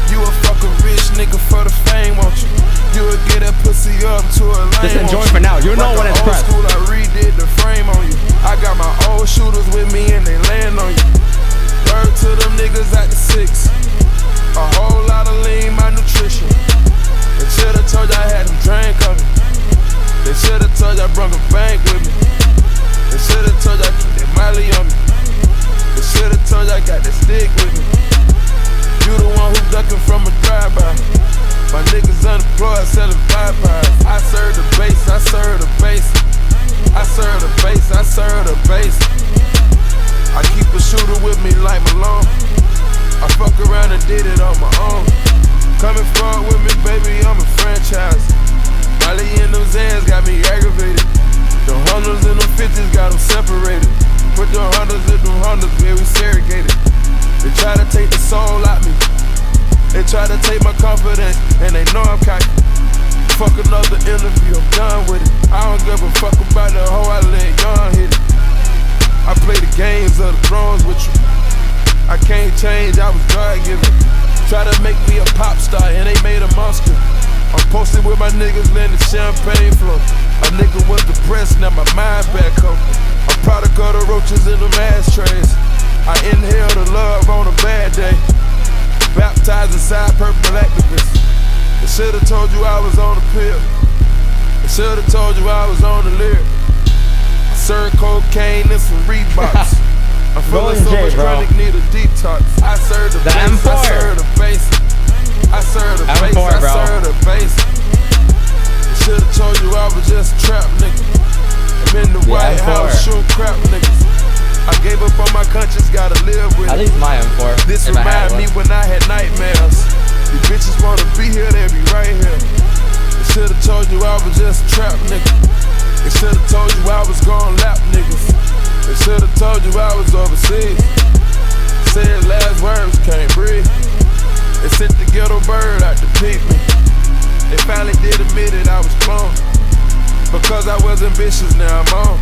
You a fucking rich nigga for the fame, won't you? You would get that pussy up to a lane. Just enjoy for now. You know when it's pressed. School, I redid the frame on you. I got my old shooters with me and they land on you. Word to them niggas at the 6. A whole lot of lean, my nutrition. They should've told you I had them drain coming. They should've told you I brung a bank with me. They should've told you I keep that Miley on me. They should've told you I got that stick with me. You the one who ducking from a drive-by. My niggas unemployed selling pie-pies. I serve the base, I serve the base. I serve the base, I serve the base. I keep a shooter with me like Malone. I fuck around and did it on my own. Coming forward with me, baby, I'm a franchise. Molly in them Zans got me aggravated. The hundreds and them 50s got them separated. Put the hundreds in them hundreds, very segregated. They try to take the soul out me. They try to take my confidence, and they know I'm cocky. Fuck another interview, I'm done with it. I don't give a fuck about the hoe, I let young hit it. I play the games of the thrones with you. I can't change, I was God-given. Try to make me a pop star, and they made a monster. I'm posted with my niggas, letting the champagne flow. A nigga was depressed, now my mind back home. I'm product of the roaches in them ashtrays. I inhale the love on a bad day. Baptized inside purple activists. They should've told you I was on the pill. They should've told you I was on the lyric. I serve cocaine and some Reeboks. I'm feeling so much chronic, need a detox. I serve the base, I serve the base. I serve the base, I serve the base. They should've told you I was just a trap nigga. I'm in the White House shooting crap niggas. I gave up on my conscience, gotta live with it. At least my M4. This remind me when I had nightmares. These bitches wanna be here, they be right here. They should've told you I was just a trap nigga. They should've told you I was gon' lap niggas. They should've told you I was overseas. Said last words, can't breathe. They sent the ghetto bird out to peep me. They finally did admit it, I was cloned. Because I was ambitious, now I'm on.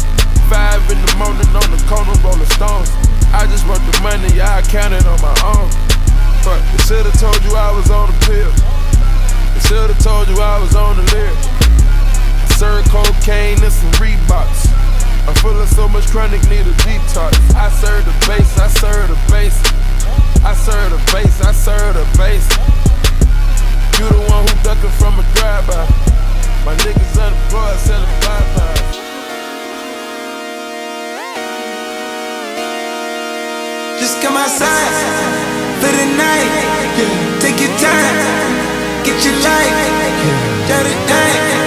5 in the morning on the corner, rolling stones. I just want the money, yeah, I counted on my own. But they should've told you I was on the pill. They should've told you I was on the lyric. I serve cocaine and some Reeboks. I'm full of so much chronic, need a detox. I serve the base, I serve the base. I serve the base, I serve the base. You the one who ducking from a drive-by. My niggas unemployed selling pie-pies. Just come outside for the night. Take your time, get your life. Shut it down.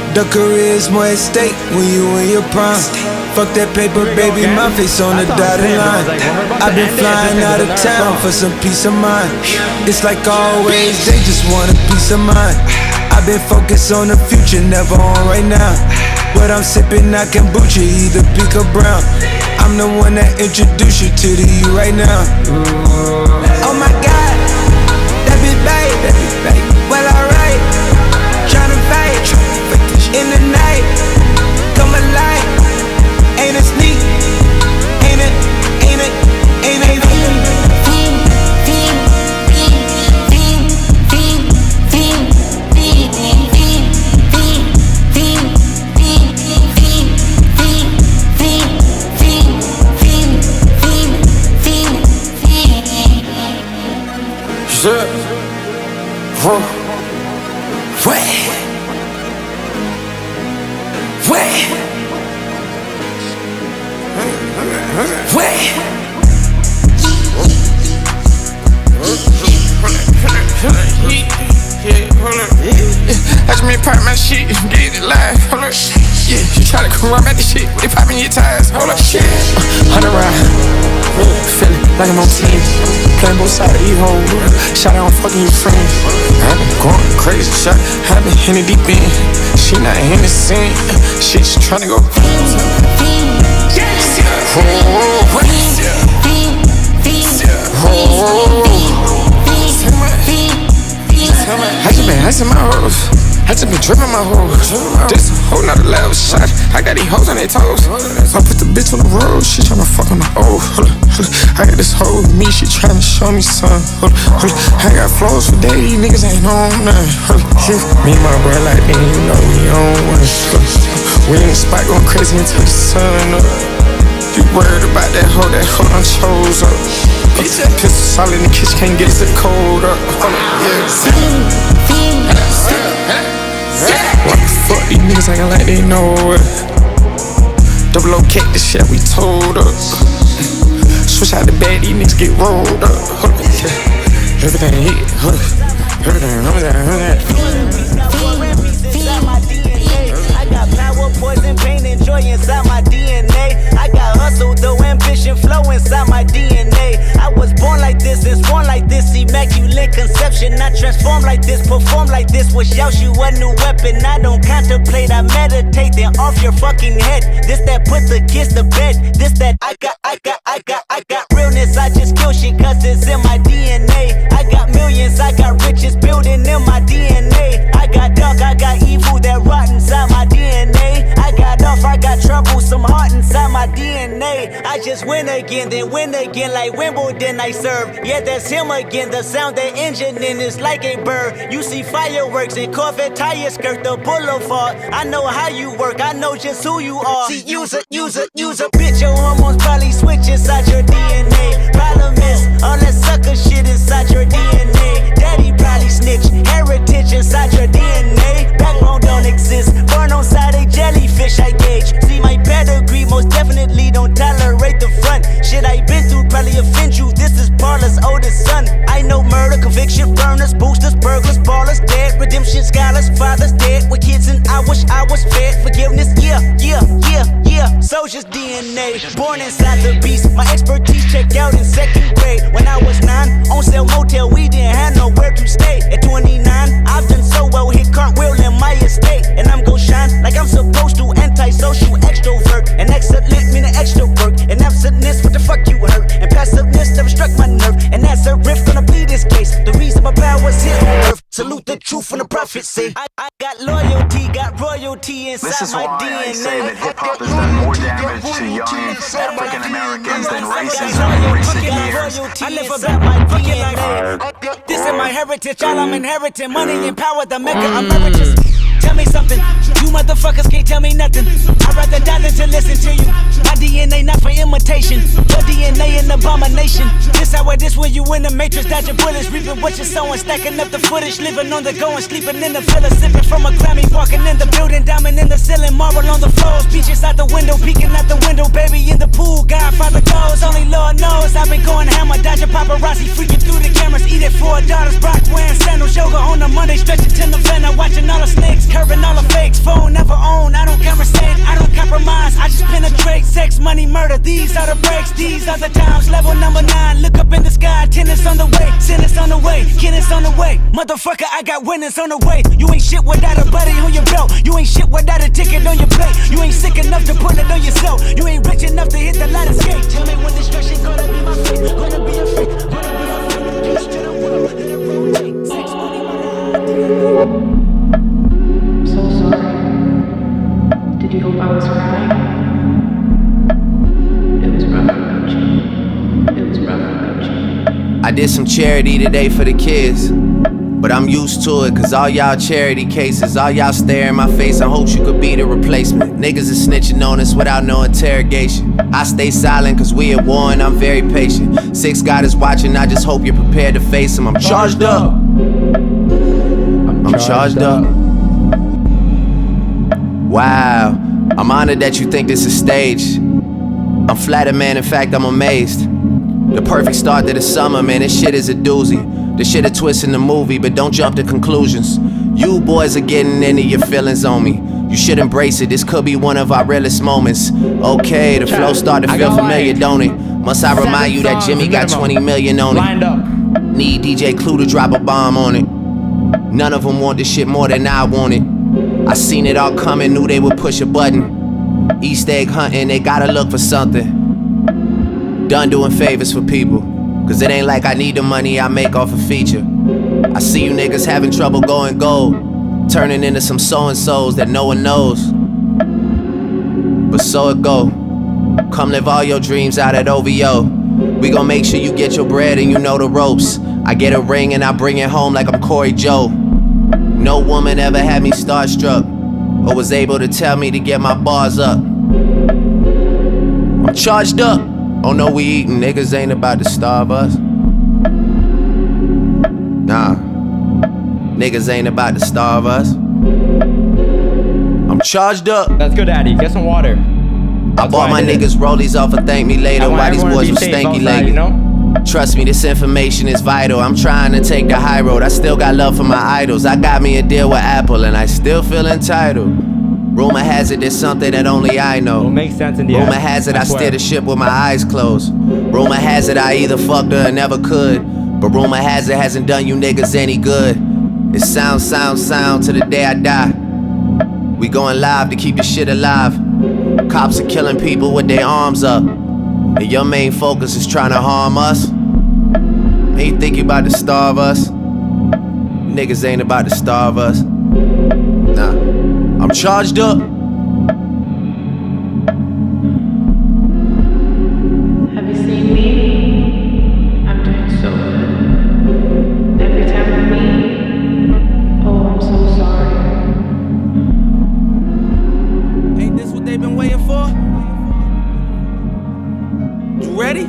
The career is more at stake when you in your prime. Fuck that paper, baby, my face on the dotted line. I've been flying out of town for some peace of mind. It's like always, they just want a peace of mind. I've been focused on the future, never on right now. What I'm sipping, I kombucha, either pink or brown. I'm the one that introduced you to the you right now. Oh my God, that be babe, well alright. Tryna fight in the night, come alive. Ain't it sneak? Ain't it? Ain't it? Ain't it? Watch me pop my shit, get it live, hold up. Yeah, you try to come around at the shit, they popping your tires, hold up. 100 round, feeling like I'm on 10. playing both sides of these hoes. Shot out, I'm fucking your friends. I been going crazy, shot. I been hitting deep in. She not in the scene. She just tryna go. I just been hustling my hoes. I just been dripping my hoes. This whole nother level shot. I got these hoes on their toes. I put the bitch on the road. She tryna fuck on the old. I got this hoe with me. She tryna show me some. I got flows for days. Niggas ain't on nothing. Me and my bro like then you know we on one. We in the spot going crazy until the sun up. You worried about that hoe done chose up. Pistol solid in the kitchen, can't get it cold up. What the fuck, these niggas acting like they know it. Double O kick the shit we told up. Switch out the bag, these niggas get rolled up. Everything hit, I got power, poison, pain, and joy inside my DNA. I got hustle, though ambition, flow inside my DNA. I was born like this, and born like this, immaculate conception. I transform like this, perform like this. Was Yaoshu a new weapon? I don't contemplate, I meditate. Then off your fucking head. This that put the kids to bed. This that I got realness. I just kill shit 'cause it's in my DNA. I got millions, I got riches building in my DNA. I got dark, I got evil that rot inside my DNA. I got off, I got trouble, some heart inside my DNA. I just win again, then win again like Wimbledon I serve. Yeah, that's him again, the sound that engine in is like a bird. You see fireworks and Corvette tires skirt the boulevard. I know how you work, I know just who you are. See, use a bitch, your hormones probably switch inside your DNA. Problem is, all that sucker shit inside your DNA. Daddy probably snitch, heritage inside your DNA. Backbone don't exist, born on side a jellyfish I gauge. See my pedigree, most definitely don't tolerate the front. Shit I been through probably offend you, this is Parla's oldest son. I know murder, conviction, burners, boosters, burglars, ballers, dead, redemption, scholars, fathers dead with kids and I wish I was fed. Forgiveness, yeah. Soldier's DNA, born inside the beast. My expertise checked out in 2nd grade. When I was 9, on sale motel, we didn't have nowhere to stay. At 29, I've done so well, hit cartwheel in my estate. And I'm gon' shine like I'm supposed to, antisocial extrovert. And excellent meaning extra work. And absentness, what the fuck you hurt? And passiveness never struck my nerve. And that's a riff, gonna plead this case. The reason my power's here on earth. Salute the truth from the prophet say. I got loyalty, got royalty inside my DNA. This is why I say that hip-hop has done more damage to young African Americans than racism in recent years. I live about my DNA. This is my heritage, all I'm inheriting. Money and power, the maker emeritus. Tell me something, you motherfuckers can't tell me nothing. I'd rather die than to listen to you. My DNA not for imitation, your DNA an abomination. This how it is when you in the matrix, dodging bullets, reaping what you're sowing, stacking up the footage, living on the go and sleeping in the villa, sipping from a Grammy, walking in the building, diamond in the ceiling, marble on the floors, beaches out the window, peeking out the window, baby in the pool, Godfather goes, only Lord knows. I've been going hammer, dodging paparazzi, freaking through the cameras, eating 4 daughters, Brock wearing sandals, yoga on a Monday, stretching to November, watching all the snakes, curving all the fakes, phone never own, I don't conversate, I don't compromise, I just penetrate, sex, money, murder, these are the breaks, these are the times, level number 9, look up in the sky, tennis on the way, sentence on the way, kidness on the way, motherfucker, I got winners on the way, you ain't shit without a buddy on your belt, you ain't shit without a ticket on your plate, you ain't sick enough to put it on yourself, you ain't rich enough to hit the light escape, tell me when destruction gonna be my fate, gonna be a fate, gonna be a fate, peace to the world, let it rotate, sex, money, money, Did you hope I was crying? It was rough without you. It was rough without you. I did some charity today for the kids, but I'm used to it, cause all y'all charity cases, all y'all stare in my face and hope you could be the replacement. Niggas is snitching on us without no interrogation. I stay silent cause we at war and I'm very patient. 6 God is watching, I just hope you're prepared to face him. I'm charged up. I'm charged up. Wow, I'm honored that you think this is staged. I'm flattered, man, in fact, I'm amazed. The perfect start to the summer, man, this shit is a doozy. The shit a twist in the movie, but don't jump to conclusions. You boys are getting into your feelings on me. You should embrace it, this could be one of our realest moments. Okay, the flow start to feel familiar, don't it? Must I remind you that Jimmy got 20 million on it? Lined up. Need DJ Clue to drop a bomb on it. None of them want this shit more than I want it. I seen it all coming, knew they would push a button. East egg hunting, they gotta look for something. Done doing favors for people, cause it ain't like I need the money I make off a feature. I see you niggas having trouble going gold, turning into some so-and-sos that no one knows. But so it go. Come live all your dreams out at OVO. We gon' make sure you get your bread and you know the ropes. I get a ring and I bring it home like I'm Corey Joe. No woman ever had me starstruck or was able to tell me to get my bars up. I'm charged up. Oh no, we eatin', niggas ain't about to starve us. Nah, niggas ain't about to starve us. I'm charged up. Let's go, daddy. Get some water. I bought my niggas rollies off of thank me later. Why these boys was stanky lately? You know? Trust me, this information is vital. I'm trying to take the high road. I still got love for my idols. I got me a deal with Apple and I still feel entitled. Rumor has it there's something that only I know. It'll make sense in the Rumor has it I steer the ship with my eyes closed. Rumor has it I either fucked her or never could. But rumor has it hasn't done you niggas any good. It's sound to the day I die. We going live to keep the shit alive. Cops are killing people with their arms up, and your main focus is trying to harm us. And you think you about to starve us? Niggas ain't about to starve us. Nah, I'm charged up. Have you seen me? I'm doing so good. Every time we meet, oh, I'm so sorry. Ain't this what they've been waiting for? You ready?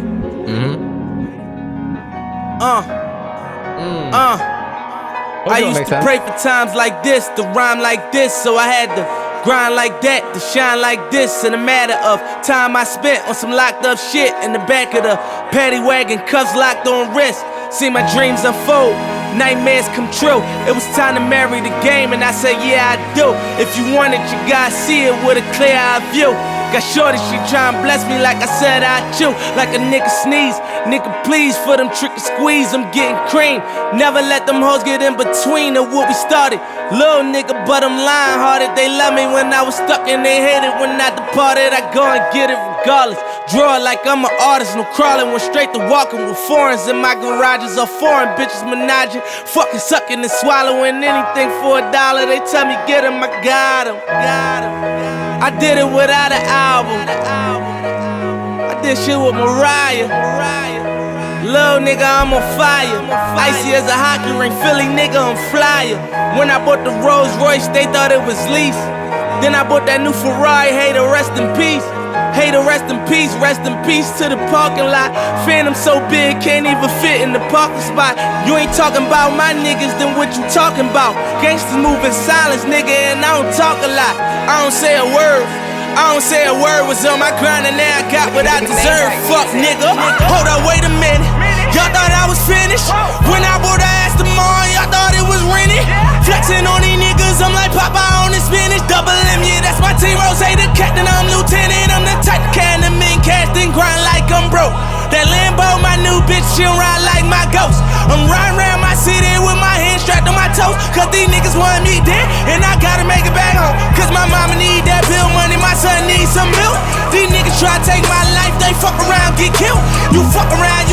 I used to pray for times like this, to rhyme like this, so I had to grind like that, to shine like this. In a matter of time I spent on some locked up shit in the back of the paddy wagon, cuffs locked on wrist. See my dreams unfold, nightmares come true. It was time to marry the game, and I said, yeah, I do. If you want it, you gotta see it with a clear eye view. Got shorty, she tryin' bless me like I said I chew. Like a nigga sneeze, nigga please for them trick and squeeze, I'm getting cream. Never let them hoes get in between of what we started. Little nigga, but I'm lying hearted. They love me when I was stuck and they hated when I departed. I go and get it regardless. Draw like I'm an artist, no crawling. Went straight to walking with foreigns in my garages. All foreign bitches menaging, fucking sucking and swallowing anything for $1. They tell me get him, I got him. I did it without an album. I did shit with Mariah. Little nigga, I'm on fire. Icy as a hockey ring, Philly nigga, I'm flyer. When I bought the Rolls Royce, they thought it was lease. Then I bought that new Ferrari, hey, to rest in peace. Hey, to rest in peace to the parking lot. Phantom so big, can't even fit in the parking spot. You ain't talking about my niggas, then what you talking about? Gangsters move in silence, nigga, and I don't talk a lot. I don't say a word. Was on my grind and now I got what I deserve. Fuck nigga. Hold up, wait a minute. Y'all thought I was finished. When I bought the ass tomorrow, y'all thought it was rented. Flexing on these niggas, I'm like Popeye on the spinach. Double M, yeah, that's my team. Rose, the captain, I'm lieutenant. I'm the type of can the men cast and grind like I'm broke. That Lambo, my new bitch, she'll ride like my ghost. I'm riding around my city with my hands strapped on my toes. Cause these niggas want me dead, and I gotta make it back home. Cause my mama need that bill money, my son needs some milk. These niggas try to take my life, they fuck around, get killed. You fuck around,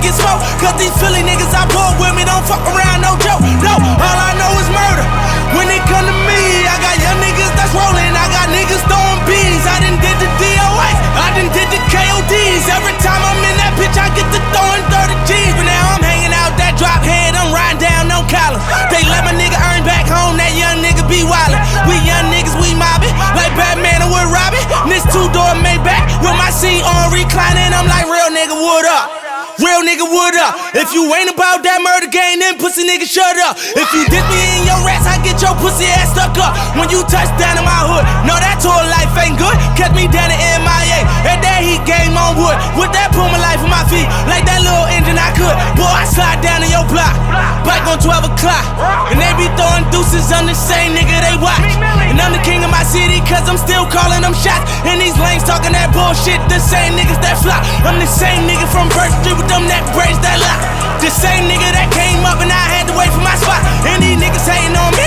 get smoked. Cause these Philly niggas I pull with me don't fuck around, no joke. No, all I know is murder. When it come to me, I got young niggas that's rolling. I got niggas throwing bees. I done did the DOAs, I done did the KODs. Every time I'm in that bitch, I get to throwing 30 G's. But now I'm hanging out that drop head, I'm riding down no collar. They let my nigga earn back home, that young nigga be wildin'. We young niggas, we mobbin', like Batman and Wood Robin. This two-door Maybach with my seat on reclining. I'm like, real nigga, what up? Real nigga, what up? If you ain't about that murder game, then pussy nigga, shut up. If you diss me in your rats, I get your pussy ass stuck up. When you touch down in my hood, no, that tour life ain't good. Catch me down in MIA, at that heat game on wood. With that Puma life on my feet, like that little engine I could. Boy, I slide down in your block, bike on 12 o'clock. And they be throwing deuces on the same nigga they watch. And I'm the king of my city, cause I'm still calling them shots. And these lanes talking that bullshit, the same niggas that fly. I'm the same nigga from Birch Street with them that braids that lie. The same nigga that came up and I had to wait for my spot. And these niggas hating on me,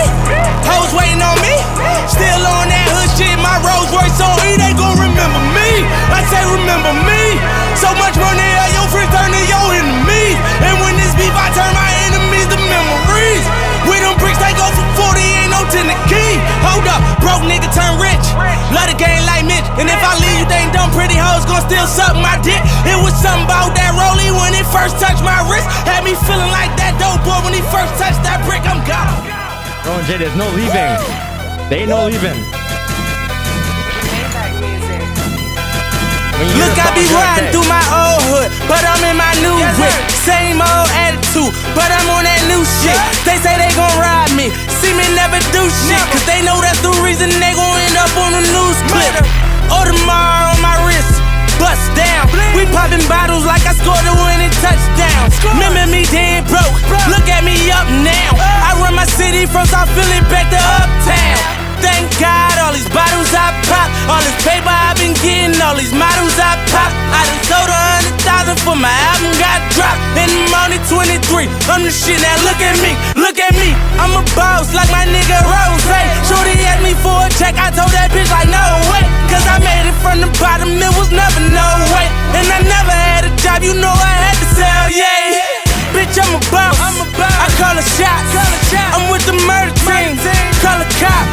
hoes waiting on me. Still on that hood shit, my Rolls Royce on E, they gon' remember me. I say remember me. So much money, your friends turn to your enemies. And when this beef, I turn my enemies to memories. With them bricks, they go for 40, ain't no 10 the key. Hold up, broke nigga turn rich. Love the game like Mitch. And if I leave, you think dumb pretty hoes gon' still suck my dick. It was something about that rollie when it first touched my wrist. Had me feeling like that dope boy when he first touched that brick. I'm gone. Bro, Jay, there's no leaving. There ain't no leaving. Look, I be riding through my old hood, but I'm in my new whip. Same old attitude, but I'm on that new shit. They say they gon' ride me, see me never do shit, cause they know that's the reason they gon' end up on the news clip. Audemars on my wrist, bust down. We popping bottles like I scored a winning touchdown. Remember me dead broke, look at me up now. I run my city from South Philly back to Uptown. Thank God, all these bottles I pop, all this paper I been getting, all these models I pop. I done sold 100,000 for my album got dropped. And I'm only 23, I'm the shit, now look at me, look at me. I'm a boss like my nigga Rose. Shorty asked me for a check, I told that bitch like no way. Cause I made it from the bottom, it was never no way. And I never had a job, you know I had to sell, yeah. Bitch, I'm a boss, I call a shot. I'm with the murder team, call a cop.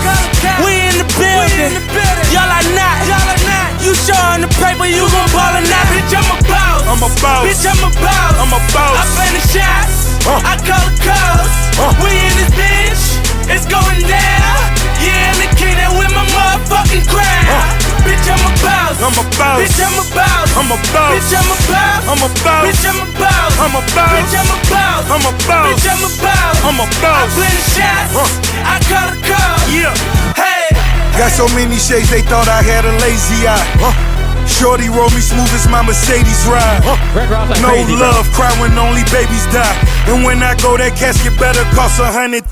We in the building, y'all are not. You showing the paper, you gon' ball or not. Bitch, I'm a boss, bitch, I'm a boss. I play the shots, I call the calls. We in this bitch, it's going down. Yeah, I'm the king that with my motherfucking crown. Bitch, I'm a boss, bitch, I'm a boss. Bitch, I'm a boss, bitch, I'm a boss. Bitch, I'm a boss, bitch, I'm a boss. I play the shots, I call the calls. Hey. Got so many shades, they thought I had a lazy eye. Shorty roll me smooth as my Mercedes ride. No love, cry when only babies die. And when I go, that casket better cost 100,000.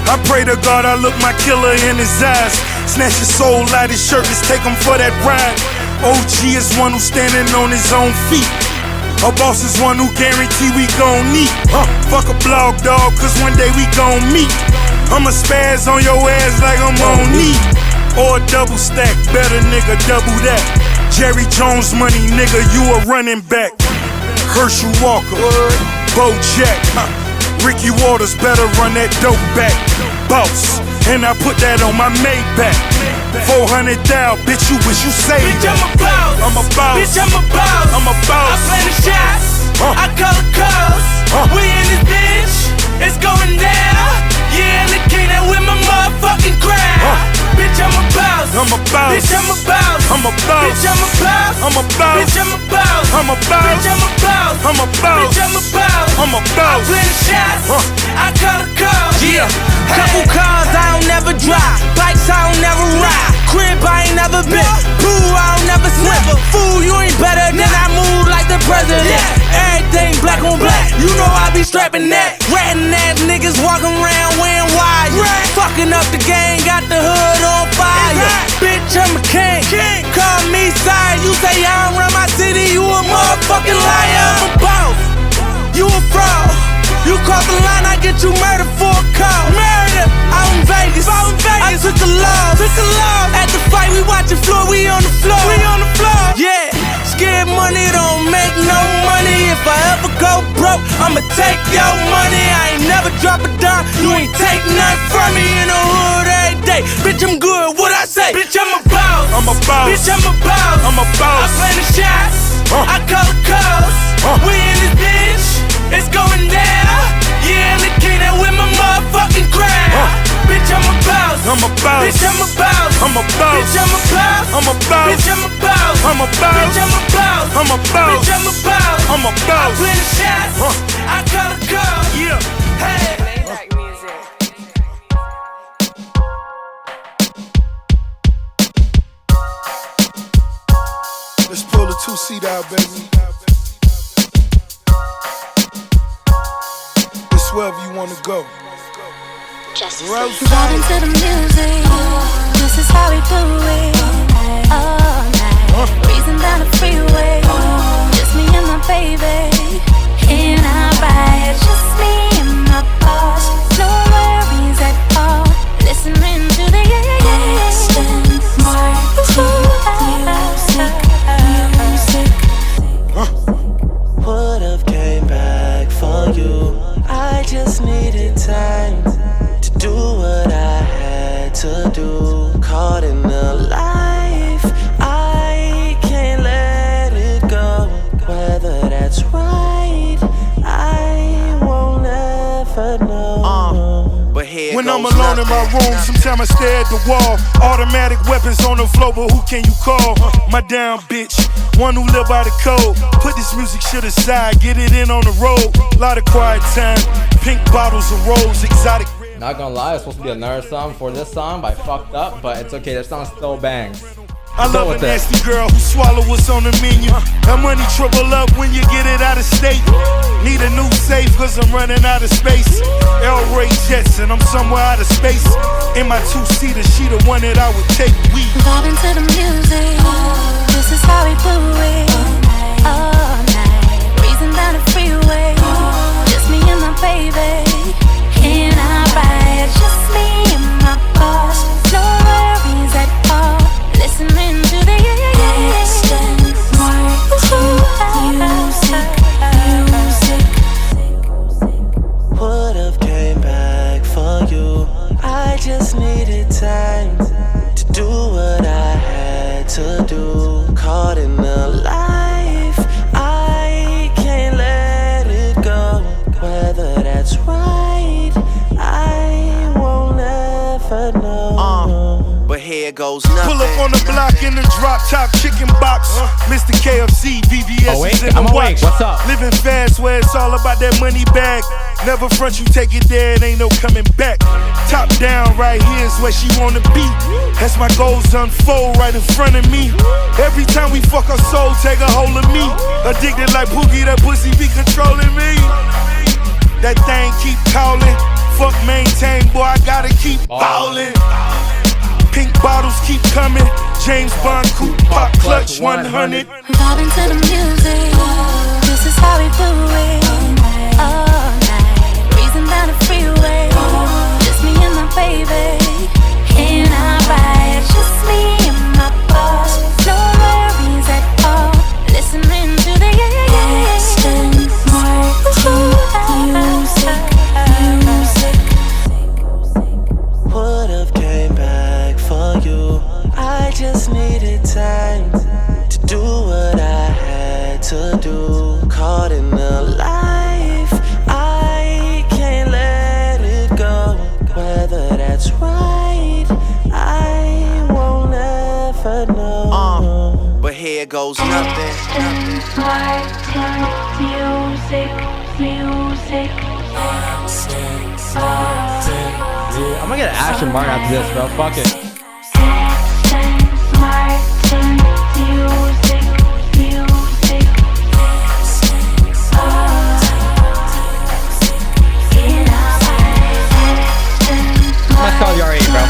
I pray to God I look my killer in his eyes. Snatch his soul out his shirt, let's take him for that ride. OG is one who's standing on his own feet. A boss is one who guarantee we gon' meet. Fuck a blog dog, cause one day we gon' meet. I'ma spaz on your ass like I'm on knee. Or a double stack, better nigga, double that. Jerry Jones money, nigga, you a running back. Herschel Walker, Bo Jack, Ricky Waters, better run that dope back. Boss, and I put that on my Maybach. 400 down, bitch, you wish you saved bitch, that. I'm a boss, I'm a boss, bitch, I'm a boss. I'm a boss. I play the shots, I call the calls. We in this bitch, it's going down. Yeah, I'm the king that with my motherfucking crown. Bitch, I'm a boss, I'm a boss. Bitch, I'm a boss, I'm a boss. Bitch, I'm a boss, I'm a boss. Bitch, I'm a boss, I'm a boss. Bitch, I'm a boss, I'm a boss. Bitch, I'm a boss, I'm a boss. I play the shots, I call the calls. Yeah, couple cars I don't never drive, bikes I don't never ride, crib I ain't never been, pool I don't never swim. Fool, you ain't better than I move like the president. Everything black on black, you know I be strapping that. Ratting ass niggas walking around wearing wires, fucking up the game, got the hood on fire. Bitch, I'm a king, call me sire. You say I don't run my city, you a motherfucking liar. I'm a boss, you a fraud. You cross the line, I get you murdered for a call. Murder, out in Vegas, I took the loss. At the fight, we watching floor, we on the floor. Yeah, scared money don't make no money. If I ever go broke, I'ma take your money. I ain't never drop a dime, you ain't take nothing from me. In the hood every day, bitch, I'm good, what I say? Bitch, I'm a boss, I'm a boss. Bitch, I'm a boss, I'm a boss. I play the shots, I call the calls. We in this bitch, it's going down. Yeah, I'm the king that with my motherfucking crown. Bitch, I'm a boss, I'm a boss. Bitch, I'm a boss, I'm a boss. Bitch, I'm a boss, I'm a boss. Bitch, I'm a boss, I'm a boss. Bitch, I'm a boss, I'm a boss. Bitch, I'm a boss, I'm a boss. I play the shots, I call the calls. Yeah, hey. Let's pull the 2-seat out, baby. It's wherever you wanna go. Vibing to the music. This is how we do it. All night. Breezing down the freeway. Just me and my baby. In our ride. Just me and my boss. No worries at all. Listening to the Would've came back for you. I just needed time to do what I had to do. Caught in the life, I can't let it go. Whether that's right, I won't ever know. But here when goes I'm alone in my room, sometimes I stare at the wall. Automatic weapons on the floor, but who can you call? My down bitch, one who live by the code. Put this music shit aside, get it in on the road. Lot of quiet time, pink bottles of rose, exotic. Not gonna lie, it's supposed to be another song for this song, but I fucked up. But it's okay, this song still bangs. I love a nasty girl who swallow what's on the menu. That money triple up when you get it out of state. Need a new safe cause I'm running out of space. El Ray Jets and I'm somewhere out of space. In my two-seater, she the one that I would take. We vibing to the music. This is how we do it. All night. Breezing down the freeway. Just me and my baby. In our ride. Just me and my boss. No worries at all. Listening to the Would've came back for you. I just needed time to do what I had to do. Caught in the life, I can't let it go. Whether that's right, I won't ever know. But here goes nothing. pull up on the block in the drop top chicken box. Mr. KFC, VVS is in the watch. What's up? Living fast where it's all about that money bag. Never front, you take it there, it ain't no coming back. Top down, right here's where she wanna be. As my goals unfold right in front of me. Every time we fuck her soul, take a hold of me. Addicted like Pookie, that pussy be controlling me. That thing keep calling. Fuck maintain, boy, I gotta keep ballin'. Pink bottles keep coming. James Bond coupe, pop clutch 100. Vibing to the music. This is how we do it. All night. Breezing down the freeway. Just me and my baby. In our ride. Just me and my boss. No worries at all. Listening to the Would've came back for you. I just needed time to do what I had to do. Caught in the life, I can't let it go. Whether that's right, I won't ever know. But here goes nothing. I'm gonna get an action mark after this, bro. Fuck it. Let's call the R8, bro.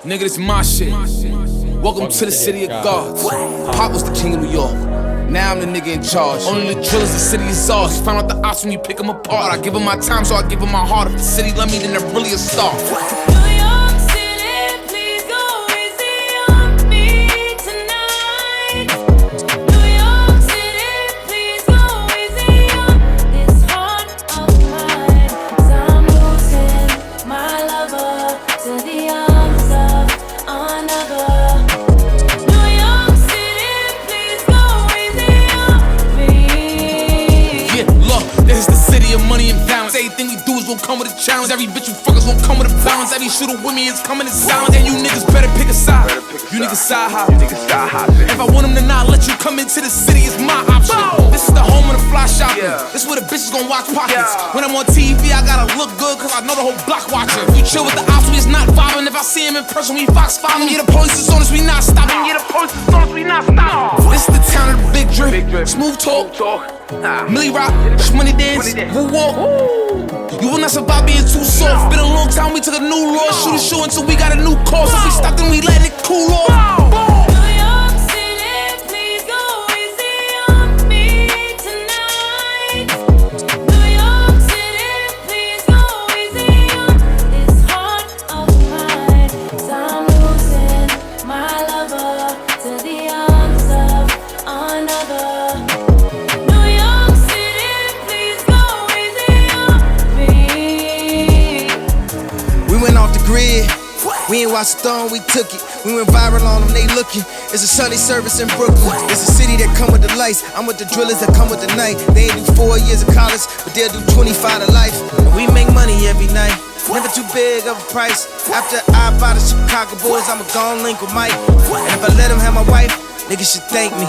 Nigga, this my shit. Welcome to the city of gods. Pop was the king of New York. Now I'm the nigga in charge. Only the drillers, the city is ours. Found out the ops when you pick them apart. I give them my time, so I give them my heart. If the city love me, then they're really a star. Come with a challenge. Every bitch you fuckers gon' come with a balance. Every shooter with me is coming in silence. And you niggas better pick a side. You niggas niggas side hop. If I want them to not let you come into the city, it's my option. This is the home of the fly shopping. This is where the bitches gon' watch pockets. When I'm on TV, I gotta look good, cause I know the whole block watching. If you chill with the ops, we is not vibing. If I see him in person, we Fox 5 him. Yeah, the police is on us, we not stopping. This is the town of the big drip. Smooth talk. Millie rock, money dance, woo walk. You will not survive being too soft. Been a long time, we took a new law. Shoot a shoe until we got a new course. If we stop, then we letting it cool off. We ain't watched Stone, we took it. We went viral on them, they looking. It's a Sunday service in Brooklyn. It's a city that come with the lights. I'm with the drillers that come with the night. They ain't do 4 years of college, but they'll do 25 to life. And we make money every night. Never too big of a price. After I buy the Chicago Bulls, I'ma go and link with Mike. And if I let him have my wife, niggas should thank me.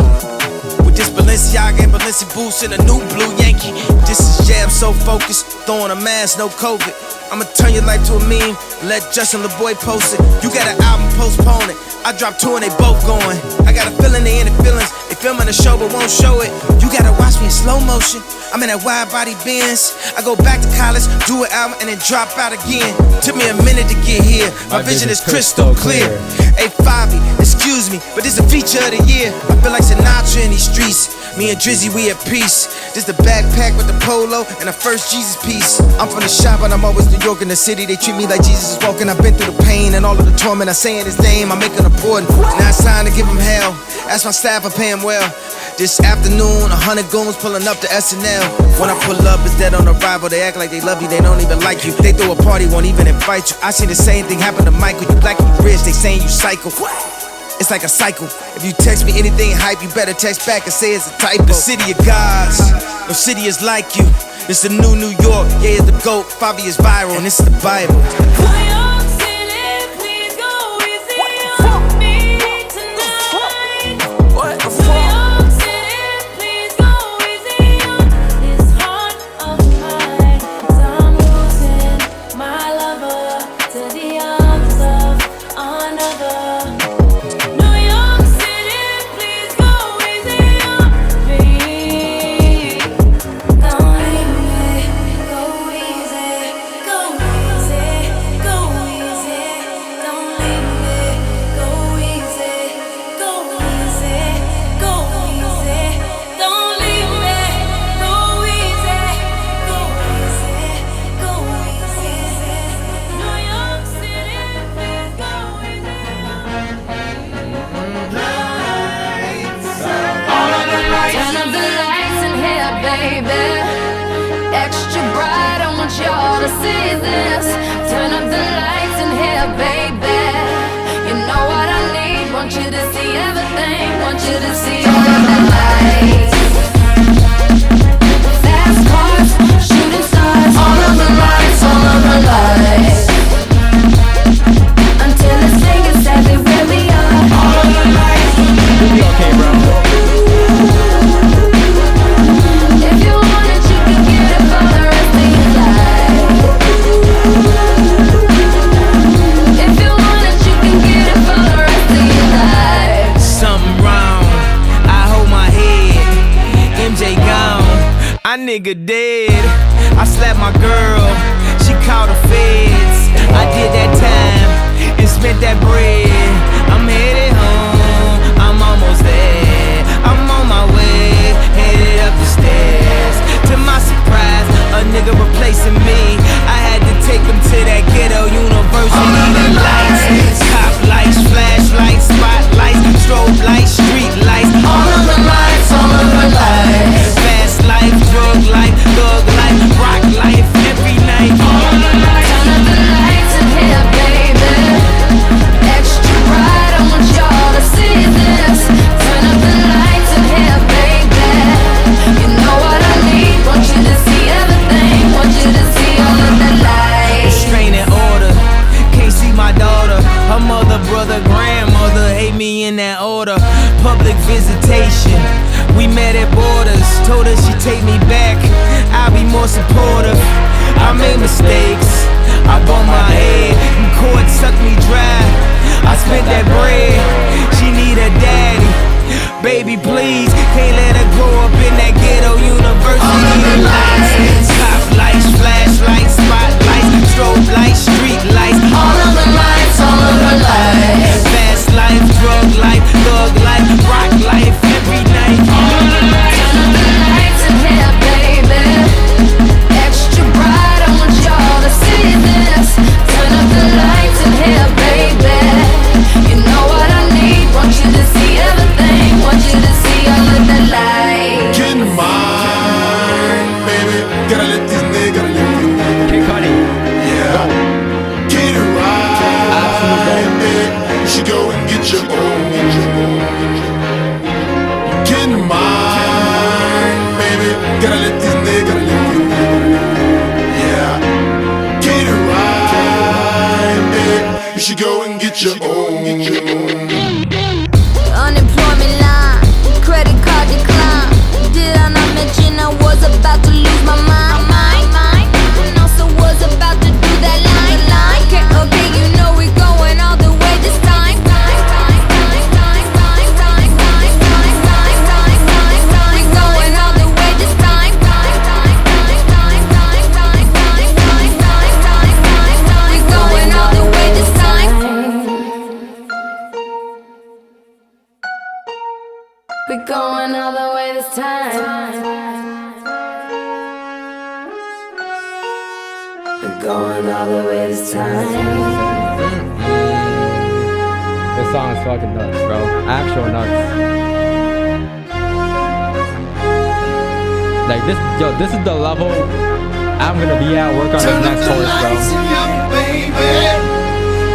With this Balenciaga and Balenci boots and a new blue Yankee. This is jam so focused, throwing a mask, no COVID. I'ma turn your life to a meme, let Justin LeBoy post it. You got an album, postpone it. I dropped 2 and they both going. I got a feeling they in the feelings. They filming the show but won't show it. You gotta watch me in slow motion. I'm in that wide body Benz. I go back to college, do an album and then drop out again. Took me a minute to get here. My vision is crystal clear. Hey Fabi, excuse me, but this a feature of the year. I feel like Sinatra in these streets. Me and Drizzy, we at peace. This the backpack with the polo and the first Jesus piece. I'm from the shop and I'm always New York in the city. They treat me like Jesus is walking. I've been through the pain and all of the torment. I'm saying his name, I'm making a report. Now it's time to give him hell. Ask my staff, I pay him well. This afternoon, 100 goons pulling up to SNL. When I pull up, it's dead on arrival. They act like they love you, they don't even like you. They throw a party, won't even invite you. I seen the same thing happen to Michael. You black and you rich, they saying you psycho. It's like a cycle. If you text me anything hype, you better text back and say it's a typo. The city of gods, no city is like you. This the new New York, yeah, it's the GOAT. Fabi is viral, and this is the Bible. Nigga dead. I slapped my girl, she called the feds. I did that time and spent that bread. I'm headed home, I'm almost there. I'm on my way, headed up the stairs. To my surprise, a nigga replacing me. I had to take him to that ghetto university. The lights, cop lights, flashlights, spotlights, strobe lights, street lights. All of the lights, all of the lights. Fast life, drug life, thug life, rock life, every night. All of the lights. Turn up the lights in here, baby. Extra bright, I want y'all to see this. Turn up the lights in here, baby. You know what I need, want you to see everything. Want you to see all of the lights. Restraining order, can't see my daughter. that order. Public visitation. We met at borders. Told her she'd take me back. I'll be more supportive. I made mistakes. I bumped my head. Court sucked me dry. I spent that bread. She need a daddy. Baby, please, can't let her grow up in that ghetto university. All of the lights, top lights, flashlights, spotlights, strobe lights, street lights. All of the lights, all of the lights. Fast life, drug life, thug life, rock life, every night. All of the lights. Turn up the lights in here, baby. Extra bright, I want y'all to see this. Turn up the lights in here, baby. You know what I need, want you to see everything. Want you to see all of the light. Get in mine, baby. Gotta let these niggas, gotta let these niggas. King Cudi. Yeah. Get it right, baby. You should go and get your own. Get in mine, baby. Gotta let these niggas, gotta let these niggas. Yeah. Get it right, baby. You should go and get your own. Unemployment line, credit card decline. Did I not mention I was about to lose my mind? And also was about to do that line. Okay, you know we're going all the way this time. We're going all the way this time. We're going all the way this time. We're going all the way this time. We're going all the way this time. This song is fucking nuts, bro. Actual nuts. Like this, yo, this is the level I'm gonna be at work on this next chorus, bro.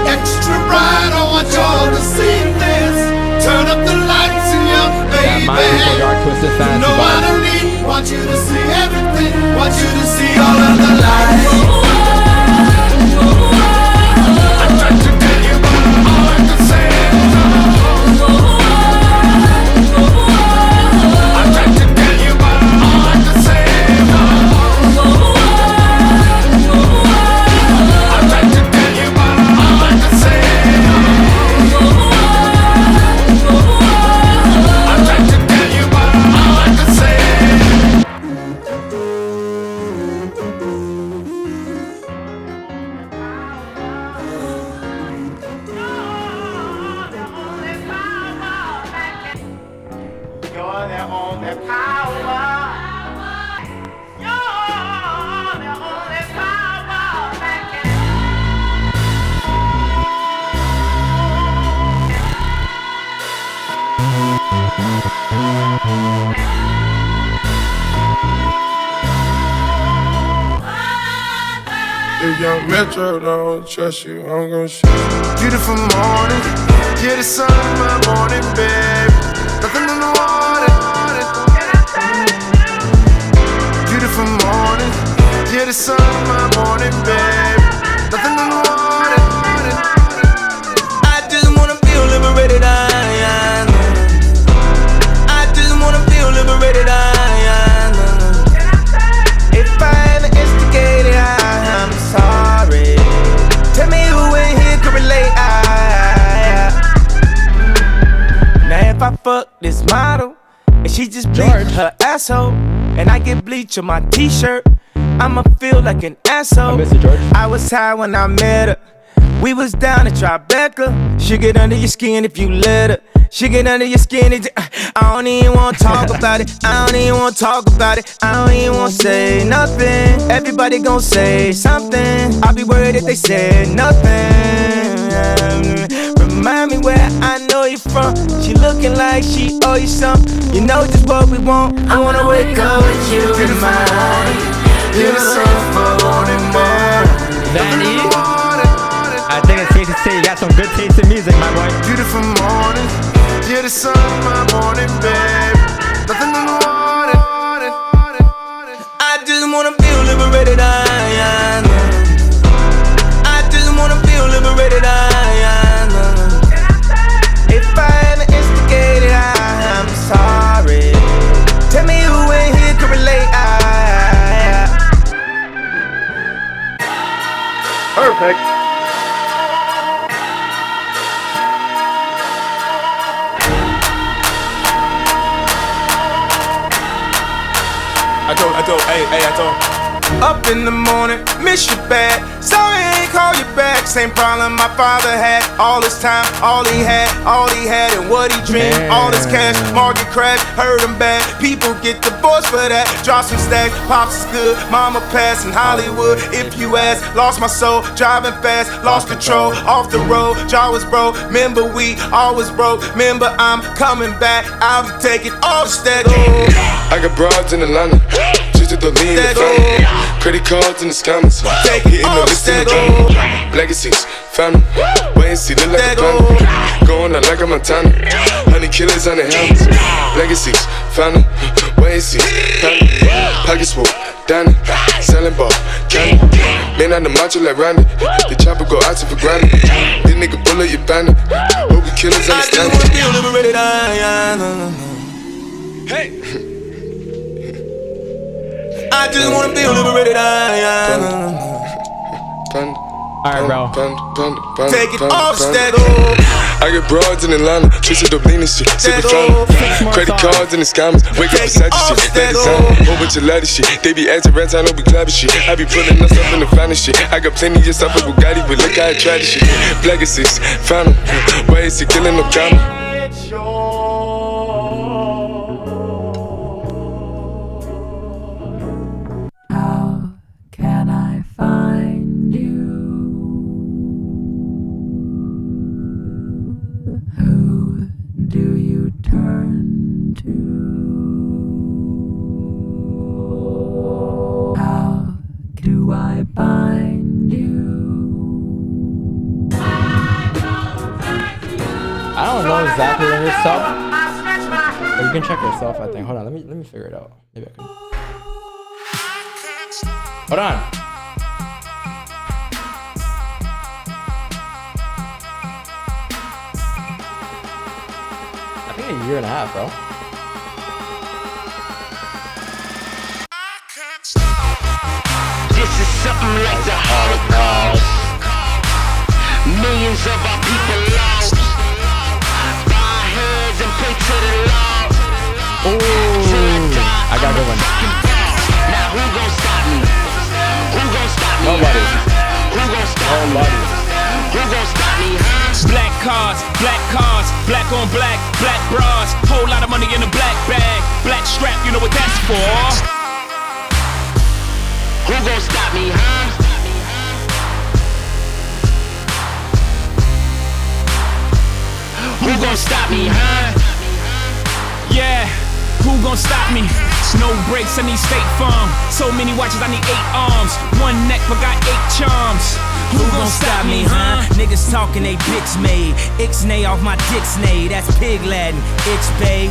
Extra bright, I want y'all to see this. Turn up the lights in your baby. Yeah, my people, dark twisted fancy. You know what I need, want you to see everything. Want you to see all of the lights. I tried to tell you, but all I could say is I tried to tell you, but all I could say is I tried to tell you, but all I could say is I tried to tell you, but all I could say You're the only power. You're the only power that can. If young Metro don't trust you, I'm gon' shoot you. Beautiful morning, yeah, the sun in my morning, babe. Nothing in the water. Beautiful morning, yeah, the sun in my morning, babe. Nothing in the water. I just wanna feel liberated, I just wanna feel liberated, If I ever instigated, I'm sorry. Tell me who in here could relate, Now if I fuck this model and she just bleach her asshole, and I get bleach on my t-shirt, I'ma feel like an asshole. I was high when I met her. We was down at Tribeca. She get under your skin if you let her. She get under your skin. I don't even wanna talk about it. I don't even wanna talk about it. I don't even wanna say nothing. Everybody gon' say something. I'll be worried if they said nothing. Remind me where I know you from. She looking like she owe you something. You know just what we want. I wanna wake up with you in mind. Beautiful morning, Vanny, I think it's safe to say you got some good taste in music, my boy. Beautiful morning, yeah, the sun in my morning, babe. Nothing in the water. I just wanna feel liberated, I just wanna feel liberated, If I ever told, hey, I told. Up in the morning, miss you bad. Sorry I ain't call you back. Same problem my father had. All his time, all he had, and what he dreamed. All his cash, market crash, hurt him bad. People get divorced for that. Drop some stacks, pops is good. Mama passed in Hollywood. If you ask, lost my soul, driving fast, lost control. Off the road, jaw was broke. Remember we always broke. Remember I'm coming back. I'll be taking all the stack. I got broads in Atlanta. Just to lean the family. Credit cards in the scammers. Hitting the list in the drum. Legacies, family. Wait and see, look like a planet. Going out like a Montana. Honey killers on the helmets. Legacies, family. Wait and see, family. Pockets full, Danny. Selling ball, candy. Man on the macho like Randy. The chopper go out to for granted. This nigga bullet, you bandit. Hope the killers understand it. I just wanna feel liberated. Hey. I just wanna feel liberated. Alright, bro. Take it off, stack. I got broads in Atlanta, twisted up lean and shit, sippin' family. Credit cards in the scammers, wake up beside your shit, that designer. Whole bunch of ladder shit, they be acting rats, I don't be clapping shit. I be pulling us up in the finest shit. I got plenty of stuff with Bugatti, but look how I tried this shit. Legacies, family, why is he killing no comma? Can I find you? Who do you turn to? How do I find you? I don't know exactly when yourself. But you can check yourself, I think. Hold on, let me figure it out. Maybe I can. Hold on. I think a year and a half, bro. This is something like the Holocaust. Millions of our people lost. Bow our heads and pray to the Lord. Ooh, I got a good one. Now who gon' stop me? Who gon' stop me? Nobody. Who gon' stop me? Who gon' stop me, huh? Black cars, black on black, black bras. Whole lot of money in a black bag. Black strap, you know what that's for. Who gon' stop me, huh? Who gon' stop me, huh? Yeah, who gon' stop me? No brakes, I need State Farm. So many watches, I need 8 arms. One neck, but got 8 charms. Who gon' stop me, huh? Niggas talking, they bitch made. Ixnay off my dick's nay. That's pig Latin, Ixbay.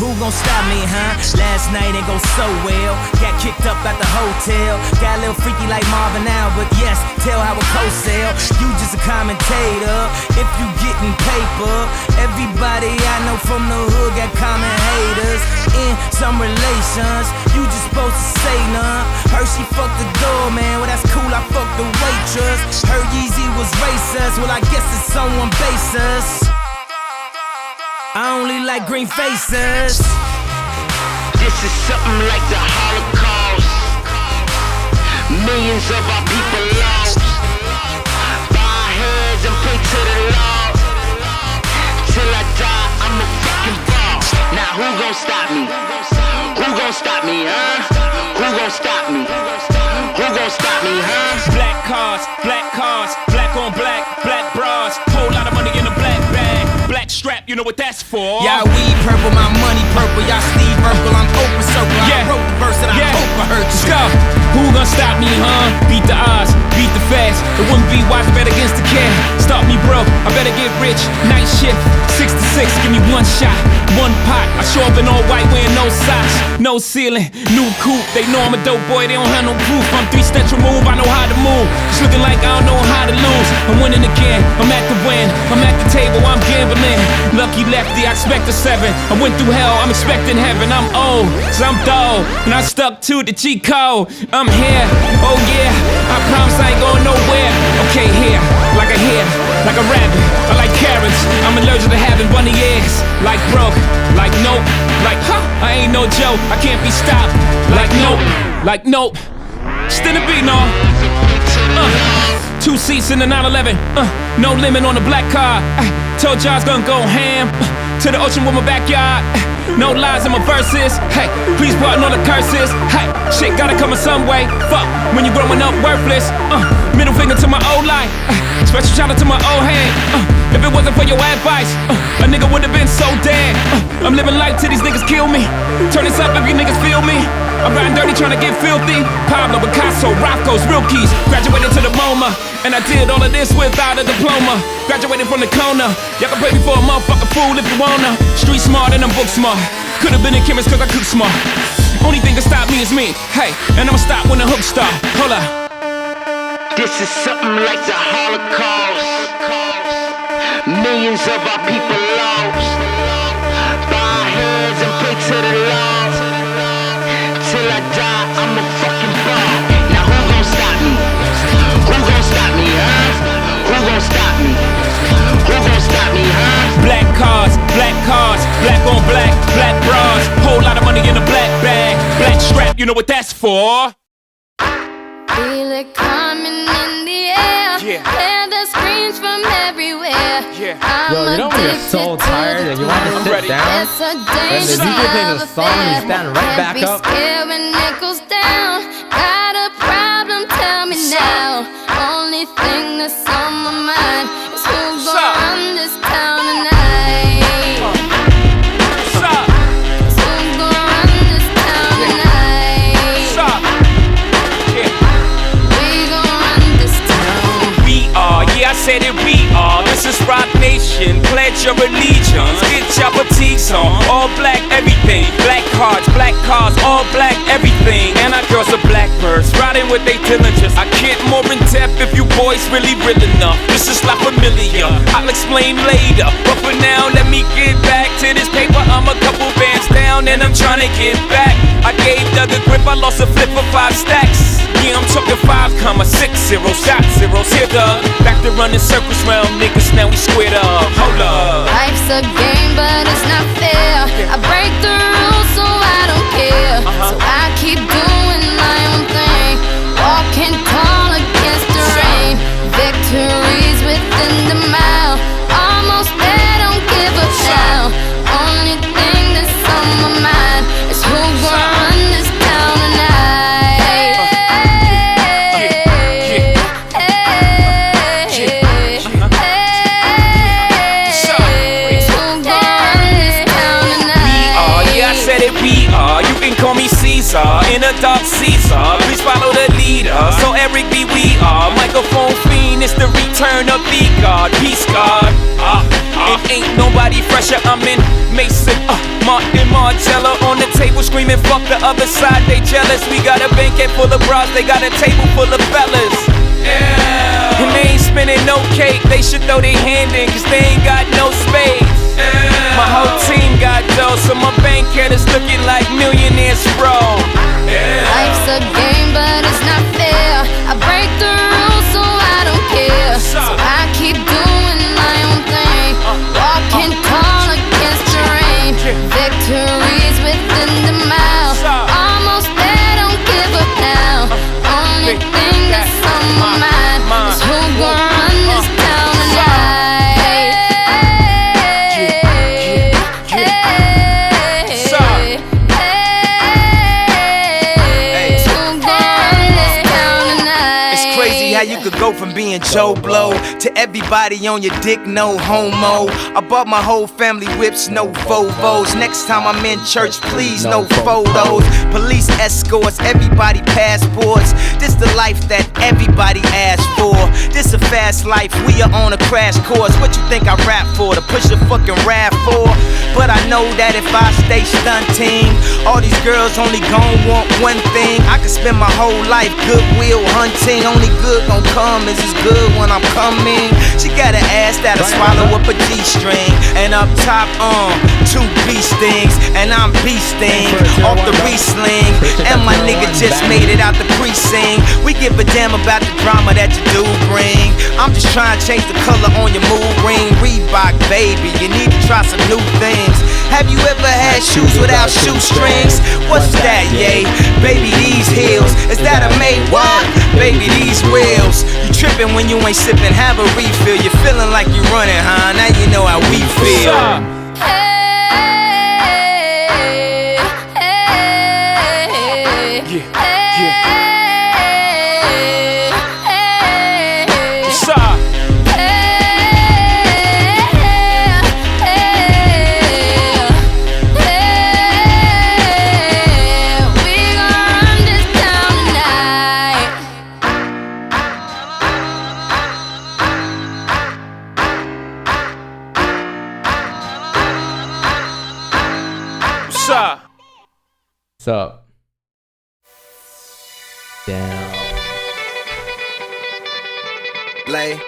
Who gon' stop me, huh? Last night ain't go so well. Got kicked up at the hotel. Got a little freaky like Marvin now, but yes, tell how a co-sell. You just a commentator. If you getting paper, everybody I know from the hood got common haters. In some relations, you just supposed to say none. Heard she fucked the doorman, well that's cool, I fucked the waitress. Heard Yeezy was racist, well I guess it's someone basis. I only like green faces. This is something like the Holocaust. Millions of our people lost. Bow our heads and pray to the Lord. Till I die, I'm a fucking boss. Now who gon' stop me? Who gon' stop me, huh? Who gon' stop me? Who gon' stop me, huh? Black cars, black on black, black bras. Whole lot of money in a black bag. Black strap, you know what that's for. Y'all weed purple, my money purple. Y'all Steve Urkel, I'm open circle. I wrote the verse that I hope I heard you. Let's go. Who gon' stop me, huh? Beat the odds, beat the fast. It wouldn't be wise to bet against the cat. Stop me broke, I better get rich. Night shift, 6 to 6, give me one shot, one pot. I show up in all white wearing no socks, no ceiling, new coupe. They know I'm a dope boy, they don't have no proof. I'm 3 steps removed, I know how to move. It's looking like I don't know how to lose. I'm winning again, I'm at the win. I'm at the table, I'm gambling. Lucky lefty, I expect a 7. I went through hell, I'm expecting heaven. I'm old, so I'm dull, and I stuck to the cheat code. I'm here, oh yeah, I promise I ain't going nowhere. Okay, here, like a hare, like a rabbit. I like carrots, I'm allergic to having bunny ears. Like broke, like nope, like huh, I ain't no joke. I can't be stopped, like nope. Like, nope. Still a beat, no. 2 seats in the 911. No limit on the black car. Told y'all I was gonna go ham. To the ocean with my backyard. No lies in my verses. Hey, please pardon all the curses. Hey, shit gotta come in some way. Fuck, when you growing up worthless. Middle finger to my old life. Special shout out to my old head. If it wasn't for your advice, a nigga would've been so dead. I'm living life till these niggas kill me. Turn this up if you niggas feel me. I'm riding dirty trying to get filthy. Pablo, Picasso, Rocco's, real keys. Graduated to the MoMA, and I did all of this without a diploma. Graduated from the corner. Y'all can pay me for a motherfucking fool if you wanna. Street smart and I'm book smart. Could've been a chemist cause I cook smart. Only thing that stop me is me. Hey, and I'ma stop when the hook start. Hold up. This is something like the Holocaust. Millions of our people lost. Bow our heads and pray to the Lord. Till I die, I'm a fucking ball. Now who gon' stop me? Who gon' stop me, huh? Who gon' stop me? Who gon' stop me, huh? Black cars, black on black, black bras. Whole lot of money in a black bag. Black strap, you know what that's for? Feel it coming in the air. Hear the screams from everywhere. Yo, you know when you're so tired and you want to sit down? When the DJ plays a song, you stand right back up. Scared when it goes down. Got a problem? Tell me now. Only thing that's on my mind is who's gonna run this town tonight. I said it, we are. This is Rock Nation. Pledge your allegiance. Get your fatigues on. All black, everything. Black cars, all black, everything. And our girls are blackbirds, riding with they diligence. I get more in depth if you boys really real enough. This is La Familia. I'll explain later. But for now, let me get back to this paper. I'm a couple bands down and I'm trying to get back. I gave Doug a grip, I lost a flip for 5 stacks. Yeah, I'm talking 5,60, shot zeros. Here, Doug. Back to running circles round niggas, now we squared up. Hold up. Life's a game, but it's not fair. I break the rules, so I don't care. So I keep doing my own thing, walking tall against the rain. Victories within the mile, almost there, don't give up now. Only thing that's on my mind is who gonna run this town tonight. Call me Caesar, in a dark Caesar. Please follow the leader. So Eric B, we are microphone fiend. It's the return of the God, peace God. It ain't nobody fresher. I'm in Mason, Martin Margiela on the table screaming, fuck the other side. They jealous. We got a banquet full of bras. They got a table full of fellas. Yeah. And they ain't spinning no cake. They should throw their hand in, cause they ain't got no space. My whole team got dough, so my bank account is looking like millionaires, bro. Life's a game, but it's not fair. I break the rules, so I don't care. So I keep doing my own thing, walking tall against the rain. Victories within the mile, almost there, don't give up now. Only thing that's on my mind is who gon' run this town tonight. You could go from being Joe Blow to everybody on your dick, no homo. I bought my whole family whips, no Vovos. Next time I'm in church, please, no photos. Police escorts, everybody passports. This the life that everybody asked for. This a fast life, we are on a crash course. What you think I rap for? To push a fucking rap for? But I know that if I stay stunting, all these girls only gon' want one thing. I could spend my whole life goodwill hunting. Only good gon' come is as good when I'm coming. She got an ass that'll swallow up a G-string and up top, two beast things, and I'm beasting off the re-sling. And my nigga just made it out the precinct. We give a damn about the drama that you do bring. I'm just trying to change the color on your mood ring. Reebok, baby, you need to try some new things. Have you ever had shoes without shoestrings? What's that, yay? Baby, these heels, is that a made what? Baby, these wheels. You tripping when you ain't sipping, have a refill. You're feeling like you're running, huh? Now you know how we feel. What's up? Down. Lay.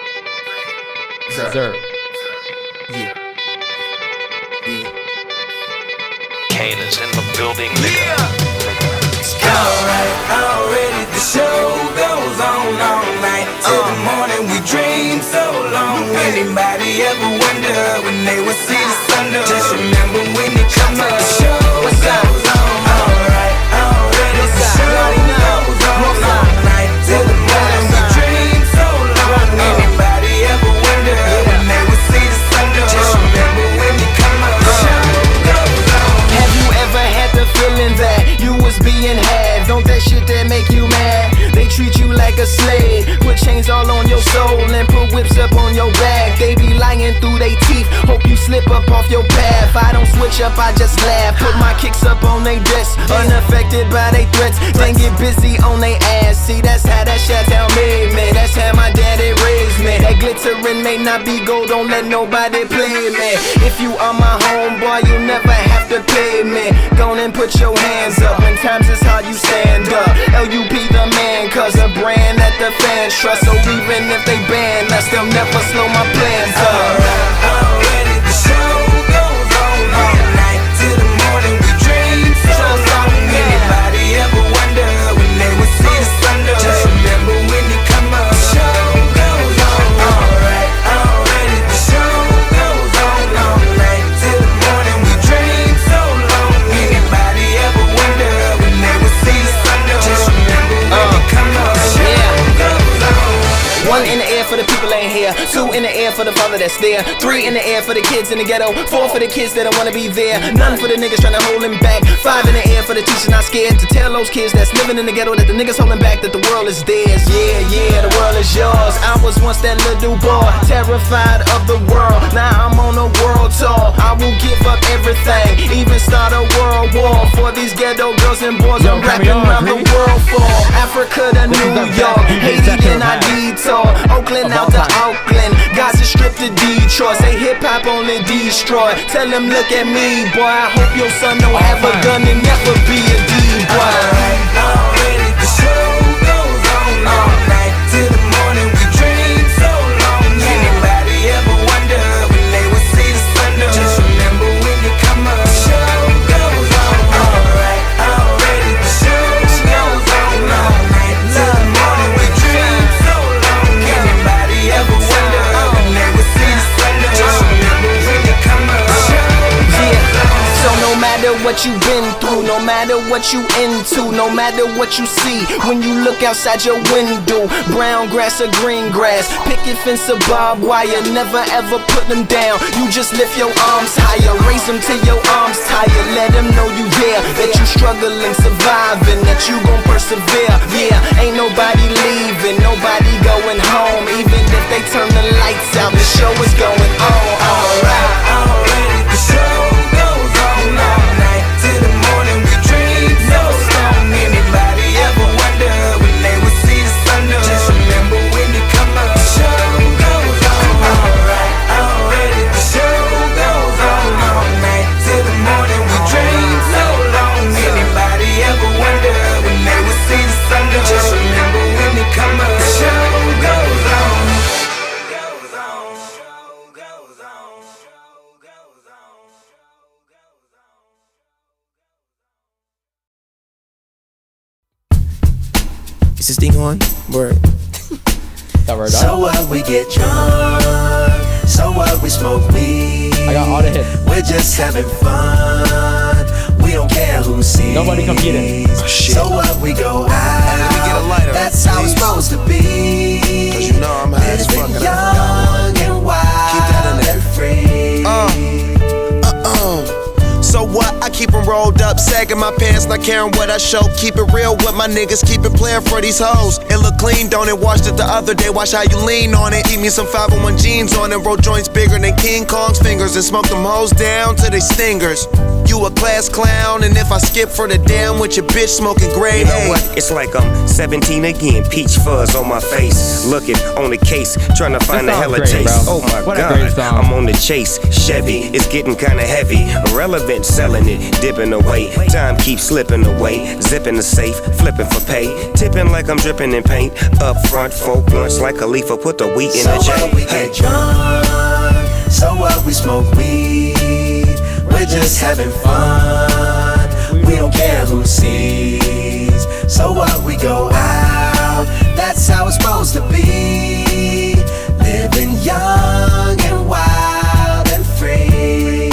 Sir. Yeah. Kane is in the building, nigga. Alright, already the show goes on all night. Till the morning we dream so long. Anybody ever wonder when they would see the sun? Just remember when it comes to the show. What's up? Alright, already the show goes on all night. Till the morning we dream so long. Anybody ever wonder when they would see the sun? Just remember when it comes to the show goes on. Have you ever had the feeling that you was being had? Don't that shit that make you mad? They treat you like a slave, put chains all on your soul and put whips up on your back. They be lying through they teeth, hope you slip up off your path. I don't switch up, I just laugh, put my kicks up on they desk, unaffected by they threats, then get busy on they ass. See, that's how that Chi-Town made me, that's how my daddy raised me. That glittering may not be gold, don't let nobody play me. If you are my homeboy, you never have to pay me. Go and put your hands up, when times is hard you stand up. LUP the man, cause a brand that the fans trust. So even if they ban us, they'll never slow my plans up. Already the show goes on all night. Till the morning we dream so long. Anybody ever wonder when they would see the sun? Just remember when you come up. The show goes on. Alright, already the show goes on all night. Till the morning we dream so long. Anybody ever wonder when they would see the sun? Just remember when you come up. The show goes on. One in the air for the people ain't here. Two in the air for the father that's there. Three in the air for the kids in the ghetto. Four for the kids that don't wanna be there. None for the niggas trying to hold him back. Five in the air for the teacher not scared to tell those kids that's living in the ghetto that the niggas holding back, that the world is theirs. Yeah, yeah, the world is yours. I was once that little boy, terrified of the world. Now I'm on a world tour. I will give up everything, even start a world war for these ghetto girls and boys. I'm rapping around the world for Africa to New York, Haiti then I detour, Oakland out to Oakland, Gaza Strip to Detroit. Say hip hop only destroy. Tell them look at me, boy. I hope your son don't have a gun and never be a D-boy. Already the show goes on all night. Till the morning we dream so long. Anybody ever wonder when they would see the sun? Just remember when you come up. The show goes on. Alright, already the show goes on all night. Till the morning we dream so long. Anybody ever wonder when they would see the sun? Just remember when you come up. The show goes on. So no matter what you've been through, no matter what you into, no matter what you see when you look outside your window, brown grass or green grass, picket fence or barbed wire, never ever put them down. You just lift your arms higher, raise them till your arms tired. Let them know you there, that you struggling, surviving, that you gon' persevere. Yeah, ain't nobody leaving, nobody going home. Even if they turn the lights out, the show is going on. Alright, already the show goes on all night. Till the morning we dream so long. Anybody ever wonder when they would see the sun? Just remember when you come up. The show goes on. Alright, already the show goes on all night. Till the morning we dream so long. Anybody ever wonder when they would see the sun? Just remember when you come up. The show goes on. Goes on. Show goes on. Is this thing on? Word. So what, we get drunk. So what, we smoke weed. I got all the hits. We're just having fun. We don't care who sees. Nobody competing. Oh, so what, we go out. Let me get a lighter. That's how it's supposed to be. Cause you know I'm high as fuck. Living young and wild and free. So what? I keep them rolled up, sagging my pants, not caring what I show. Keep it real with my niggas, keep it playing for these hoes. It look clean, don't it? Washed it the other day, watch how you lean on it. Eat me some 501 jeans on it, roll joints bigger than King Kong's fingers, and smoke them hoes down to they stingers. You a class clown, and if I skip for the damn with your bitch smoking grade. You know what? It's like I'm 17 again, peach fuzz on my face. Looking on the case, trying to find a hella taste. Bro. Oh my What God, I'm on the chase. Chevy, it's getting kinda heavy. Irrelevant, selling it, dipping away. Time keeps slipping away. Zipping the safe, flipping for pay. Tipping like I'm dripping in paint. Up front, 4 blunts like Khalifa, put the wheat in the So J. what, we get drunk. So what, we smoke weed. We're just having fun. We don't care who sees. So what, we go out. That's how it's supposed to be. Living young and wild and free.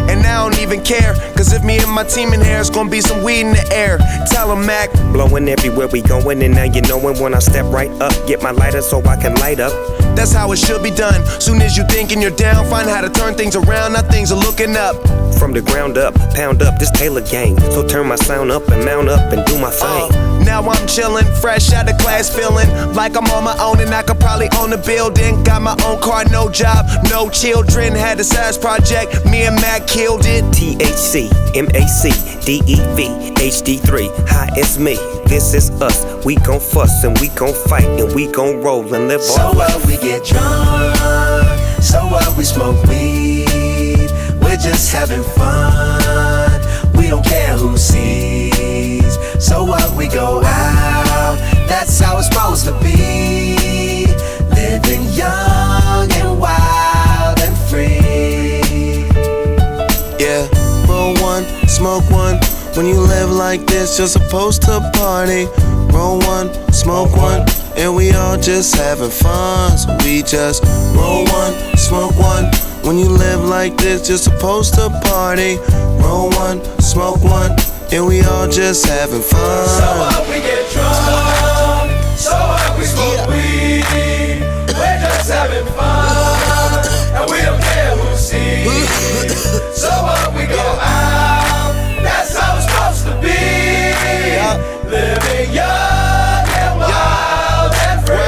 And I don't even care, cause if me and my team in here, it's gonna be some weed in the air. Tell 'em, Mac. Blowing everywhere we going, and now you knowin' when I step right up. Get my lighter so I can light up. That's how it should be done. Soon as you thinking you're down, find how to turn things around. Now things are looking up. From the ground up, pound up this Taylor gang. So turn my sound up and mount up and do my thing. Now I'm chillin', fresh out of class, feeling like I'm on my own and I could probably own a building. Got my own car, no job, no children. Had a size project, me and Mac killed it. THC, MAC, DEV, HD3, hi, it's me. This is us. We gon' fuss and we gon' fight and we gon' roll and live So on. what, we get drunk. So what, we smoke weed. We're just having fun. We don't care who sees. So what, we go out. That's how it's supposed to be. Living young and wild and free. Yeah, roll one, smoke one. When you live like this, you're supposed to party. Roll one, smoke one, and we all just having fun. So we just roll one, smoke one. When you live like this, you're supposed to party. Roll one, smoke one, and we all just having fun. So what, we get drunk. So what, we smoke weed. We're just having fun, and we don't care who sees. So what, we go out. That's how it's supposed to be. Living young and wild and free.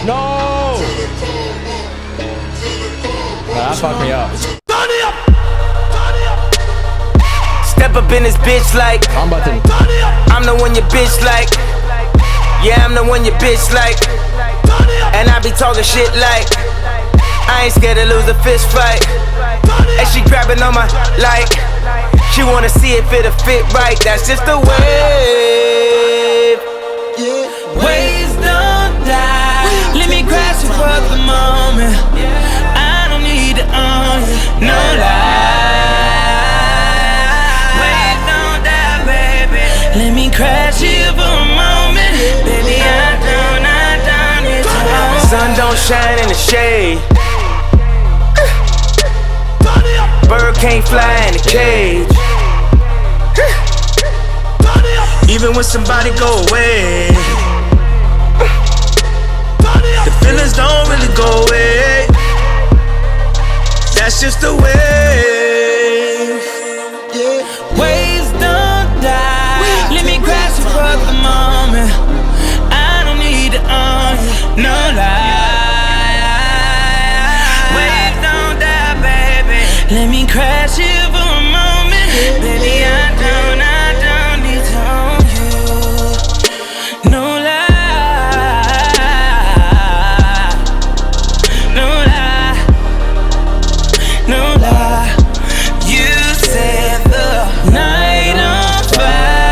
No! That fucked me up. Step up in this bitch like I'm the one your bitch like. Yeah, I'm the one your bitch like. And I be talking shit like I ain't scared to lose a fist fight. And she grabbing on my like she wanna see if it'll fit right. That's just the wave. Waves don't die. Let me crash it for the moment. I don't need to own you, no lie. Let me crash here for a moment. Baby, I don't need to. Sun don't shine in the shade. Bird can't fly in a cage. Even when somebody go away, the feelings don't really go away. That's just the way. Waves don't die. Let me crash it for the moment. I don't need to own you, no lie. Waves don't die, baby. Let me crash it for a moment. Baby, I don't need to own you, no lie. No lie. No lie. You said the night on fire.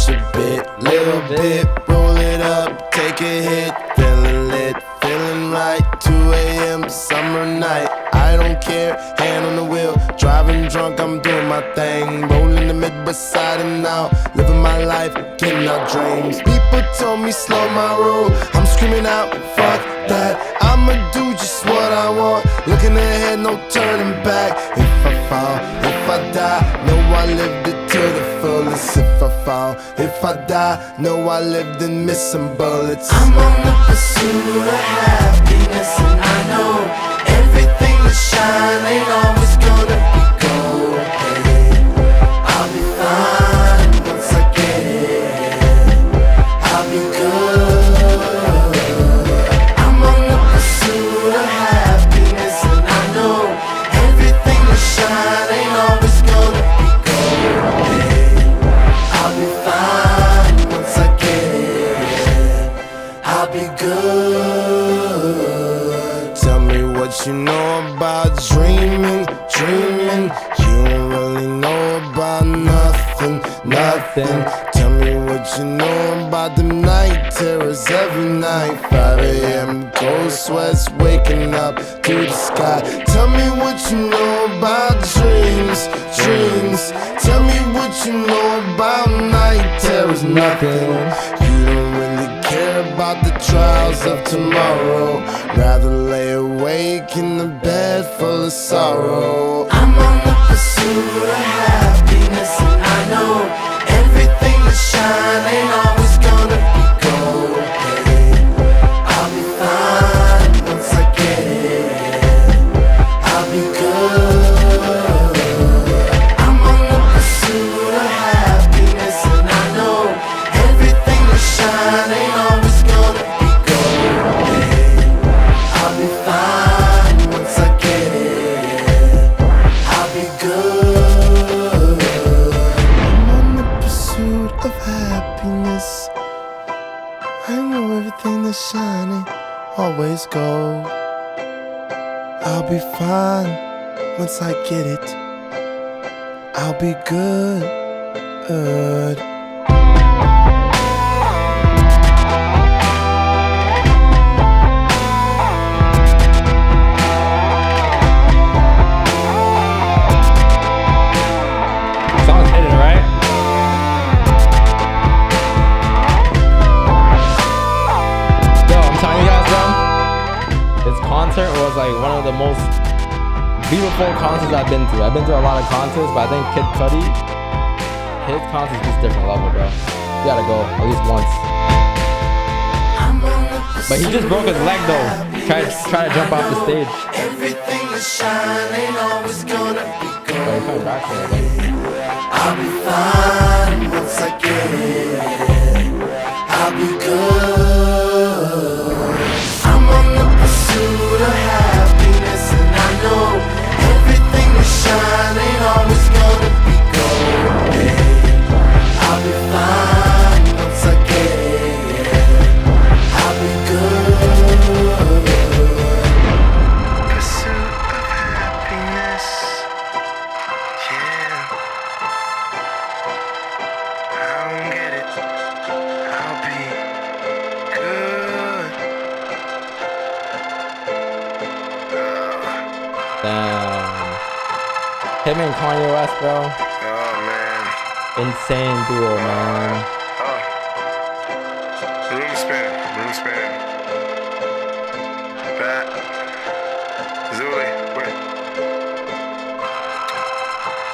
push a bit, little bit, roll it up, take a hit, feeling lit, feeling right. 2 a.m. summer night, I don't care, hand on the wheel, driving drunk, I'm doing my thing, rolling the mid beside and out, living my life, getting out dreams. People told me slow my roll, I'm screaming out, fuck that, I'ma do just what I want, looking ahead, no turning back. If I fall, if I die, know I lived it to the fullest. If I fall, if I die, know I lived and missed some bullets. I'm on the pursuit of happiness, and I know everything that shine ain't always gonna be gold. Hey, I'll be fine once I get it. I'll be good. I'm on the pursuit of happiness, and I know everything that shine ain't always gonna be gold. Hey, I'll be fine once I get it. I'll be good. Tell me what you know about dreaming, dreaming. You don't really know about nothing, nothing. Tell me what you know about the night terrors every night. 5 a.m. cold sweats waking up to the sky. Tell me what you know about dreams, dreams. Tell me what you know about night terrors, nothing. You don't really care about the trials of tomorrow. Rather lay awake in the bed full of sorrow. I'm on the pursuit of happiness, and I know everything that shine ain't always gonna be gold. Hey, I'll be fine once I get it. I'll be good. I'm on the pursuit of happiness, and I know everything that shine ain't always gonna be gold. Hey, I'll be fine once I get it. I'll be good. I'm on the pursuit of happiness. I know everything that's shining always gold. I'll be fine once I get it. I'll be good. Song's hitting, right? Yo, I'm telling you guys, bro, this concert was like one of the most beautiful concerts I've been to. I've been to a lot of concerts, but I think Kid Cudi, his concert is just a different level, bro. You gotta go at least once. But he just broke his leg though. Try to jump off the stage. Everything that shine ain't always gonna be But he's coming back for it, I think. I'll be fine once I get it. I'll be good. I'm on the pursuit of happiness, and I know everything that shine ain't always gonna be gold. Hey, I'll be fine once I get it. I'll be good. Pursuit of happiness. Yeah. I don't get it. I'll be good. Damn. Him and Kanye West, bro. Oh man. Insane duo, man. Room spinning. Bat. Zuli, wait.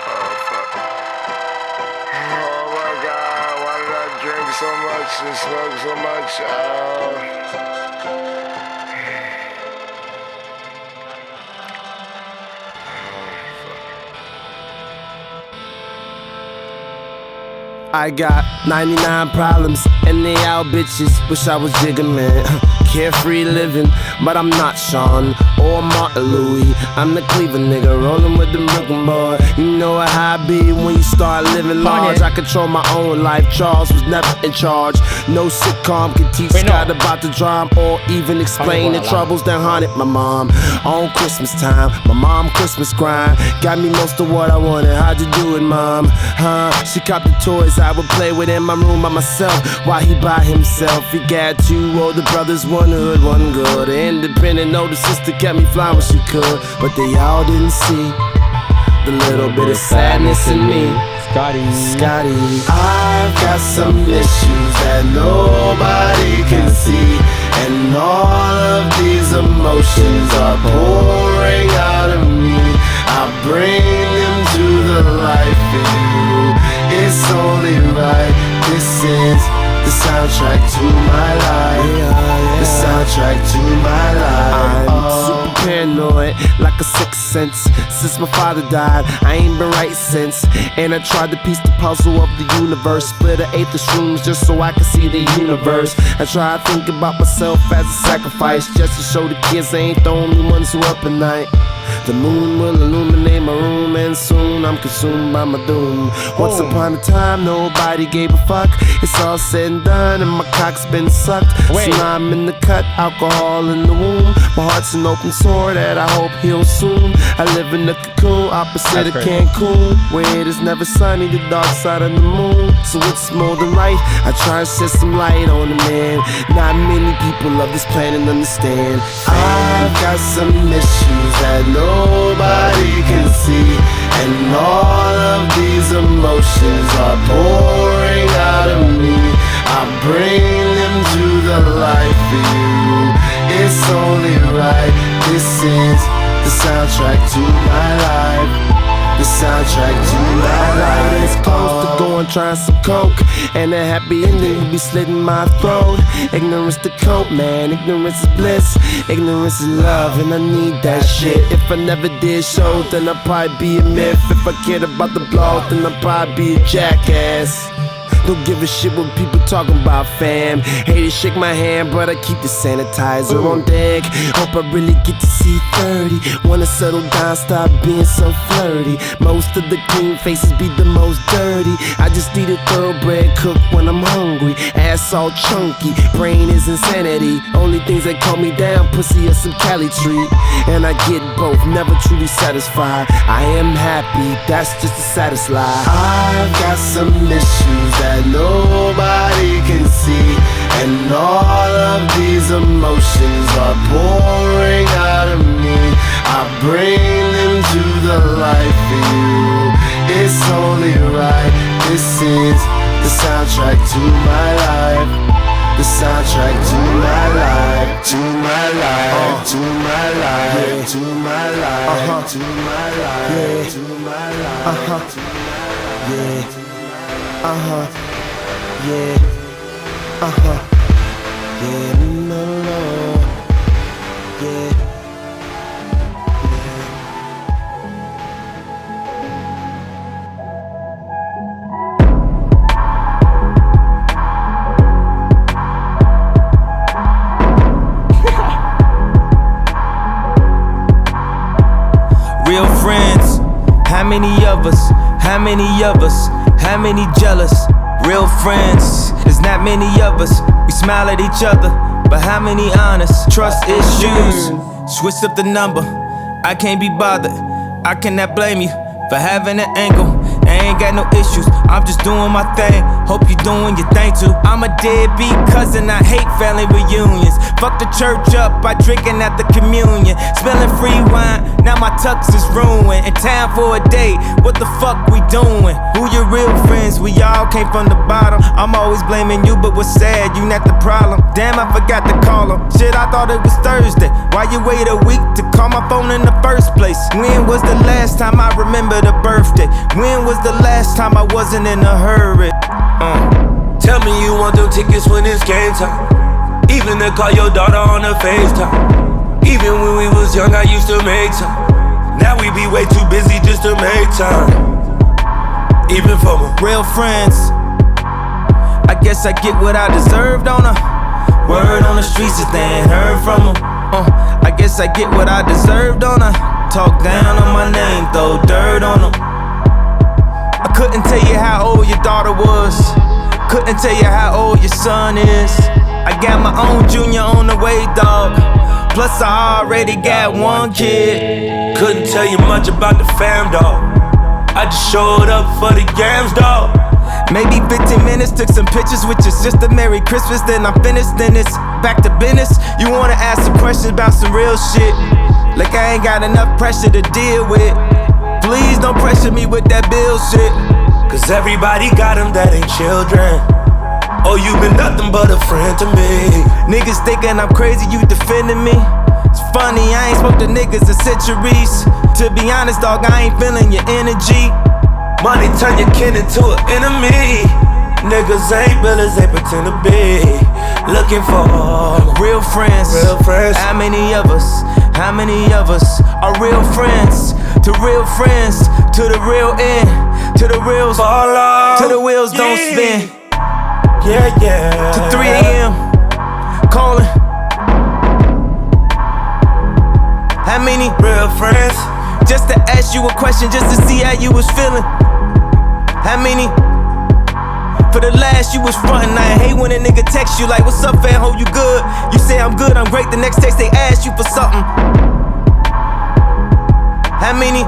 Oh fuck. Oh my god, why did I drink so much and smoke so much? I got 99 problems and they all bitches. Wish I was Jigga Man. carefree living, but I'm not Sean or Martin Louis. I'm the Cleveland nigga, rolling with the Brooklyn boy. You know how I be when you start living large. I control my own life, Charles was never in charge. No sitcom can teach Scott about the drama or even explain the troubles that haunted my mom. On Christmas time, my mom Christmas grind got me most of what I wanted. How'd you do it, mom? Huh? She copped the toys I would play with in my room by myself while he by himself. He got two older brothers, one hood, one good. The independent older sister kept me flying when she could, but they all didn't see the little bit of sadness in me. Scotty, I've got some issues that nobody can see, and all of these emotions are pouring out of me. I bring them to the life in you. It's only right. This is the soundtrack to my life. The soundtrack to my life. I'm super paranoid, like a sixth sense. Since my father died, I ain't been right since. And I tried to piece the puzzle of the universe. Split an eighth of shrooms just so I could see the universe. I try to think about myself as a sacrifice, just to show the kids they ain't the only ones who up at night. The moon will illuminate my room, and soon I'm consumed by my doom. Once upon a time, nobody gave a fuck. It's all said and done, and my cock's been sucked. So now I'm in the cut, alcohol in the womb. My heart's an open sore that I hope heals soon. I live in a cocoon opposite of Cancun, where it is never sunny, the dark side of the moon. So it's more than right, I try to shed some light on the man. Not many people of this planet understand. I've got some issues that nobody can see, and all of these emotions are pouring out of me. I bring them to the light for you. It's only right. This is the soundtrack to my life. The soundtrack to my life. It's close to going trying some coke, and a happy ending will be slitting my throat. Ignorance the cope, man. Ignorance is bliss. Ignorance is love, and I need that shit. If I never did show, then I'd probably be a myth. If I cared about the blog, then I'd probably be a jackass. Don't give a shit what people talking about, fam. Hate to shake my hand, but I keep the sanitizer on deck. Hope I really get to see 30. Wanna settle down, stop being so flirty. Most of the clean faces be the most dirty. I just need a thoroughbred cook when I'm hungry. Ass all chunky, brain is insanity. Only things that calm me down, pussy or some Cali treat. And I get both, never truly satisfied. I am happy, that's just the saddest lie. I've got some issues that nobody can see, and all of these emotions are pouring out of me. I bring them to the light for you. It's only right. This is the soundtrack to my life. The soundtrack to my life. To my life. To my life. To my life. To my life. To my life. Yeah. Yeah, yeah, no, yeah. Real friends, how many of us? How many of us? How many jealous? Real friends, there's not many of us. We smile at each other, but how many honest? Trust issues, switch up the number. I can't be bothered, I cannot blame you for having an angle. I ain't got no issues, I'm just doing my thing. Hope you doing your thing too. I'm a deadbeat cousin, I hate family reunions. Fuck the church up by drinking at the communion. Smelling free wine, now my tux is ruined. In town for a date, what the fuck we doing? Who your real friends? We all came from the bottom. I'm always blaming you, but what's sad, you not the problem. Damn, I forgot to call him. Shit, I thought it was Thursday. Why you wait a week to call my phone in the first place? When was the last time I remembered a birthday? When was the last time I wasn't in a hurry? Tell me you want them tickets when it's game time. Even to call your daughter on a FaceTime. Even when we was young, I used to make time. Now we be way too busy just to make time. Even for my real friends, I guess I get what I deserve, don't I? Word on the streets is they ain't heard from them. I guess I get what I deserve, don't I? Talk down on my name, throw dirt on them. I couldn't tell you how old your daughter was. Couldn't tell you how old your son is. I got my own junior on the way, dog. Plus I already got one kid. Couldn't tell you much about the fam, dog. I just showed up for the yams, dog. Maybe 15 minutes, took some pictures with your sister. Merry Christmas, then I'm finished, then it's back to business. You wanna ask some questions about some real shit, like I ain't got enough pressure to deal with. Please don't pressure me with that bill shit. Cause everybody got them that ain't children. Oh, you been nothing but a friend to me. Niggas thinking I'm crazy, you defending me. It's funny, I ain't spoke to niggas in centuries. To be honest, dog, I ain't feeling your energy. Money turn your kin into an enemy. Niggas ain't real as they pretend to be. Looking for real friends. Real friends. How many of us? How many of us are real friends? To real friends, to the real end, to the reals fall off, to the wheels don't spin. Yeah, yeah. To 3 a.m. calling. How many real friends? Just to ask you a question, just to see how you was feeling. How many? For the last you was frontin'. I hate when a nigga text you like, what's up, fam, hope you good? You say I'm good, I'm great, the next text they ask you for something. How many?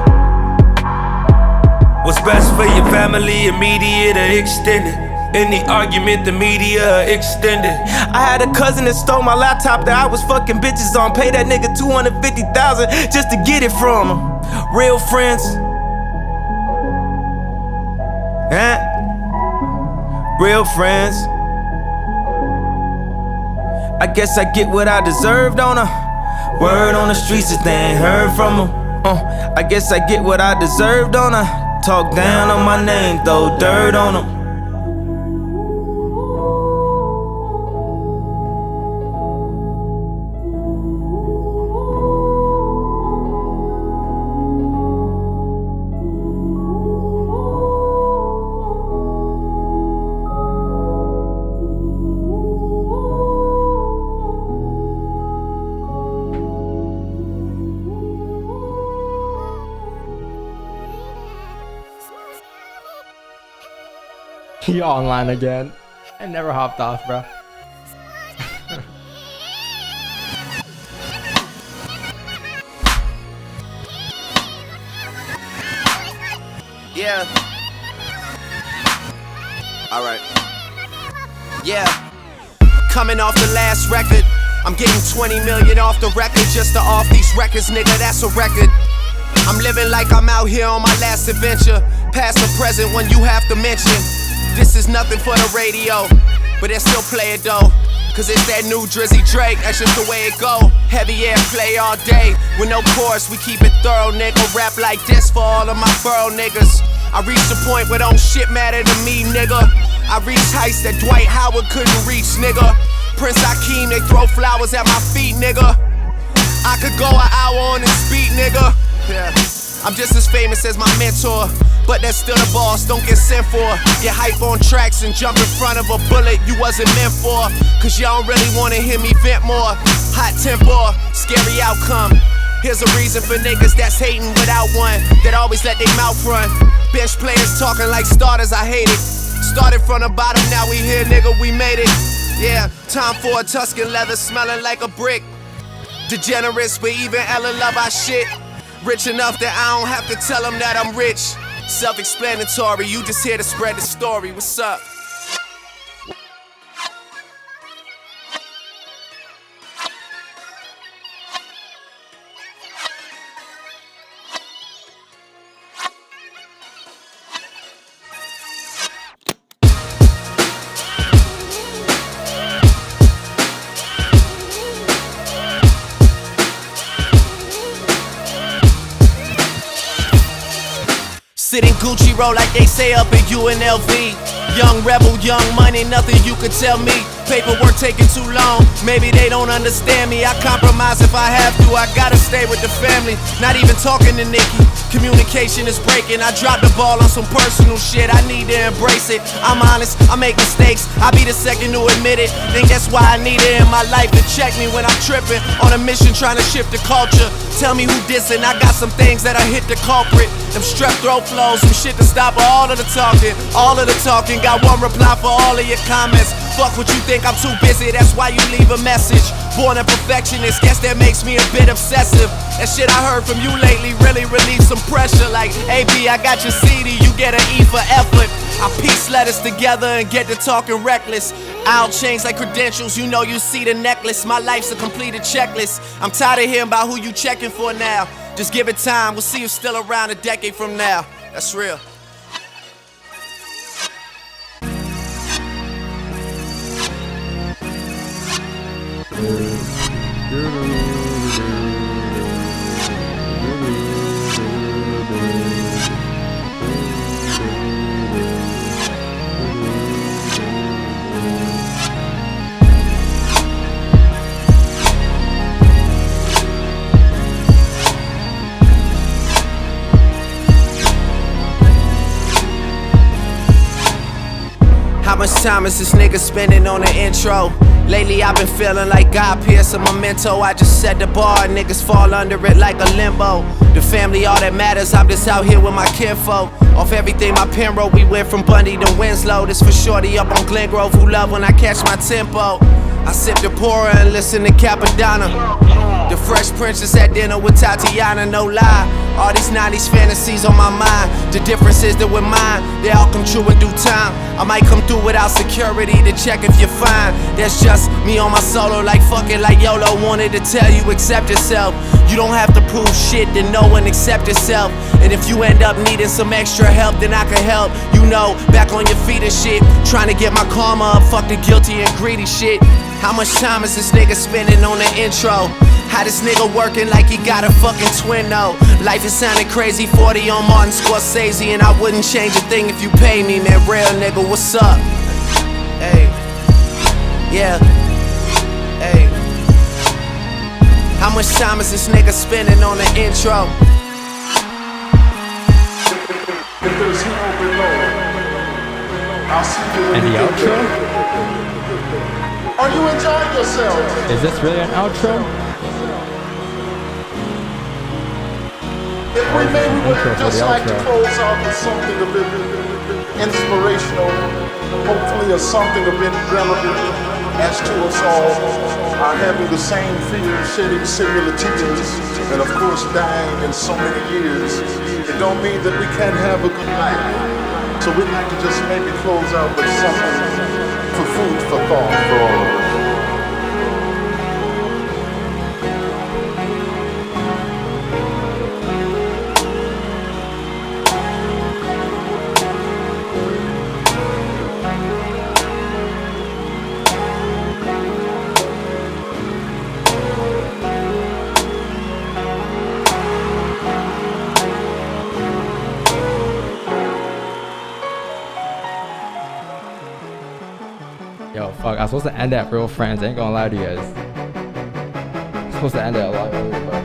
What's best for your family, immediate or extended? Any argument, the media extended. I had a cousin that stole my laptop that I was fucking bitches on. Pay that nigga $250,000 just to get it from him. Real friends. Huh? Real friends. I guess I get what I deserve, don't I? Word on the streets is they ain't heard from them. I guess I get what I deserve, don't I? Talk down on my name, throw dirt on them. You online again? I never hopped off, bro. Yeah. Alright. Yeah. Coming off the last record, I'm getting 20 million off the record just to off these records, nigga, that's a record. I'm living like I'm out here on my last adventure. Past or present when you have to mention. This is nothing for the radio, but they still play it though. Cause it's that new Drizzy Drake, that's just the way it go. Heavy air play all day, with no chorus, we keep it thorough, nigga. Rap like this for all of my borough niggas. I reached the point where don't shit matter to me, nigga. I reached heights that Dwight Howard couldn't reach, nigga. Prince Hakeem, they throw flowers at my feet, nigga. I could go an hour on this beat, nigga. Yeah. I'm just as famous as my mentor, but that's still the boss, don't get sent for. Get hype on tracks and jump in front of a bullet you wasn't meant for. Cause y'all don't really wanna hear me vent more. Hot temper, scary outcome. Here's a reason for niggas that's hating without one, that always let their mouth run. Bench players talking like starters, I hate it. Started from the bottom, now we here, nigga, we made it. Yeah, time for a Tuscan leather smelling like a brick. Degenerates, but even Ella love our shit. Rich enough that I don't have to tell them that I'm rich. Self-explanatory, you just here to spread the story. What's up? Sitting Gucci roll like they say up in UNLV. Young rebel, young money, nothing you could tell me. paperwork taking too long. Maybe they don't understand me. I compromise if I have to. I gotta stay with the family. Not even talking to Nikki. Communication is breaking. I dropped the ball on some personal shit. I need to embrace it. I'm honest, I make mistakes. I be the second to admit it. Think that's why I need it in my life to check me when I'm tripping. On a mission trying to shift the culture. Tell me who dissing. I got some things that'll hit the culprit. Them strep throat flows, some shit to stop all of the talking. All of the talking. Got one reply for all of your comments. Fuck what you think, I'm too busy. That's why you leave a message. Born a perfectionist, guess that makes me a bit obsessive. That shit I heard from you lately really relieved some pressure. Like, AB, I got your CD, you get an E for effort. I piece letters together and get to talking reckless. I'll change like credentials, you know you see the necklace. My life's a completed checklist. I'm tired of hearing about who you checking for now. Just give it time, we'll see you still around a decade from now. That's real. How much time is this nigga spending on the intro? Lately I've been feeling like God Pierce a memento. I just set the bar, niggas fall under it like a limbo. The family all that matters, I'm just out here with my kinfolk. Off everything my pen wrote, we went from Bundy to Winslow. This for shorty up on Glen Grove who love when I catch my tempo. I sip the pourer and listen to Capadonna. The Fresh Princess at dinner with Tatiana, no lie. All these 90s fantasies on my mind. The difference is that with mine, they all come true in due time. I might come through without security to check if you're fine. That's just me on my solo, like fuck it, like YOLO. Wanted to tell you, accept yourself. You don't have to prove shit to know and accept yourself. And if you end up needing some extra help, then I can help. You know, back on your feet and shit. Trying to get my karma up, fuck the guilty and greedy shit. How much time is this nigga spending on the intro? How this nigga working like he got a fucking twin though? Life is sounding crazy, 40 on Martin Scorsese. And I wouldn't change a thing if you pay me, man. Real nigga, what's up? Hey, yeah, hey. How much time is this nigga spending on the intro? If there's hell below, I'll see you And the outro? Are you enjoying yourself? Is this really an outro? If we may, we would just like to close out with something a bit inspirational, hopefully something a bit relevant as to us all are having the same fears, shedding similar tears, and of course dying in so many years. It don't mean that we can't have a good life. So we'd like to just maybe close out with something for food for thought for all of us. Yo, fuck, I was supposed to end that, real friends. I ain't gonna lie to you guys. I'm supposed to end that a lot earlier, but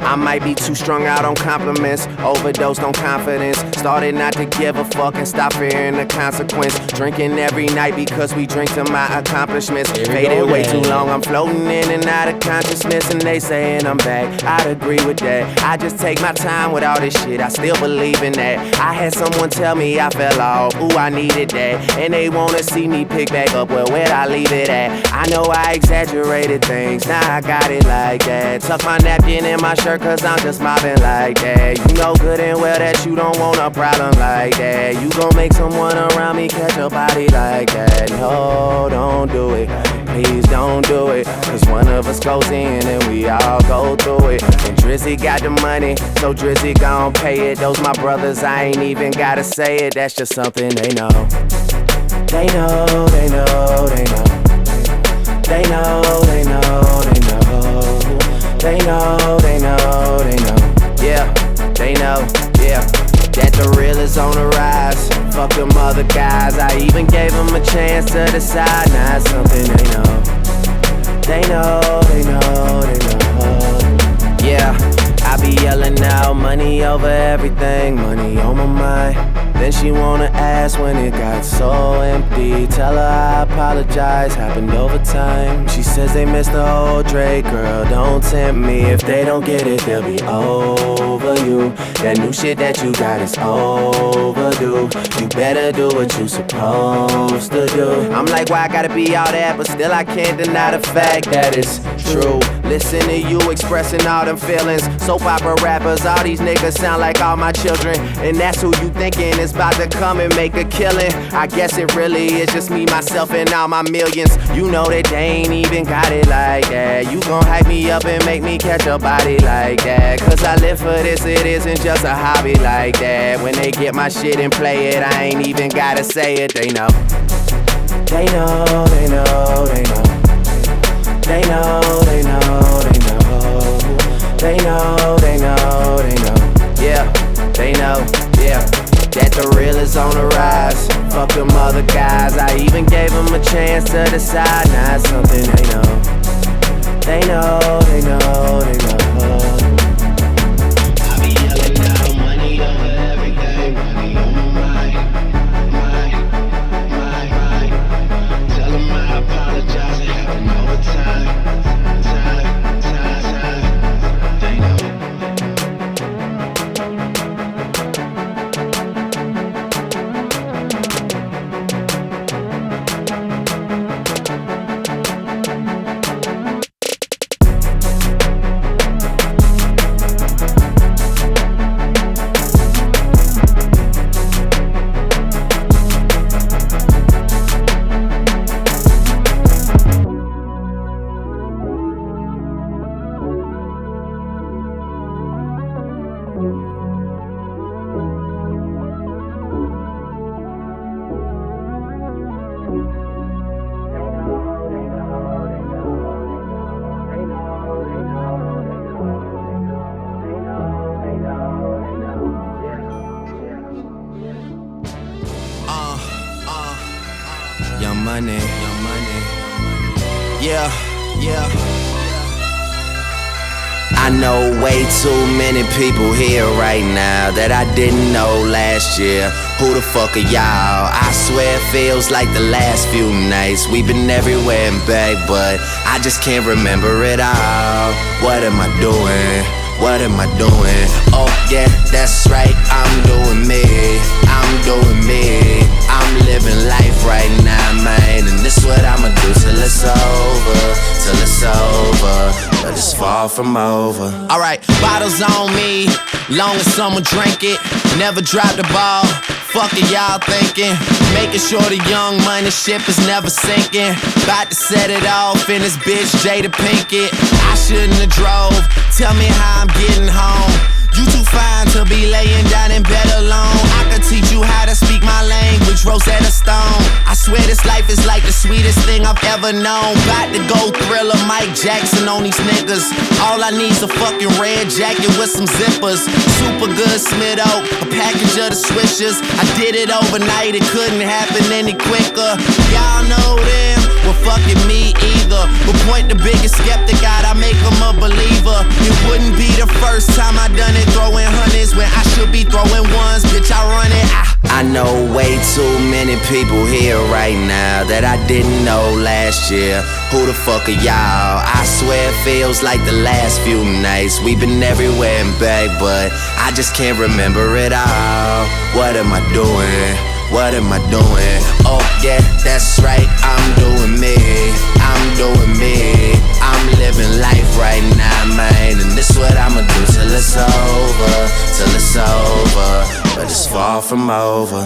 I might be too strung out on compliments, overdosed on confidence. Started not to give a fuck and stop fearing the consequence. Drinking every night because we drink to my accomplishments. Faded way too long, I'm floating in and out of consciousness. And they saying I'm back, I'd agree with that. I just take my time with all this shit, I still believe in that. I had someone tell me I fell off, ooh, I needed that. And they wanna see me pick back up, well, where'd I leave it at? I know I exaggerated things, now I got it like that. Tuck my napkin in my shirt cause I'm just mobbing like that. You know good and well that you don't want a problem like that. You gon' make someone around me catch a body like that. No, don't do it, please don't do it. Cause one of us goes in and we all go through it. And Drizzy got the money, so Drizzy gon' pay it. Those my brothers, I ain't even gotta say it. That's just something they know. They know, they know, they know. They know, they know, they know. They know, they know, they know. Yeah, they know, yeah. that the real is on the rise. Fuck them other guys, I even gave them a chance to decide. Now it's something they know. They know, they know, they know. Yeah, I be yelling out money over everything, money on my mind. Then she wanna ask when it got so empty. Tell her I apologize, happened over time. She says they missed the whole Drake, girl, don't tempt me. If they don't get it, they'll be over you. That new shit that you got is overdue. You better do what you supposed to do. I'm like, why I gotta be all that? But still I can't deny the fact that it's true. Listen to you expressing all them feelings. Soap opera rappers, all these niggas sound like all my children. And that's who you thinking is about to come and make a killing. I guess it really is just me, myself, and all my millions. You know that they ain't even got it like that. You gon' hype me up and make me catch a body like that. Cause I live for this, it isn't just a hobby like that. When they get my shit and play it, I ain't even gotta say it, they know. They know, they know, they know. They know, they know, they know. They know, they know, they know. Yeah, they know, yeah. That the real is on the rise. Fuck them other guys, I even gave them a chance to decide. Now it's something they know. They know, they know, they know. I be yelling out money over everything, money on my mind, mind. Tell them I apologize, it happened over time. They know. Young money, young money. Yeah, yeah. I know way too many people here right now that I didn't know last year. Who the fuck are y'all? I swear it feels like the last few nights. We've been everywhere and back, but I just can't remember it all. What am I doing? What am I doing? Oh yeah, that's right, I'm doing me. I'm doing me. I'm living life right now, man. And this what I'ma do till it's over. Till it's over. But it's far from over. Alright, bottles on me. Long as someone drink it. Never drop the ball. Fuck it, y'all thinking. Making sure the young money ship is never sinking. About to set it off in this bitch Jada Pinkett. I shouldn't have drove. Tell me how I'm getting home. You too fine to be laying down in bed alone. I could teach you how to speak my language, Rosetta Stone. I swear this life is like the sweetest thing I've ever known. About to go Thriller, Mike Jackson on these niggas. All I need's a fucking red jacket with some zippers. Super good Smitto, a package of the swishers. I did it overnight, it couldn't happen any quicker. Y'all know them, well fucking me either. But point the biggest skeptic out, I make him a believer. It wouldn't be the first time I done it, throwing hundreds when I should be throwing ones. Bitch, I run it. I know way too many people here right now that I didn't know last year. Who the fuck are y'all? I swear it feels like the last few nights. We've been everywhere and back, but I just can't remember it all. What am I doing? What am I doing? Oh yeah, that's right, I'm doing me. I'm doing me. I'm living life right now, man. And this what I'ma do till it's over. Till it's over. But it's far from over.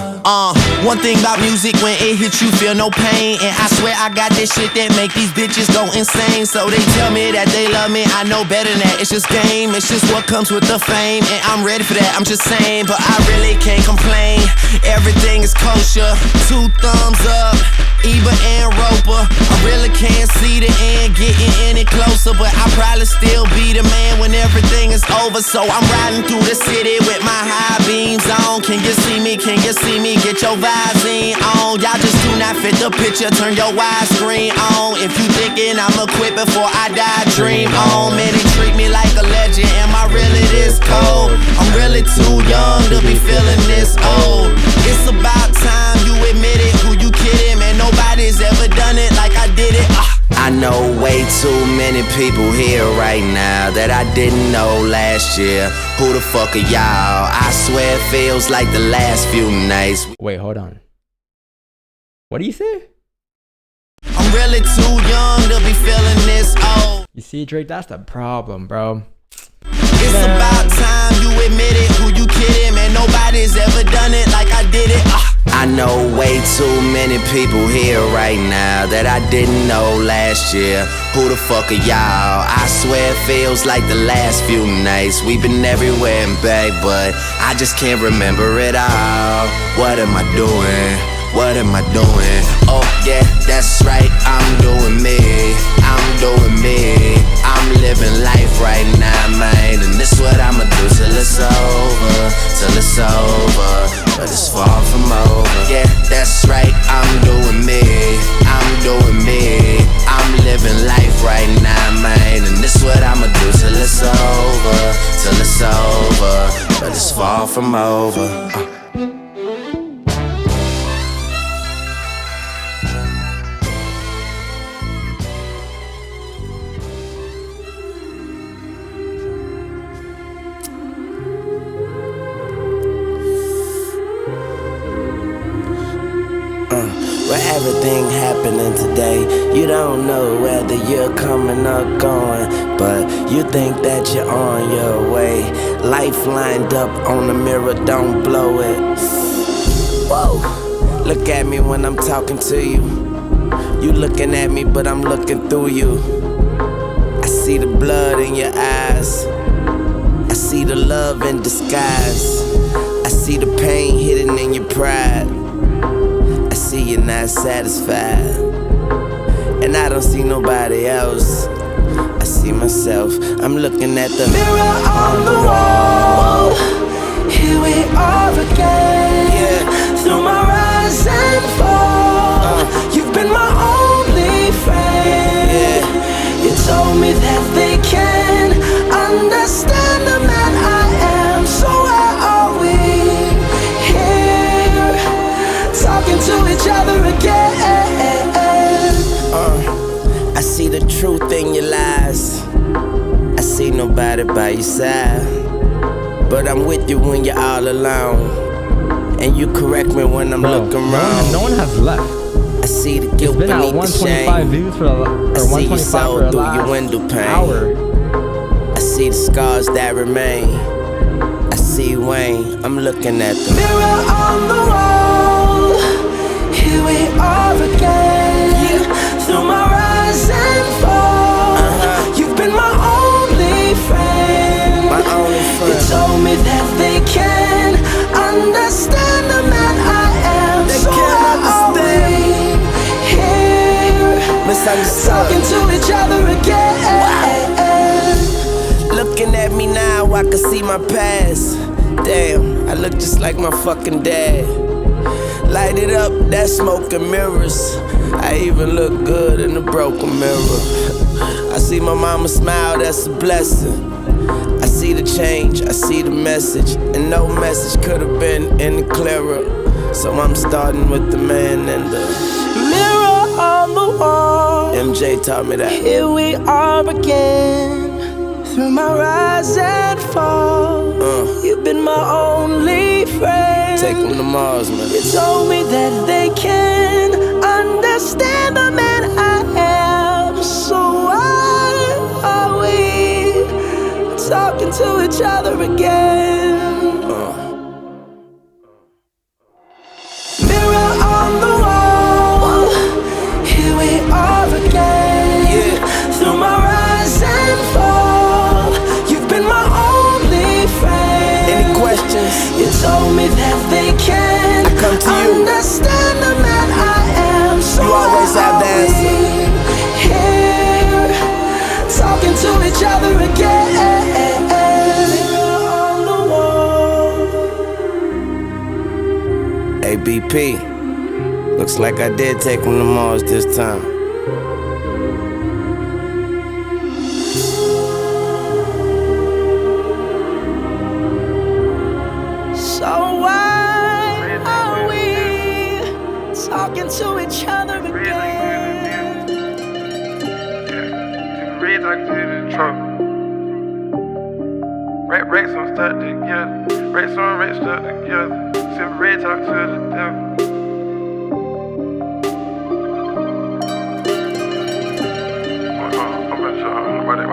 One thing about music, when it hits you feel no pain. And I swear I got this shit that make these bitches go insane. So they tell me that they love me, I know better than that. It's just game, it's just what comes with the fame. And I'm ready for that, I'm just saying. But I really can't complain, everything is kosher. 2 thumbs up, Eva and Roper. I really can't see the end getting any closer, but I probably still be the man when everything is over. So I'm riding through the city with my high beams on. Can you see me? Can you see me? Get your Visine on. Y'all just do not fit the picture. Turn your widescreen on. If you thinking I'ma quit before I die, dream on. Man, they treat me like a legend. Am I really this cold? I'm really too young to be feeling this old. It's about time you admit it. Who you kidding? Man, nobody's ever done it like I did it. I know way too many people here right now that I didn't know last year. Who the fuck are y'all? I swear it feels like the last few nights. Wait, hold on. What do you say? I'm really too young to be feeling this old. You see, Drake, that's the problem, bro. It's about time you admit it. Who you kidding? Man, nobody's ever done it like I did it. I know way too many people here right now that I didn't know last year. Who the fuck are y'all? I swear it feels like the last few nights. We've been everywhere and back, but I just can't remember it all. What am I doing? What am I doing? Oh yeah, that's right, I'm doing me. I'm doing me. I'm living life right now, man. And this what I'ma do till it's over. Till it's over, but it's far from over. Yeah, that's right, I'm doing me. I'm doing me. I'm living life right now, man. And this what I'ma do till it's over. Till it's over, but it's far from over. With everything happening today, you don't know whether you're coming or going, but you think that you're on your way. Life lined up on the mirror, don't blow it. Whoa, look at me when I'm talking to you. You looking at me, but I'm looking through you. I see the blood in your eyes. I see the love in disguise. I see the pain hidden in your pride. I see you're not satisfied, and I don't see nobody else. I see myself. I'm looking at the mirror on the wall. Here we are again, yeah. Through my rise and fall, you've been my only friend, yeah. You told me that they can understand the man I am. So where are we? Here, talking to each other again. I see the truth in your lies. I see nobody by your side, but I'm with you when you're all alone, and you correct me when I'm looking wrong. No one has left. I see the guilt beneath the 125 shame. views for I see your soul through your window pane. I see the scars that remain. I see Wayne. I'm looking at the mirror on the wall. Here we are again, yeah. Through my rise and fall, you've been my only friend. My only friend. You told me that they can understand the man I am. They so can't understand. Here, talking to each other again. Wow. Looking at me now, I can see my past. Damn, I look just like my fucking dad. Light it up, that's smoke and mirrors. I even look good in the broken mirror. I see my mama smile, that's a blessing. I see the change, I see the message, and no message could have been any clearer. So I'm starting with the man and the mirror on the wall. MJ taught me that. Here we are again, through my rise and fall. You've been my only friend. Take them to Mars, man. You told me that they can understand the man I am. So why are we talking to each other again? Mirror on the wall. Here we are again, yeah. Through my rise and fall, you've been my only friend. Any questions? You told me that they can understand the man I am. So P. Looks like I did take him to Mars this time. So why are we talking to each other again? Red talk to the truck. Racks on stuck together. Racks on racks stuck together. Sip red talk to the devil. I'm gonna show why they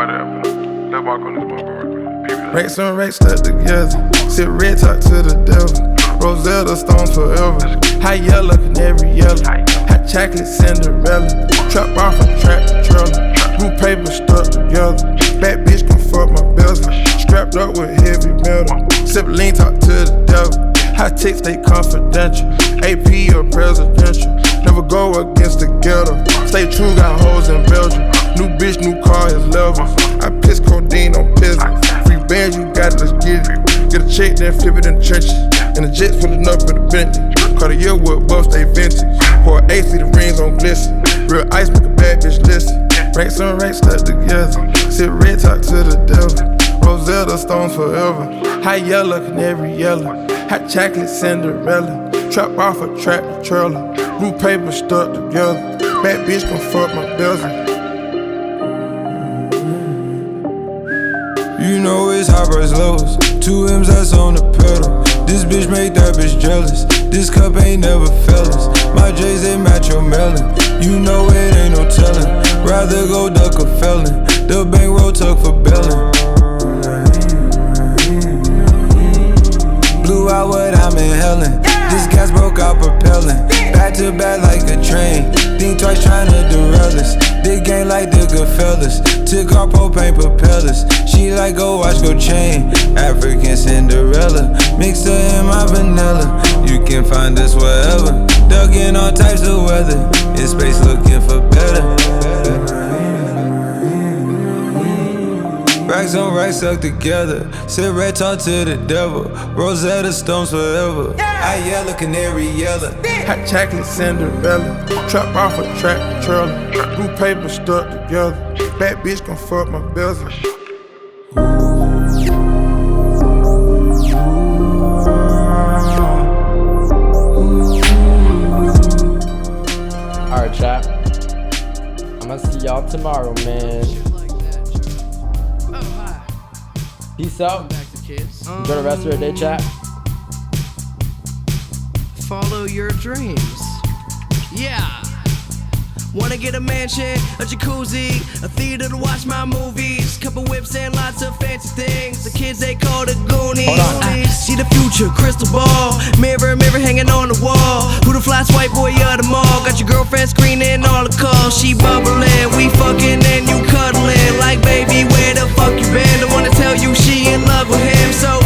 let's walk on this motherfucker. Racks on racks stuck together. Sip red talk to the devil. Rosetta Stones forever. High yellow, canary yellow. Hot chocolate Cinderella. Trap off a tractor trailer. Blue paper stuck together. Bad bitch can fuck my bezel. Strapped up with heavy metal. Sip lean talk to the devil. High ticks stay confidential. AP or presidential. Never go against the ghetto. Stay true, got hoes in Belgium. New bitch, new car is levels. I piss codeine on peasants. Free bands, you got it, let's get it. Get a check, then flip it in the trenches. And the jets pulling up in the Bentley. Cartier wood buff, stay vintage. Pour AC, the rings on glisten. Real ice, make a bad bitch listen. Racks on racks stuck together. Sip red talk to the devil. Rosetta Stones forever. High yellow, canary yellow. Hot chocolate Cinderella. Trap off a tractor trailer. Blue paper stuck together. Bad bitch can fuck my bezel. You know it's high price lows. 2 M's that's on the pedal. This bitch made that bitch jealous. This cup ain't never fellas. My J's they match your melon. You know it ain't no telling. Rather go duck a felon. The bankroll tuck for bellin'. Blew out what I'm inhaling. This gas broke out propelling. Back to back like a train. Think twice tryna derail us. This game like the Goodfellas. Took our propane propellers. She like go watch go chain. African Cinderella. Mix her in my vanilla. You can find us wherever. Dug in all types of weather. In space looking for better. Racks on racks stuck together. Sit red talk to the devil. Rosetta Stones forever. I yellow, canary yellow. Hot chocolate Cinderella. Trap off a tractor trailer. Blue paper stuck together. Bad bitch can fuck my bezel. Alright, chat. I'm gonna see y'all tomorrow, man. Peace out. Enjoy the rest of your day, chat. Follow your dreams. Yeah. Wanna get a mansion, a jacuzzi, a theater to watch my movies, couple whips and lots of fancy things. The kids they call the Goonies. I see the future, crystal ball, mirror, mirror hanging on the wall. Who the fly white boy of the mall? Got your girlfriend screening all the calls. She bubbling, we fucking and you cuddling. Like baby, where the fuck you been? I wanna tell you she in love with him. So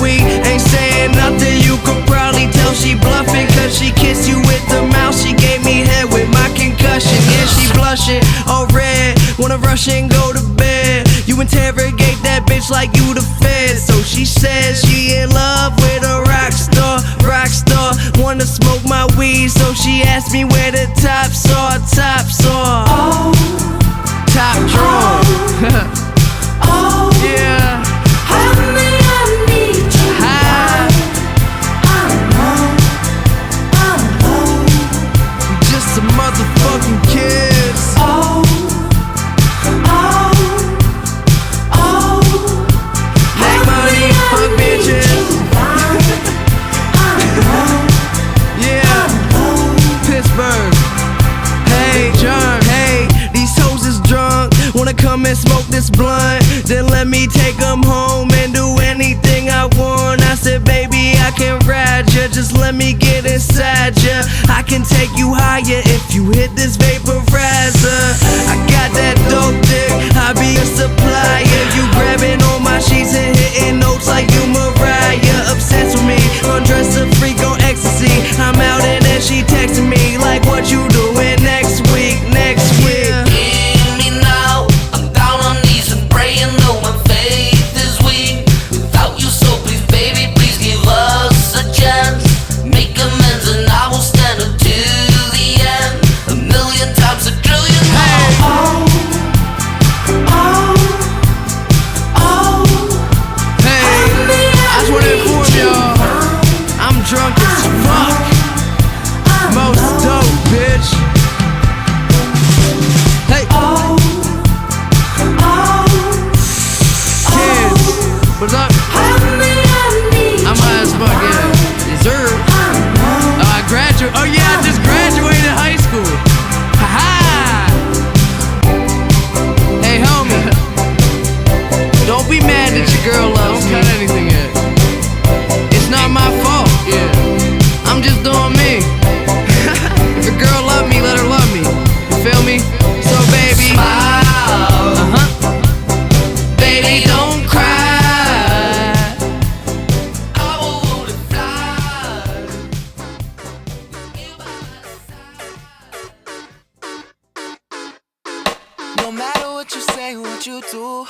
we ain't saying nothing. You could probably tell she bluffing, cause she kissed you with the mouth. She gave me head with my concussion. Yeah, she blushing, all red. Wanna rush and go to bed. You interrogate that bitch like you the fed. So she says she in love with a rock star. Wanna smoke my weed, so she asked me where the tops are. Oh, top drawer. Oh, yeah. Honey, I need you. Just a motherfucking kiss. Oh. Make money, fuck bitches. Yeah. Pittsburgh. Hey, John. Hey, these hoes is drunk. Wanna come and smoke this blunt? Then let me take them home and do anything I want. I said, baby, I can ride ya. Just let me get inside ya. I can take you higher if you hit this vaporizer. I got that dope dick, I be a supplier. You grabbing on my sheets and hitting notes like you Mariah. Obsessed with me, undress a freak on ecstasy. I'm out and then she texting me like, what you doing next week? Hear me now, I'm down on knees and praying, though my faith is weak without you, so please baby, please give us a chance. Make amends and I'll No matter what you say, what you do,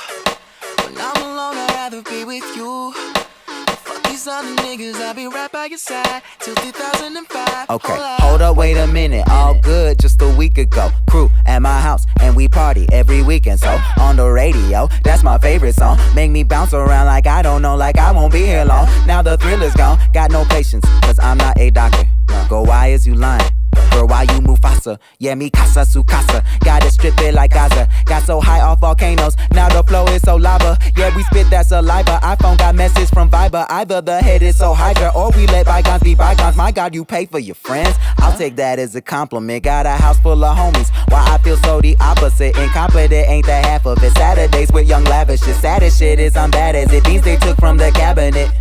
when I'm alone, I'd rather be with you. Fuck these other niggas, I'll be right by your side till 2005. Okay, hold up, wait a minute. All good just a week ago. Crew at my house and we party every weekend. So on the radio, that's my favorite song. Make me bounce around like I don't know, like I won't be here long. Now the thrill is gone, got no patience, cause I'm not a doctor. Go, why is you lying? Girl, why you Mufasa? Yeah, me casa su casa. Gotta strip it like Gaza. Got so high off volcanoes, now the flow is so lava. Yeah, we spit that saliva. iPhone got message from Viber. Either the head is so hydra, or we let bygones be bygones. My God, you pay for your friends. I'll take that as a compliment. Got a house full of homies. Why I feel so the opposite. Incompetent ain't the half of it. Saturdays with young lavishes. Saddest shit is I'm bad as it. Beans they took from the cabinet.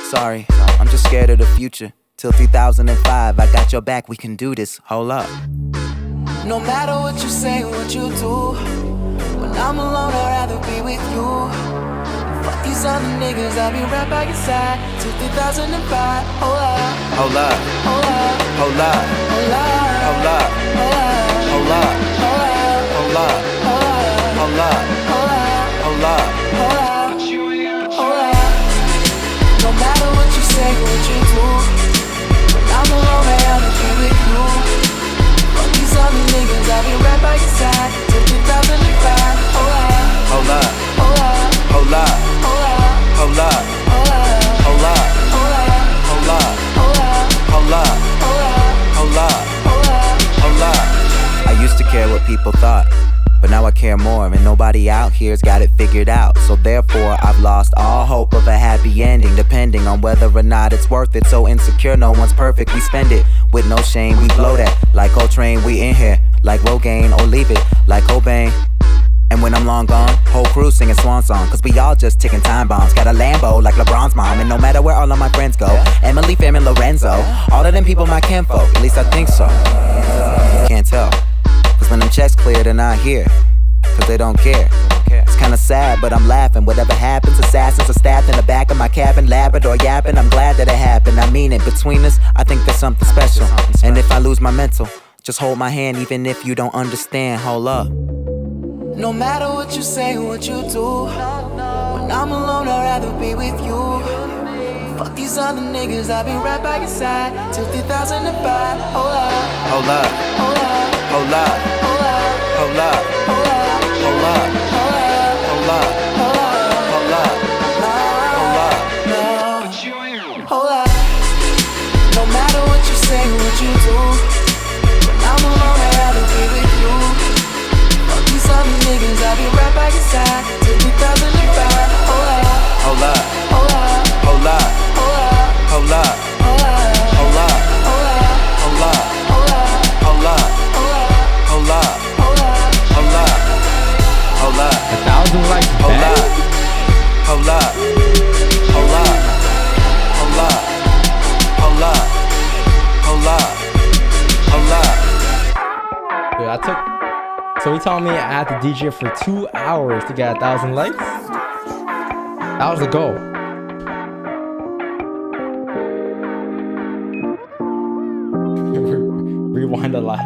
Sorry, I'm just scared of the future. Till 2005, I got your back, we can do this, hold up. No matter what you say, what you do, when I'm alone, I'd rather be with you. Fuck these other niggas, I'll be right by your side till 2005. Hold up, hold up, hold up, hold up, hold up, hold up, hold up, hold up, hold up, hold up, hold up, hold up. No matter what you say, what you do, I'm alone, I'd rather be with you. Fuck these other niggas, I'll be right by your side till 2005. Hold up, hold up, hold up, hold up, hold up, hold up, hold up, hold up, hold up, hold up, hold up, hold up, hold up, hold up, hold up. I used to care what people thought, but now I care more, and nobody out here's got it figured out. So therefore, I've lost all hope of a happy ending, depending on whether or not it's worth it. So insecure, no one's perfect, we spend it with no shame, we blow that. Like Coltrane, we in here, like Rogaine, or leave it, like Cobain. And when I'm long gone, whole crew singing swan song, cause we all just ticking time bombs. Got a Lambo like LeBron's mom, and no matter where all of my friends go, Emily, Fam, and Lorenzo, all of them people my kinfolk, at least I think so. Can't tell, cause when them checks clear, they're not here, cause they don't care. It's kinda sad, but I'm laughing. Whatever happens, assassins are stabbed in the back of my cabin, Labrador yapping. I'm glad that it happened, I mean it. Between us, I think there's something special. And if I lose my mental, just hold my hand even if you don't understand, hold up. No matter what you say, what you do, when I'm alone, I'd rather be with you. Fuck these other niggas, I'll be right by your side till 2005. Hold up, hold up, hold up, hold up, hold up, hold up, hold up, hold up, hold up, hold up, hold up, hold up. No matter what you say, what you do, when I'm alone, I'd rather be with you. Fuck these other niggas, I'll be right by your side till 2005. Hold up, hold up, hold up, hold up, hold up, hold up, hold up, hold up, hold up, hold up, hold up, hold up, hold up, 1,000 likes hold back. up, hold up, hold up, hold up, hold up, hold up, hold up. Dude, I took. So he told me I had to DJ for 2 hours to get 1,000 likes. That was the goal. Rewind the live.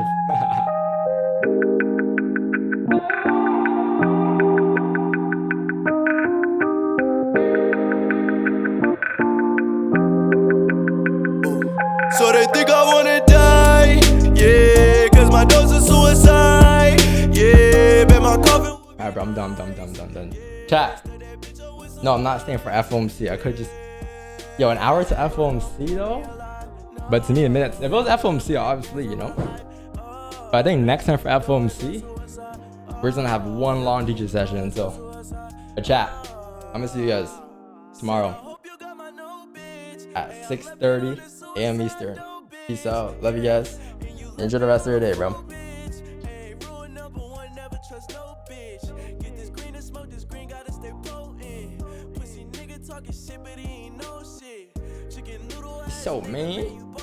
So they think I wanna die, yeah, cause my dose is suicide, yeah, bet my coffin. Alright, bro, I'm done. Chat. No, I'm not staying for FOMC. I could just. Yo, an hour to FOMC though? But to me, a minute. If it was FOMC, obviously, you know. But I think next time for FOMC, we're just gonna have one long DJ session. So, chat. I'm gonna see you guys tomorrow at 6:30 a.m. Eastern. Peace out. Love you guys. Enjoy the rest of your day, bro. So mean.